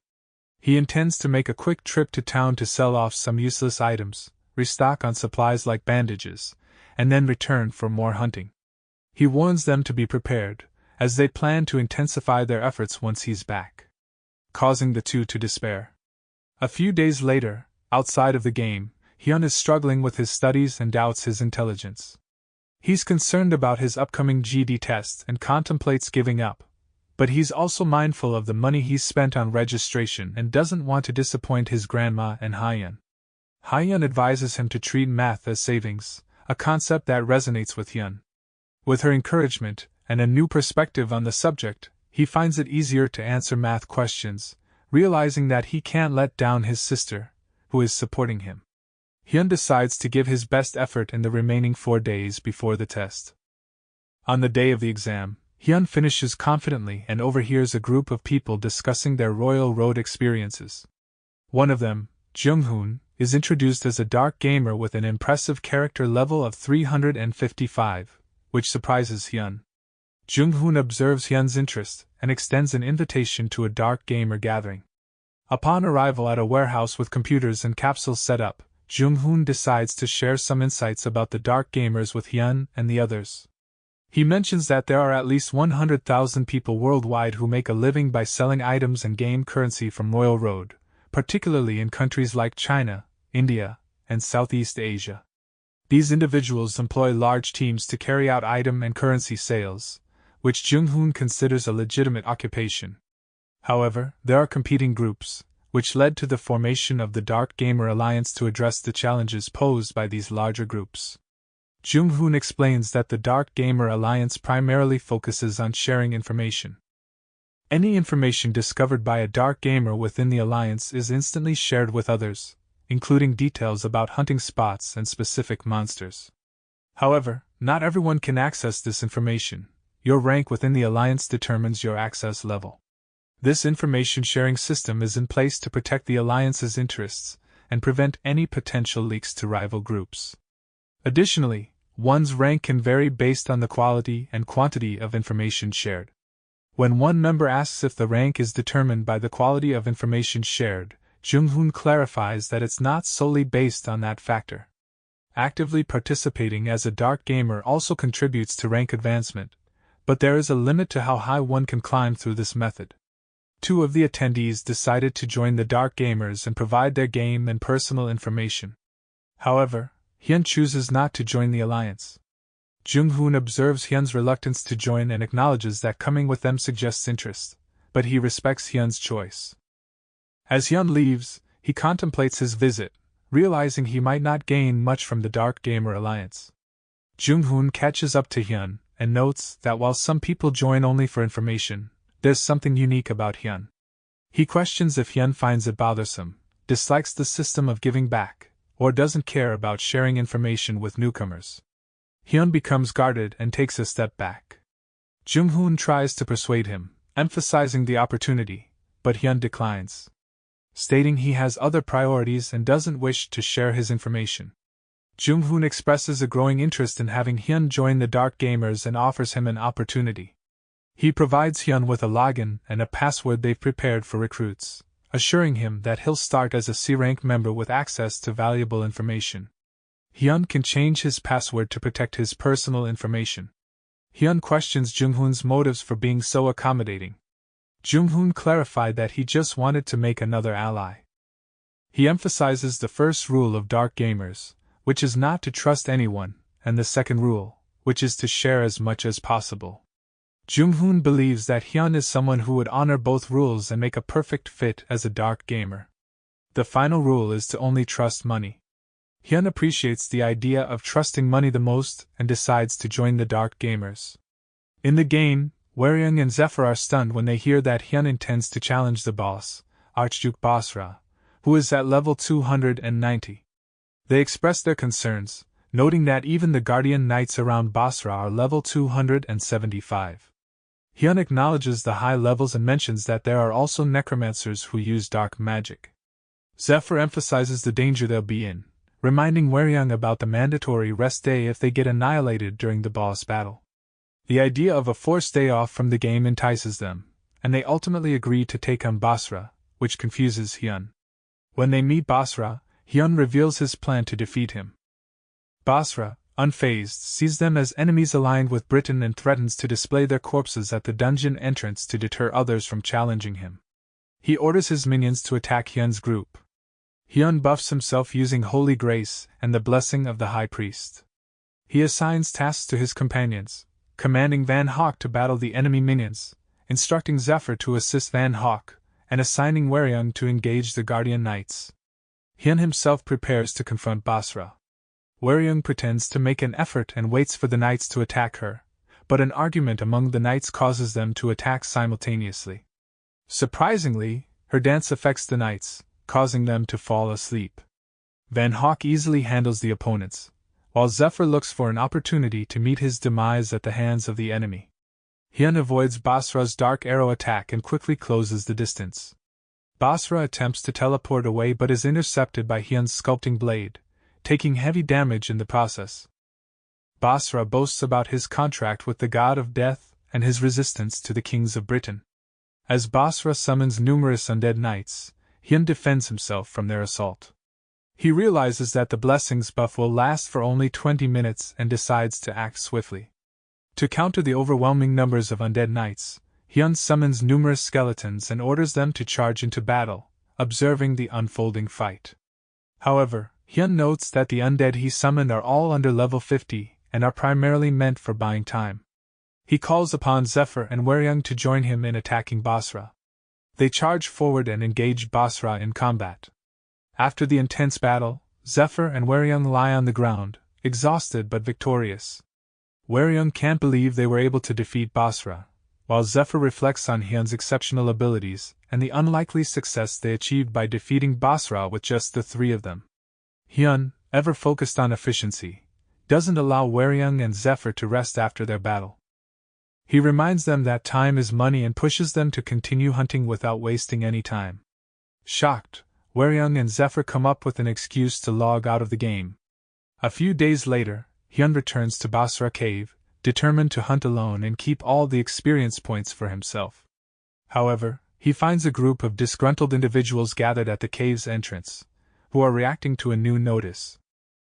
He intends to make a quick trip to town to sell off some useless items, restock on supplies like bandages, and then return for more hunting. He warns them to be prepared, as they plan to intensify their efforts once he's back, causing the two to despair. A few days later, outside of the game, Hyun is struggling with his studies and doubts his intelligence. He's concerned about his upcoming GD test and contemplates giving up, but he's also mindful of the money he's spent on registration and doesn't want to disappoint his grandma and Hyun. Hyun advises him to treat math as savings, a concept that resonates with Hyun. With her encouragement and a new perspective on the subject, he finds it easier to answer math questions, realizing that he can't let down his sister, who is supporting him. Hyun decides to give his best effort in the remaining 4 days before the test. On the day of the exam, Hyun finishes confidently and overhears a group of people discussing their Royal Road experiences. One of them, Jung-hoon, is introduced as a dark gamer with an impressive character level of 355, which surprises Hyun. Jung-hoon observes Hyun's interest and extends an invitation to a dark gamer gathering. Upon arrival at a warehouse with computers and capsules set up, Jung-hoon decides to share some insights about the dark gamers with Hyun and the others. He mentions that there are at least 100,000 people worldwide who make a living by selling items and game currency from Royal Road, particularly in countries like China, India, and Southeast Asia. These individuals employ large teams to carry out item and currency sales, which Jung-hoon considers a legitimate occupation. However, there are competing groups, which led to the formation of the Dark Gamer Alliance to address the challenges posed by these larger groups. Jung-hoon explains that the Dark Gamer Alliance primarily focuses on sharing information. Any information discovered by a Dark Gamer within the Alliance is instantly shared with others, including details about hunting spots and specific monsters. However, not everyone can access this information. Your rank within the Alliance determines your access level. This information sharing system is in place to protect the Alliance's interests and prevent any potential leaks to rival groups. Additionally, one's rank can vary based on the quality and quantity of information shared. When one member asks if the rank is determined by the quality of information shared, Jung-hoon clarifies that it's not solely based on that factor. Actively participating as a Dark Gamer also contributes to rank advancement, but there is a limit to how high one can climb through this method. 2 of the attendees decided to join the Dark Gamers and provide their game and personal information. However, Hyun chooses not to join the alliance. Jung-hoon observes Hyun's reluctance to join and acknowledges that coming with them suggests interest, but he respects Hyun's choice. As Hyun leaves, he contemplates his visit, realizing he might not gain much from the Dark Gamer Alliance. Jung-hoon catches up to Hyun and notes that while some people join only for information, there's something unique about Hyun. He questions if Hyun finds it bothersome, dislikes the system of giving back, or doesn't care about sharing information with newcomers. Hyun becomes guarded and takes a step back. Jung-hoon tries to persuade him, emphasizing the opportunity, but Hyun declines, stating he has other priorities and doesn't wish to share his information. Jung-hoon expresses a growing interest in having Hyun join the Dark Gamers and offers him an opportunity. He provides Hyun with a login and a password they've prepared for recruits, assuring him that he'll start as a C-rank member with access to valuable information. Hyun can change his password to protect his personal information. Hyun questions Jung-hoon's motives for being so accommodating. Jung-hoon clarified that he just wanted to make another ally. He emphasizes the first rule of Dark Gamers, which is not to trust anyone, and the second rule, which is to share as much as possible. Jung-hoon believes that Hyun is someone who would honor both rules and make a perfect fit as a Dark Gamer. The final rule is to only trust money. Hyun appreciates the idea of trusting money the most and decides to join the Dark Gamers. In the game, Waryung and Zephyr are stunned when they hear that Hyun intends to challenge the boss, Archduke Basra, who is at level 290. They express their concerns, noting that even the Guardian Knights around Basra are level 275. Hyun acknowledges the high levels and mentions that there are also necromancers who use dark magic. Zephyr emphasizes the danger they'll be in, reminding Waryung about the mandatory rest day if they get annihilated during the boss battle. The idea of a forced day off from the game entices them, and they ultimately agree to take on Basra, which confuses Hyun. When they meet Basra, Hyun reveals his plan to defeat him. Basra, unfazed, sees them as enemies aligned with Britain and threatens to display their corpses at the dungeon entrance to deter others from challenging him. He orders his minions to attack Hyun's group. Hyun buffs himself using Holy Grace and the blessing of the High Priest. He assigns tasks to his companions, commanding Van Hawk to battle the enemy minions, instructing Zephyr to assist Van Hawk, and assigning Waryung to engage the Guardian Knights. Hyun himself prepares to confront Basra. Waryung pretends to make an effort and waits for the knights to attack her, but an argument among the knights causes them to attack simultaneously. Surprisingly, her dance affects the knights, causing them to fall asleep. Van Hawk easily handles the opponents, while Zephyr looks for an opportunity to meet his demise at the hands of the enemy. Hyun avoids Basra's dark arrow attack and quickly closes the distance. Basra attempts to teleport away but is intercepted by Hyun's sculpting blade, taking heavy damage in the process. Basra boasts about his contract with the god of death and his resistance to the kings of Britain. As Basra summons numerous undead knights, Hyun defends himself from their assault. He realizes that the blessings buff will last for only 20 minutes and decides to act swiftly. To counter the overwhelming numbers of undead knights, Hyun summons numerous skeletons and orders them to charge into battle, observing the unfolding fight. However, Hyun notes that the undead he summoned are all under level 50 and are primarily meant for buying time. He calls upon Zephyr and Waryung to join him in attacking Basra. They charge forward and engage Basra in combat. After the intense battle, Zephyr and Waryung lie on the ground, exhausted but victorious. Waryung can't believe they were able to defeat Basra, while Zephyr reflects on Hyun's exceptional abilities and the unlikely success they achieved by defeating Basra with just the three of them. Hyun, ever focused on efficiency, doesn't allow Waryung and Zephyr to rest after their battle. He reminds them that time is money and pushes them to continue hunting without wasting any time. Shocked, Waryung and Zephyr come up with an excuse to log out of the game. A few days later, Hyun returns to Basra Cave, determined to hunt alone and keep all the experience points for himself. However, he finds a group of disgruntled individuals gathered at the cave's entrance, who are reacting to a new notice.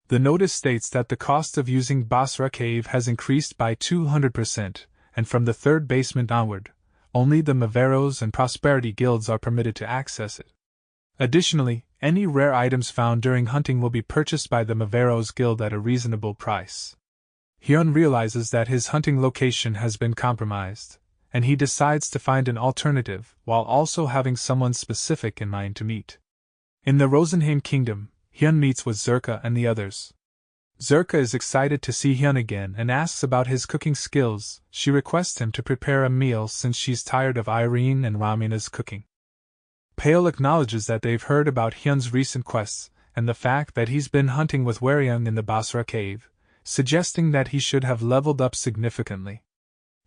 The notice states that the cost of using Basra Cave has increased by 200%, and from the third basement onward, only the Maveros and Prosperity guilds are permitted to access it. Additionally, any rare items found during hunting will be purchased by the Maveros Guild at a reasonable price. Hyun realizes that his hunting location has been compromised, and he decides to find an alternative while also having someone specific in mind to meet. In the Rosenheim Kingdom, Hyun meets with Zerka and the others. Zerka is excited to see Hyun again and asks about his cooking skills. She requests him to prepare a meal since she's tired of Irene and Ramina's cooking. Pale acknowledges that they've heard about Hyun's recent quests and the fact that he's been hunting with Waryung in the Basra Cave, suggesting that he should have leveled up significantly.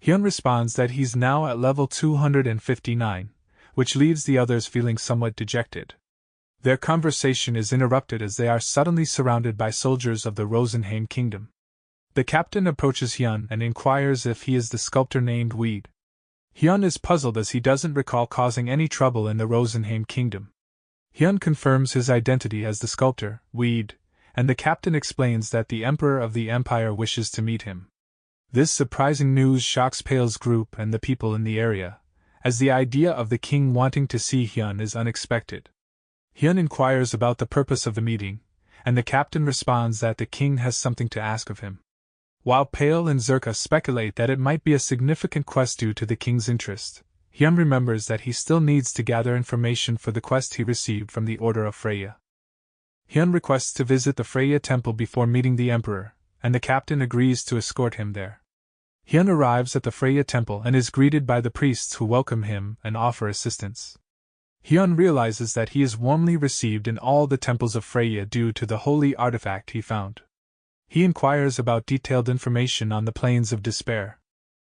Hyun responds that he's now at level 259, which leaves the others feeling somewhat dejected. Their conversation is interrupted as they are suddenly surrounded by soldiers of the Rosenheim Kingdom. The captain approaches Hyun and inquires if he is the sculptor named Weed. Hyun is puzzled as he doesn't recall causing any trouble in the Rosenheim Kingdom. Hyun confirms his identity as the sculptor, Weed, and the captain explains that the Emperor of the Empire wishes to meet him. This surprising news shocks Pale's group and the people in the area, as the idea of the king wanting to see Hyun is unexpected. Hyun inquires about the purpose of the meeting, and the captain responds that the king has something to ask of him. While Pale and Zerka speculate that it might be a significant quest due to the king's interest, Hyun remembers that he still needs to gather information for the quest he received from the Order of Freya. Hyun requests to visit the Freya temple before meeting the emperor, and the captain agrees to escort him there. Hyun arrives at the Freya temple and is greeted by the priests who welcome him and offer assistance. Hyun realizes that he is warmly received in all the temples of Freya due to the holy artifact he found. He inquires about detailed information on the Plains of Despair.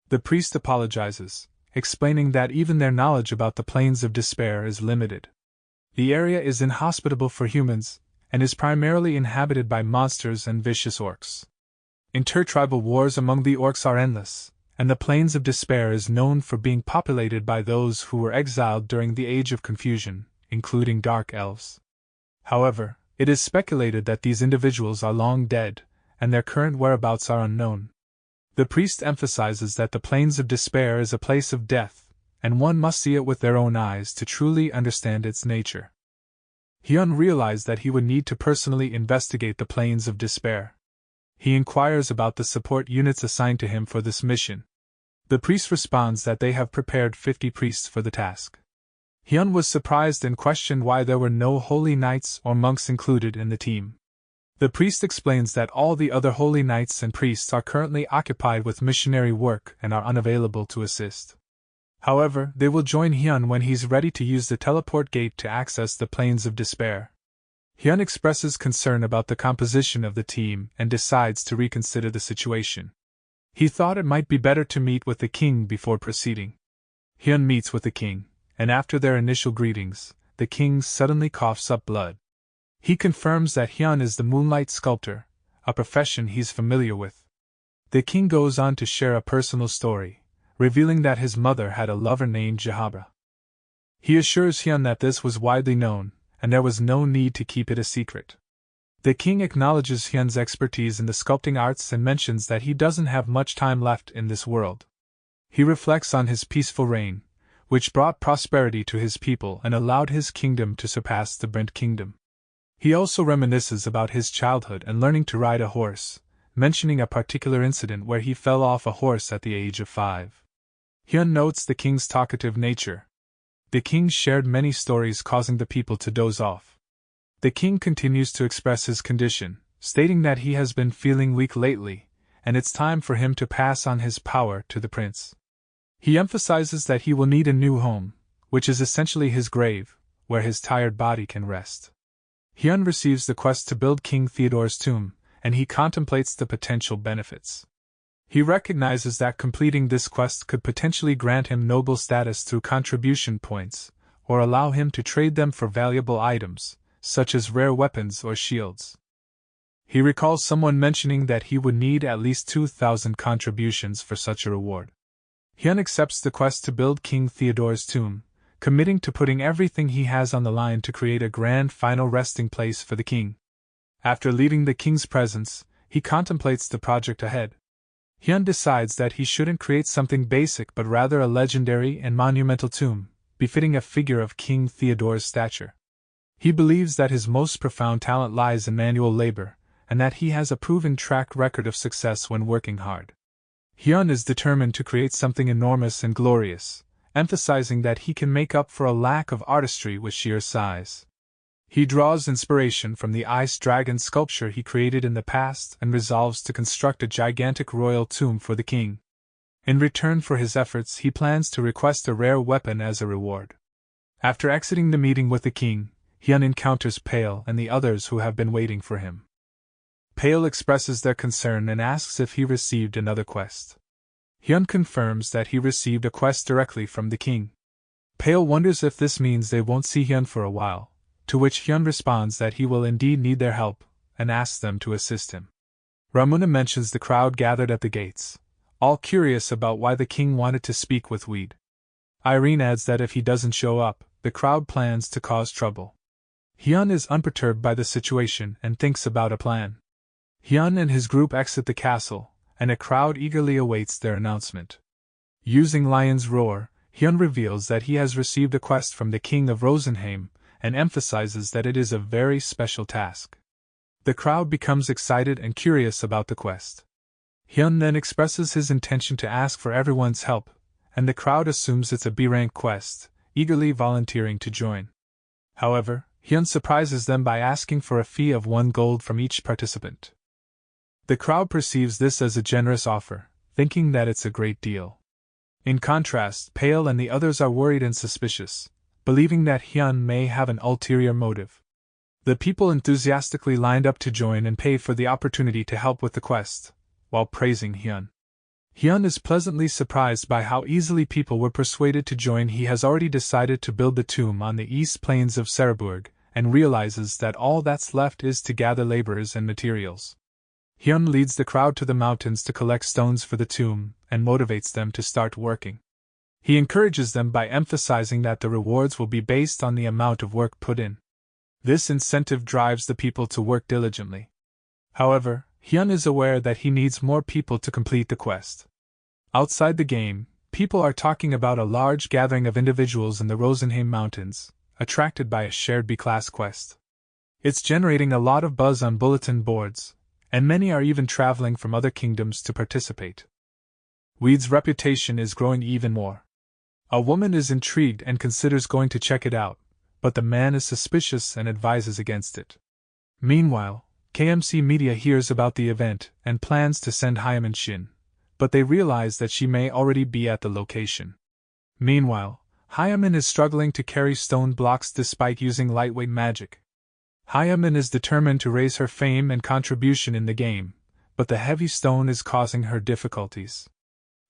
The priest apologizes, explaining that even their knowledge about the Plains of Despair is limited. The area is inhospitable for humans, and is primarily inhabited by monsters and vicious orcs. Intertribal wars among the orcs are endless, and the Plains of Despair is known for being populated by those who were exiled during the Age of Confusion, including dark elves. However, it is speculated that these individuals are long dead, and their current whereabouts are unknown. The priest emphasizes that the Plains of Despair is a place of death, and one must see it with their own eyes to truly understand its nature. Hyun realized that he would need to personally investigate the Plains of Despair. He inquires about the support units assigned to him for this mission. The priest responds that they have prepared 50 priests for the task. Hyun was surprised and questioned why there were no holy knights or monks included in the team. The priest explains that all the other holy knights and priests are currently occupied with missionary work and are unavailable to assist. However, they will join Hyun when he's ready to use the teleport gate to access the Plains of Despair. Hyun expresses concern about the composition of the team and decides to reconsider the situation. He thought it might be better to meet with the king before proceeding. Hyun meets with the king, and after their initial greetings, the king suddenly coughs up blood. He confirms that Hyun is the Moonlight sculptor, a profession he's familiar with. The king goes on to share a personal story, revealing that his mother had a lover named Jahabra. He assures Hyun that this was widely known, and there was no need to keep it a secret. The king acknowledges Hyun's expertise in the sculpting arts and mentions that he doesn't have much time left in this world. He reflects on his peaceful reign, which brought prosperity to his people and allowed his kingdom to surpass the Brent kingdom. He also reminisces about his childhood and learning to ride a horse, mentioning a particular incident where he fell off a horse at the age of 5. Hyun notes the king's talkative nature. The king shared many stories, causing the people to doze off. The king continues to express his condition, stating that he has been feeling weak lately, and it's time for him to pass on his power to the prince. He emphasizes that he will need a new home, which is essentially his grave, where his tired body can rest. Hyun receives the quest to build King Theodore's tomb, and he contemplates the potential benefits. He recognizes that completing this quest could potentially grant him noble status through contribution points, or allow him to trade them for valuable items, such as rare weapons or shields. He recalls someone mentioning that he would need at least 2,000 contributions for such a reward. Hyun accepts the quest to build King Theodore's tomb, committing to putting everything he has on the line to create a grand final resting place for the king. After leaving the king's presence, he contemplates the project ahead. Hyun decides that he shouldn't create something basic but rather a legendary and monumental tomb, befitting a figure of King Theodore's stature. He believes that his most profound talent lies in manual labor, and that he has a proven track record of success when working hard. Hyun is determined to create something enormous and glorious, emphasizing that he can make up for a lack of artistry with sheer size. He draws inspiration from the ice dragon sculpture he created in the past and resolves to construct a gigantic royal tomb for the king. In return for his efforts, he plans to request a rare weapon as a reward. After exiting the meeting with the king, Hyun encounters Pale and the others who have been waiting for him. Pale expresses their concern and asks if he received another quest. Hyun confirms that he received a quest directly from the king. Pale wonders if this means they won't see Hyun for a while, to which Hyun responds that he will indeed need their help, and asks them to assist him. Ramuna mentions the crowd gathered at the gates, all curious about why the king wanted to speak with Weed. Irene adds that if he doesn't show up, the crowd plans to cause trouble. Hyun is unperturbed by the situation and thinks about a plan. Hyun and his group exit the castle, and a crowd eagerly awaits their announcement. Using Lion's Roar, Hyun reveals that he has received a quest from the King of Rosenheim, and emphasizes that it is a very special task. The crowd becomes excited and curious about the quest. Hyun then expresses his intention to ask for everyone's help, and the crowd assumes it's a B-rank quest, eagerly volunteering to join. However, Hyun surprises them by asking for a fee of 1 gold from each participant. The crowd perceives this as a generous offer, thinking that it's a great deal. In contrast, Pale and the others are worried and suspicious, believing that Hyun may have an ulterior motive. The people enthusiastically lined up to join and pay for the opportunity to help with the quest, while praising Hyun. Hyun is pleasantly surprised by how easily people were persuaded to join. He has already decided to build the tomb on the east plains of Cereburg, and realizes that all that's left is to gather laborers and materials. Hyun leads the crowd to the mountains to collect stones for the tomb, and motivates them to start working. He encourages them by emphasizing that the rewards will be based on the amount of work put in. This incentive drives the people to work diligently. However, Hyun is aware that he needs more people to complete the quest. Outside the game, people are talking about a large gathering of individuals in the Rosenheim Mountains, attracted by a shared B-class quest. It's generating a lot of buzz on bulletin boards, and many are even traveling from other kingdoms to participate. Weed's reputation is growing even more. A woman is intrigued and considers going to check it out, but the man is suspicious and advises against it. Meanwhile, KMC Media hears about the event and plans to send Hyman Shin, but they realize that she may already be at the location. Meanwhile, Hyman is struggling to carry stone blocks despite using lightweight magic. Hyman is determined to raise her fame and contribution in the game, but the heavy stone is causing her difficulties.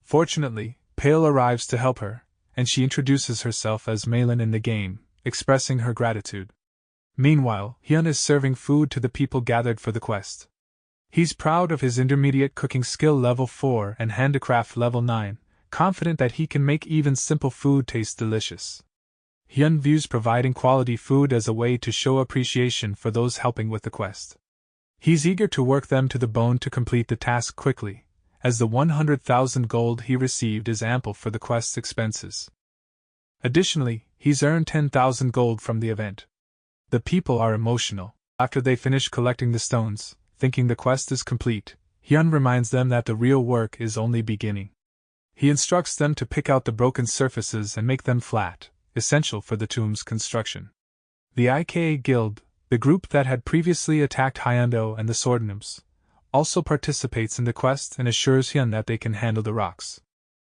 Fortunately, Pale arrives to help her, and she introduces herself as Malin in the game, expressing her gratitude. Meanwhile, Hyun is serving food to the people gathered for the quest. He's proud of his intermediate cooking skill level 4 and handicraft level 9, confident that he can make even simple food taste delicious. Hyun views providing quality food as a way to show appreciation for those helping with the quest. He's eager to work them to the bone to complete the task quickly, as the 100,000 gold he received is ample for the quest's expenses. Additionally, he's earned 10,000 gold from the event. The people are emotional. After they finish collecting the stones, thinking the quest is complete, Hyun reminds them that the real work is only beginning. He instructs them to pick out the broken surfaces and make them flat, essential for the tomb's construction. The IKA Guild, the group that had previously attacked Hyundo and the sword nymphs, also participates in the quest and assures Hyun that they can handle the rocks.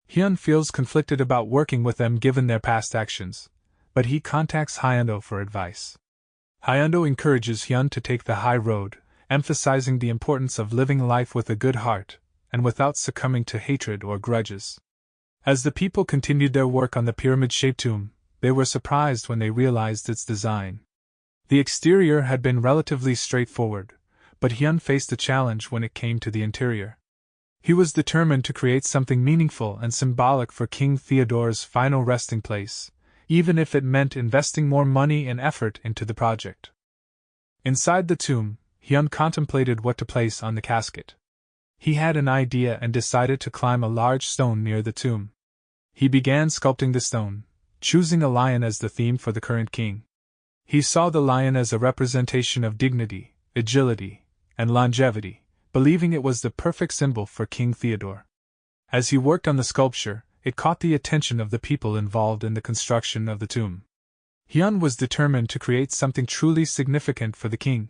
Hyun feels conflicted about working with them given their past actions, but he contacts Hyundo for advice. Hyundo encourages Hyun to take the high road, emphasizing the importance of living life with a good heart, and without succumbing to hatred or grudges. As the people continued their work on the pyramid-shaped tomb, they were surprised when they realized its design. The exterior had been relatively straightforward, but Hyun faced a challenge when it came to the interior. He was determined to create something meaningful and symbolic for King Theodore's final resting place, even if it meant investing more money and effort into the project. Inside the tomb, Hyun contemplated what to place on the casket. He had an idea and decided to climb a large stone near the tomb. He began sculpting the stone, choosing a lion as the theme for the current king. He saw the lion as a representation of dignity, agility, and longevity, believing it was the perfect symbol for King Theodore. As he worked on the sculpture, it caught the attention of the people involved in the construction of the tomb. Hyun was determined to create something truly significant for the king.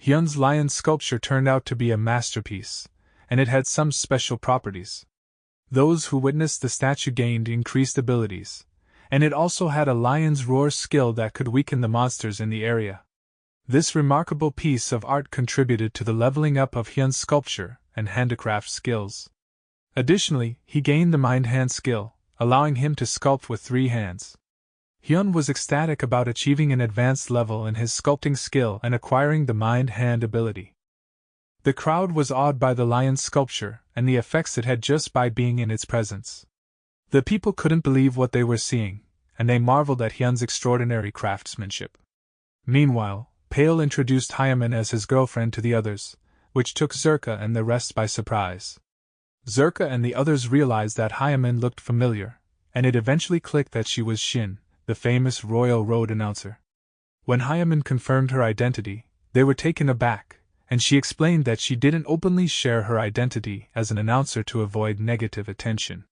Hyun's lion sculpture turned out to be a masterpiece, and it had some special properties. Those who witnessed the statue gained increased abilities, and it also had a lion's roar skill that could weaken the monsters in the area. This remarkable piece of art contributed to the leveling up of Hyun's sculpture and handicraft skills. Additionally, he gained the mind-hand skill, allowing him to sculpt with 3 hands. Hyun was ecstatic about achieving an advanced level in his sculpting skill and acquiring the mind-hand ability. The crowd was awed by the lion's sculpture and the effects it had just by being in its presence. The people couldn't believe what they were seeing, and they marveled at Hyun's extraordinary craftsmanship. Meanwhile, Pale introduced Hyman as his girlfriend to the others, which took Zerka and the rest by surprise. Zerka and the others realized that Hyman looked familiar, and it eventually clicked that she was Shin, the famous Royal Road announcer. When Hyman confirmed her identity, they were taken aback, and she explained that she didn't openly share her identity as an announcer to avoid negative attention.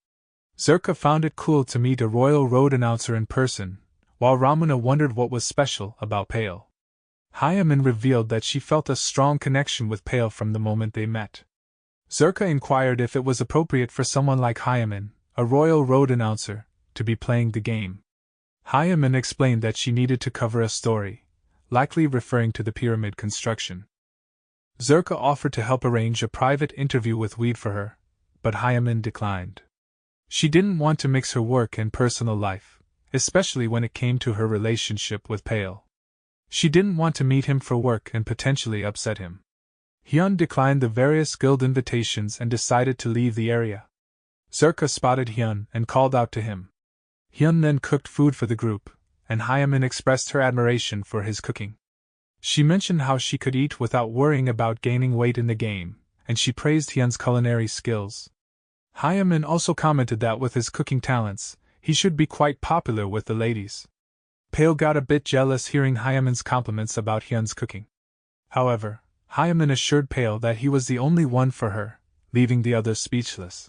Zerka found it cool to meet a Royal Road announcer in person, while Ramuna wondered what was special about Pale. Hyman revealed that she felt a strong connection with Pale from the moment they met. Zerka inquired if it was appropriate for someone like Hyman, a Royal Road announcer, to be playing the game. Hyman explained that she needed to cover a story, likely referring to the pyramid construction. Zerka offered to help arrange a private interview with Weed for her, but Hyman declined. She didn't want to mix her work and personal life, especially when it came to her relationship with Pale. She didn't want to meet him for work and potentially upset him. Hyun declined the various guild invitations and decided to leave the area. Zerka spotted Hyun and called out to him. Hyun then cooked food for the group, and Hyman expressed her admiration for his cooking. She mentioned how she could eat without worrying about gaining weight in the game, and she praised Hyun's culinary skills. Hyman also commented that with his cooking talents, he should be quite popular with the ladies. Pale got a bit jealous hearing Hyman's compliments about Hyun's cooking. However, Hyman assured Pale that he was the only one for her, leaving the others speechless.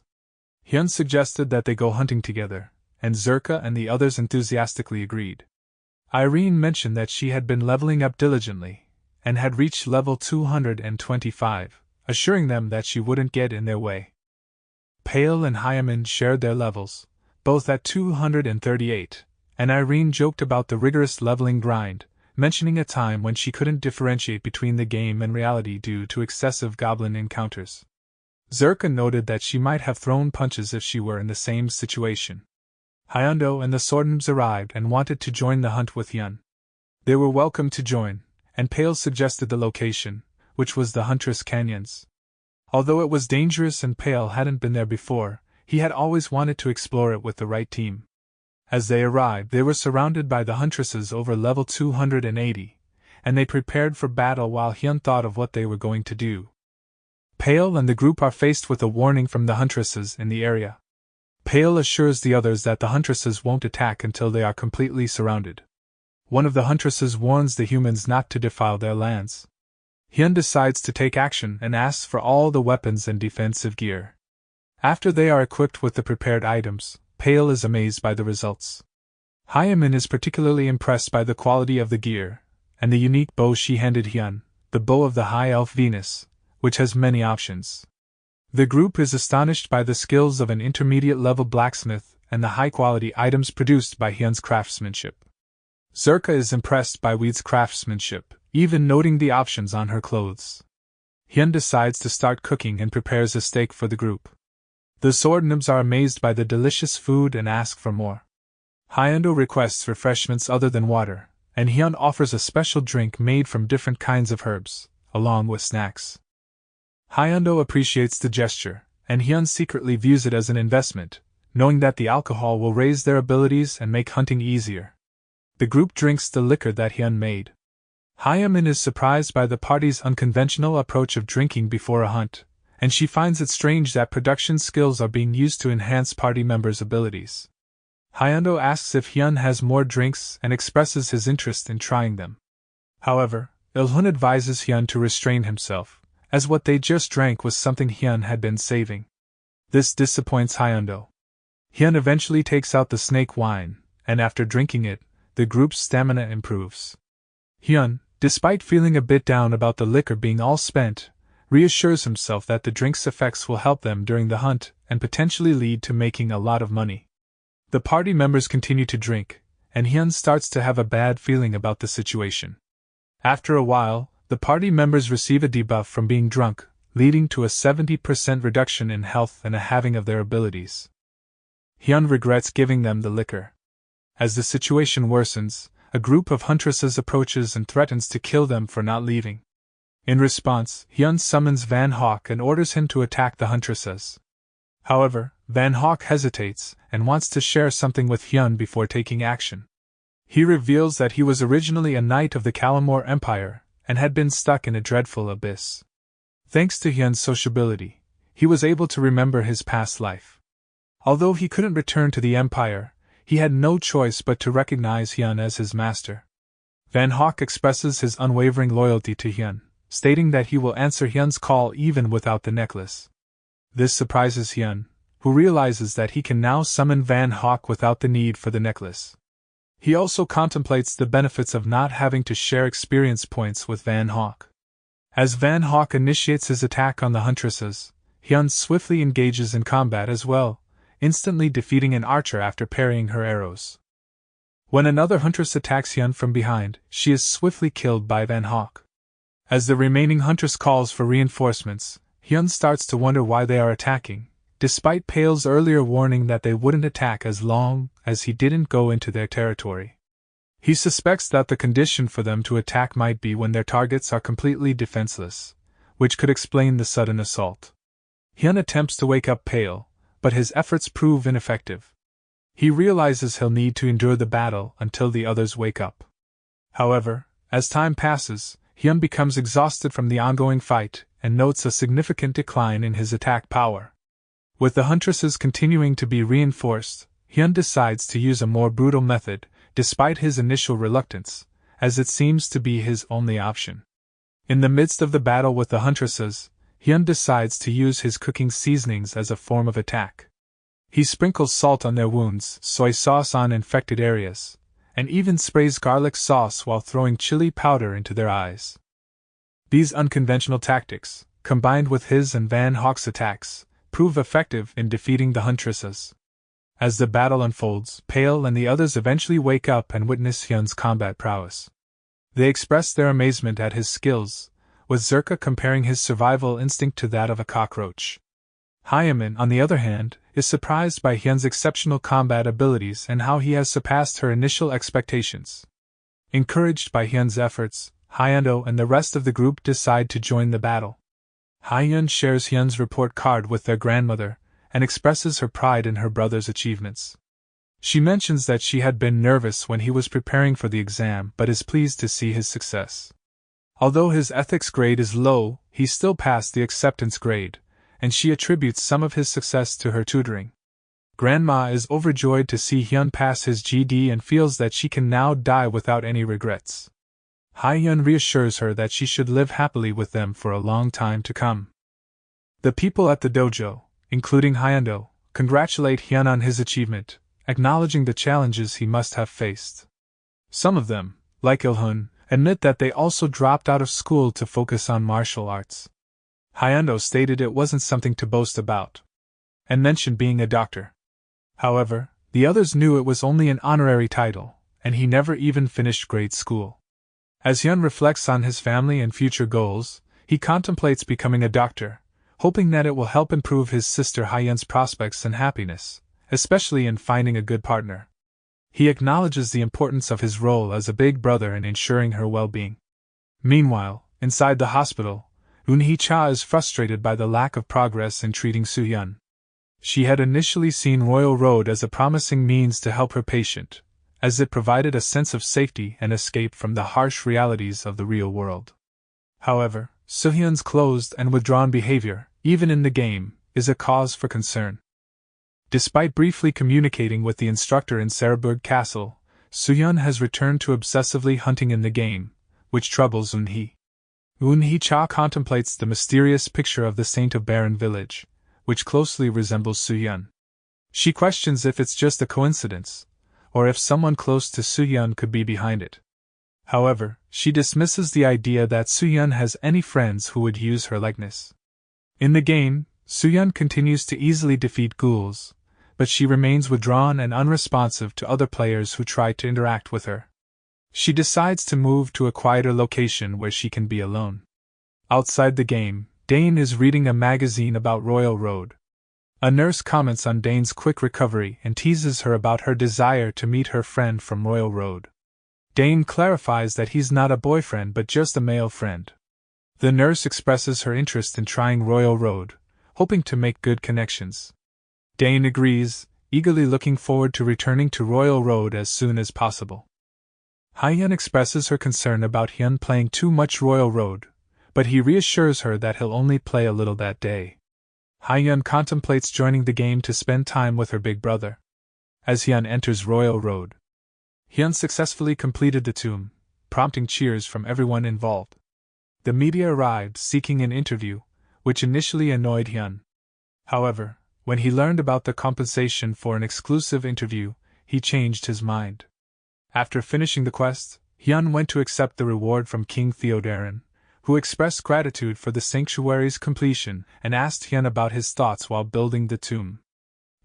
Hyun suggested that they go hunting together, and Zerka and the others enthusiastically agreed. Irene mentioned that she had been leveling up diligently, and had reached level 225, assuring them that she wouldn't get in their way. Pale and Hyman shared their levels, both at 238, and Irene joked about the rigorous leveling grind, mentioning a time when she couldn't differentiate between the game and reality due to excessive goblin encounters. Zerka noted that she might have thrown punches if she were in the same situation. Hyundo and the Swordnibs arrived and wanted to join the hunt with Hyun. They were welcome to join, and Pale suggested the location, which was the Huntress Canyons. Although it was dangerous and Pale hadn't been there before, he had always wanted to explore it with the right team. As they arrived, they were surrounded by the Huntresses over level 280, and they prepared for battle while Hyun thought of what they were going to do. Pale and the group are faced with a warning from the Huntresses in the area. Pale assures the others that the Huntresses won't attack until they are completely surrounded. One of the Huntresses warns the humans not to defile their lands. Hyun decides to take action and asks for all the weapons and defensive gear. After they are equipped with the prepared items, Pale is amazed by the results. Hyamin is particularly impressed by the quality of the gear, and the unique bow she handed Hyun, the bow of the High Elf Venus, which has many options. The group is astonished by the skills of an intermediate-level blacksmith and the high-quality items produced by Hyun's craftsmanship. Zerka is impressed by Weed's craftsmanship, even noting the options on her clothes. Hyun decides to start cooking and prepares a steak for the group. The sword noobs are amazed by the delicious food and ask for more. Hyundo requests refreshments other than water, and Hyun offers a special drink made from different kinds of herbs, along with snacks. Hyundo appreciates the gesture, and Hyun secretly views it as an investment, knowing that the alcohol will raise their abilities and make hunting easier. The group drinks the liquor that Hyun made. Hyamin is surprised by the party's unconventional approach of drinking before a hunt, and she finds it strange that production skills are being used to enhance party members' abilities. Hyundo asks if Hyun has more drinks and expresses his interest in trying them. However, Ilhun advises Hyun to restrain himself, as what they just drank was something Hyun had been saving. This disappoints Hyundo. Hyun eventually takes out the snake wine, and after drinking it, the group's stamina improves. Hyun, despite feeling a bit down about the liquor being all spent, reassures himself that the drink's effects will help them during the hunt and potentially lead to making a lot of money. The party members continue to drink, and Hyun starts to have a bad feeling about the situation. After a while, the party members receive a debuff from being drunk, leading to a 70% reduction in health and a halving of their abilities. Hyun regrets giving them the liquor. As the situation worsens, a group of huntresses approaches and threatens to kill them for not leaving. In response, Hyun summons Van Hawk and orders him to attack the huntresses. However, Van Hawk hesitates and wants to share something with Hyun before taking action. He reveals that he was originally a knight of the Kalamor Empire and had been stuck in a dreadful abyss. Thanks to Hyun's sociability, he was able to remember his past life. Although he couldn't return to the Empire, he had no choice but to recognize Hyun as his master. Van Hawk expresses his unwavering loyalty to Hyun, stating that he will answer Hyun's call even without the necklace. This surprises Hyun, who realizes that he can now summon Van Hawk without the need for the necklace. He also contemplates the benefits of not having to share experience points with Van Hawk. As Van Hawk initiates his attack on the huntresses, Hyun swiftly engages in combat as well, instantly defeating an archer after parrying her arrows. When another huntress attacks Hyun from behind, she is swiftly killed by Van Hawk. As the remaining huntress calls for reinforcements, Hyun starts to wonder why they are attacking, despite Pale's earlier warning that they wouldn't attack as long as he didn't go into their territory. He suspects that the condition for them to attack might be when their targets are completely defenseless, which could explain the sudden assault. Hyun attempts to wake up Pale, but his efforts prove ineffective. He realizes he'll need to endure the battle until the others wake up. However, as time passes, Hyun becomes exhausted from the ongoing fight and notes a significant decline in his attack power. With the huntresses continuing to be reinforced, Hyun decides to use a more brutal method, despite his initial reluctance, as it seems to be his only option. In the midst of the battle with the huntresses, Hyun decides to use his cooking seasonings as a form of attack. He sprinkles salt on their wounds, soy sauce on infected areas, and even sprays garlic sauce while throwing chili powder into their eyes. These unconventional tactics, combined with his and Van Hawk's attacks, prove effective in defeating the huntresses. As the battle unfolds, Pale and the others eventually wake up and witness Hyun's combat prowess. They express their amazement at his skills, with Zerka comparing his survival instinct to that of a cockroach. Hyamin, on the other hand, is surprised by Hyun's exceptional combat abilities and how he has surpassed her initial expectations. Encouraged by Hyun's efforts, Hyundo and the rest of the group decide to join the battle. Hyun shares Hyun's report card with their grandmother and expresses her pride in her brother's achievements. She mentions that she had been nervous when he was preparing for the exam but is pleased to see his success. Although his ethics grade is low, he still passed the acceptance grade, and she attributes some of his success to her tutoring. Grandma is overjoyed to see Hyun pass his GD and feels that she can now die without any regrets. Hyun reassures her that she should live happily with them for a long time to come. The people at the dojo, including Hyundo, congratulate Hyun on his achievement, acknowledging the challenges he must have faced. Some of them, like Ilhun, admit that they also dropped out of school to focus on martial arts. Hyundo stated it wasn't something to boast about, and mentioned being a doctor. However, the others knew it was only an honorary title, and he never even finished grade school. As Hyun reflects on his family and future goals, he contemplates becoming a doctor, hoping that it will help improve his sister Hyun's prospects and happiness, especially in finding a good partner. He acknowledges the importance of his role as a big brother in ensuring her well-being. Meanwhile, inside the hospital, Eun-hee-cha is frustrated by the lack of progress in treating Soo-hyun. She had initially seen Royal Road as a promising means to help her patient, as it provided a sense of safety and escape from the harsh realities of the real world. However, Soo-hyun's closed and withdrawn behavior, even in the game, is a cause for concern. Despite briefly communicating with the instructor in Sarabug Castle, Soo-hyun has returned to obsessively hunting in the game, which troubles Eun-hee. Eun-hee-cha contemplates the mysterious picture of the Saint of Barren Village, which closely resembles Soo-hyun. She questions if it's just a coincidence, or if someone close to Soo-hyun could be behind it. However, she dismisses the idea that Soo-hyun has any friends who would use her likeness. In the game, Soo-hyun continues to easily defeat ghouls, but she remains withdrawn and unresponsive to other players who try to interact with her. She decides to move to a quieter location where she can be alone. Outside the game, Dane is reading a magazine about Royal Road. A nurse comments on Dane's quick recovery and teases her about her desire to meet her friend from Royal Road. Dane clarifies that he's not a boyfriend but just a male friend. The nurse expresses her interest in trying Royal Road, hoping to make good connections. Dane agrees, eagerly looking forward to returning to Royal Road as soon as possible. Hyun expresses her concern about Hyun playing too much Royal Road, but he reassures her that he'll only play a little that day. Hyun contemplates joining the game to spend time with her big brother. As Hyun enters Royal Road, Hyun successfully completed the tomb, prompting cheers from everyone involved. The media arrived seeking an interview, which initially annoyed Hyun. However, when he learned about the compensation for an exclusive interview, he changed his mind. After finishing the quest, Hyun went to accept the reward from King Theodarin, who expressed gratitude for the sanctuary's completion and asked Hyun about his thoughts while building the tomb.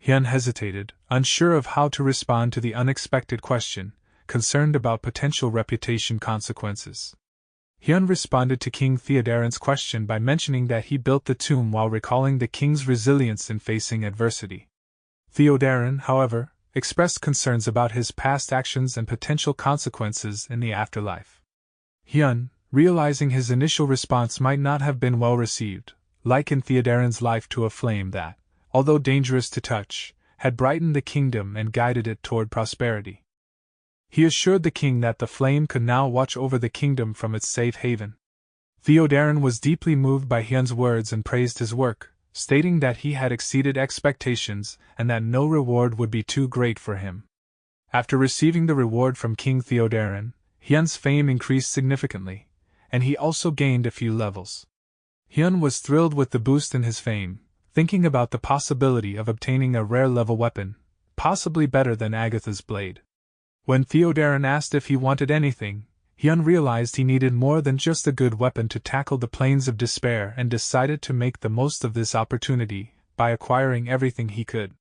Hyun hesitated, unsure of how to respond to the unexpected question, concerned about potential reputation consequences. Hyun responded to King Theodarin's question by mentioning that he built the tomb while recalling the king's resilience in facing adversity. Theodarin, however, expressed concerns about his past actions and potential consequences in the afterlife. Hyun, realizing his initial response might not have been well received, likened Theodarin's life to a flame that, although dangerous to touch, had brightened the kingdom and guided it toward prosperity. He assured the king that the flame could now watch over the kingdom from its safe haven. Theodarin was deeply moved by Hyun's words and praised his work, stating that he had exceeded expectations and that no reward would be too great for him. After receiving the reward from King Theodarin, Hyun's fame increased significantly, and he also gained a few levels. Hyun was thrilled with the boost in his fame, thinking about the possibility of obtaining a rare level weapon, possibly better than Agatha's blade. When Theodarin asked if he wanted anything, Hyun realized he needed more than just a good weapon to tackle the plains of despair and decided to make the most of this opportunity by acquiring everything he could.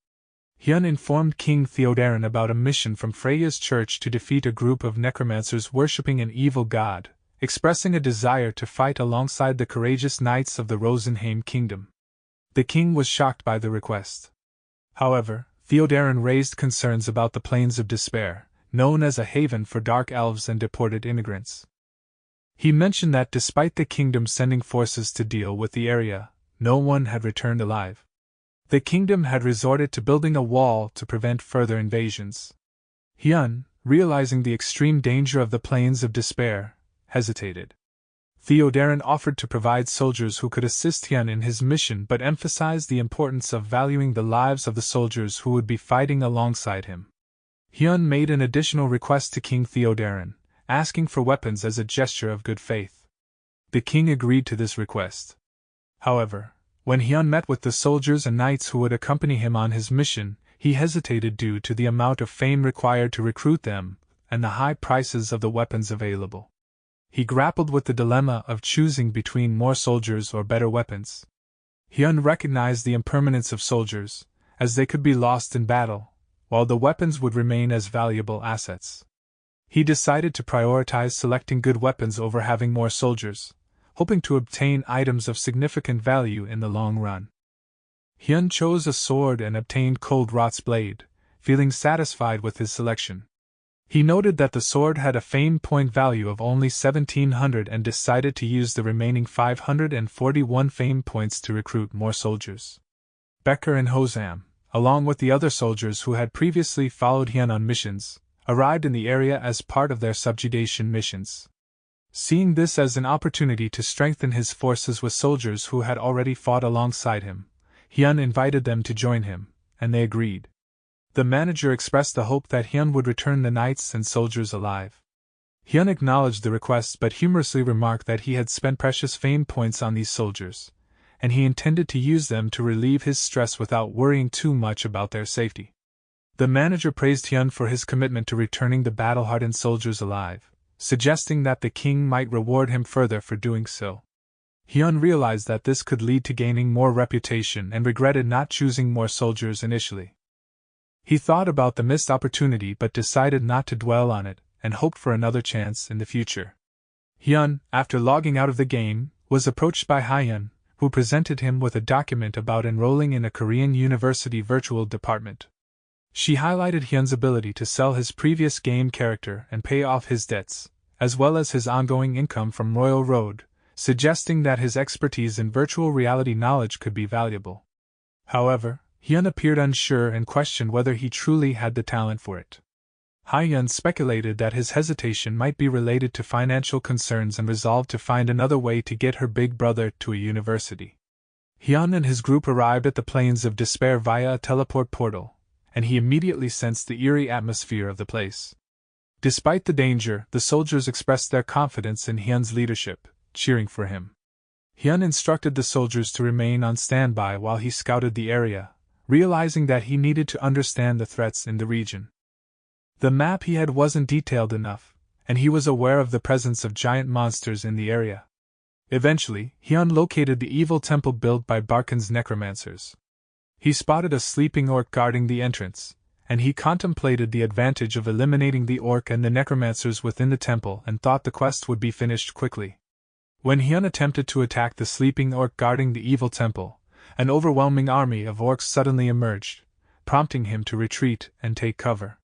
Hyun informed King Theodarin about a mission from Freya's church to defeat a group of necromancers worshipping an evil god, expressing a desire to fight alongside the courageous knights of the Rosenheim kingdom. The king was shocked by the request. However, Theodarin raised concerns about the plains of despair, known as a haven for dark elves and deported immigrants. He mentioned that despite the kingdom sending forces to deal with the area, no one had returned alive. The kingdom had resorted to building a wall to prevent further invasions. Hyun, realizing the extreme danger of the plains of despair, hesitated. Theodarin offered to provide soldiers who could assist Hyun in his mission but emphasized the importance of valuing the lives of the soldiers who would be fighting alongside him. Hyun made an additional request to King Theodarin, asking for weapons as a gesture of good faith. The king agreed to this request. However, when Hyun met with the soldiers and knights who would accompany him on his mission, he hesitated due to the amount of fame required to recruit them and the high prices of the weapons available. He grappled with the dilemma of choosing between more soldiers or better weapons. Hyun recognized the impermanence of soldiers, as they could be lost in battle, while the weapons would remain as valuable assets. He decided to prioritize selecting good weapons over having more soldiers, hoping to obtain items of significant value in the long run. Hyun chose a sword and obtained Cold Rot's blade, feeling satisfied with his selection. He noted that the sword had a fame point value of only 1,700 and decided to use the remaining 541 fame points to recruit more soldiers. Becker and Hosam, along with the other soldiers who had previously followed Hyun on missions, arrived in the area as part of their subjugation missions. Seeing this as an opportunity to strengthen his forces with soldiers who had already fought alongside him, Hyun invited them to join him, and they agreed. The manager expressed the hope that Hyun would return the knights and soldiers alive. Hyun acknowledged the request but humorously remarked that he had spent precious fame points on these soldiers, and he intended to use them to relieve his stress without worrying too much about their safety. The manager praised Hyun for his commitment to returning the battle-hardened soldiers alive, suggesting that the king might reward him further for doing so. Hyun realized that this could lead to gaining more reputation and regretted not choosing more soldiers initially. He thought about the missed opportunity but decided not to dwell on it and hoped for another chance in the future. Hyun, after logging out of the game, was approached by Hyun, who presented him with a document about enrolling in a Korean university virtual department. She highlighted Hyun's ability to sell his previous game character and pay off his debts, as well as his ongoing income from Royal Road, suggesting that his expertise in virtual reality knowledge could be valuable. However, Hyun appeared unsure and questioned whether he truly had the talent for it. Hyun speculated that his hesitation might be related to financial concerns and resolved to find another way to get her big brother to a university. Hyun and his group arrived at the Plains of Despair via a teleport portal, and he immediately sensed the eerie atmosphere of the place. Despite the danger, the soldiers expressed their confidence in Hyun's leadership, cheering for him. Hyun instructed the soldiers to remain on standby while he scouted the area, realizing that he needed to understand the threats in the region. The map he had wasn't detailed enough, and he was aware of the presence of giant monsters in the area. Eventually, Hyun located the evil temple built by Barkan's necromancers. He spotted a sleeping orc guarding the entrance, and he contemplated the advantage of eliminating the orc and the necromancers within the temple and thought the quest would be finished quickly. When Hyun attempted to attack the sleeping orc guarding the evil temple, an overwhelming army of orcs suddenly emerged, prompting him to retreat and take cover.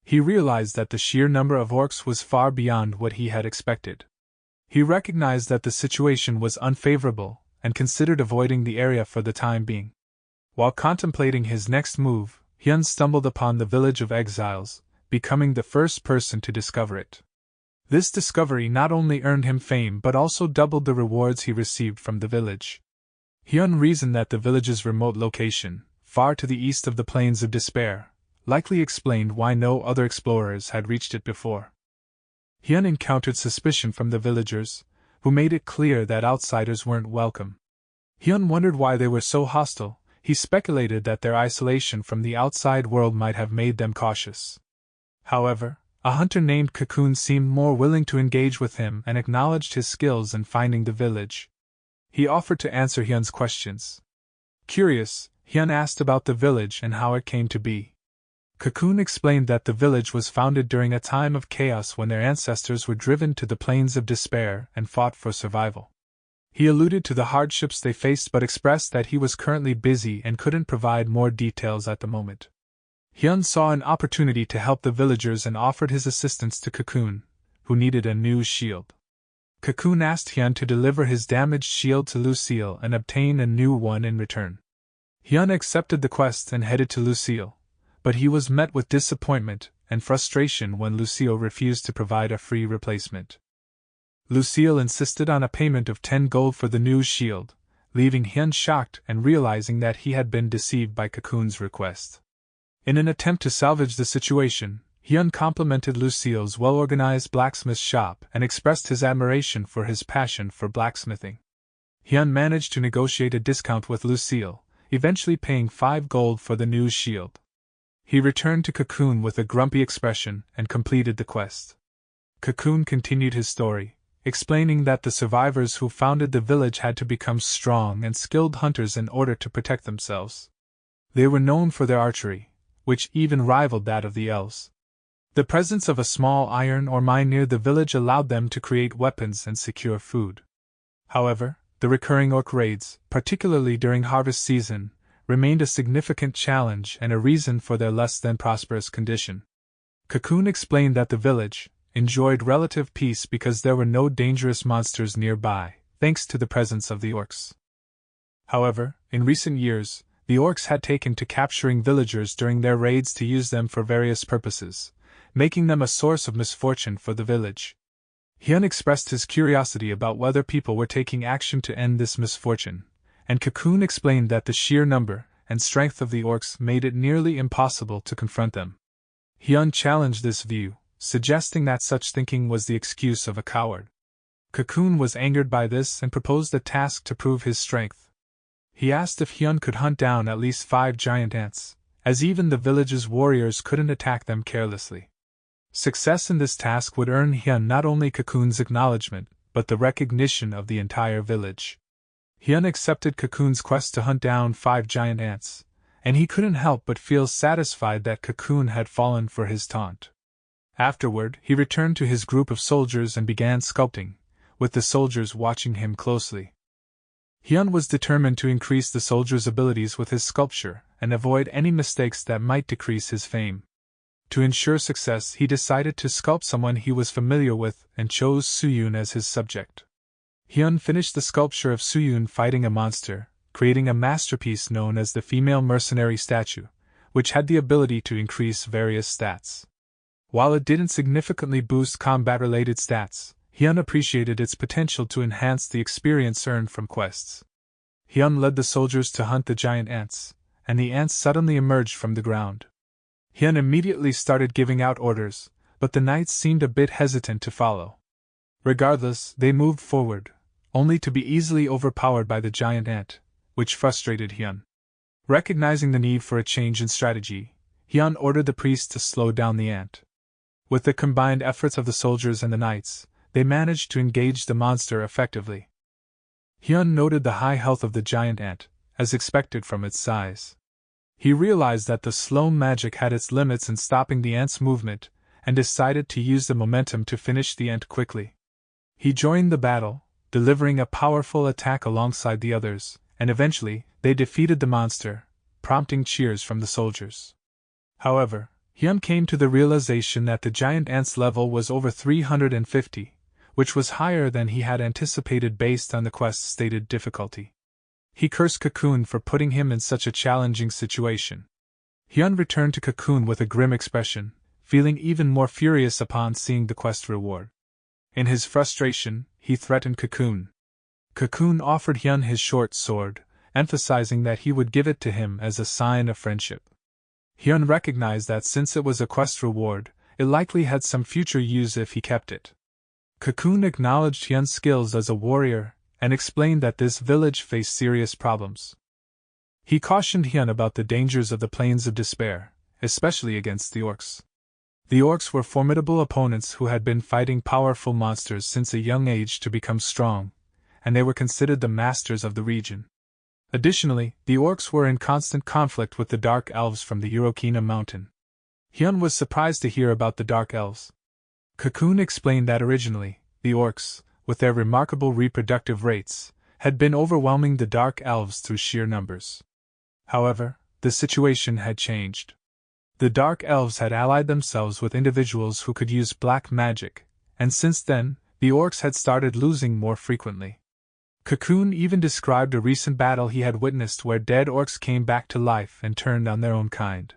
He realized that the sheer number of orcs was far beyond what he had expected. He recognized that the situation was unfavorable and considered avoiding the area for the time being. While contemplating his next move, Hyun stumbled upon the village of exiles, becoming the first person to discover it. This discovery not only earned him fame but also doubled the rewards he received from the village. Hyun reasoned that the village's remote location, far to the east of the Plains of Despair, likely explained why no other explorers had reached it before. Hyun encountered suspicion from the villagers, who made it clear that outsiders weren't welcome. Hyun wondered why they were so hostile. He speculated that their isolation from the outside world might have made them cautious. However, a hunter named Cocoon seemed more willing to engage with him and acknowledged his skills in finding the village. He offered to answer Hyun's questions. Curious, Hyun asked about the village and how it came to be. Cocoon explained that the village was founded during a time of chaos when their ancestors were driven to the Plains of Despair and fought for survival. He alluded to the hardships they faced but expressed that he was currently busy and couldn't provide more details at the moment. Hyun saw an opportunity to help the villagers and offered his assistance to Cocoon, who needed a new shield. Cocoon asked Hyun to deliver his damaged shield to Lucille and obtain a new one in return. Hyun accepted the quest and headed to Lucille, but he was met with disappointment and frustration when Lucille refused to provide a free replacement. Lucille insisted on a payment of 10 gold for the new shield, leaving Hyun shocked and realizing that he had been deceived by Cocoon's request. In an attempt to salvage the situation, Hyun complimented Lucille's well-organized blacksmith shop and expressed his admiration for his passion for blacksmithing. Hyun managed to negotiate a discount with Lucille, eventually paying 5 gold for the new shield. He returned to Cocoon with a grumpy expression and completed the quest. Cocoon continued his story, explaining that the survivors who founded the village had to become strong and skilled hunters in order to protect themselves. They were known for their archery, which even rivaled that of the elves. The presence of a small iron ore mine near the village allowed them to create weapons and secure food. However, the recurring orc raids, particularly during harvest season, remained a significant challenge and a reason for their less than prosperous condition. Cocoon explained that the village enjoyed relative peace because there were no dangerous monsters nearby, thanks to the presence of the orcs. However, in recent years, the orcs had taken to capturing villagers during their raids to use them for various purposes, making them a source of misfortune for the village. Hyun expressed his curiosity about whether people were taking action to end this misfortune, and Cocoon explained that the sheer number and strength of the orcs made it nearly impossible to confront them. Hyun challenged this view, suggesting that such thinking was the excuse of a coward. Cocoon was angered by this and proposed a task to prove his strength. He asked if Hyun could hunt down at least 5 giant ants, as even the village's warriors couldn't attack them carelessly. Success in this task would earn Hyun not only Cocoon's acknowledgement, but the recognition of the entire village. Hyun accepted Cocoon's quest to hunt down 5 giant ants, and he couldn't help but feel satisfied that Cocoon had fallen for his taunt. Afterward, he returned to his group of soldiers and began sculpting, with the soldiers watching him closely. Hyun was determined to increase the soldiers' abilities with his sculpture and avoid any mistakes that might decrease his fame. To ensure success, he decided to sculpt someone he was familiar with and chose Suyun as his subject. Hyun finished the sculpture of Suyun fighting a monster, creating a masterpiece known as the female mercenary statue, which had the ability to increase various stats. While it didn't significantly boost combat-related stats, Hyun appreciated its potential to enhance the experience earned from quests. Hyun led the soldiers to hunt the giant ants, and the ants suddenly emerged from the ground. Hyun immediately started giving out orders, but the knights seemed a bit hesitant to follow. Regardless, they moved forward, only to be easily overpowered by the giant ant, which frustrated Hyun. Recognizing the need for a change in strategy, Hyun ordered the priest to slow down the ant. With the combined efforts of the soldiers and the knights, they managed to engage the monster effectively. Hyun noted the high health of the giant ant, as expected from its size. He realized that the slow magic had its limits in stopping the ant's movement, and decided to use the momentum to finish the ant quickly. He joined the battle, delivering a powerful attack alongside the others, and eventually, they defeated the monster, prompting cheers from the soldiers. However, Hyun came to the realization that the giant ant's level was over 350, which was higher than he had anticipated based on the quest's stated difficulty. He cursed Cocoon for putting him in such a challenging situation. Hyun returned to Cocoon with a grim expression, feeling even more furious upon seeing the quest reward. In his frustration, he threatened Cocoon. Cocoon offered Hyun his short sword, emphasizing that he would give it to him as a sign of friendship. Hyun recognized that since it was a quest reward, it likely had some future use if he kept it. Cocoon acknowledged Hyun's skills as a warrior, and explained that this village faced serious problems. He cautioned Hyun about the dangers of the Plains of Despair, especially against the orcs. The orcs were formidable opponents who had been fighting powerful monsters since a young age to become strong, and they were considered the masters of the region. Additionally, the orcs were in constant conflict with the Dark Elves from the Urokina mountain. Hyun was surprised to hear about the Dark Elves. Cocoon explained that originally, the orcs, with their remarkable reproductive rates, had been overwhelming the Dark Elves through sheer numbers. However, the situation had changed. The Dark Elves had allied themselves with individuals who could use black magic, and since then, the orcs had started losing more frequently. Cocoon even described a recent battle he had witnessed where dead orcs came back to life and turned on their own kind.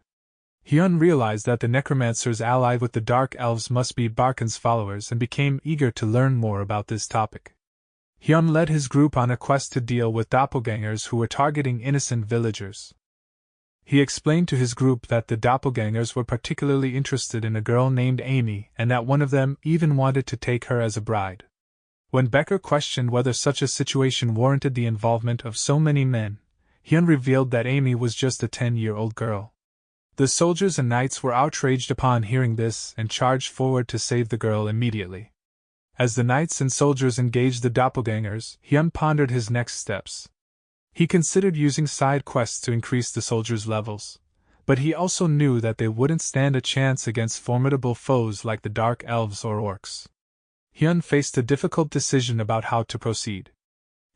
Hyun realized that the necromancers allied with the Dark Elves must be Barkan's followers and became eager to learn more about this topic. Hyun led his group on a quest to deal with doppelgangers who were targeting innocent villagers. He explained to his group that the doppelgangers were particularly interested in a girl named Amy and that one of them even wanted to take her as a bride. When Becker questioned whether such a situation warranted the involvement of so many men, Hyun revealed that Amy was just a 10-year-old girl. The soldiers and knights were outraged upon hearing this and charged forward to save the girl immediately. As the knights and soldiers engaged the doppelgangers, Hyun pondered his next steps. He considered using side quests to increase the soldiers' levels, but he also knew that they wouldn't stand a chance against formidable foes like the dark elves or orcs. Hyun faced a difficult decision about how to proceed.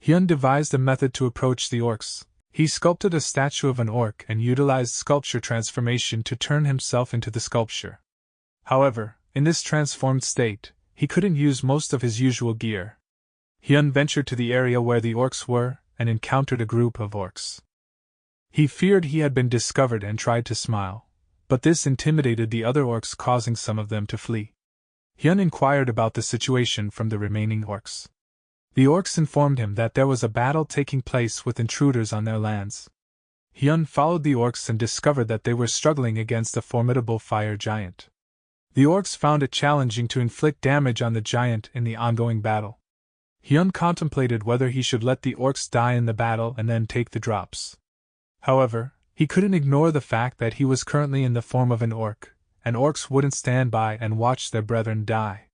Hyun devised a method to approach the orcs. He sculpted a statue of an orc and utilized sculpture transformation to turn himself into the sculpture. However, in this transformed state, he couldn't use most of his usual gear. Hyun ventured to the area where the orcs were and encountered a group of orcs. He feared he had been discovered and tried to smile, but this intimidated the other orcs, causing some of them to flee. Hyun inquired about the situation from the remaining orcs. The orcs informed him that there was a battle taking place with intruders on their lands. Hyun followed the orcs and discovered that they were struggling against a formidable fire giant. The orcs found it challenging to inflict damage on the giant in the ongoing battle. Hyun contemplated whether he should let the orcs die in the battle and then take the drops. However, he couldn't ignore the fact that he was currently in the form of an orc, and orcs wouldn't stand by and watch their brethren die.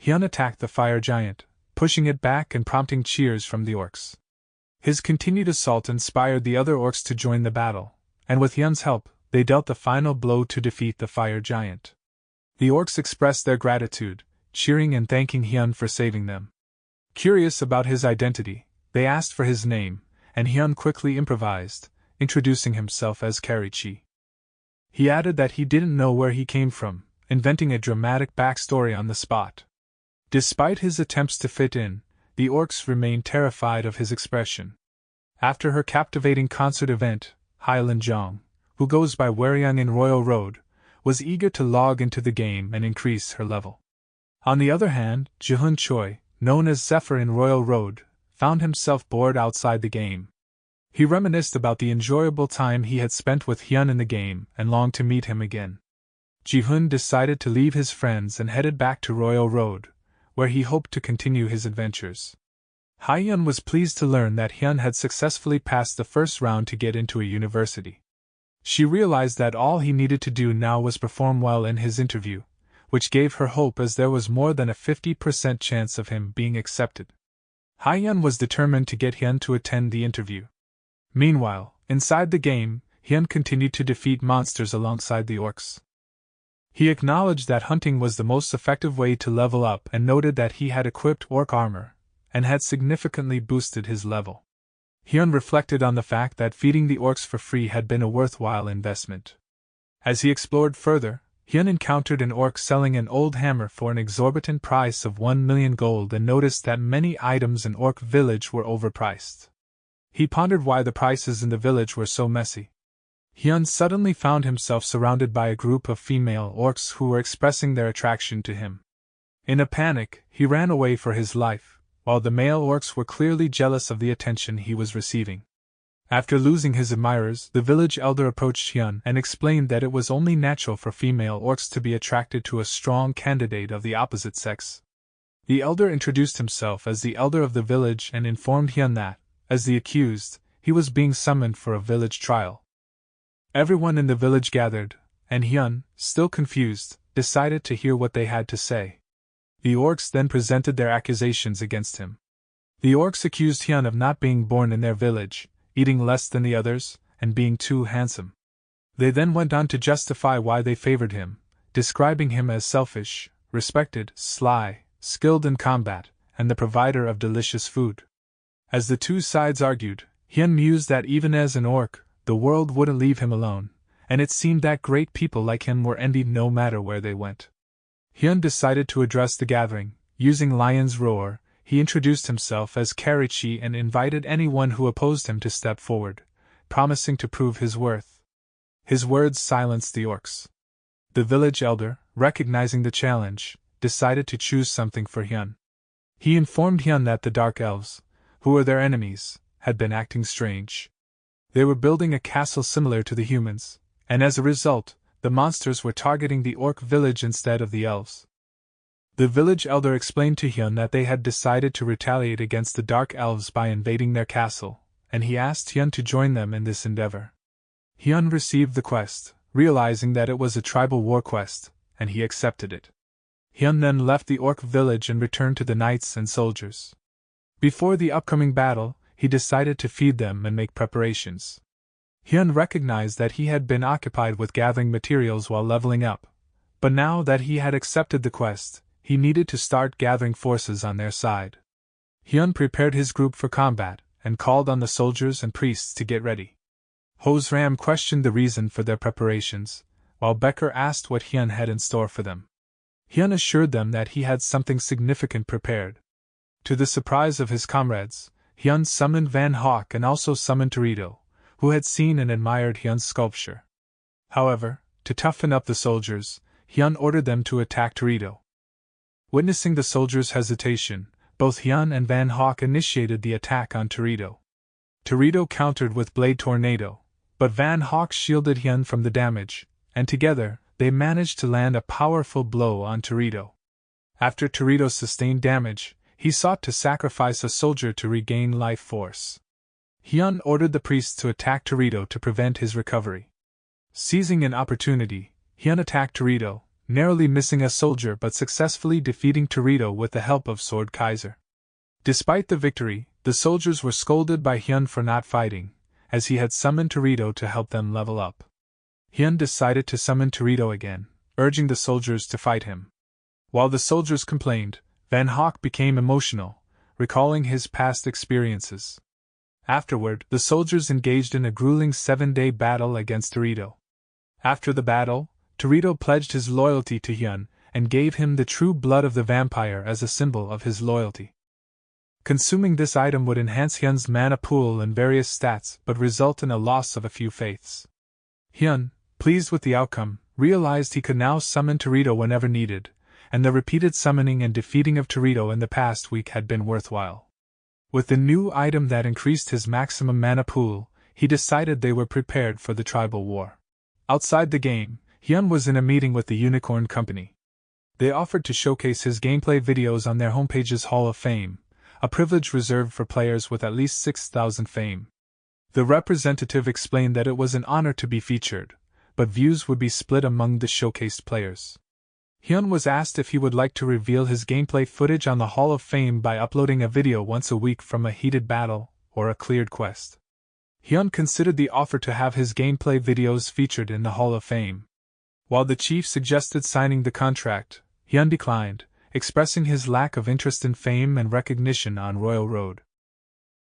Hyun attacked the fire giant, pushing it back and prompting cheers from the orcs. His continued assault inspired the other orcs to join the battle, and with Hyun's help, they dealt the final blow to defeat the fire giant. The orcs expressed their gratitude, cheering and thanking Hyun for saving them. Curious about his identity, they asked for his name, and Hyun quickly improvised, introducing himself as Karichi. He added that he didn't know where he came from, inventing a dramatic backstory on the spot. Despite his attempts to fit in, the orcs remained terrified of his expression. After her captivating concert event, Hylan Jong, who goes by Waryang in Royal Road, was eager to log into the game and increase her level. On the other hand, Jihun Choi, known as Zephyr in Royal Road, found himself bored outside the game. He reminisced about the enjoyable time he had spent with Hyun in the game and longed to meet him again. Jihun decided to leave his friends and headed back to Royal Road, where he hoped to continue his adventures. Hyun was pleased to learn that Hyun had successfully passed the first round to get into a university. She realized that all he needed to do now was perform well in his interview, which gave her hope as there was more than a 50% chance of him being accepted. Hyun was determined to get Hyun to attend the interview. Meanwhile, inside the game, Hyun continued to defeat monsters alongside the orcs. He acknowledged that hunting was the most effective way to level up and noted that he had equipped orc armor, and had significantly boosted his level. Hyun reflected on the fact that feeding the orcs for free had been a worthwhile investment. As he explored further, Hyun encountered an orc selling an old hammer for an exorbitant price of 1 million gold and noticed that many items in Orc Village were overpriced. He pondered why the prices in the village were so messy. Hyun suddenly found himself surrounded by a group of female orcs who were expressing their attraction to him. In a panic, he ran away for his life, while the male orcs were clearly jealous of the attention he was receiving. After losing his admirers, the village elder approached Hyun and explained that it was only natural for female orcs to be attracted to a strong candidate of the opposite sex. The elder introduced himself as the elder of the village and informed Hyun that, as the accused, he was being summoned for a village trial. Everyone in the village gathered, and Hyun, still confused, decided to hear what they had to say. The orcs then presented their accusations against him. The orcs accused Hyun of not being born in their village, eating less than the others, and being too handsome. They then went on to justify why they favored him, describing him as selfish, respected, sly, skilled in combat, and the provider of delicious food. As the two sides argued, Hyun mused that even as an orc, the world wouldn't leave him alone, and it seemed that great people like him were envied no matter where they went. Hyun decided to address the gathering. Using Lion's Roar, he introduced himself as Karichi and invited anyone who opposed him to step forward, promising to prove his worth. His words silenced the orcs. The village elder, recognizing the challenge, decided to choose something for Hyun. He informed Hyun that the Dark Elves, who were their enemies, had been acting strange. They were building a castle similar to the humans, and as a result, the monsters were targeting the orc village instead of the elves. The village elder explained to Hyun that they had decided to retaliate against the Dark Elves by invading their castle, and he asked Hyun to join them in this endeavor. Hyun received the quest, realizing that it was a tribal war quest, and he accepted it. Hyun then left the orc village and returned to the knights and soldiers. Before the upcoming battle, he decided to feed them and make preparations. Hyun recognized that he had been occupied with gathering materials while leveling up, but now that he had accepted the quest, he needed to start gathering forces on their side. Hyun prepared his group for combat, and called on the soldiers and priests to get ready. Hosram questioned the reason for their preparations, while Becker asked what Hyun had in store for them. Hyun assured them that he had something significant prepared. To the surprise of his comrades, Hyun summoned Van Hawk and also summoned Torito, who had seen and admired Hyun's sculpture. However, to toughen up the soldiers, Hyun ordered them to attack Torito. Witnessing the soldiers' hesitation, both Hyun and Van Hawk initiated the attack on Torito. Torito countered with Blade Tornado, but Van Hawk shielded Hyun from the damage, and together, they managed to land a powerful blow on Torito. After Torito sustained damage, he sought to sacrifice a soldier to regain life force. Hyun ordered the priests to attack Torito to prevent his recovery. Seizing an opportunity, Hyun attacked Torito, narrowly missing a soldier but successfully defeating Torito with the help of Sword Kaiser. Despite the victory, the soldiers were scolded by Hyun for not fighting, as he had summoned Torito to help them level up. Hyun decided to summon Torito again, urging the soldiers to fight him. While the soldiers complained, Van Hawk became emotional, recalling his past experiences. Afterward, the soldiers engaged in a grueling 7-day battle against Torito. After the battle, Torito pledged his loyalty to Hyun and gave him the true blood of the vampire as a symbol of his loyalty. Consuming this item would enhance Hyun's mana pool and various stats but result in a loss of a few faiths. Hyun, pleased with the outcome, realized he could now summon Torito whenever needed, and the repeated summoning and defeating of Torito in the past week had been worthwhile. With the new item that increased his maximum mana pool, he decided they were prepared for the tribal war. Outside the game, Hyun was in a meeting with the Unicorn Company. They offered to showcase his gameplay videos on their homepage's Hall of Fame, a privilege reserved for players with at least 6,000 fame. The representative explained that it was an honor to be featured, but views would be split among the showcased players. Hyun was asked if he would like to reveal his gameplay footage on the Hall of Fame by uploading a video once a week from a heated battle or a cleared quest. Hyun considered the offer to have his gameplay videos featured in the Hall of Fame. While the chief suggested signing the contract, Hyun declined, expressing his lack of interest in fame and recognition on Royal Road.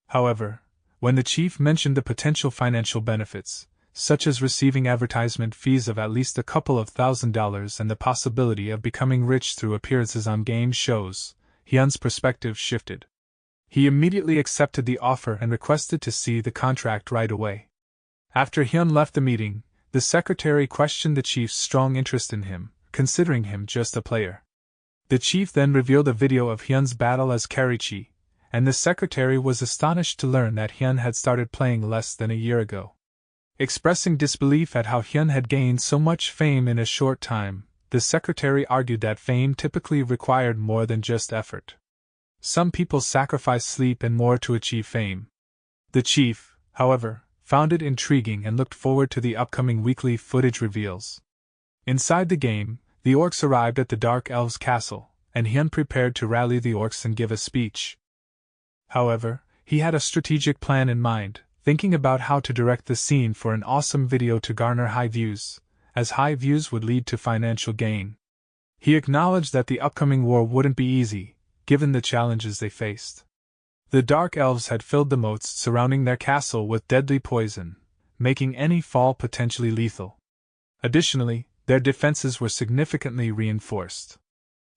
However, when the chief mentioned the potential financial benefits, such as receiving advertisement fees of at least a couple of $1,000s and the possibility of becoming rich through appearances on game shows, Hyun's perspective shifted. He immediately accepted the offer and requested to see the contract right away. After Hyun left the meeting, the secretary questioned the chief's strong interest in him, considering him just a player. The chief then revealed a video of Hyun's battle as Karichi, and the secretary was astonished to learn that Hyun had started playing less than a year ago. Expressing disbelief at how Hyun had gained so much fame in a short time, the secretary argued that fame typically required more than just effort. Some people sacrifice sleep and more to achieve fame. The chief, however, found it intriguing and looked forward to the upcoming weekly footage reveals. Inside the game, the orcs arrived at the Dark Elves' castle, and Hyun prepared to rally the orcs and give a speech. However, he had a strategic plan in mind, thinking about how to direct the scene for an awesome video to garner high views, as high views would lead to financial gain. He acknowledged that the upcoming war wouldn't be easy, given the challenges they faced. The Dark Elves had filled the moats surrounding their castle with deadly poison, making any fall potentially lethal. Additionally, their defenses were significantly reinforced.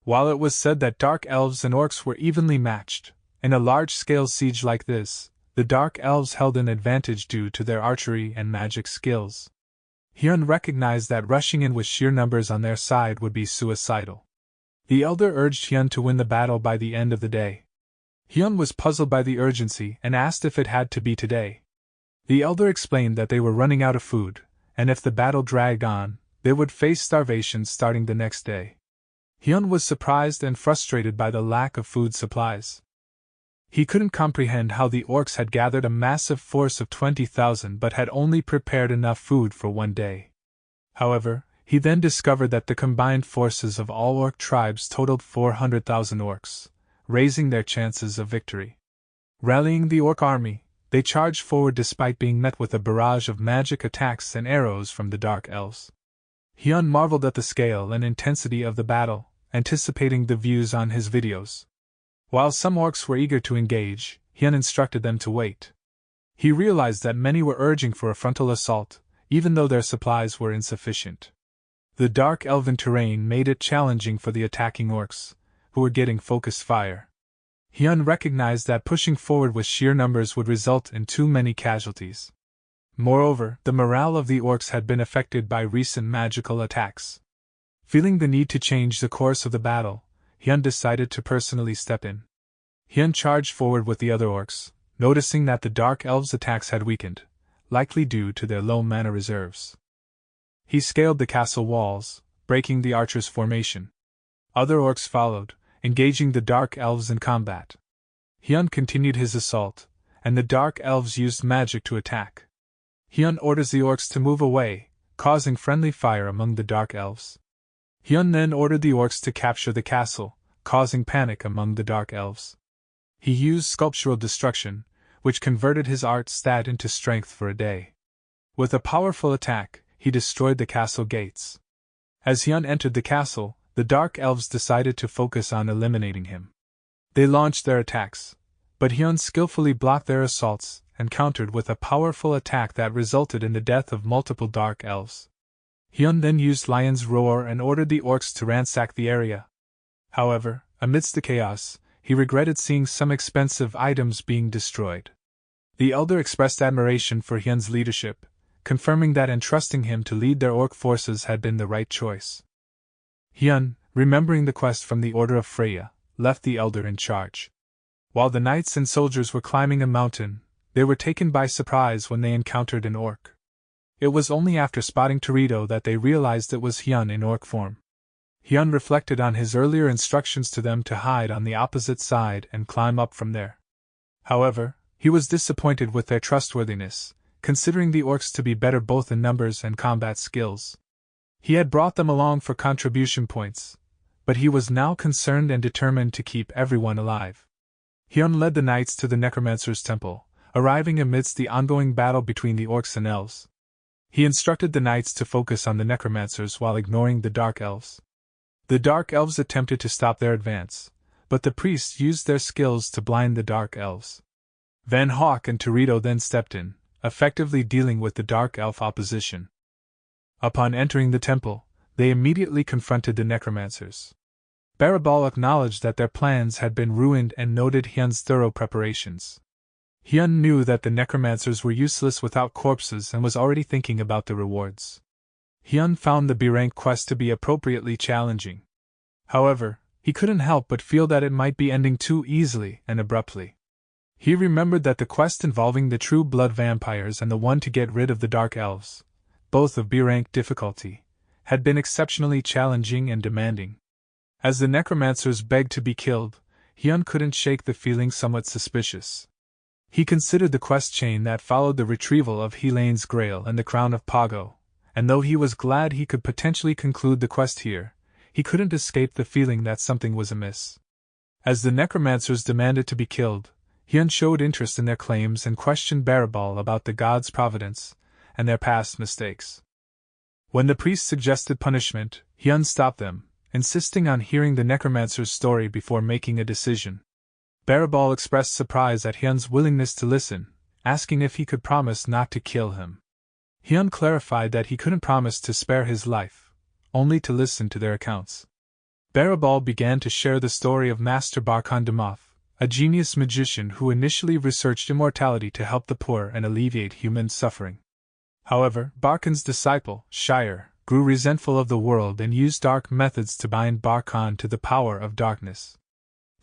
While it was said that Dark Elves and Orcs were evenly matched, in a large-scale siege like this, the Dark Elves held an advantage due to their archery and magic skills. Hyun recognized that rushing in with sheer numbers on their side would be suicidal. The Elder urged Hyun to win the battle by the end of the day. Hyun was puzzled by the urgency and asked if it had to be today. The Elder explained that they were running out of food, and if the battle dragged on, they would face starvation starting the next day. Hyun was surprised and frustrated by the lack of food supplies. He couldn't comprehend how the orcs had gathered a massive force of 20,000 but had only prepared enough food for one day. However, he then discovered that the combined forces of all orc tribes totaled 400,000 orcs, raising their chances of victory. Rallying the orc army, they charged forward despite being met with a barrage of magic attacks and arrows from the dark elves. Hyun marveled at the scale and intensity of the battle, anticipating the views on his videos. While some orcs were eager to engage, Hyun instructed them to wait. He realized that many were urging for a frontal assault, even though their supplies were insufficient. The dark elven terrain made it challenging for the attacking orcs, who were getting focused fire. Hyun recognized that pushing forward with sheer numbers would result in too many casualties. Moreover, the morale of the orcs had been affected by recent magical attacks. Feeling the need to change the course of the battle, Hyun decided to personally step in. Hyun charged forward with the other orcs, noticing that the dark elves' attacks had weakened, likely due to their low mana reserves. He scaled the castle walls, breaking the archers' formation. Other orcs followed, engaging the dark elves in combat. Hyun continued his assault, and the dark elves used magic to attack. Hyun orders the orcs to move away, causing friendly fire among the dark elves. Hyun then ordered the orcs to capture the castle, causing panic among the dark elves. He used sculptural destruction, which converted his art stat into strength for a day. With a powerful attack, he destroyed the castle gates. As Hyun entered the castle, the dark elves decided to focus on eliminating him. They launched their attacks, but Hyun skillfully blocked their assaults and countered with a powerful attack that resulted in the death of multiple dark elves. Hyun then used Lion's Roar and ordered the orcs to ransack the area. However, amidst the chaos, he regretted seeing some expensive items being destroyed. The elder expressed admiration for Hyun's leadership, confirming that entrusting him to lead their orc forces had been the right choice. Hyun, remembering the quest from the Order of Freya, left the elder in charge. While the knights and soldiers were climbing a mountain, they were taken by surprise when they encountered an orc. It was only after spotting Torito that they realized it was Hyun in orc form. Hyun reflected on his earlier instructions to them to hide on the opposite side and climb up from there. However, he was disappointed with their trustworthiness, considering the orcs to be better both in numbers and combat skills. He had brought them along for contribution points, but he was now concerned and determined to keep everyone alive. Hyun led the knights to the necromancer's temple, arriving amidst the ongoing battle between the orcs and elves. He instructed the knights to focus on the necromancers while ignoring the dark elves. The dark elves attempted to stop their advance, but the priests used their skills to blind the dark elves. Van Hawk and Torito then stepped in, effectively dealing with the dark elf opposition. Upon entering the temple, they immediately confronted the necromancers. Barabal acknowledged that their plans had been ruined and noted Hyun's thorough preparations. Hyun knew that the necromancers were useless without corpses and was already thinking about the rewards. Hyun found the B-rank quest to be appropriately challenging. However, he couldn't help but feel that it might be ending too easily and abruptly. He remembered that the quest involving the true blood vampires and the one to get rid of the dark elves, both of B-rank difficulty, had been exceptionally challenging and demanding. As the necromancers begged to be killed, Hyun couldn't shake the feeling somewhat suspicious. He considered the quest chain that followed the retrieval of Helane's grail and the crown of Pago, and though he was glad he could potentially conclude the quest here, he couldn't escape the feeling that something was amiss. As the necromancers demanded to be killed, Hyun showed interest in their claims and questioned Barabal about the gods' providence and their past mistakes. When the priests suggested punishment, Hyun stopped them, insisting on hearing the necromancer's story before making a decision. Barabal expressed surprise at Hyun's willingness to listen, asking if he could promise not to kill him. Hyun clarified that he couldn't promise to spare his life, only to listen to their accounts. Barabal began to share the story of Master Barkhan Demoth, a genius magician who initially researched immortality to help the poor and alleviate human suffering. However, Barkhan's disciple, Shire, grew resentful of the world and used dark methods to bind Barkhan to the power of darkness.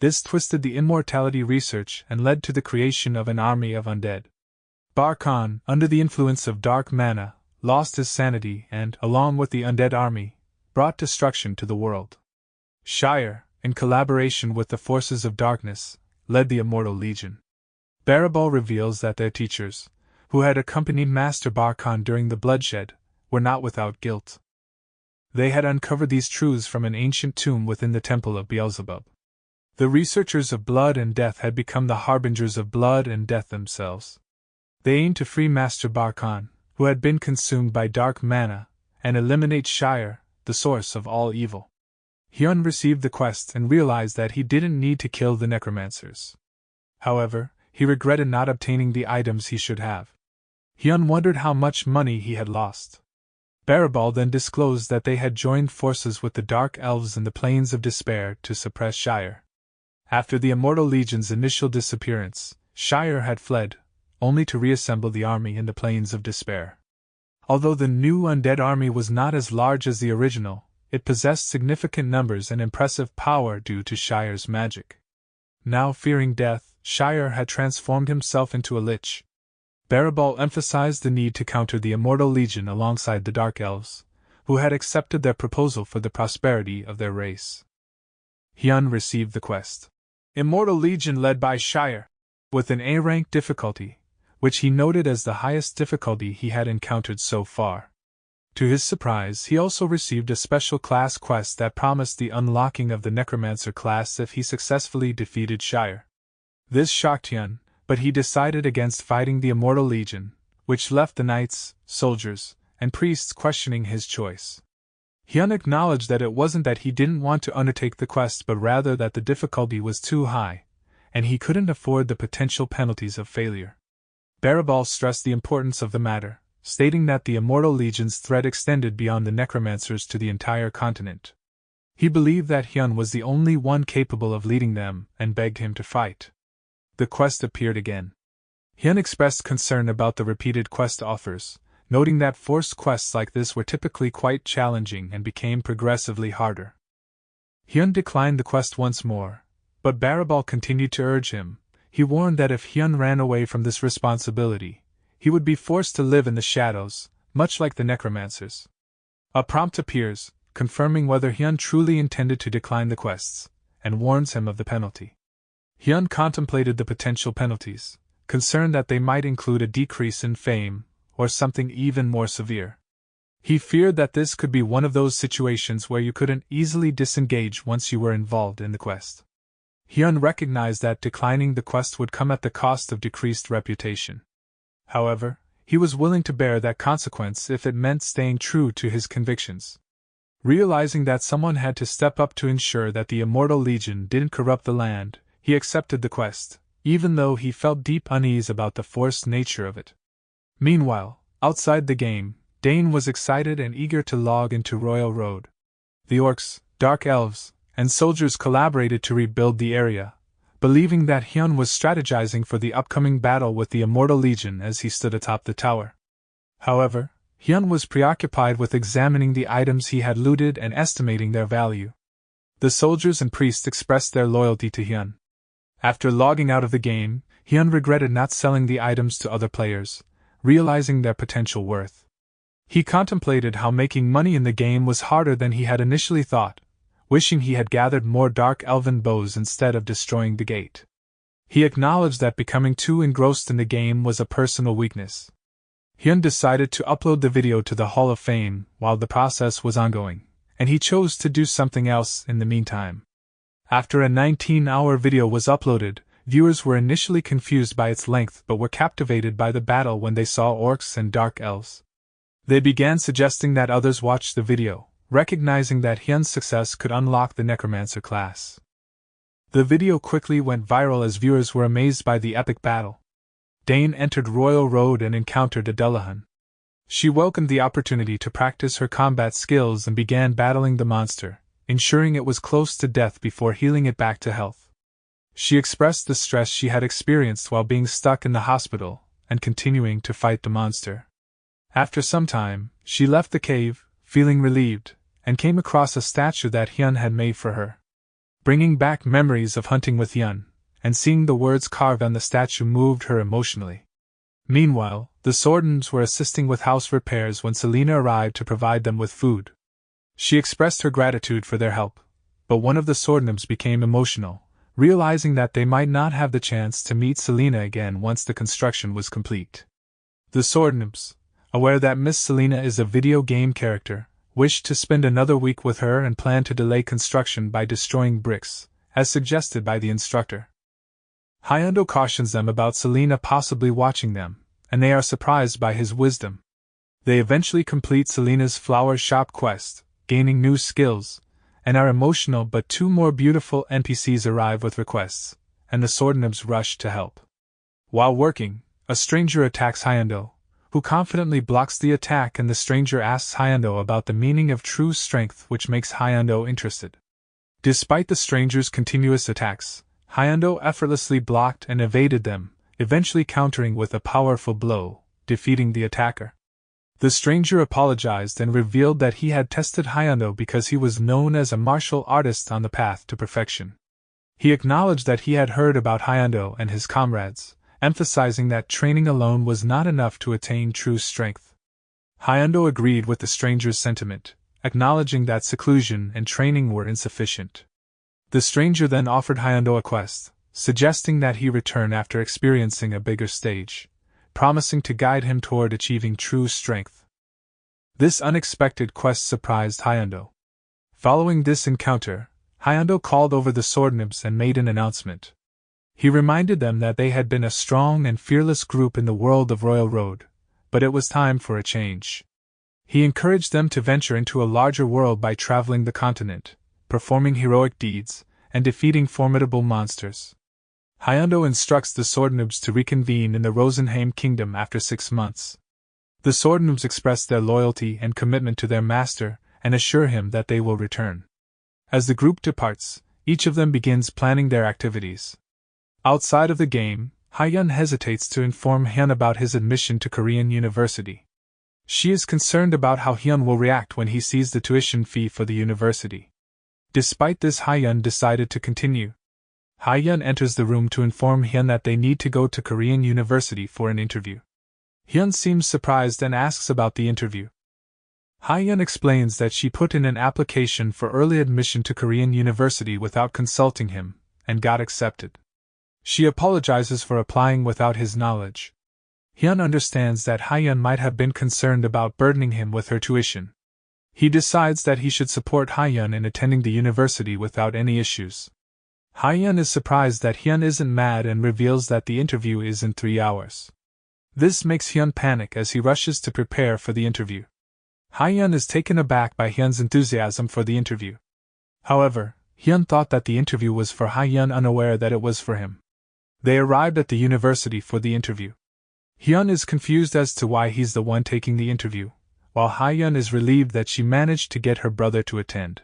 This twisted the immortality research and led to the creation of an army of undead. Barkhan, under the influence of dark mana, lost his sanity and, along with the undead army, brought destruction to the world. Shire, in collaboration with the forces of darkness, led the Immortal Legion. Barabal reveals that their teachers, who had accompanied Master Barkhan during the bloodshed, were not without guilt. They had uncovered these truths from an ancient tomb within the temple of Beelzebub. The researchers of blood and death had become the harbingers of blood and death themselves. They aimed to free Master Barkhan, who had been consumed by dark mana, and eliminate Shire, the source of all evil. Hyun received the quest and realized that he didn't need to kill the necromancers. However, he regretted not obtaining the items he should have. Hyun wondered how much money he had lost. Barabal then disclosed that they had joined forces with the Dark Elves in the Plains of Despair to suppress Shire. After the Immortal Legion's initial disappearance, Shire had fled, only to reassemble the army in the Plains of Despair. Although the new undead army was not as large as the original, it possessed significant numbers and impressive power due to Shire's magic. Now fearing death, Shire had transformed himself into a lich. Barabal emphasized the need to counter the Immortal Legion alongside the Dark Elves, who had accepted their proposal for the prosperity of their race. Hyun received the quest. Immortal Legion led by Shire, with an A-rank difficulty, which he noted as the highest difficulty he had encountered so far. To his surprise, he also received a special class quest that promised the unlocking of the Necromancer class if he successfully defeated Shire. This shocked Hyun, but he decided against fighting the Immortal Legion, which left the knights, soldiers, and priests questioning his choice. Hyun acknowledged that it wasn't that he didn't want to undertake the quest but rather that the difficulty was too high, and he couldn't afford the potential penalties of failure. Barabal stressed the importance of the matter, stating that the Immortal Legion's threat extended beyond the necromancers to the entire continent. He believed that Hyun was the only one capable of leading them and begged him to fight. The quest appeared again. Hyun expressed concern about the repeated quest offers, noting that forced quests like this were typically quite challenging and became progressively harder. Hyun declined the quest once more, but Barabal continued to urge him. He warned that if Hyun ran away from this responsibility, he would be forced to live in the shadows, much like the necromancers. A prompt appears, confirming whether Hyun truly intended to decline the quests, and warns him of the penalty. Hyun contemplated the potential penalties, concerned that they might include a decrease in fame, or something even more severe. He feared that this could be one of those situations where you couldn't easily disengage once you were involved in the quest. Hyun recognized that declining the quest would come at the cost of decreased reputation. However, he was willing to bear that consequence if it meant staying true to his convictions. Realizing that someone had to step up to ensure that the Immortal Legion didn't corrupt the land, he accepted the quest, even though he felt deep unease about the forced nature of it. Meanwhile, outside the game, Dane was excited and eager to log into Royal Road. The orcs, dark elves, and soldiers collaborated to rebuild the area, believing that Hyun was strategizing for the upcoming battle with the Immortal Legion as he stood atop the tower. However, Hyun was preoccupied with examining the items he had looted and estimating their value. The soldiers and priests expressed their loyalty to Hyun. After logging out of the game, Hyun regretted not selling the items to other players, realizing their potential worth. He contemplated how making money in the game was harder than he had initially thought, wishing he had gathered more dark elven bows instead of destroying the gate. He acknowledged that becoming too engrossed in the game was a personal weakness. Hyun decided to upload the video to the Hall of Fame while the process was ongoing, and he chose to do something else in the meantime. After a 19-hour video was uploaded, viewers were initially confused by its length but were captivated by the battle when they saw orcs and dark elves. They began suggesting that others watch the video, recognizing that Hyun's success could unlock the Necromancer class. The video quickly went viral as viewers were amazed by the epic battle. Dane entered Royal Road and encountered a Dullahan. She welcomed the opportunity to practice her combat skills and began battling the monster, ensuring it was close to death before healing it back to health. She expressed the stress she had experienced while being stuck in the hospital and continuing to fight the monster. After some time, she left the cave, feeling relieved, and came across a statue that Hyun had made for her. Bringing back memories of hunting with Hyun, and seeing the words carved on the statue moved her emotionally. Meanwhile, the Swordens were assisting with house repairs when Selena arrived to provide them with food. She expressed her gratitude for their help, but one of the Swordens became emotional, realizing that they might not have the chance to meet Selena again once the construction was complete. The Swordens, aware that Miss Selena is a video game character, wished to spend another week with her and planned to delay construction by destroying bricks, as suggested by the instructor. Hyundo cautions them about Selena possibly watching them, and they are surprised by his wisdom. They eventually complete Selena's flower shop quest, gaining new skills, and are emotional, but two more beautiful NPCs arrive with requests, and the swordnibs rush to help. While working, a stranger attacks Hyundo, who confidently blocks the attack, and the stranger asks Hyundo about the meaning of true strength, which makes Hyundo interested. Despite the stranger's continuous attacks, Hyundo effortlessly blocked and evaded them, eventually countering with a powerful blow, defeating the attacker. The stranger apologized and revealed that he had tested Hyundo because he was known as a martial artist on the path to perfection. He acknowledged that he had heard about Hyundo and his comrades, emphasizing that training alone was not enough to attain true strength. Hyundo agreed with the stranger's sentiment, acknowledging that seclusion and training were insufficient. The stranger then offered Hyundo a quest, suggesting that he return after experiencing a bigger stage, promising to guide him toward achieving true strength. This unexpected quest surprised Hyundo. Following this encounter, Hyundo called over the swordnibs and made an announcement. He reminded them that they had been a strong and fearless group in the world of Royal Road, but it was time for a change. He encouraged them to venture into a larger world by traveling the continent, performing heroic deeds, and defeating formidable monsters. Hyundo instructs the swordnibs to reconvene in the Rosenheim kingdom after 6 months. The swordnibs express their loyalty and commitment to their master, and assure him that they will return. As the group departs, each of them begins planning their activities. Outside of the game, Hyun hesitates to inform Hyun about his admission to Korean University. She is concerned about how Hyun will react when he sees the tuition fee for the university. Despite this, Hyun decided to continue. Hyun enters the room to inform Hyun that they need to go to Korean University for an interview. Hyun seems surprised and asks about the interview. Hyun explains that she put in an application for early admission to Korean University without consulting him, and got accepted. She apologizes for applying without his knowledge. Hyun understands that Hyun might have been concerned about burdening him with her tuition. He decides that he should support Hyun in attending the university without any issues. Hyun is surprised that Hyun isn't mad and reveals that the interview is in 3 hours. This makes Hyun panic as he rushes to prepare for the interview. Hyun is taken aback by Hyun's enthusiasm for the interview. However, Hyun thought that the interview was for Hyun, unaware that it was for him. They arrived at the university for the interview. Hyun is confused as to why he's the one taking the interview, while Hyun is relieved that she managed to get her brother to attend.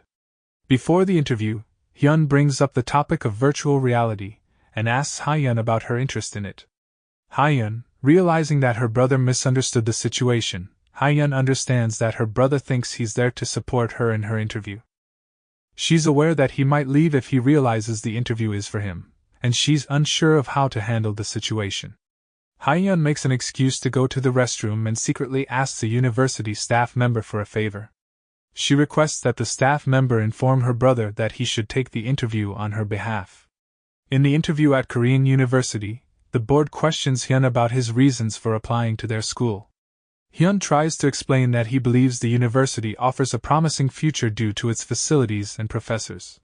Before the interview, Hyun brings up the topic of virtual reality, and asks Hyun about her interest in it. Hyun, realizing that her brother misunderstood the situation, Hyun understands that her brother thinks he's there to support her in her interview. She's aware that he might leave if he realizes the interview is for him, and she's unsure of how to handle the situation. Hyun makes an excuse to go to the restroom and secretly asks a university staff member for a favor. She requests that the staff member inform her brother that he should take the interview on her behalf. In the interview at Korean University, the board questions Hyun about his reasons for applying to their school. Hyun tries to explain that he believes the university offers a promising future due to its facilities and professors.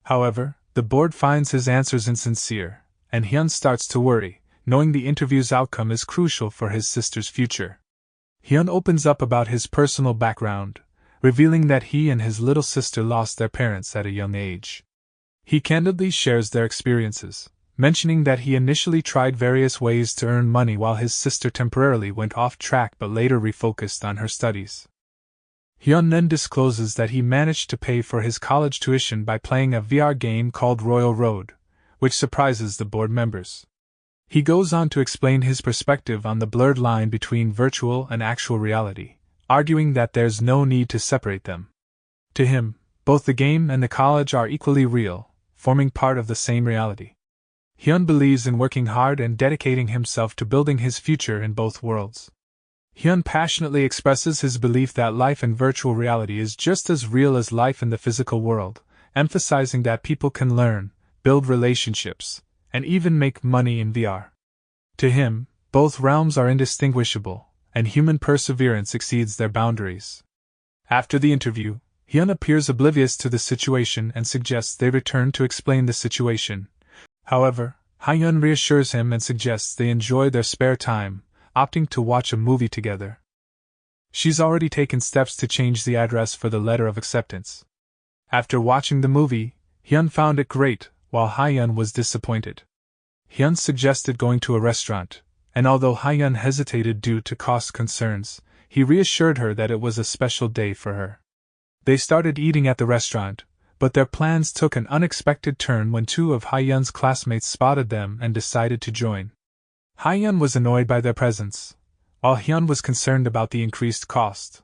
However, the board finds his answers insincere, and Hyun starts to worry, knowing the interview's outcome is crucial for his sister's future. Hyun opens up about his personal background, revealing that he and his little sister lost their parents at a young age. He candidly shares their experiences, mentioning that he initially tried various ways to earn money while his sister temporarily went off track but later refocused on her studies. Hyun then discloses that he managed to pay for his college tuition by playing a VR game called Royal Road, which surprises the board members. He goes on to explain his perspective on the blurred line between virtual and actual reality, arguing that there's no need to separate them. To him, both the game and the college are equally real, forming part of the same reality. Hyun believes in working hard and dedicating himself to building his future in both worlds. Hyun passionately expresses his belief that life in virtual reality is just as real as life in the physical world, emphasizing that people can learn, build relationships, and even make money in VR. To him, both realms are indistinguishable, and human perseverance exceeds their boundaries. After the interview, Hyun appears oblivious to the situation and suggests they return to explain the situation. However, Hyun reassures him and suggests they enjoy their spare time, opting to watch a movie together. She's already taken steps to change the address for the letter of acceptance. After watching the movie, Hyun found it great, while Hyun was disappointed. Hyun suggested going to a restaurant, and although Hyun hesitated due to cost concerns, he reassured her that it was a special day for her. They started eating at the restaurant, but their plans took an unexpected turn when two of Hyun's classmates spotted them and decided to join. Hyun was annoyed by their presence, while Hyun was concerned about the increased cost.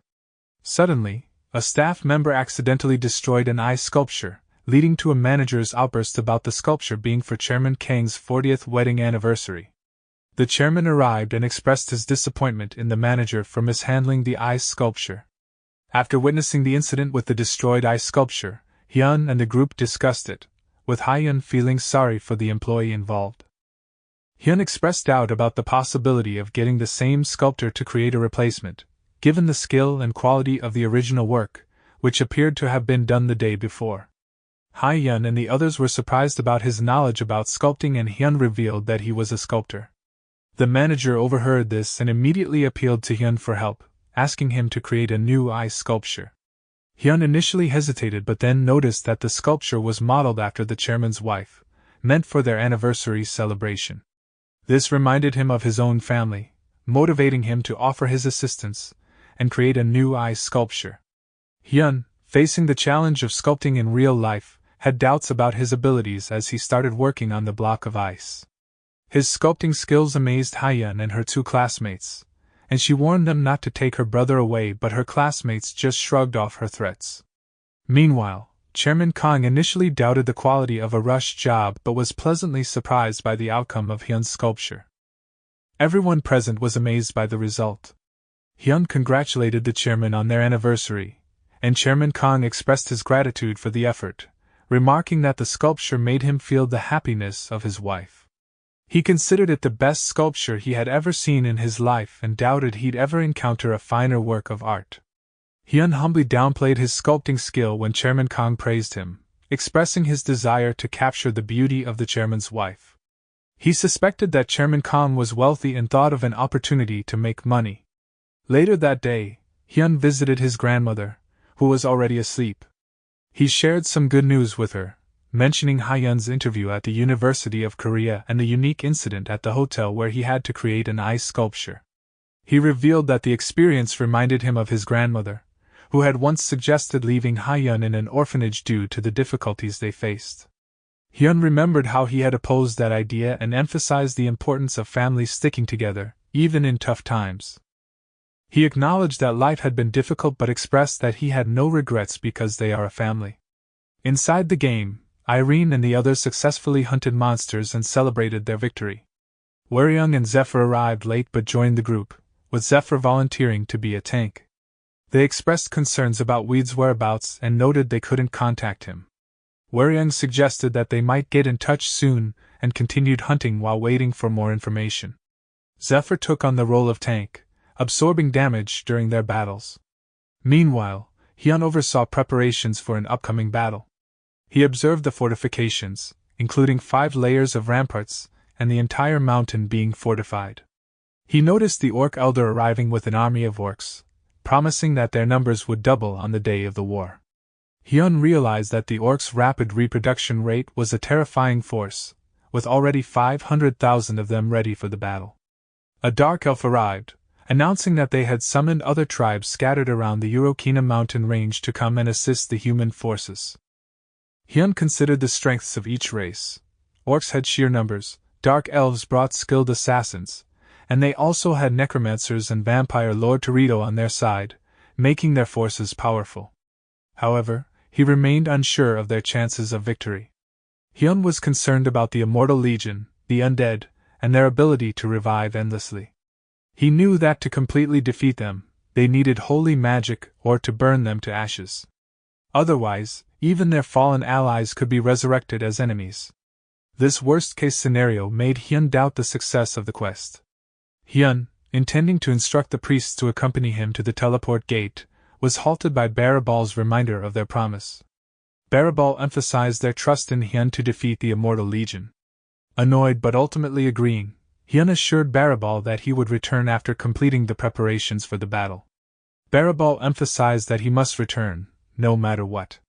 Suddenly, a staff member accidentally destroyed an ice sculpture, leading to a manager's outburst about the sculpture being for Chairman Kang's 40th wedding anniversary. The chairman arrived and expressed his disappointment in the manager for mishandling the ice sculpture. After witnessing the incident with the destroyed ice sculpture, Hyun and the group discussed it, with Hyun feeling sorry for the employee involved. Hyun expressed doubt about the possibility of getting the same sculptor to create a replacement, given the skill and quality of the original work, which appeared to have been done the day before. Hyun and the others were surprised about his knowledge about sculpting, and Hyun revealed that he was a sculptor. The manager overheard this and immediately appealed to Hyun for help, asking him to create a new ice sculpture. Hyun initially hesitated but then noticed that the sculpture was modeled after the chairman's wife, meant for their anniversary celebration. This reminded him of his own family, motivating him to offer his assistance and create a new ice sculpture. Hyun, facing the challenge of sculpting in real life, had doubts about his abilities as he started working on the block of ice. His sculpting skills amazed Hyun and her two classmates, and she warned them not to take her brother away, but her classmates just shrugged off her threats. Meanwhile, Chairman Kang initially doubted the quality of a rush job but was pleasantly surprised by the outcome of Hyun's sculpture. Everyone present was amazed by the result. Hyun congratulated the chairman on their anniversary, and Chairman Kang expressed his gratitude for the effort, remarking that the sculpture made him feel the happiness of his wife. He considered it the best sculpture he had ever seen in his life and doubted he'd ever encounter a finer work of art. Hyun humbly downplayed his sculpting skill when Chairman Kang praised him, expressing his desire to capture the beauty of the chairman's wife. He suspected that Chairman Kang was wealthy and thought of an opportunity to make money. Later that day, Hyun visited his grandmother, who was already asleep. He shared some good news with her, mentioning Hyun's interview at the University of Korea and the unique incident at the hotel where he had to create an ice sculpture. He revealed that the experience reminded him of his grandmother, who had once suggested leaving Hyun in an orphanage due to the difficulties they faced. Hyun remembered how he had opposed that idea and emphasized the importance of families sticking together, even in tough times. He acknowledged that life had been difficult but expressed that he had no regrets because they are a family. Inside the game, Irene and the others successfully hunted monsters and celebrated their victory. Woo-ryung and Zephyr arrived late but joined the group, with Zephyr volunteering to be a tank. They expressed concerns about Weed's whereabouts and noted they couldn't contact him. Woo-ryung suggested that they might get in touch soon and continued hunting while waiting for more information. Zephyr took on the role of tank, absorbing damage during their battles. Meanwhile, Hyun oversaw preparations for an upcoming battle. He observed the fortifications, including 5 layers of ramparts, and the entire mountain being fortified. He noticed the orc elder arriving with an army of orcs, promising that their numbers would double on the day of the war. Hyun realized that the orcs' rapid reproduction rate was a terrifying force, with already 500,000 of them ready for the battle. A dark elf arrived, announcing that they had summoned other tribes scattered around the Urokina mountain range to come and assist the human forces. Hyun considered the strengths of each race. Orcs had sheer numbers, dark elves brought skilled assassins, and they also had necromancers and vampire Lord Torito on their side, making their forces powerful. However, he remained unsure of their chances of victory. Hyun was concerned about the Immortal Legion, the undead, and their ability to revive endlessly. He knew that to completely defeat them, they needed holy magic or to burn them to ashes. Otherwise, even their fallen allies could be resurrected as enemies. This worst-case scenario made Hyun doubt the success of the quest. Hyun, intending to instruct the priests to accompany him to the teleport gate, was halted by Barabal's reminder of their promise. Barabal emphasized their trust in Hyun to defeat the Immortal Legion. Annoyed but ultimately agreeing, Hyun assured Barabal that he would return after completing the preparations for the battle. Barabal emphasized that he must return, no matter what.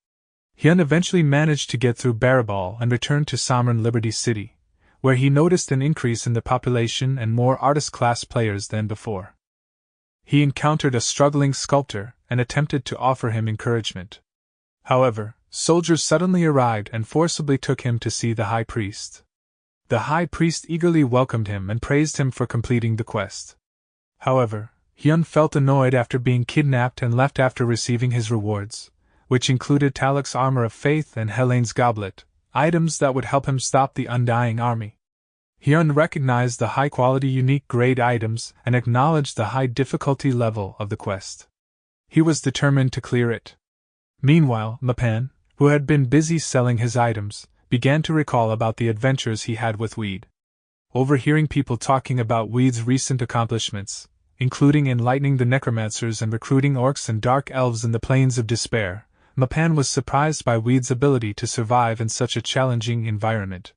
Hyun eventually managed to get through Barabal and returned to Samran Liberty City, where he noticed an increase in the population and more artist-class players than before. He encountered a struggling sculptor and attempted to offer him encouragement. However, soldiers suddenly arrived and forcibly took him to see the high priest. The high priest eagerly welcomed him and praised him for completing the quest. However, Hyun felt annoyed after being kidnapped and left after receiving his rewards, which included Talek's Armor of Faith and Helene's Goblet, items that would help him stop the Undying Army. Hyun recognized the high-quality unique grade items and acknowledged the high difficulty level of the quest. He was determined to clear it. Meanwhile, Mapan, who had been busy selling his items, began to recall about the adventures he had with Weed. Overhearing people talking about Weed's recent accomplishments, including enlightening the necromancers and recruiting orcs and dark elves in the Plains of Despair, Mapan was surprised by Weed's ability to survive in such a challenging environment.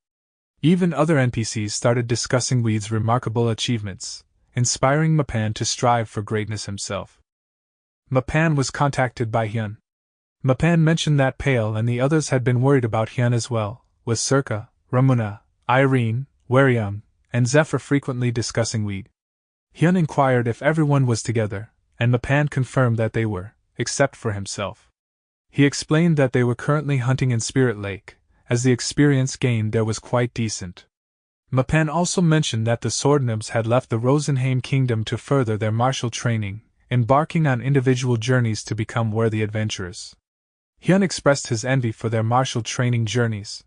Even other NPCs started discussing Weed's remarkable achievements, inspiring Mapan to strive for greatness himself. Mapan was contacted by Hyun. Mapan mentioned that Pale and the others had been worried about Hyun as well, with Circa, Ramuna, Irene, Wariam, and Zephyr frequently discussing Weed. Hyun inquired if everyone was together, and Mapan confirmed that they were, except for himself. He explained that they were currently hunting in Spirit Lake, as the experience gained there was quite decent. Mapan also mentioned that the Swordnibs had left the Rosenheim kingdom to further their martial training, embarking on individual journeys to become worthy adventurers. Hyun expressed his envy for their martial training journeys.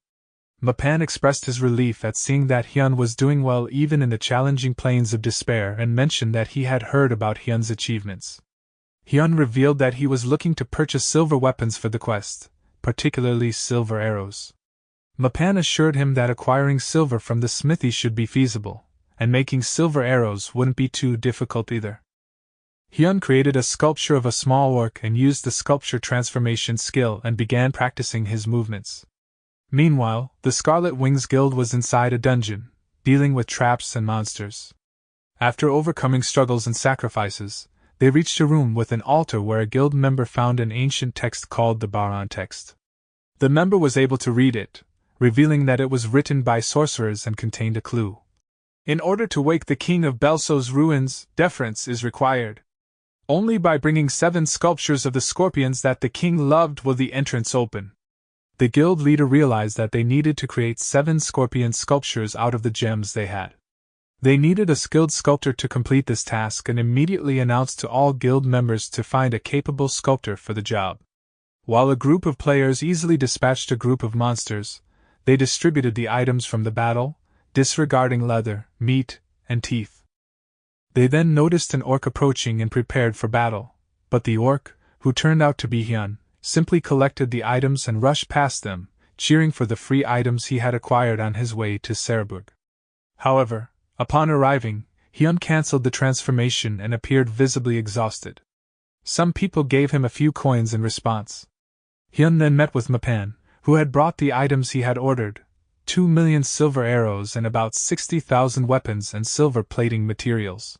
Mapan expressed his relief at seeing that Hyun was doing well even in the challenging Plains of Despair and mentioned that he had heard about Hyun's achievements. Hyun revealed that he was looking to purchase silver weapons for the quest, particularly silver arrows. Mapan assured him that acquiring silver from the smithy should be feasible, and making silver arrows wouldn't be too difficult either. Hyun created a sculpture of a small orc and used the sculpture transformation skill and began practicing his movements. Meanwhile, the Scarlet Wings Guild was inside a dungeon, dealing with traps and monsters. After overcoming struggles and sacrifices, they reached a room with an altar where a guild member found an ancient text called the Baron text. The member was able to read it, revealing that it was written by sorcerers and contained a clue. In order to wake the king of Belso's ruins, deference is required. Only by bringing 7 sculptures of the scorpions that the king loved will the entrance open. The guild leader realized that they needed to create 7 scorpion sculptures out of the gems they had. They needed a skilled sculptor to complete this task and immediately announced to all guild members to find a capable sculptor for the job. While a group of players easily dispatched a group of monsters, they distributed the items from the battle, disregarding leather, meat, and teeth. They then noticed an orc approaching and prepared for battle, but the orc, who turned out to be Hyun, simply collected the items and rushed past them, cheering for the free items he had acquired on his way to Sarabug. However, upon arriving, Hyun cancelled the transformation and appeared visibly exhausted. Some people gave him a few coins in response. Hyun then met with Mapan, who had brought the items he had ordered, 2 million silver arrows and about 60,000 weapons and silver plating materials.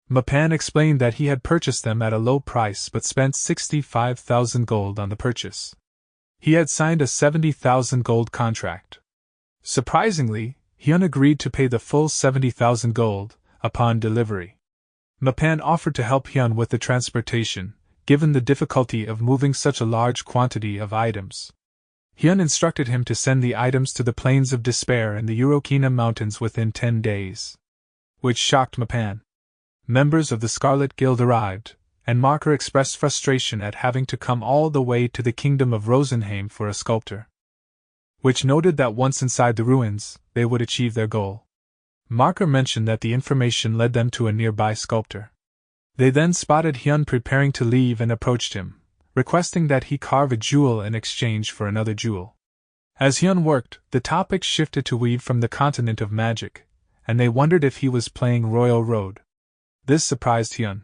Mapan explained that he had purchased them at a low price but spent 65,000 gold on the purchase. He had signed a 70,000 gold contract. Surprisingly, Hyun agreed to pay the full 70,000 gold upon delivery. Mapan offered to help Hyun with the transportation, given the difficulty of moving such a large quantity of items. Hyun instructed him to send the items to the Plains of Despair and the Urokina Mountains within 10 days. Which shocked Mapan. Members of the Scarlet Guild arrived, and Marker expressed frustration at having to come all the way to the kingdom of Rosenheim for a sculptor. Which noted that once inside the ruins, they would achieve their goal. Marker mentioned that the information led them to a nearby sculptor. They then spotted Hyun preparing to leave and approached him, requesting that he carve a jewel in exchange for another jewel. As Hyun worked, the topic shifted to Weed from the continent of magic, and they wondered if he was playing Royal Road. This surprised Hyun.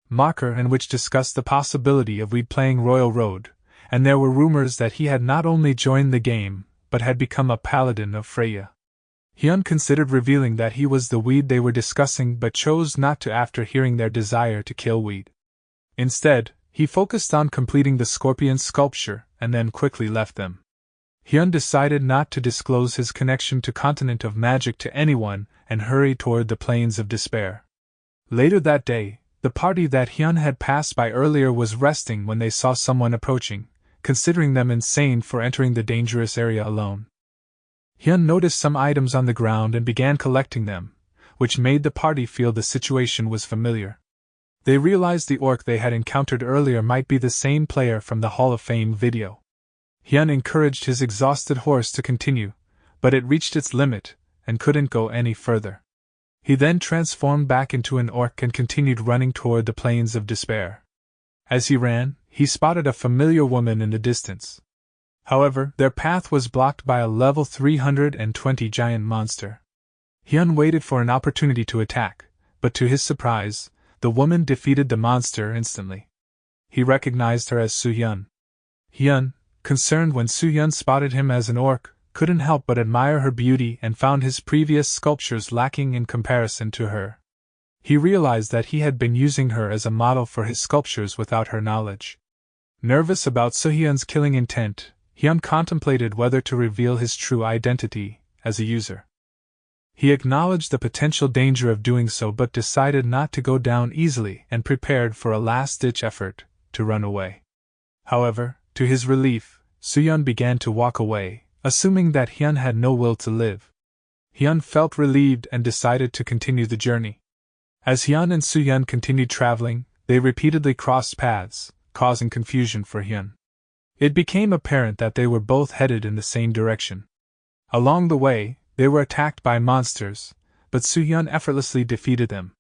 Mocker and which discussed the possibility of Weed playing Royal Road, and there were rumors that he had not only joined the game, but had become a paladin of Freya. Hyun considered revealing that he was the Weed they were discussing but chose not to after hearing their desire to kill Weed. Instead, he focused on completing the scorpion sculpture and then quickly left them. Hyun decided not to disclose his connection to Continent of Magic to anyone and hurried toward the Plains of Despair. Later that day, the party that Hyun had passed by earlier was resting when they saw someone approaching, considering them insane for entering the dangerous area alone. Hyun noticed some items on the ground and began collecting them, which made the party feel the situation was familiar. They realized the orc they had encountered earlier might be the same player from the Hall of Fame video. Hyun encouraged his exhausted horse to continue, but it reached its limit and couldn't go any further. He then transformed back into an orc and continued running toward the Plains of Despair. As he ran, he spotted a familiar woman in the distance. However, their path was blocked by a level 320 giant monster. Hyun waited for an opportunity to attack, but to his surprise, the woman defeated the monster instantly. He recognized her as Soo-hyun. Hyun, concerned when Soo-hyun spotted him as an orc, couldn't help but admire her beauty and found his previous sculptures lacking in comparison to her. He realized that he had been using her as a model for his sculptures without her knowledge. Nervous about Soo-hyun's killing intent, Hyun contemplated whether to reveal his true identity as a user. He acknowledged the potential danger of doing so but decided not to go down easily and prepared for a last-ditch effort to run away. However, to his relief, Soo-hyun began to walk away, assuming that Hyun had no will to live. Hyun felt relieved and decided to continue the journey. As Hyun and Soo-hyun continued traveling, they repeatedly crossed paths, causing confusion for Hyun. It became apparent that they were both headed in the same direction. Along the way, they were attacked by monsters, but Soo-hyun effortlessly defeated them.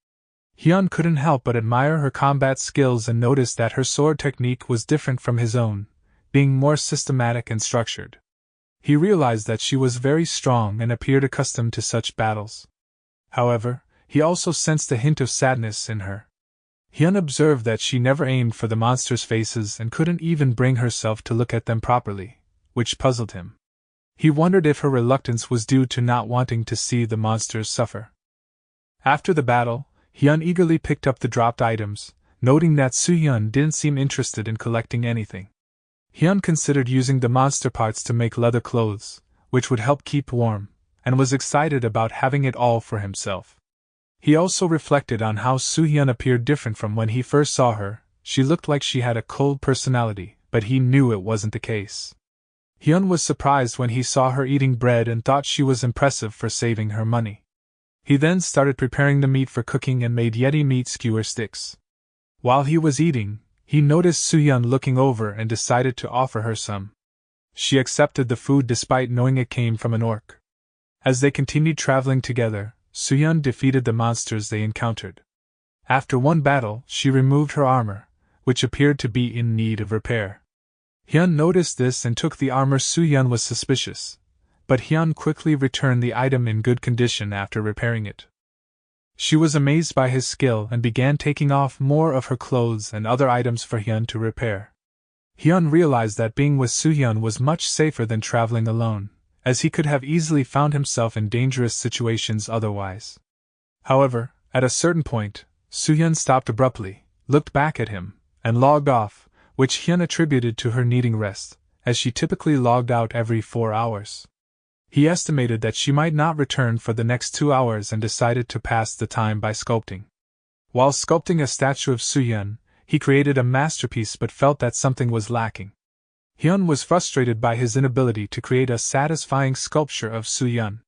Hyun couldn't help but admire her combat skills and noticed that her sword technique was different from his own, being more systematic and structured. He realized that she was very strong and appeared accustomed to such battles. However, he also sensed a hint of sadness in her. Hyun observed that she never aimed for the monsters' faces and couldn't even bring herself to look at them properly, which puzzled him. He wondered if her reluctance was due to not wanting to see the monsters suffer. After the battle, Hyun eagerly picked up the dropped items, noting that Soo-hyun didn't seem interested in collecting anything. Hyun considered using the monster parts to make leather clothes, which would help keep warm, and was excited about having it all for himself. He also reflected on how Soo-hyun appeared different from when he first saw her. She looked like she had a cold personality, but he knew it wasn't the case. Hyun was surprised when he saw her eating bread and thought she was impressive for saving her money. He then started preparing the meat for cooking and made Yeti meat skewer sticks. While he was eating, he noticed Soo-hyun looking over and decided to offer her some. She accepted the food despite knowing it came from an orc. As they continued traveling together, Soo-hyun defeated the monsters they encountered. After one battle, she removed her armor, which appeared to be in need of repair. Hyun noticed this and took the armor. Soo-hyun was suspicious, but Hyun quickly returned the item in good condition after repairing it. She was amazed by his skill and began taking off more of her clothes and other items for Hyun to repair. Hyun realized that being with Soo-hyun was much safer than traveling alone, as he could have easily found himself in dangerous situations otherwise. However, at a certain point, Soo-hyun stopped abruptly, looked back at him, and logged off, which Hyun attributed to her needing rest, as she typically logged out every 4 hours. He estimated that she might not return for the next 2 hours and decided to pass the time by sculpting. While sculpting a statue of Soo-hyun, he created a masterpiece but felt that something was lacking. Hyun was frustrated by his inability to create a satisfying sculpture of Soo-hyun.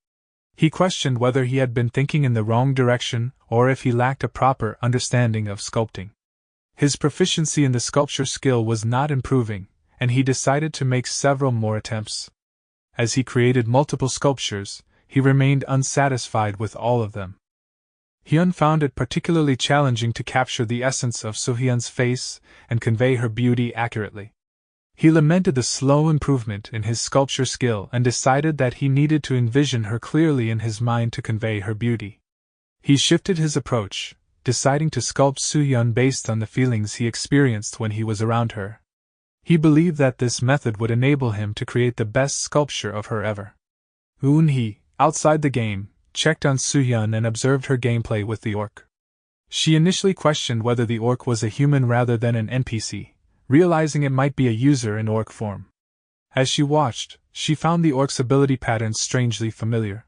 He questioned whether he had been thinking in the wrong direction or if he lacked a proper understanding of sculpting. His proficiency in the sculpture skill was not improving, and he decided to make several more attempts. As he created multiple sculptures, he remained unsatisfied with all of them. Hyun found it particularly challenging to capture the essence of Soo-hyun's face and convey her beauty accurately. He lamented the slow improvement in his sculpture skill and decided that he needed to envision her clearly in his mind to convey her beauty. He shifted his approach, deciding to sculpt Soo-hyun based on the feelings he experienced when he was around her. He believed that this method would enable him to create the best sculpture of her ever. Eun-hee, outside the game, checked on Soo-hyun and observed her gameplay with the orc. She initially questioned whether the orc was a human rather than an NPC, realizing it might be a user in orc form. As she watched, she found the orc's ability patterns strangely familiar.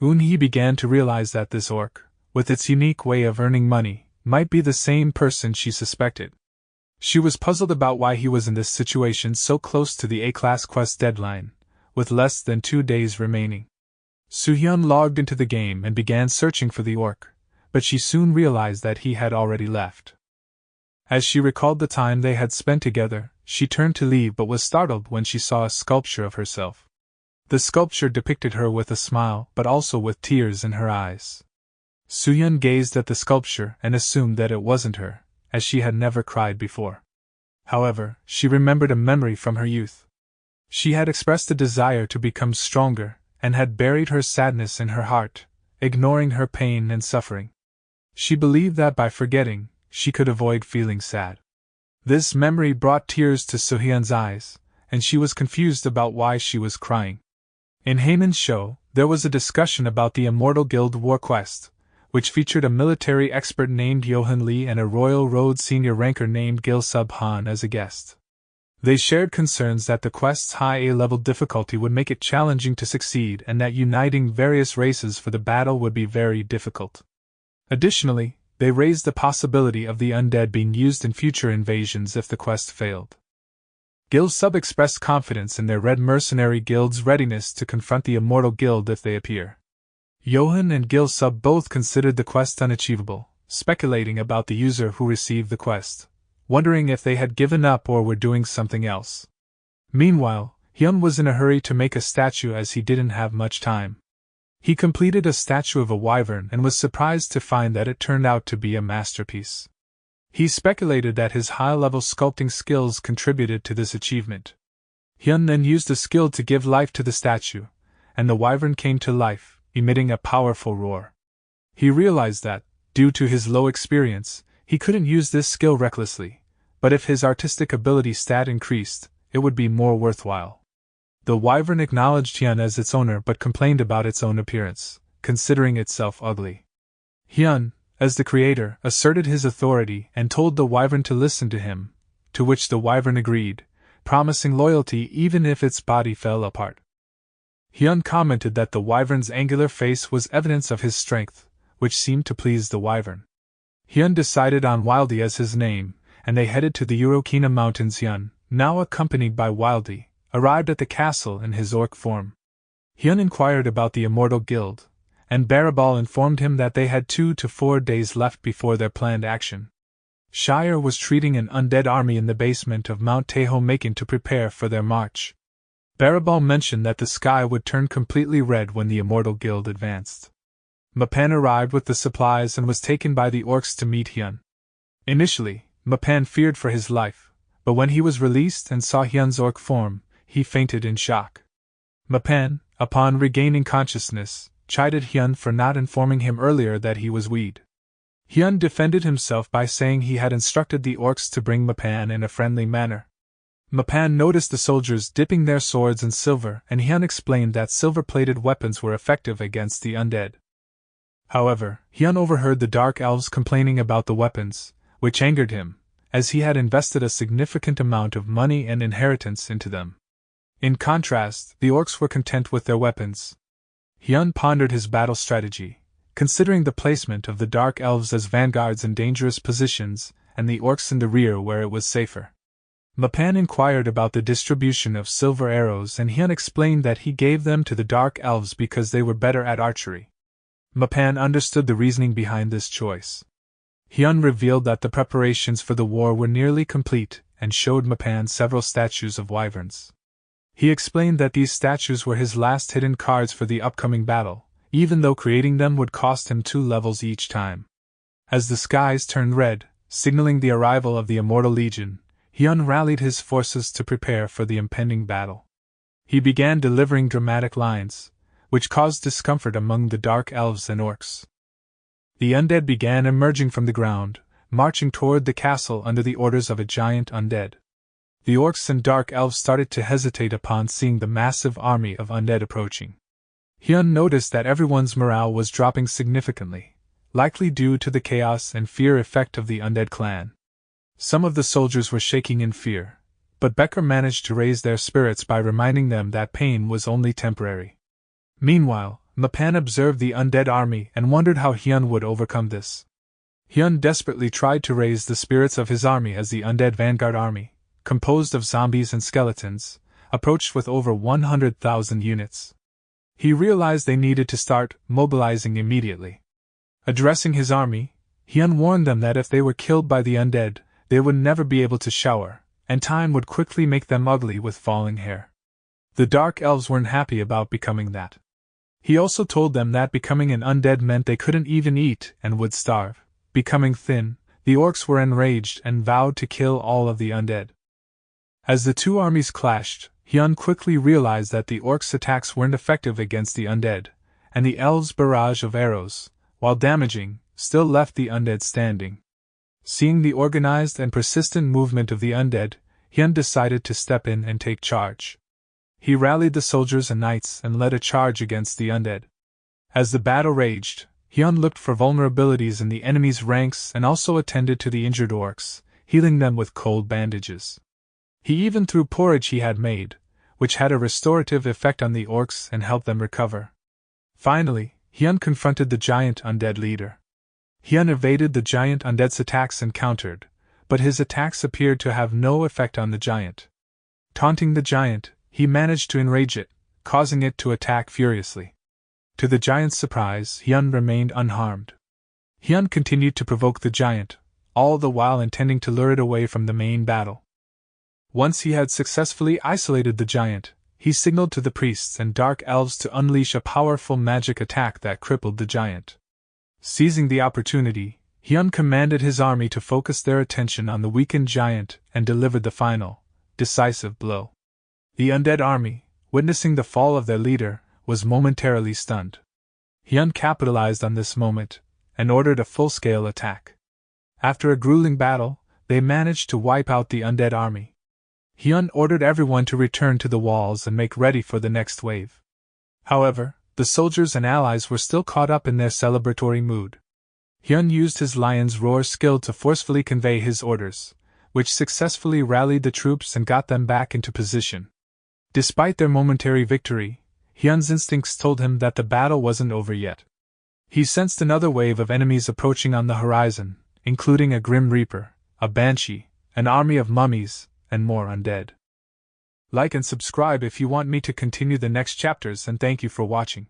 Eun-hee began to realize that this orc, with its unique way of earning money, might be the same person she suspected. She was puzzled about why he was in this situation so close to the A-class quest deadline, with less than 2 days remaining. Soo-hyun logged into the game and began searching for the orc, but she soon realized that he had already left. As she recalled the time they had spent together, she turned to leave but was startled when she saw a sculpture of herself. The sculpture depicted her with a smile but also with tears in her eyes. Soo-hyun gazed at the sculpture and assumed that it wasn't her, as she had never cried before. However, she remembered a memory from her youth. She had expressed a desire to become stronger, and had buried her sadness in her heart, ignoring her pain and suffering. She believed that by forgetting, she could avoid feeling sad. This memory brought tears to Soo-hyun's eyes, and she was confused about why she was crying. In Haemin's show, there was a discussion about the Immortal Guild War Quest, which featured a military expert named Yohan Lee and a Royal Road senior ranker named Gil Sub-han as a guest. They shared concerns that the quest's high A-level difficulty would make it challenging to succeed and that uniting various races for the battle would be very difficult. Additionally, they raised the possibility of the undead being used in future invasions if the quest failed. Gil Sub expressed confidence in their Red Mercenary Guild's readiness to confront the Immortal Guild if they appear. Yohan and Gil Sub both considered the quest unachievable, speculating about the user who received the quest, wondering if they had given up or were doing something else. Meanwhile, Hyun was in a hurry to make a statue as he didn't have much time. He completed a statue of a wyvern and was surprised to find that it turned out to be a masterpiece. He speculated that his high-level sculpting skills contributed to this achievement. Hyun then used the skill to give life to the statue, and the wyvern came to life, emitting a powerful roar. He realized that, due to his low experience, he couldn't use this skill recklessly, but if his artistic ability stat increased, it would be more worthwhile. The wyvern acknowledged Hyun as its owner but complained about its own appearance, considering itself ugly. Hyun, as the creator, asserted his authority and told the wyvern to listen to him, to which the wyvern agreed, promising loyalty even if its body fell apart. Hyun commented that the wyvern's angular face was evidence of his strength, which seemed to please the wyvern. Hyun decided on Wildie as his name, and they headed to the Urokina Mountains. Hyun, now accompanied by Wildie, arrived at the castle in his orc form. Hyun inquired about the Immortal Guild, and Barabal informed him that they had 2 to 4 days left before their planned action. Shire was treating an undead army in the basement of Mount Taeho making to prepare for their march. Barabal mentioned that the sky would turn completely red when the Immortal Guild advanced. Mapan arrived with the supplies and was taken by the orcs to meet Hyun. Initially, Mapan feared for his life, but when he was released and saw Hyun's orc form, he fainted in shock. Mapan, upon regaining consciousness, chided Hyun for not informing him earlier that he was weed. Hyun defended himself by saying he had instructed the orcs to bring Mapan in a friendly manner. Mapan noticed the soldiers dipping their swords in silver, and Hyun explained that silver-plated weapons were effective against the undead. However, Hyun overheard the Dark Elves complaining about the weapons, which angered him, as he had invested a significant amount of money and inheritance into them. In contrast, the orcs were content with their weapons. Hyun pondered his battle strategy, considering the placement of the Dark Elves as vanguards in dangerous positions, and the orcs in the rear where it was safer. Mapan inquired about the distribution of silver arrows, and Hyun explained that he gave them to the Dark Elves because they were better at archery. Mapan understood the reasoning behind this choice. Hyun revealed that the preparations for the war were nearly complete, and showed Mapan several statues of wyverns. He explained that these statues were his last hidden cards for the upcoming battle, even though creating them would cost him 2 levels each time. As the skies turned red, signaling the arrival of the Immortal Legion, Hyun rallied his forces to prepare for the impending battle. He began delivering dramatic lines, which caused discomfort among the Dark Elves and orcs. The undead began emerging from the ground, marching toward the castle under the orders of a giant undead. The orcs and dark elves started to hesitate upon seeing the massive army of undead approaching. Hyun noticed that everyone's morale was dropping significantly, likely due to the chaos and fear effect of the undead clan. Some of the soldiers were shaking in fear, but Becker managed to raise their spirits by reminding them that pain was only temporary. Meanwhile, Mapan observed the undead army and wondered how Hyun would overcome this. Hyun desperately tried to raise the spirits of his army as the undead vanguard army, composed of zombies and skeletons, approached with over 100,000 units. He realized they needed to start mobilizing immediately. Addressing his army, Hyun warned them that if they were killed by the undead, they would never be able to shower, and time would quickly make them ugly with falling hair. The dark elves weren't happy about becoming that. He also told them that becoming an undead meant they couldn't even eat and would starve. Becoming thin, the orcs were enraged and vowed to kill all of the undead. As the two armies clashed, Hyun quickly realized that the orcs' attacks weren't effective against the undead, and the elves' barrage of arrows, while damaging, still left the undead standing. Seeing the organized and persistent movement of the undead, Hyun decided to step in and take charge. He rallied the soldiers and knights and led a charge against the undead. As the battle raged, Hyun looked for vulnerabilities in the enemy's ranks and also attended to the injured orcs, healing them with cold bandages. He even threw porridge he had made, which had a restorative effect on the orcs and helped them recover. Finally, Hyun confronted the giant undead leader. Hyun evaded the giant undead's attacks and countered, but his attacks appeared to have no effect on the giant. Taunting the giant, he managed to enrage it, causing it to attack furiously. To the giant's surprise, Hyun remained unharmed. Hyun continued to provoke the giant, all the while intending to lure it away from the main battle. Once he had successfully isolated the giant, he signaled to the priests and dark elves to unleash a powerful magic attack that crippled the giant. Seizing the opportunity, Hyun commanded his army to focus their attention on the weakened giant and delivered the final, decisive blow. The undead army, witnessing the fall of their leader, was momentarily stunned. Hyun capitalized on this moment and ordered a full-scale attack. After a grueling battle, they managed to wipe out the undead army. Hyun ordered everyone to return to the walls and make ready for the next wave. However, the soldiers and allies were still caught up in their celebratory mood. Hyun used his lion's roar skill to forcefully convey his orders, which successfully rallied the troops and got them back into position. Despite their momentary victory, Hyun's instincts told him that the battle wasn't over yet. He sensed another wave of enemies approaching on the horizon, including a grim reaper, a banshee, an army of mummies, and more undead. Like and subscribe if you want me to continue the next chapters, and thank you for watching.